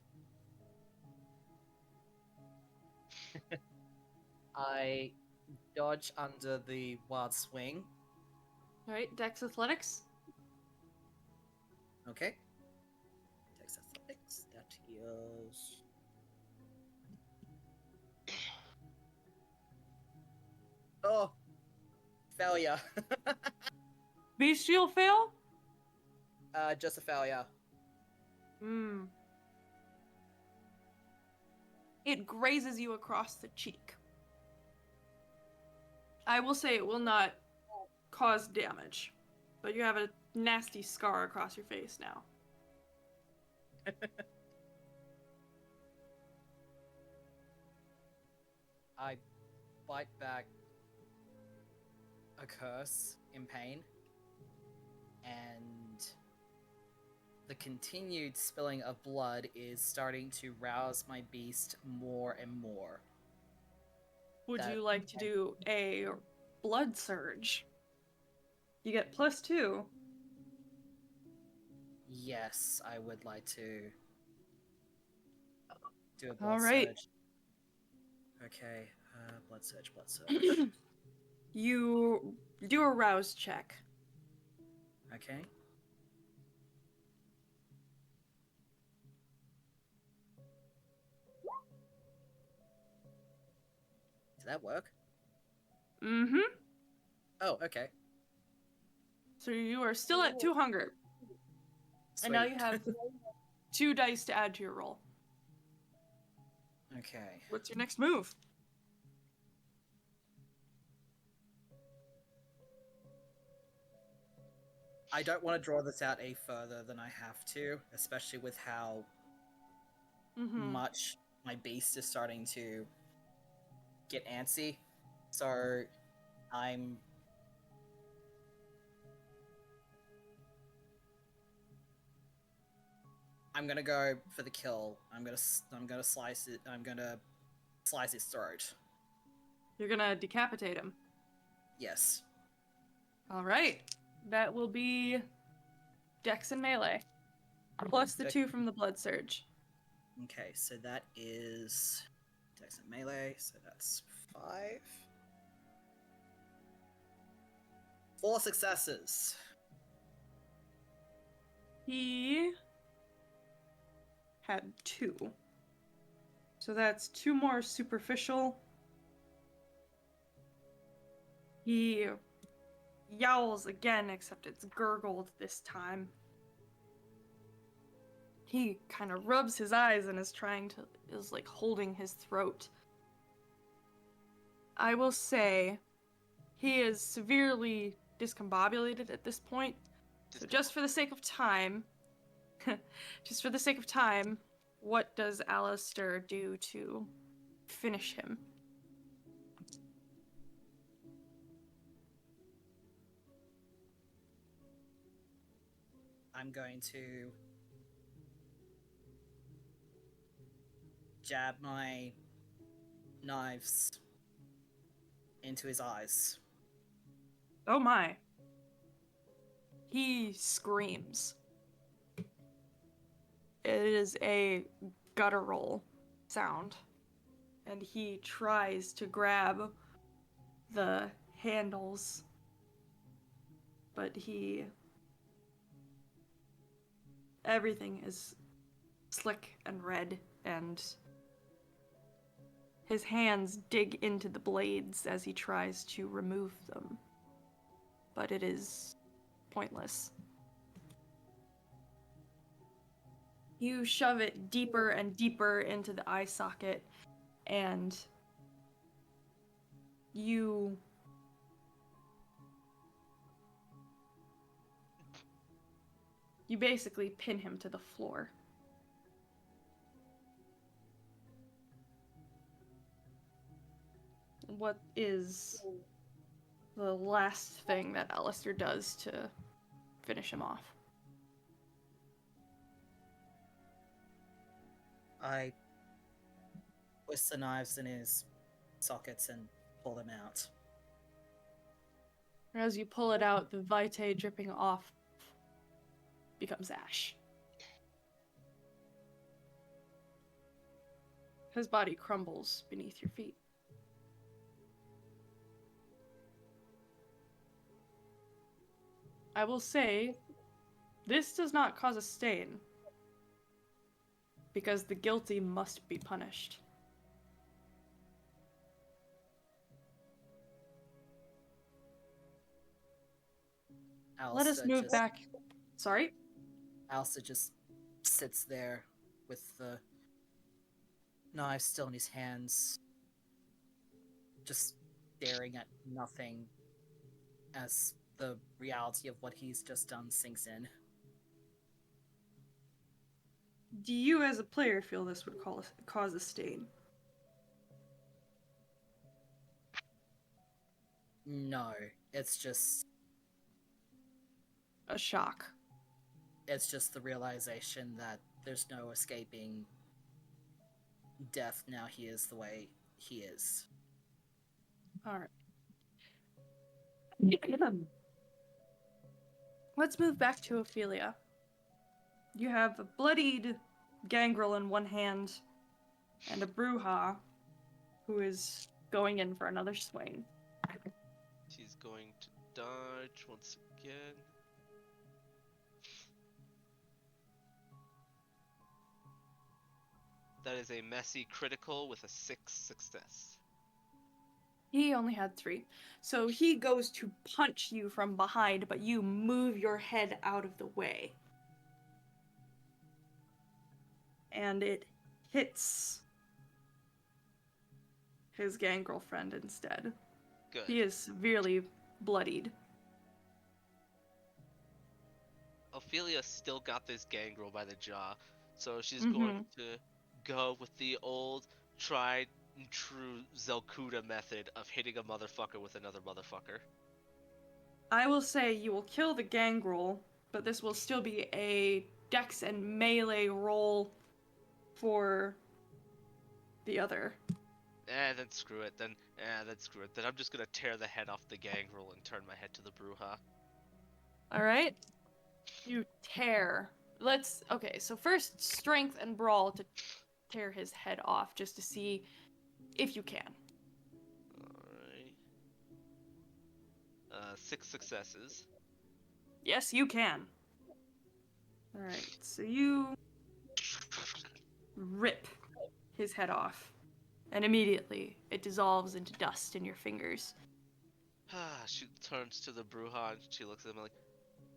I dodge under the wild swing. Alright, Dex Athletics. Okay. Dex athletics. That is. Oh! Failure. Bestial fail? Just a failure. Hmm. It grazes you across the cheek. I will say it will not cause damage, but you have a nasty scar across your face now. I bite back a curse in pain, and the continued spilling of blood is starting to rouse my beast more and more. Would you like to do a blood surge? You get +2. Yes, I would like to do a blood All right. surge. Okay, blood surge, blood surge. You do a rouse check. Okay. Did that work? Mm-hmm. Oh, okay. So you are still at 2 hunger. And now you Sweet. have 2 dice to add to your roll. Okay. What's your next move? I don't want to draw this out any further than I have to, especially with how much my beast is starting to get antsy. So I'm I'm gonna go for the kill. I'm gonna slice it. I'm gonna slice his throat. You're gonna decapitate him. Yes. All right. That will be Dex and melee, plus the 2 from the blood surge. Okay, so that is Dex and melee. So that's 5. 4 successes. He had 2. So that's 2 more superficial. He yowls again, except it's gurgled this time. He kind of rubs his eyes and is like holding his throat. I will say he is severely discombobulated at this point. So just for the sake of time, what does Aleister do to finish him? I'm going to jab my knives into his eyes. Oh my. He screams. It is a guttural sound. And he tries to grab the handles. But everything is slick and red, and his hands dig into the blades as he tries to remove them. But it is pointless. You shove it deeper and deeper into the eye socket, and you basically pin him to the floor. What is the last thing that Aleister does to finish him off? I twist the knives in his sockets and pull them out. As you pull it out, the vitae dripping off becomes ash. His body crumbles beneath your feet. I will say, this does not cause a stain, because the guilty must be punished. Let us move back. Sorry? Aleister just sits there with the knife still in his hands, just staring at nothing as the reality of what he's just done sinks in. Do you as a player feel this would cause a stain? No, it's just a shock. It's just the realization that there's no escaping death now. He is the way he is. Alright. Let's move back to Ophelia. You have a bloodied gangrel in one hand and a Bruja who is going in for another swing. She's going to dodge once again. That is a messy critical with a 6 success. He only had 3. So he goes to punch you from behind, but you move your head out of the way. And it hits his gangrel friend instead. Good. He is severely bloodied. Ophelia still got this gangrel by the jaw, so she's going to go with the old tried and true Zelkuda method of hitting a motherfucker with another motherfucker. I will say you will kill the gangrel, but this will still be a dex and melee roll for the other. Then screw it. Then screw it. Then I'm just gonna tear the head off the gangrel and turn my head to the Bruja. All right. You tear. Okay, so first strength and brawl to tear his head off just to see if you can. Alright. 6 successes. Yes, you can. All right. So you rip his head off, and immediately it dissolves into dust in your fingers. She turns to the Bruja and she looks at him like,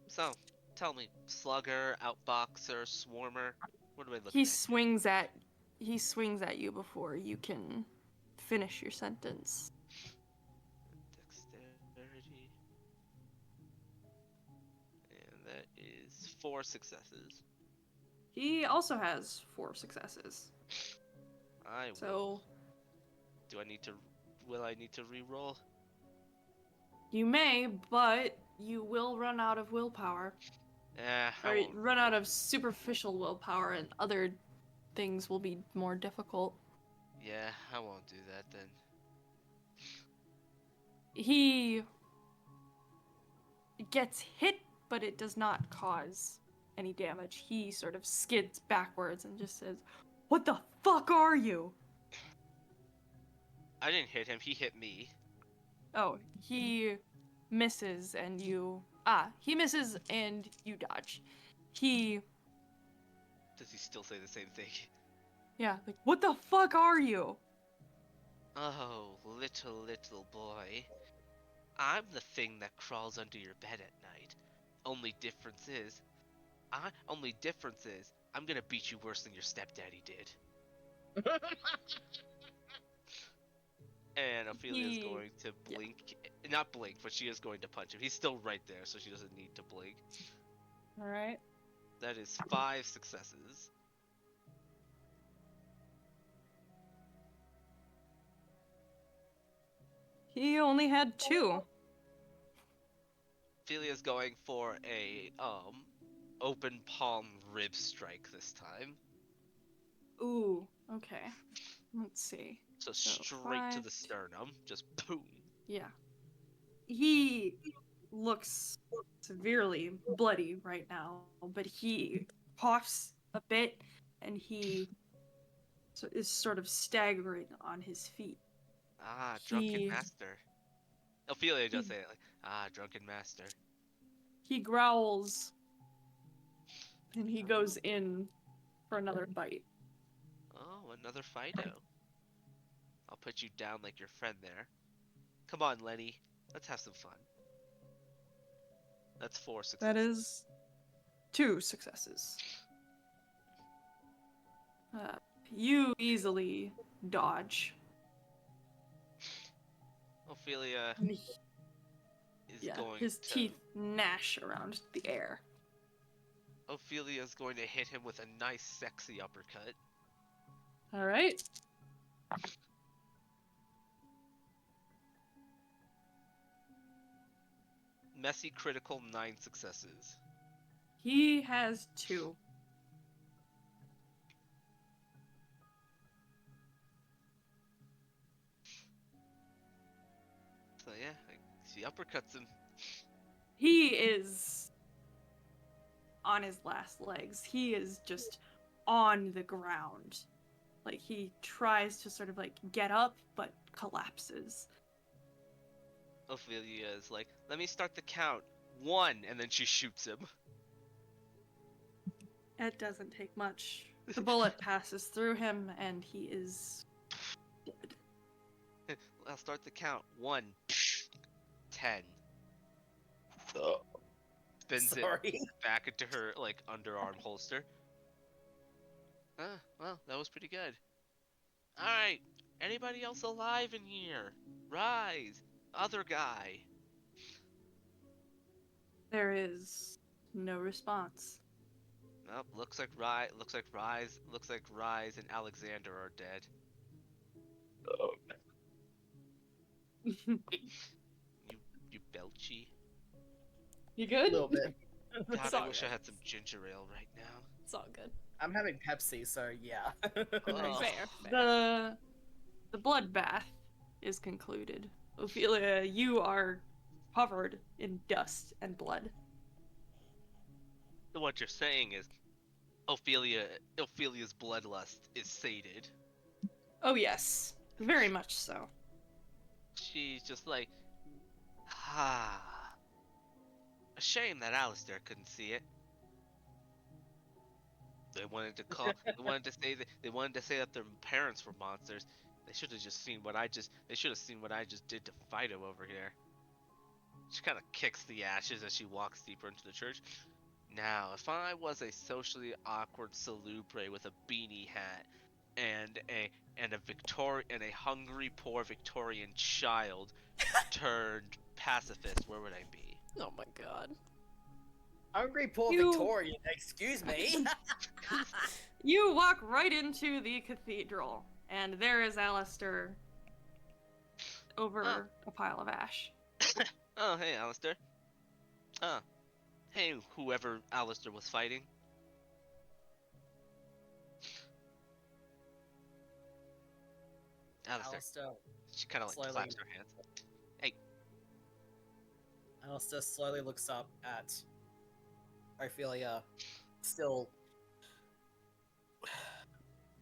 so, tell me, slugger, outboxer, swarmer, what do I look He like? swings at you before you can finish your sentence. Dexterity. And that is 4 successes. He also has 4 successes. I will. So Will I need to re-roll? you may, but you will run out of willpower. I Or won't. run out of superficial willpower, and other things will be more difficult. Yeah, I won't do that then. He gets hit, but it does not cause any damage. He sort of skids backwards and just says, "What the fuck are you?" I didn't hit him, he hit me. Oh, he misses and you... he misses and you dodge. Does he still say the same thing? Yeah, like, "What the fuck are you?" Oh, little boy. I'm the thing that crawls under your bed at night. Only difference is, I'm gonna beat you worse than your stepdaddy did. And Ophelia's going to blink. Not blink, but she is going to punch him. He's still right there, so she doesn't need to blink. Alright. That is 5 successes. He only had 2. Ophelia's going for a open palm rib strike this time. Ooh, okay. Let's see. So So straight to 5, the sternum, just boom. Yeah. He looks severely bloody right now, but he coughs a bit and he is sort of staggering on his feet. Drunken master. Ophelia does say it like, drunken master. He growls and he goes in for another bite. Oh, another Fido. I'll put you down like your friend there. Come on, Lenny. Let's have some fun. That's 4 successes. That is 2 successes. You easily dodge. Ophelia And is going his to... teeth gnash around the air. Ophelia's going to hit him with a nice, sexy uppercut. Alright. Messy critical, 9 successes. He has 2. So yeah, she uppercuts him. He is on his last legs. He is just on the ground. Like, he tries to sort of, like, get up, but collapses. Ophelia is like, let me start the count. 1, and then she shoots him. It doesn't take much. The bullet passes through him, and he is dead. I'll start the count. 1, 10. Spins it back into her, like, underarm holster. Well, that was pretty good. Alright, anybody else alive in here? Rise! Other guy! There is no response. Nope, looks like Rhys and Alexander are dead. You belchy. You good? A little bit. God, It's I all wish I good. had some ginger ale right now. It's all good. I'm having Pepsi, so yeah. Oh. Fair, fair. The bloodbath is concluded. Ophelia, you are covered in dust and blood. What you're saying is Ophelia's bloodlust is sated. Oh yes, very much so. She's just like, ah. A shame that Aleister couldn't see it. They wanted to call. They wanted to say that their parents were monsters. They should have just seen what I just. They should have seen what I just did to Fido over here. She kind of kicks the ashes as she walks deeper into the church. Now, if I was a socially awkward salubre with a beanie hat and a hungry poor Victorian child turned pacifist, where would I be? Oh my god. Hungry poor You- Victorian, excuse me. You walk right into the cathedral, and there is Aleister over a pile of ash. Oh, hey, Aleister. Oh, hey, whoever Aleister was fighting. Aleister. Aleister, She kind of like slowly- claps her hands. Hey, Aleister slowly looks up at Ophelia, still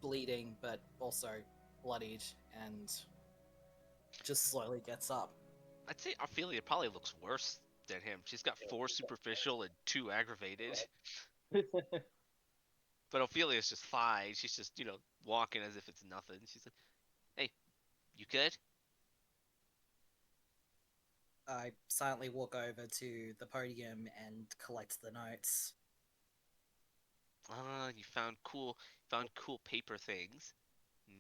bleeding, but also bloodied, and just slowly gets up. I'd say Ophelia probably looks worse than him. She's got 4 superficial and 2 aggravated. But Ophelia's just fine. She's just, walking as if it's nothing. She's like, hey, you good? I silently walk over to the podium and collect the notes. Ah, you found cool paper things.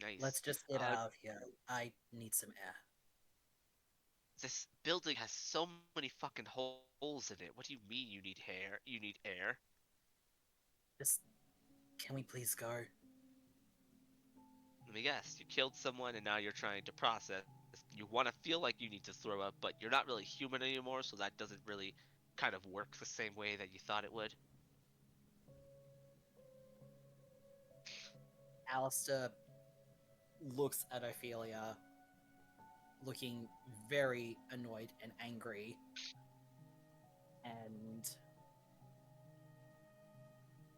Nice. Let's just get out of here. I need some air. This building has so many fucking holes in it. What do you mean you need hair? You need air? Just, can we please go? Let me guess. You killed someone and now you're trying to process. You want to feel like you need to throw up, but you're not really human anymore, so that doesn't really kind of work the same way that you thought it would. Aleister looks at Ophelia, looking very annoyed and angry, and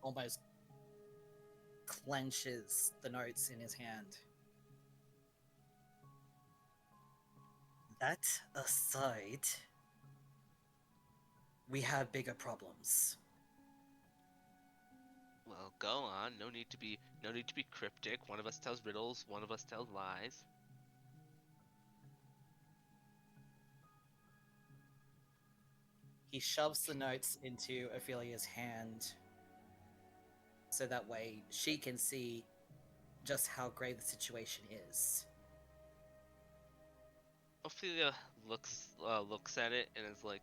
almost clenches the notes in his hand. That aside, we have bigger problems. Well, go on. No need to be cryptic. One of us tells riddles, one of us tells lies. He shoves the notes into Ophelia's hand so that way she can see just how grave the situation is. Ophelia looks at it and is like,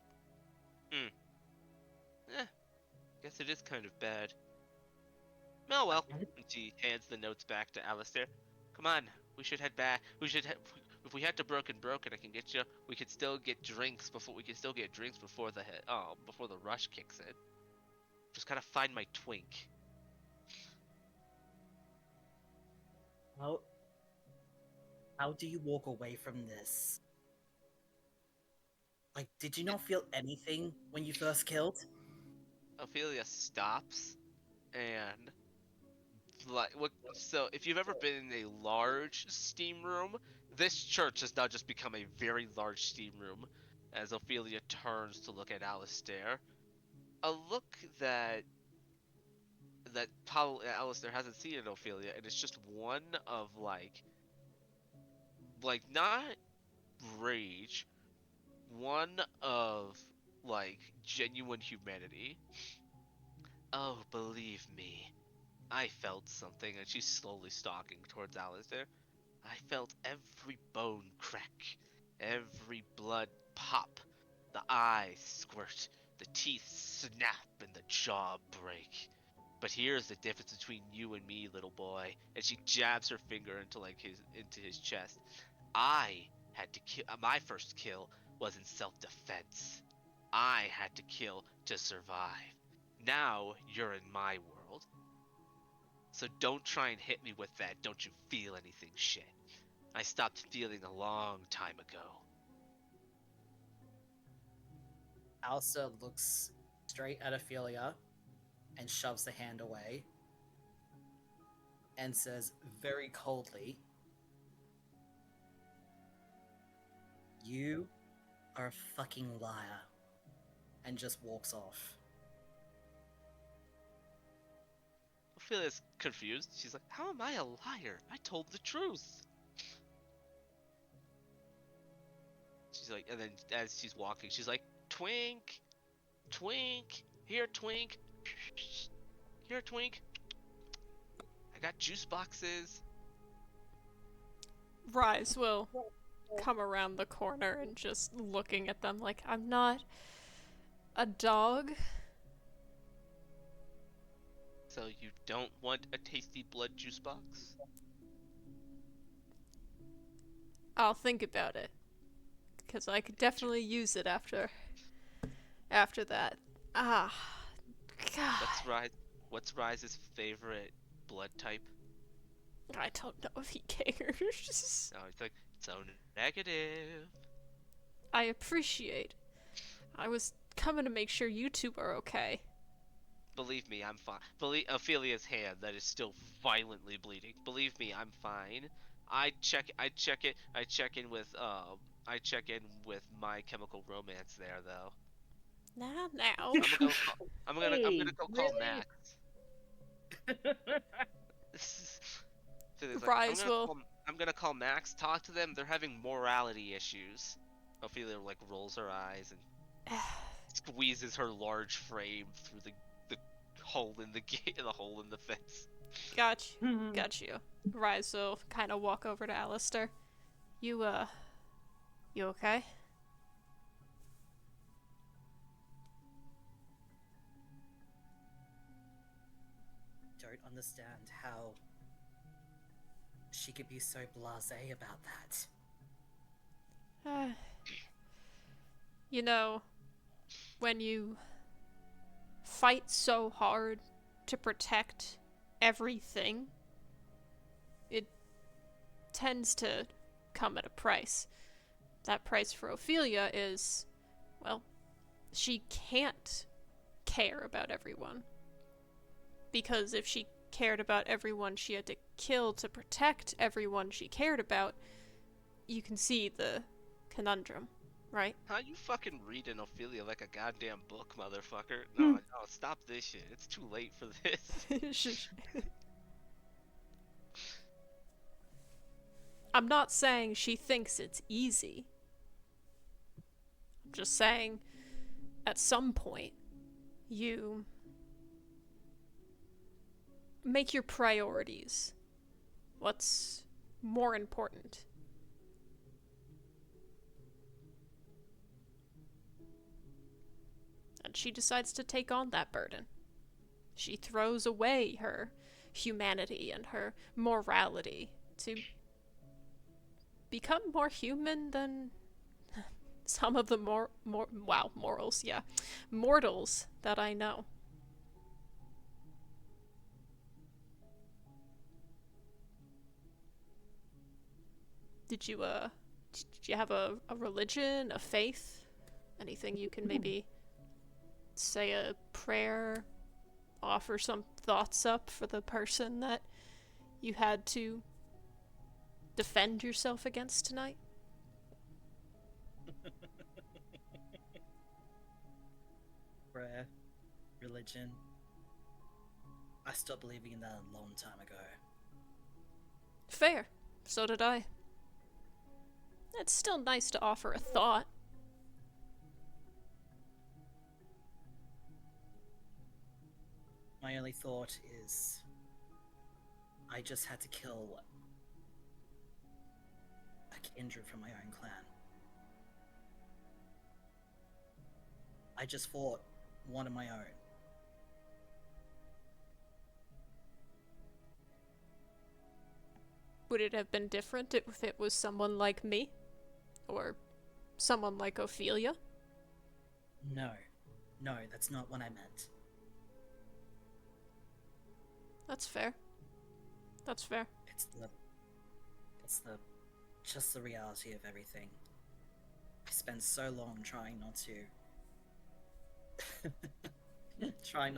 guess it is kind of bad. Oh well. And she hands the notes back to Aleister. Come on, we should head back. If we had to broken, I can get you. We could still get drinks before before the rush kicks in. Just gotta find my twink. How do you walk away from this? Like, did you not feel anything when you first killed? Ophelia stops and so if you've ever been in a large steam room, this church has now just become a very large steam room as Ophelia turns to look at Aleister. A look that probably Aleister hasn't seen in Ophelia, and it's just one of like not rage, one of like genuine humanity. Oh, believe me, I felt something, and she's slowly stalking towards Aleister. I felt every bone crack, every blood pop, the eyes squirt, the teeth snap, and the jaw break. But here's the difference between you and me, little boy. And she jabs her finger into his chest. I had to kill. My first kill was in self-defense. I had to kill to survive. Now you're in my world. So don't try and hit me with that "don't you feel anything" shit. I stopped feeling a long time ago. Aleister looks straight at Ophelia and shoves the hand away and says very coldly, "You are a fucking liar," and just walks off. Ophelia's confused. She's like, how am I a liar? I told the truth. She's like, and then as she's walking, she's like, Twink, Twink, here, Twink, here, Twink. I got juice boxes. Rhys will come around the corner and just looking at them like, I'm not a dog. So you don't want a tasty blood juice box? I'll think about it. Because I could definitely use it after that. Ah, God. What's Rhys's favorite blood type? I don't know if he cares. No, it's like, so negative. I appreciate. I was coming to make sure you two are okay. Believe me, I'm fine. Ophelia's hand that is still violently bleeding. Believe me, I'm fine. I check in with My Chemical Romance there though. Now. I'm gonna go call Max. So there's Rhys will. I'm gonna call Max, talk to them, they're having morality issues. Ophelia like rolls her eyes and squeezes her large frame through the hole in the gate, the hole in the fence. Got you. Rhys will kind of walk over to Aleister. You okay? Don't understand how she could be so blasé about that. You know, when you fight so hard to protect everything, it tends to come at a price. That price for Ophelia is, well, she can't care about everyone. Because if she cared about everyone she had to kill to protect everyone she cared about, you can see the conundrum, right? How you fucking reading Ophelia like a goddamn book, motherfucker? No, stop this shit. It's too late for this. I'm not saying she thinks it's easy. I'm just saying, at some point, you make your priorities. What's more important? And she decides to take on that burden. She throws away her humanity and her morality to become more human than some of the mortals that I know. Did you have a religion, a faith? Anything you can maybe say a prayer, offer some thoughts up for the person that you had to defend yourself against tonight? Prayer, religion. I stopped believing in that a long time ago. Fair. So did I. It's still nice to offer a thought. My only thought is I just had to kill a kindred from my own clan. I just fought one of my own. Would it have been different if it was someone like me? Or someone like Ophelia? No, that's not what I meant. That's fair. That's fair. It's just the reality of everything. I spent so long trying not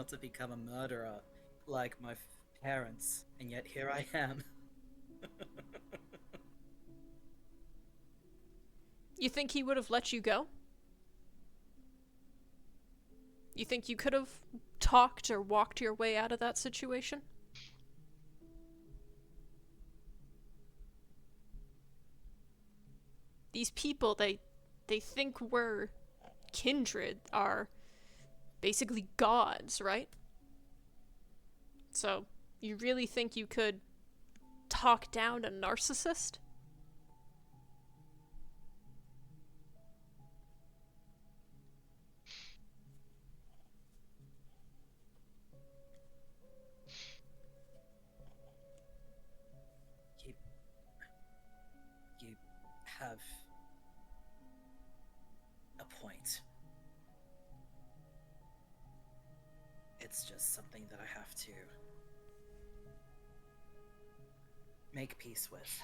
to become a murderer like my parents, and yet here I am. You think he would have let you go? You think you could have talked or walked your way out of that situation? These people, they think we're kindred, are basically gods, right? So, you really think you could talk down a narcissist? You have a point. It's just something that I have to make peace with.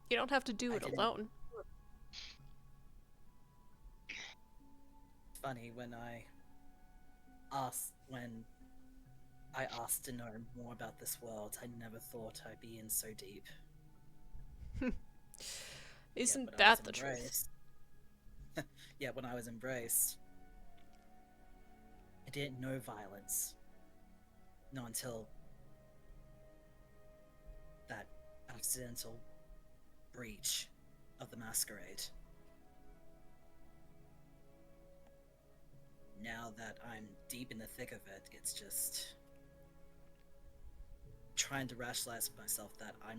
You don't have to do it alone. It's funny when I asked to know more about this world, I never thought I'd be in so deep. Isn't that the truth? Yeah, when I was embraced, I didn't know violence. Not until that accidental breach of the masquerade. Now that I'm deep in the thick of it, it's just trying to rationalize to myself that I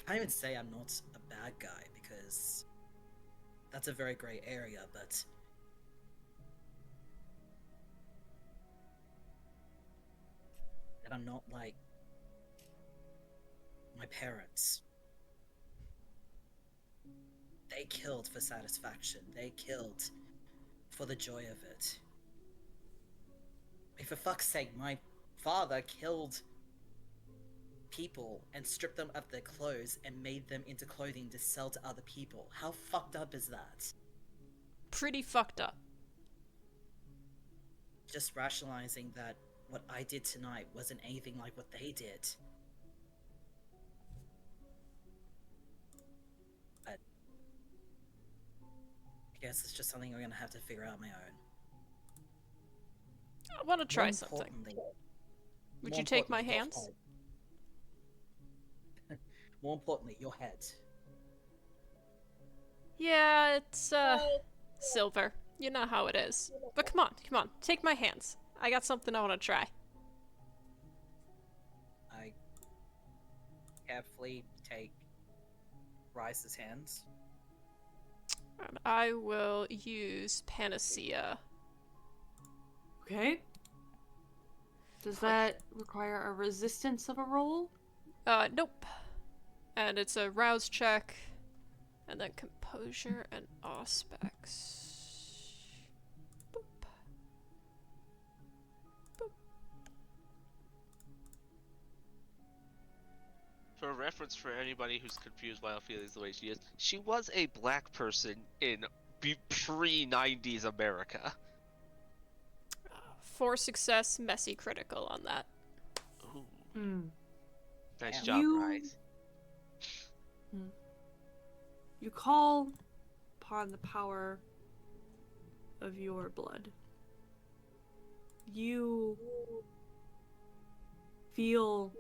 can't even say I'm not a bad guy, because that's a very gray area, but that I'm not like my parents. They killed for satisfaction. They killed for the joy of it. I mean, for fuck's sake, my father killed people and stripped them of their clothes and made them into clothing to sell to other people. How fucked up is that? Pretty fucked up. Just rationalizing that what I did tonight wasn't anything like what they did. But I guess it's just something I'm gonna have to figure out on my own. I want to try something. Would you take my hands? More importantly, your head. Yeah, it's, silver. You know how it is. But come on, take my hands. I got something I want to try. I carefully take Rhys's hands. And I will use Panacea. Okay. Does that require a resistance of a roll? Nope. And it's a rouse check, and then composure and auspex. Boop. Boop. For reference, for anybody who's confused why Ophelia is the way she is, she was a black person in pre-90s America. 4 success, messy critical on that. Ooh. Nice job, Rhys. You call upon the power of your blood. You feel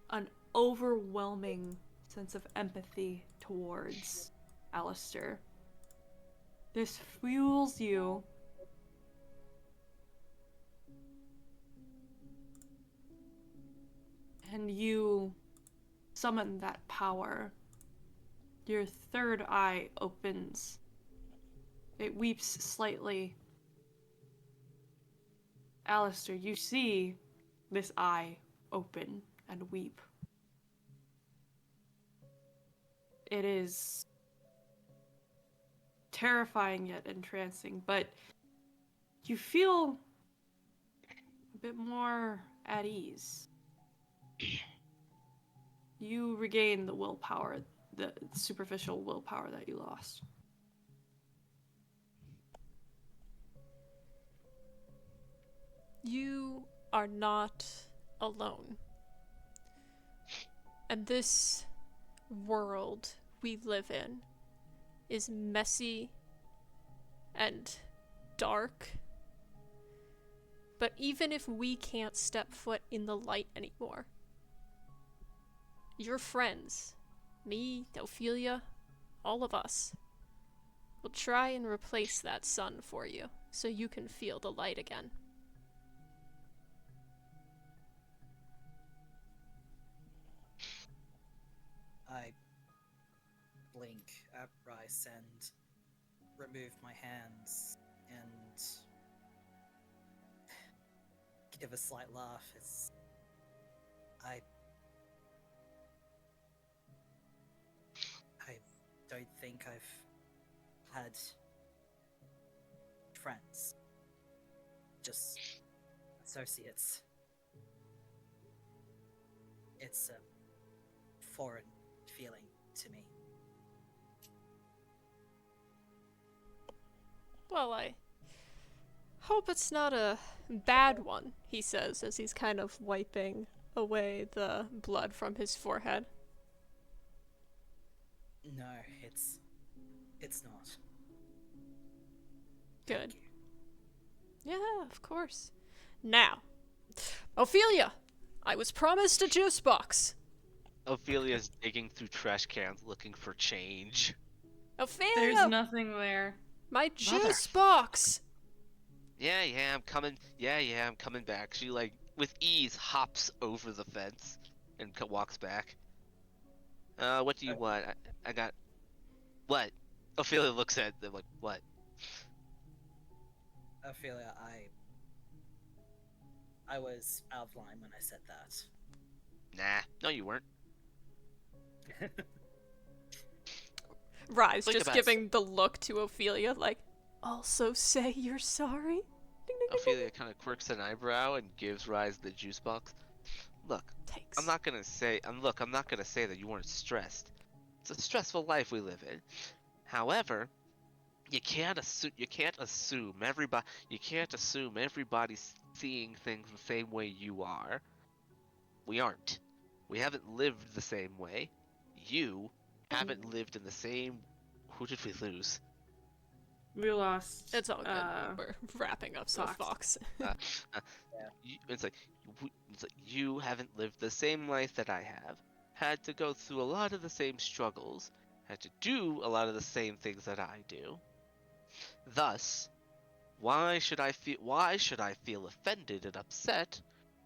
an overwhelming sense of empathy towards Aleister. This fuels you and you summon that power. Your third eye opens. It weeps slightly. Aleister, you see this eye open and weep. It is terrifying yet entrancing, but you feel bit more at ease. You regain the willpower, the superficial willpower that you lost. You are not alone. And this world we live in is messy and dark. But even if we can't step foot in the light anymore, your friends, me, Ophelia, all of us, will try and replace that sun for you so you can feel the light again. I blink at Rhys and remove my hands and give a slight laugh. I don't think I've had friends, just associates. It's a foreign feeling to me. Well, I hope it's not a bad one, he says as he's kind of wiping away the blood from his forehead. No, it's not. Good. Yeah, of course. Now, Ophelia, I was promised a juice box. Ophelia's digging through trash cans looking for change. Ophelia! There's nothing there. My juice box! Yeah, I'm coming. Yeah, I'm coming back. She, like, with ease, hops over the fence and walks back. What do you want? I got... What? Ophelia looks at them like, what? Ophelia, I was out of line when I said that. Nah, no you weren't. Rhys Think just about giving the look to Ophelia like, also say you're sorry? Ophelia kind of quirks an eyebrow and gives Rhys the juice box. Look, Thanks. I'm not gonna say that you weren't stressed. It's a stressful life we live in. However, you can't assume everybody's seeing things the same way you are. We aren't. We haven't lived the same way. You haven't lived in the same... Who did we lose? We lost. It's all good. We're wrapping up so Fox. It's like you haven't lived the same life that I have. Had to go through a lot of the same struggles. Had to do a lot of the same things that I do. Thus, why should I feel offended and upset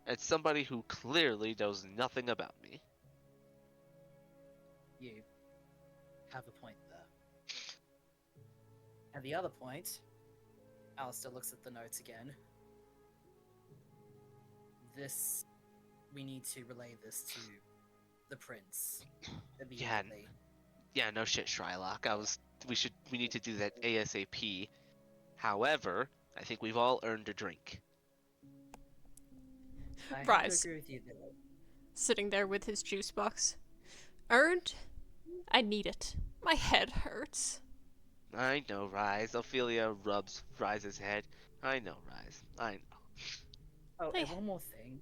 at somebody who clearly knows nothing about me? You have a point there. And the other point, Aleister looks at the notes again. We need to relay this to the prince immediately. Yeah, no shit, Shylock. We need to do that ASAP. However, I think we've all earned a drink. I have Rhys, to agree with you there. sitting there with his juice box. Earned? I need it. My head hurts. I know, Rhys. Ophelia rubs Rhys' head. I know, Rhys. I know. Oh, and one more thing.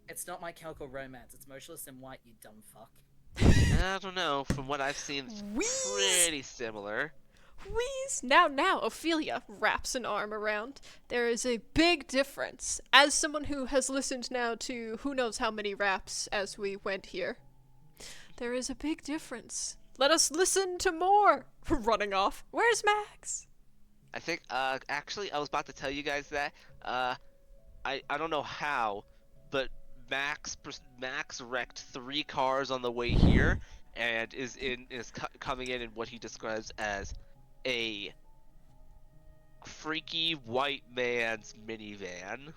It's not My Chemical Romance. It's Motionless in White, you dumb fuck. I don't know. From what I've seen, it's pretty similar. Wheeze! Now, Ophelia wraps an arm around. There is a big difference. As someone who has listened now to who knows how many raps as we went here, there is a big difference. Let us listen to more! Running off. Where's Max? I think, actually, I was about to tell you guys that. I don't know how, but Max wrecked 3 cars on the way here, and is coming in what he describes as a freaky white man's minivan.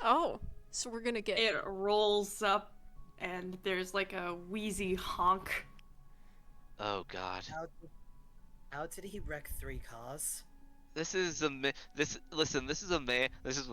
Oh, so we're gonna get... It rolls up, and there's like a wheezy honk. Oh god. How did he wreck 3 cars? This is a listen. This is a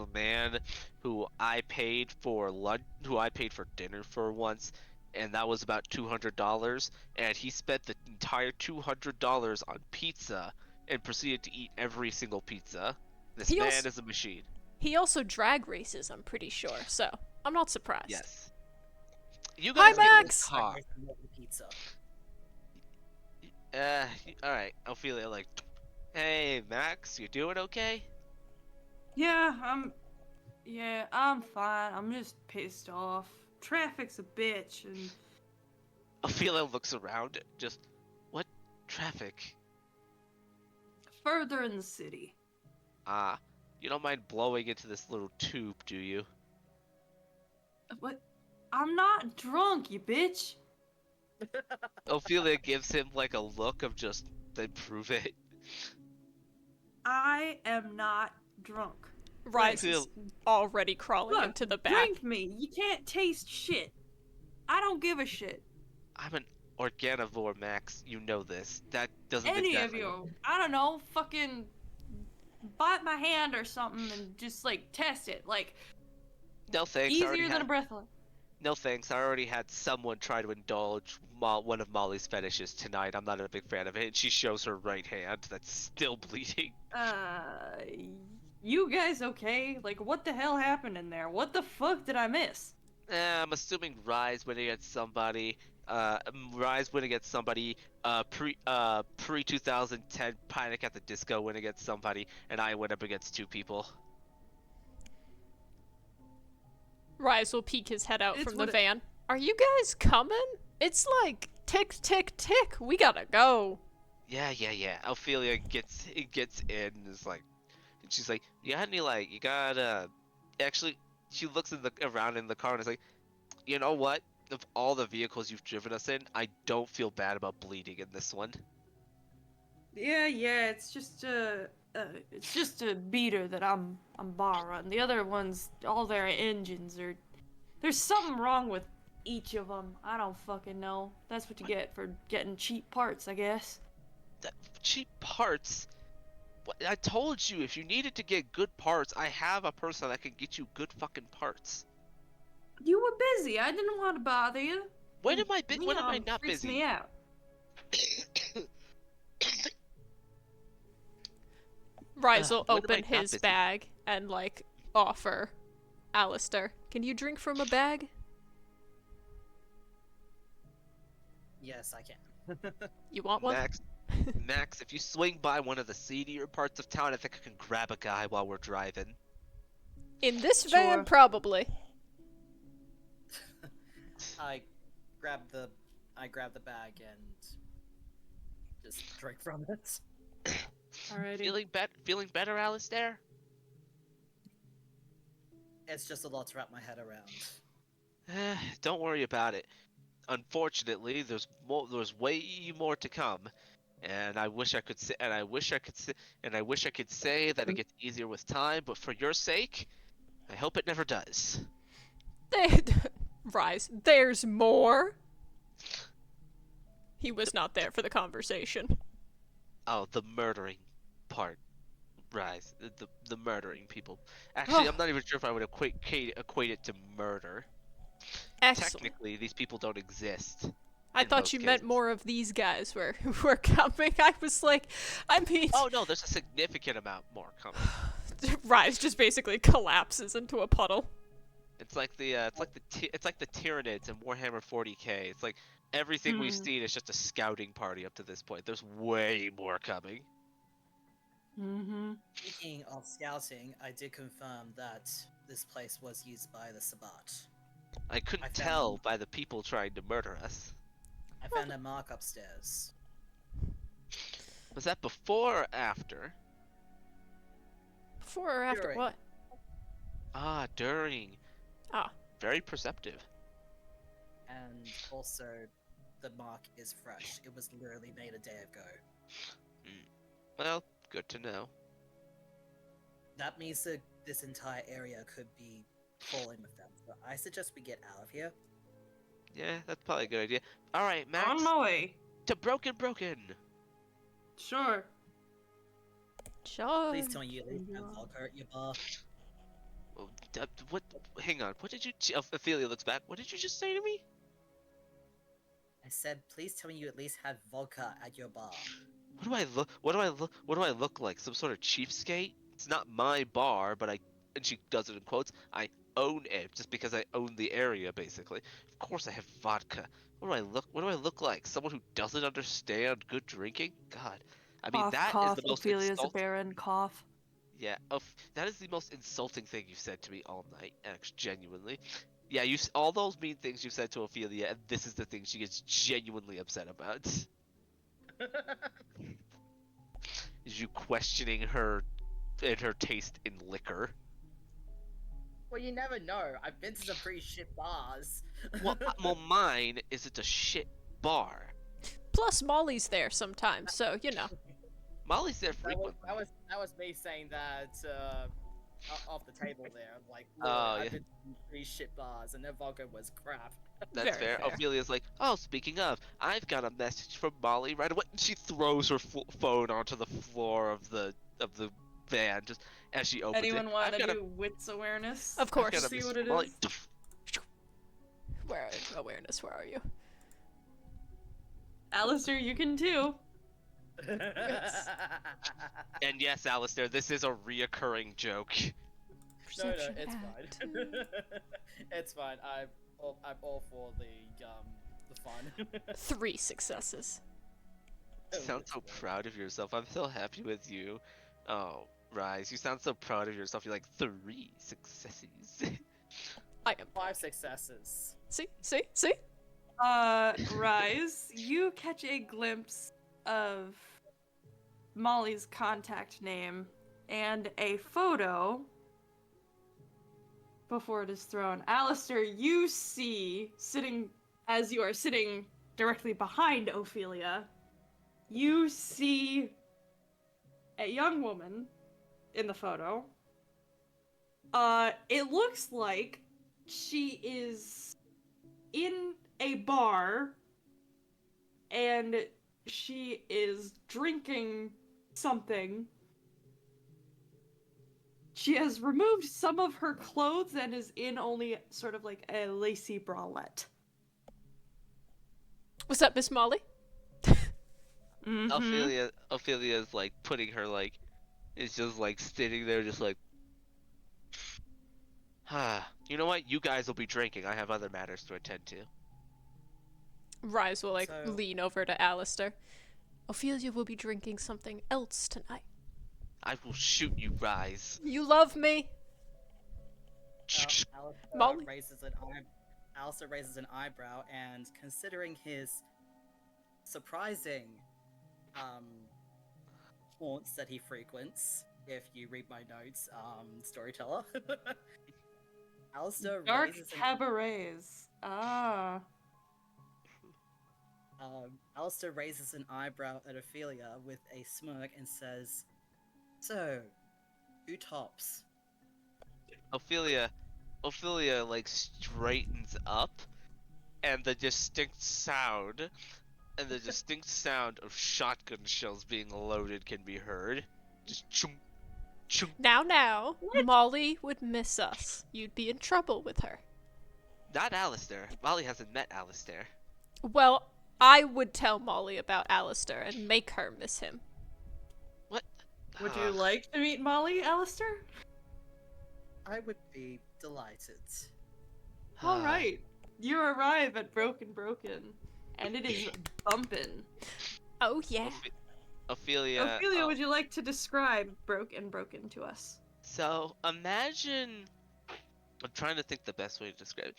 man who I paid for lunch, who I paid for dinner for once, and that was about $200. And he spent the entire $200 on pizza and proceeded to eat every single pizza. This He man also- is a machine. He also drag races, I'm pretty sure, so I'm not surprised. Yes. You Hi, guys get Max! this car. Pizza. All right. Ophelia, like, hey Max, you doing okay? Yeah, I'm fine. I'm just pissed off. Traffic's a bitch, and Ophelia looks around, just, what traffic? further in the city. Ah, you don't mind blowing into this little tube, do you? What? I'm not drunk, you bitch. Ophelia gives him like a look of just, then prove it. I am not drunk. Rhys Feel- is already crawling Look, into the back. drink me. You can't taste shit. I don't give a shit. I'm an organivore, Max. You know this. That doesn't Any exactly. of you, I don't know, fucking bite my hand or something and just like test it. Like No thanks. I already easier than a had. breathalyzer. No thanks. I already had someone try to indulge one of Molly's fetishes tonight. I'm not a big fan of it. And she shows her right hand that's still bleeding. You guys okay? Like, what the hell happened in there? What the fuck did I miss? I'm assuming Rhys winning against somebody. Rhys winning against somebody. Pre 2010 Panic at the Disco win against somebody, and I went up against two people. Rhys will peek his head out It's from the what it- van. Are you guys coming? It's like tick, tick, tick. We gotta go. Yeah. Ophelia gets in and is like, and she's like, you got any like, you got actually, she looks around in the car and is like, you know what? Of all the vehicles you've driven us in, I don't feel bad about bleeding in this one. Yeah, it's just a beater that I'm borrowing. The other ones, all their engines are. There's something wrong with each of them. I don't fucking know. That's what you get for getting cheap parts, I guess. Cheap parts. I told you, if you needed to get good parts, I have a person that can get you good fucking parts. You were busy. I didn't want to bother you. When am I not freaks busy? me out. Rhys will when am I open not his busy? bag and like offer Aleister, can you drink from a bag? Yes, I can. You want one? Max, if you swing by one of the seedier parts of town, I think I can grab a guy while we're driving. In this Sure. van, probably. I grab the bag and just drink from it. Alrighty. Feeling better, Aleister? It's just a lot to wrap my head around. Don't worry about it. Unfortunately, there's way more to come, and I wish I could say that it gets easier with time. But for your sake, I hope it never does. Rhys, there's more. He was not there for the conversation. Oh, the murdering part. Rhys, the murdering people. Actually, I'm not even sure if I would equate it to murder. Excellent. Technically, these people don't exist. I in thought most you meant cases. more of these guys were coming. I was like, I mean, Oh no, there's a significant amount more coming. Rhys just basically collapses into a puddle. It's like the Tyranids in Warhammer 40k. It's like everything we've seen is just a scouting party up to this point. There's way more coming. Mm-hmm. Speaking of scouting, I did confirm that this place was used by the Sabbat. I couldn't I found tell them. by the people trying to murder us. I found a mark upstairs. Was that before or after? Before or after During. what? Ah, during. Ah. Very perceptive. And also, the mark is fresh. It was literally made a day ago. Well, good to know. That means that this entire area could be falling with them. So I suggest we get out of here. Yeah, that's probably a good idea. All right, Max. On my way. To Broken. Sure. John. Please tell me you at least have vodka at your bar. Oh, what? Hang on. What did you? Ophelia looks back. What did you just say to me? I said, please tell me you at least have vodka at your bar. What do I look? What do I look like? Some sort of cheapskate? It's not my bar, but I. And she does it in quotes. I own it just because I own the area, basically. Of course, I have vodka. What do I look? What do I look like? Someone who doesn't understand good drinking? God, I mean Cough, that is cough. the most Ophelia's a insulting. baron. Cough. Yeah, that is the most insulting thing you've said to me all night. Actually, genuinely. Yeah, all those mean things you said to Ophelia, and this is the thing she gets genuinely upset about. Is you questioning her and her taste in liquor. Well, you never know. I've been to some pretty shit bars. Well, mine is it's a shit bar. Plus, Molly's there sometimes, so you know. Molly's there That frequently. was me saying that off the table there. Like, Oh, I've yeah. been to some pretty shit bars, and their vodka was crap. That's Very fair. fair. Ophelia's like, oh, speaking of, I've got a message from Molly right away. And she throws her phone onto the floor of the van just as she opens Anyone it. want I've to got do wits awareness? Of course. I've got a See message what it from Molly. is. Where awareness? Where are you? Aleister, you can too. And yes, Aleister, this is a reoccurring joke. No, Perception it's at fine. 2. It's fine. I'm all for the fun. 3 successes. You sound so proud of yourself. I'm so happy with you. Oh, Rhys, you sound so proud of yourself. You're like 3 successes. I am. 5 successes. See? Rhys, you catch a glimpse of Molly's contact name and a photo before it is thrown. Aleister, you see, as you are sitting directly behind Ophelia, you see a young woman in the photo. It looks like she is in a bar and she is drinking something. She has removed some of her clothes and is in only sort of like a lacy bralette. What's up, Miss Molly? Mm-hmm. Ophelia is like putting her like, is just like sitting there just like, you know what? You guys will be drinking. I have other matters to attend to. Rhys will So- lean over to Aleister. Ophelia will be drinking something else tonight. I will shoot you, Rhys. You love me. Molly? Aleister raises an eyebrow, and considering his surprising haunts that he frequents, if you read my notes, storyteller, Aleister Dark raises cabarets. Aleister raises an eyebrow at Ophelia with a smirk and says, "So, who tops?" Ophelia like straightens up, and the distinct sound of shotgun shells being loaded can be heard. Just chung, chung. Now, Molly would miss us. You'd be in trouble with her. Not Aleister. Molly hasn't met Aleister. Well, I would tell Molly about Aleister and make her miss him. What? Would you like to meet Molly, Aleister? I would be delighted. All right. You arrive at Broken, and it is bumpin'. Oh, yeah. Ophelia. Ophelia, would you like to describe Broken to us? So imagine. I'm trying to think the best way to describe it.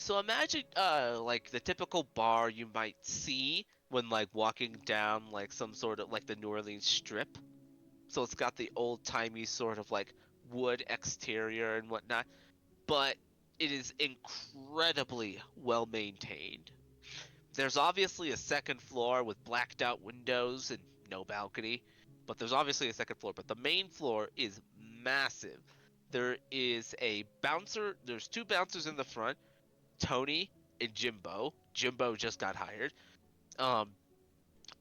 So imagine, like the typical bar you might see when like walking down like some sort of like the New Orleans Strip. So it's got the old-timey sort of like wood exterior and whatnot, but it is incredibly well maintained. There's obviously a second floor with blacked out windows and no balcony, but there's obviously a second floor, but the main floor is massive. There is a bouncer, there's 2 bouncers in the front, Tony and Jimbo. Jimbo just got hired.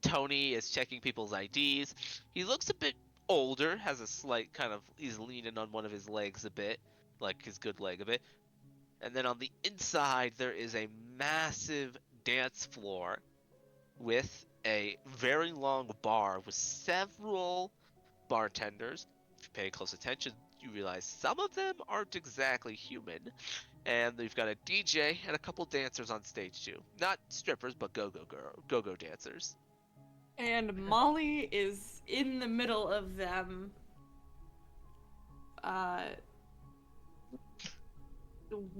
Tony is checking people's IDs. He looks a bit older, has a slight kind of, he's leaning on one of his legs a bit, like his good leg a bit. And then on the inside, there is a massive dance floor with a very long bar with several bartenders. If you pay close attention, you realize some of them aren't exactly human. And they've got a DJ and a couple dancers on stage too. Not strippers, but go-go dancers. And Molly is in the middle of them,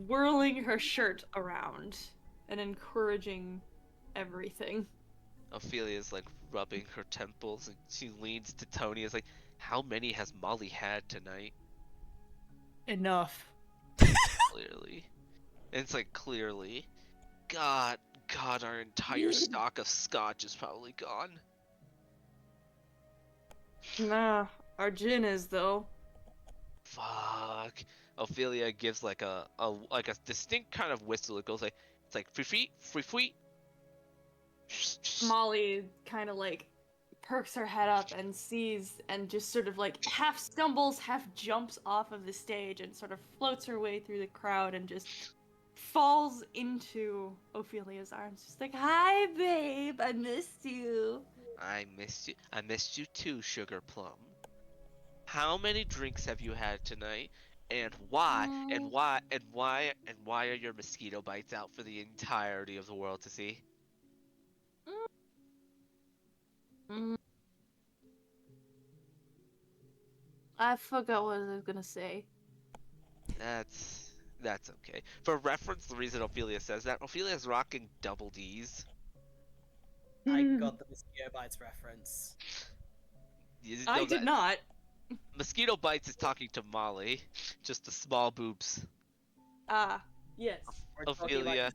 whirling her shirt around and encouraging everything. Ophelia's like rubbing her temples, and she leans to Tony. Is like, "How many has Molly had tonight?" Enough. Clearly, and it's like clearly. God, our entire stock of scotch is probably gone. Nah, our gin is though. Fuck. Ophelia gives like a distinct kind of whistle. It goes like, it's like free free. Molly kind of like perks her head up and sees and just sort of like half stumbles, half jumps off of the stage and sort of floats her way through the crowd and just falls into Ophelia's arms. Just like, "Hi, babe, I missed you." I missed you. I missed you too, Sugar Plum. How many drinks have you had tonight? And why? And why? And why? And why are your mosquito bites out for the entirety of the world to see? I forgot what I was gonna say. That's okay. For reference, the reason Ophelia says that, Ophelia's rocking double D's. I got the mosquito bites reference. I did not. Mosquito bites is talking to Molly, just the small boobs. Ah, yes. Ophelia.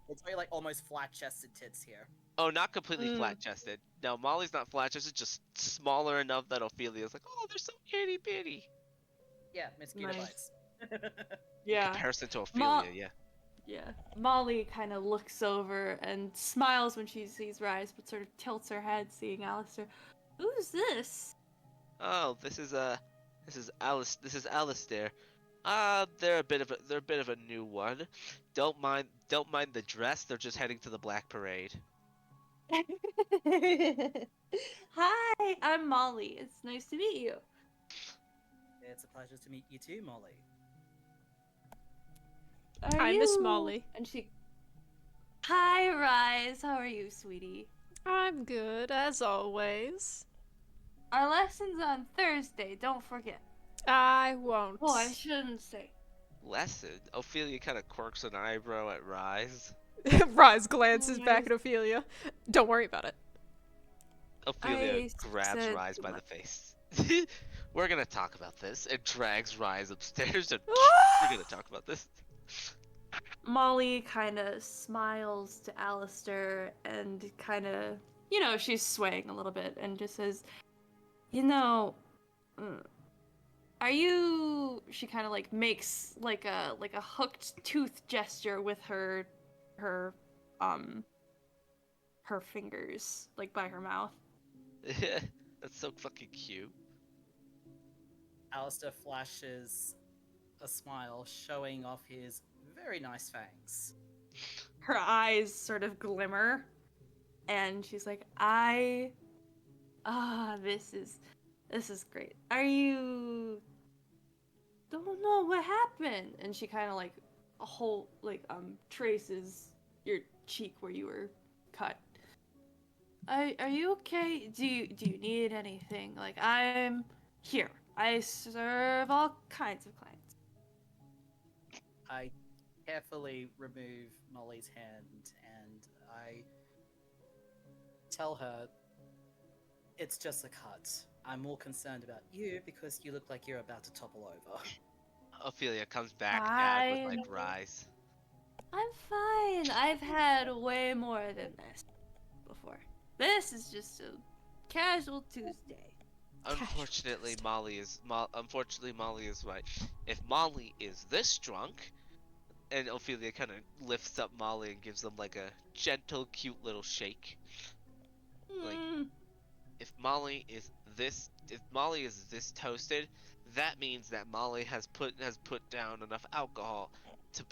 We're talking like almost flat-chested tits here. Oh, not completely flat-chested. No, Molly's not flat-chested, just smaller enough that Ophelia's like, oh, they're so itty-bitty. Yeah, mosquito Nice. bites. Yeah. In comparison to Ophelia, yeah. Yeah. Molly kind of looks over and smiles when she sees Rhys, but sort of tilts her head seeing Aleister. Who's this? Oh, this is Aleister. They're a bit of a new one. Don't mind the dress. They're just heading to the Black Parade. Hi, I'm Molly. It's nice to meet you. It's a pleasure to meet you too, Molly. I miss Molly. And she. Hi, Rhys. How are you, sweetie? I'm good, as always. Our lesson's on Thursday. Don't forget. I won't. Oh, I shouldn't say. Lesson? Ophelia kind of quirks an eyebrow at Rhys. Rhys glances back at Ophelia. Don't worry about it. Ophelia grabs Rhys by the face. We're gonna talk about this, and drags Rhys upstairs, and we're gonna talk about this. Molly kind of smiles to Aleister and kind of, she's swaying a little bit and just says, are you? She kind of like makes like a hooked tooth gesture with her fingers like by her mouth. That's so fucking cute. Aleister flashes a smile, showing off his very nice fangs. Her eyes sort of glimmer, and she's like, this is great. Are you? Don't know what happened. And she kind of like traces your cheek where you were cut. Are you okay? Do you need anything? Like, I'm here. I serve all kinds of clients. I carefully remove Molly's hand and I tell her it's just a cut. I'm more concerned about you because you look like you're about to topple over. Ophelia comes back mad with like Rhys. I'm fine. I've had way more than this before. This is just a casual Tuesday. Unfortunately, Molly is right. If Molly is this drunk, and Ophelia kind of lifts up Molly and gives them like a gentle, cute little shake. Like, if Molly is this toasted, that means that Molly has put down enough alcohol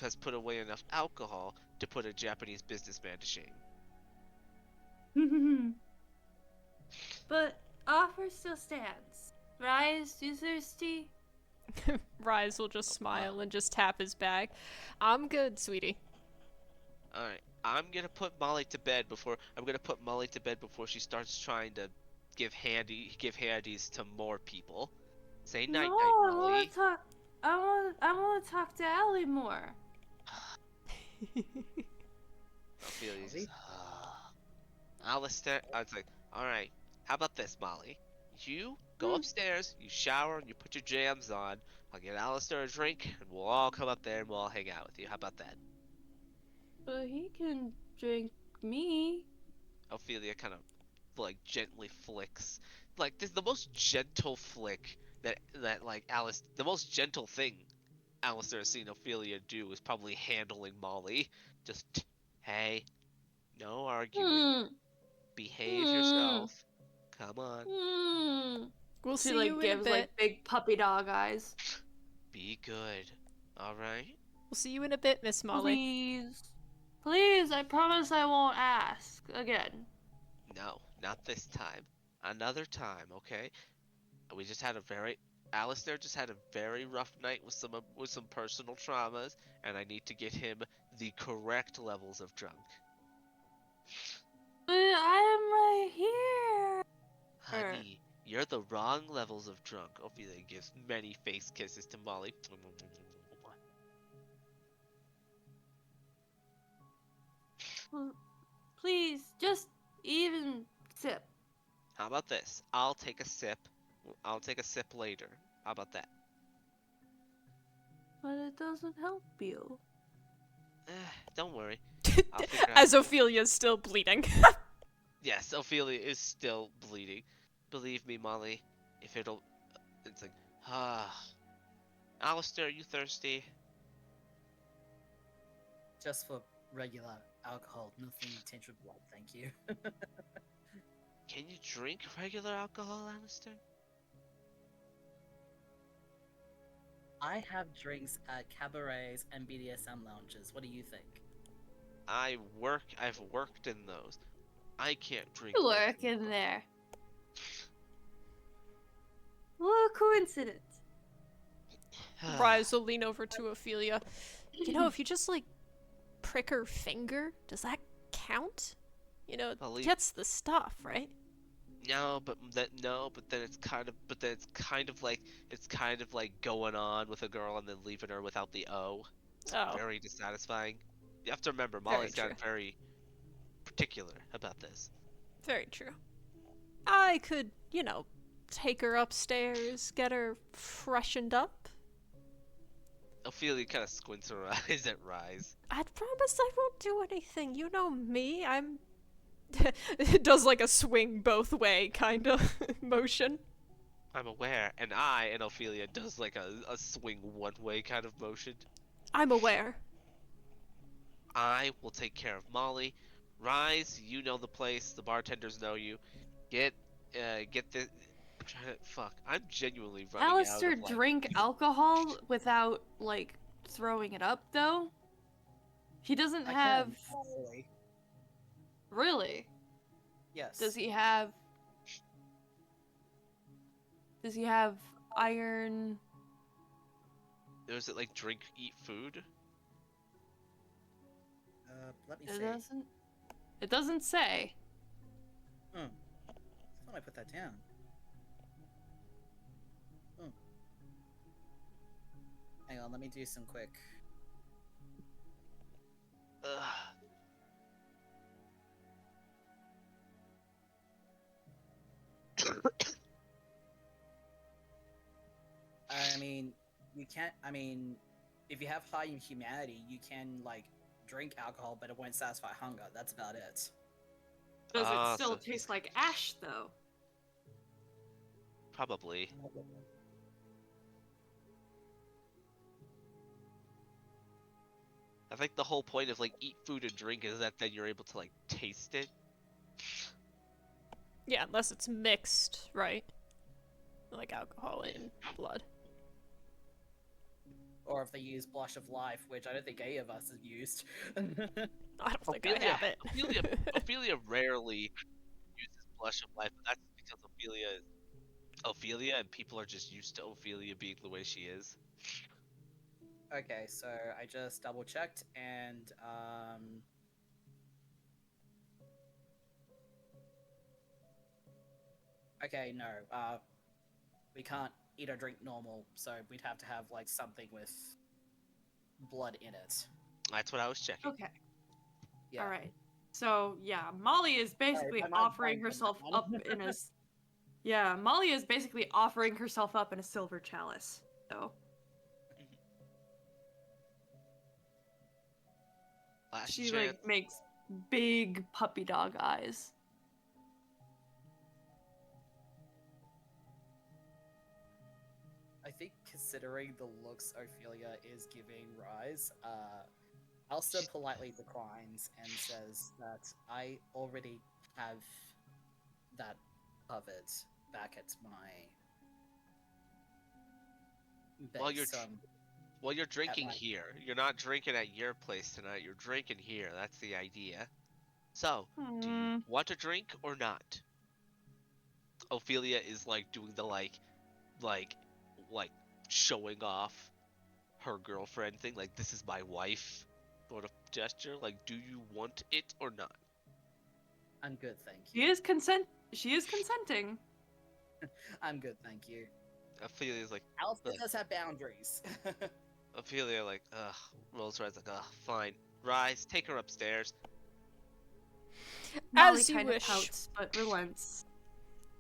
has put away enough alcohol to put a Japanese businessman to shame. But offer still stands. Rhys, you thirsty? Rhys will just smile and just tap his bag. I'm good, sweetie. All right, I'm gonna put Molly to bed before she starts trying to give handies to more people. Say night night, No, Molly. I want to talk to Allie more. Ophelia's just, Aleister, I was like, all right, how about this, Molly? You go upstairs, you shower, and you put your jams on. I'll get Aleister a drink, and we'll all come up there and we'll all hang out with you. How about that? But he can drink me. Ophelia kind of like gently flicks. Like this is the most gentle flick that like Alice. The most gentle thing Aleister has seen Ophelia do is probably handling Molly. Just hey, no arguing. Behave yourself. Come on. We'll She see like you in a gives bit. like big puppy dog eyes. Be good. All right. We'll see you in a bit, Miss Molly. Please, I promise I won't ask again. No, not this time. Another time, okay? We just had Aleister just had a very rough night with some personal traumas, and I need to get him the correct levels of drunk. But I am right here. Honey, you're the wrong levels of drunk. Ophelia gives many face kisses to Molly. Please, just even sip. How about this? I'll take a sip. I'll take a sip later. How about that? But it doesn't help you. Don't worry. As Ophelia's still bleeding. Yes, Ophelia is still bleeding. Believe me, Molly. It's like, Aleister, are you thirsty? Just for regular alcohol, nothing tinctured with blood, thank you. Can you drink regular alcohol, Aleister? I have drinks at cabarets and BDSM lounges. What do you think? I've worked in those. I can't drink. You work in there. What a coincidence. Rhys will lean over to Ophelia. You know, if you just like prick her finger, does that count? You know, it gets the stuff, right? No, but then it's kind of like going on with a girl and then leaving her without the O. It's very dissatisfying. You have to remember, Molly's gotten very particular about this. Very true. I could, you know, take her upstairs, get her freshened up. Ophelia kind of squints her eyes at Rhys. I promise I won't do anything. You know me. I'm. It does like a swing both way kind of motion. I'm aware, and Ophelia does like a swing one way kind of motion. I'm aware. I will take care of Molly. Rhys, you know the place. The bartenders know you. Get this. I'm genuinely running out of Aleister drink alcohol without like throwing it up though. He doesn't have. Really? Yes. Does he have iron? Is it like drink, eat food? Let me see. It doesn't say. I thought I put that down. Hang on, let me do some quick. I mean, you can't. I mean, if you have high in humanity, you can like drink alcohol, but it won't satisfy hunger. That's about it. Does it still taste like ash though? Probably. I think the whole point of like eat food and drink is that then you're able to like taste it. Yeah, unless it's mixed, right? Like alcohol and blood. Or if they use Blush of Life, which I don't think any of us have used. I don't think I have it. Ophelia rarely uses Blush of Life, but that's because Ophelia is Ophelia, and people are just used to Ophelia being the way she is. Okay, so I just double checked, and okay, no, we can't eat or drink normal, so we'd have to have like something with blood in it. That's what I was checking. Okay. Yeah. All right. So yeah, Molly is basically my mind's offering blank on herself that up one. in a. Yeah, Molly is basically offering herself up in a silver chalice. So Last she chance. like makes big puppy dog eyes. I think considering the looks Ophelia is giving Rhys, Aleister politely declines and says that I already have that covered back at my base. While you're drinking my- here, you're not drinking at your place tonight. You're drinking here. That's the idea. So, do you want to drink or not? Ophelia is like doing the like showing off her girlfriend thing. Like, this is my wife sort of gesture. Like, do you want it or not? I'm good, thank you. She is consenting. I'm good, thank you. Ophelia's like, Aleister does have boundaries. Ophelia like, rolls her eyes like, fine. Rhys, take her upstairs. Molly As you kind of wish. pouts, but relents.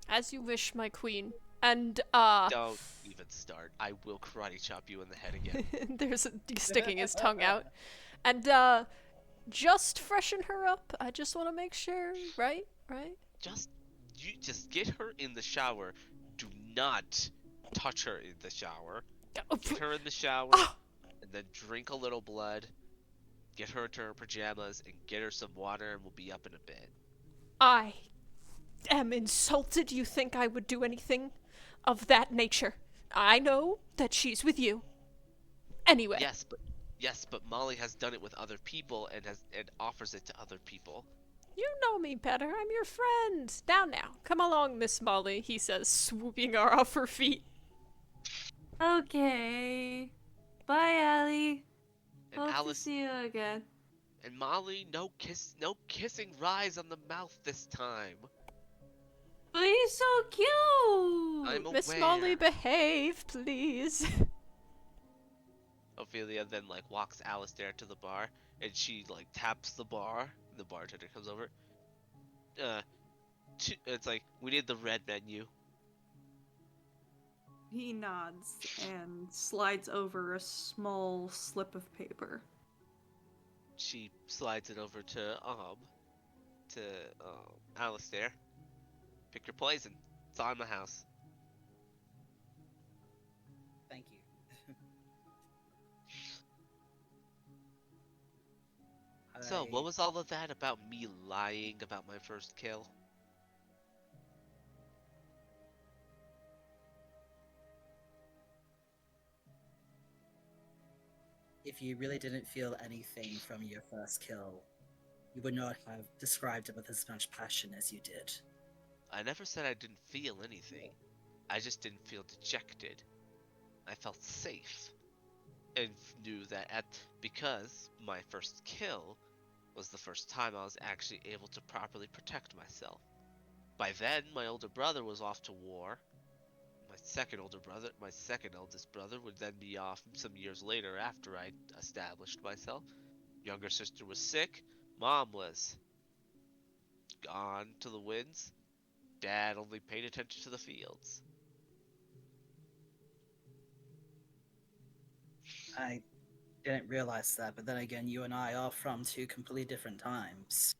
As you wish, my queen. And, Don't even start. I will karate chop you in the head again. there's sticking his tongue out. And, just freshen her up. I just want to make sure, right? Just get her in the shower. Do not touch her in the shower. Get her in the shower, and then drink a little blood. Get her into her pajamas, and get her some water, and we'll be up in a bit. I am insulted you think I would do anything of that nature. I know that she's with you. Anyway. Yes, but Molly has done it with other people and offers it to other people. You know me better. I'm your friend. Now. Come along, Miss Molly, he says, swooping her off her feet. Okay. Bye, Allie. And Hope Alice to see you again. and Molly, no kissing Rhys on the mouth this time. But he's so cute. I'm aware. Miss Molly, behave, please. Ophelia then like walks Aleister to the bar, and she like taps the bar. The bartender comes over. It's like, we need the red menu. He nods and slides over a small slip of paper. She slides it over to Aleister. Pick your poison. It's on my house. Thank you. So, what was all of that about me lying about my first kill? If you really didn't feel anything from your first kill, you would not have described it with as much passion as you did. I never said I didn't feel anything. I just didn't feel dejected. I felt safe. And knew that because my first kill was the first time I was actually able to properly protect myself. By then, my older brother was off to war. My second eldest brother would then be off some years later after I established myself. Younger sister was sick. Mom was gone to the winds. Dad only paid attention to the fields. I didn't realize that, but then again, you and I are from two completely different times.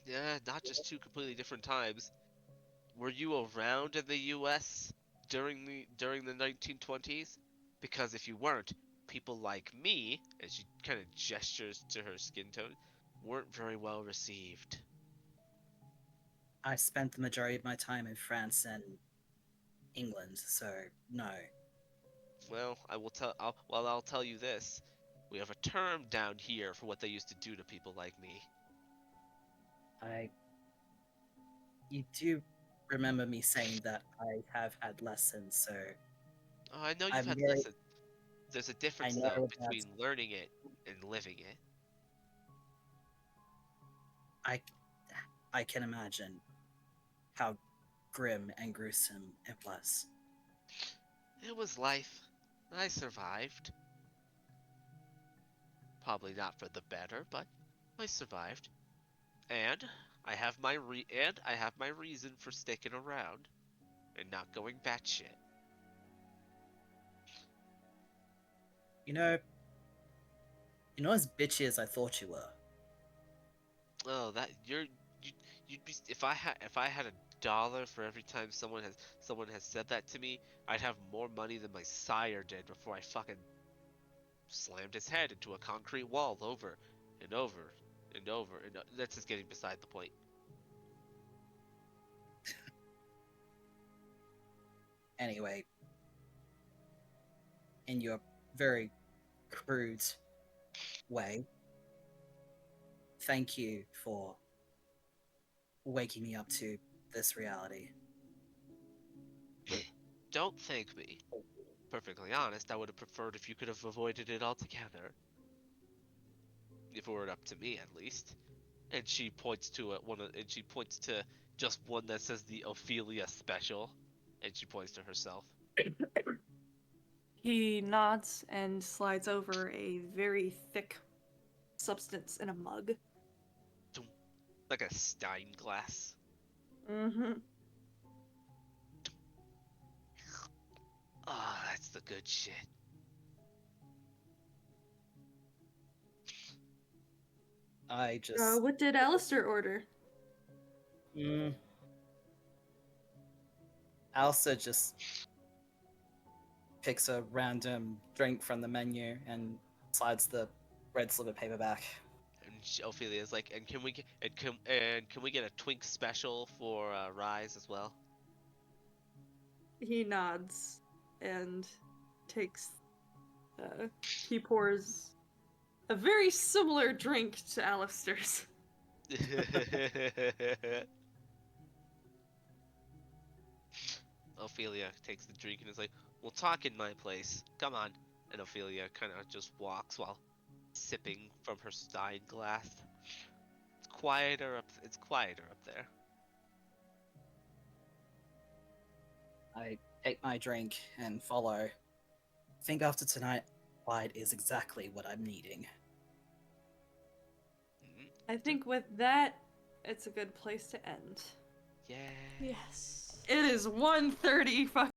Yeah, not just two completely different times. Were you around in the U.S. during the 1920s? Because if you weren't, people like me, and she kind of gestures to her skin tone, weren't very well received. I spent the majority of my time in France and England, so no. Well, I'll tell you this. We have a term down here for what they used to do to people like me. You do remember me saying that I have had lessons, so Oh, I know you've I'm had very. lessons. There's a difference, I though, know between learning it and living it. I can imagine how grim and gruesome it was. It was life. I survived. Probably not for the better, but I survived. And I have my reason for sticking around and not going batshit. You know, as bitchy as I thought you were. Oh, that you'd be if I had $1 for every time someone has said that to me, I'd have more money than my sire did before I fucking slammed his head into a concrete wall over and over and over and that's just getting beside the point. Anyway, in your very crude way, thank you for waking me up to this reality. Don't thank me. Perfectly honest, I would have preferred if you could have avoided it altogether. If it were up to me, at least. And she points to just one that says the Ophelia special, and she points to herself. He nods and slides over a very thick substance in a mug. Like a Stein glass. Mm-hmm. Ah, oh, that's the good shit. I just. What did Aleister order? Aleister just picks a random drink from the menu and slides the red sliver paper back. And Ophelia's like, and can we get a twink special for Rhys as well? He nods and takes. He pours a very similar drink to Aleister's. Ophelia takes the drink and is like, "We'll talk in my place. Come on." And Ophelia kind of just walks while sipping from her Stein glass. It's quieter up there. I take my drink and follow. I think after tonight, quiet is exactly what I'm needing. I think with that, it's a good place to end. Yeah. Yes. It is 1:30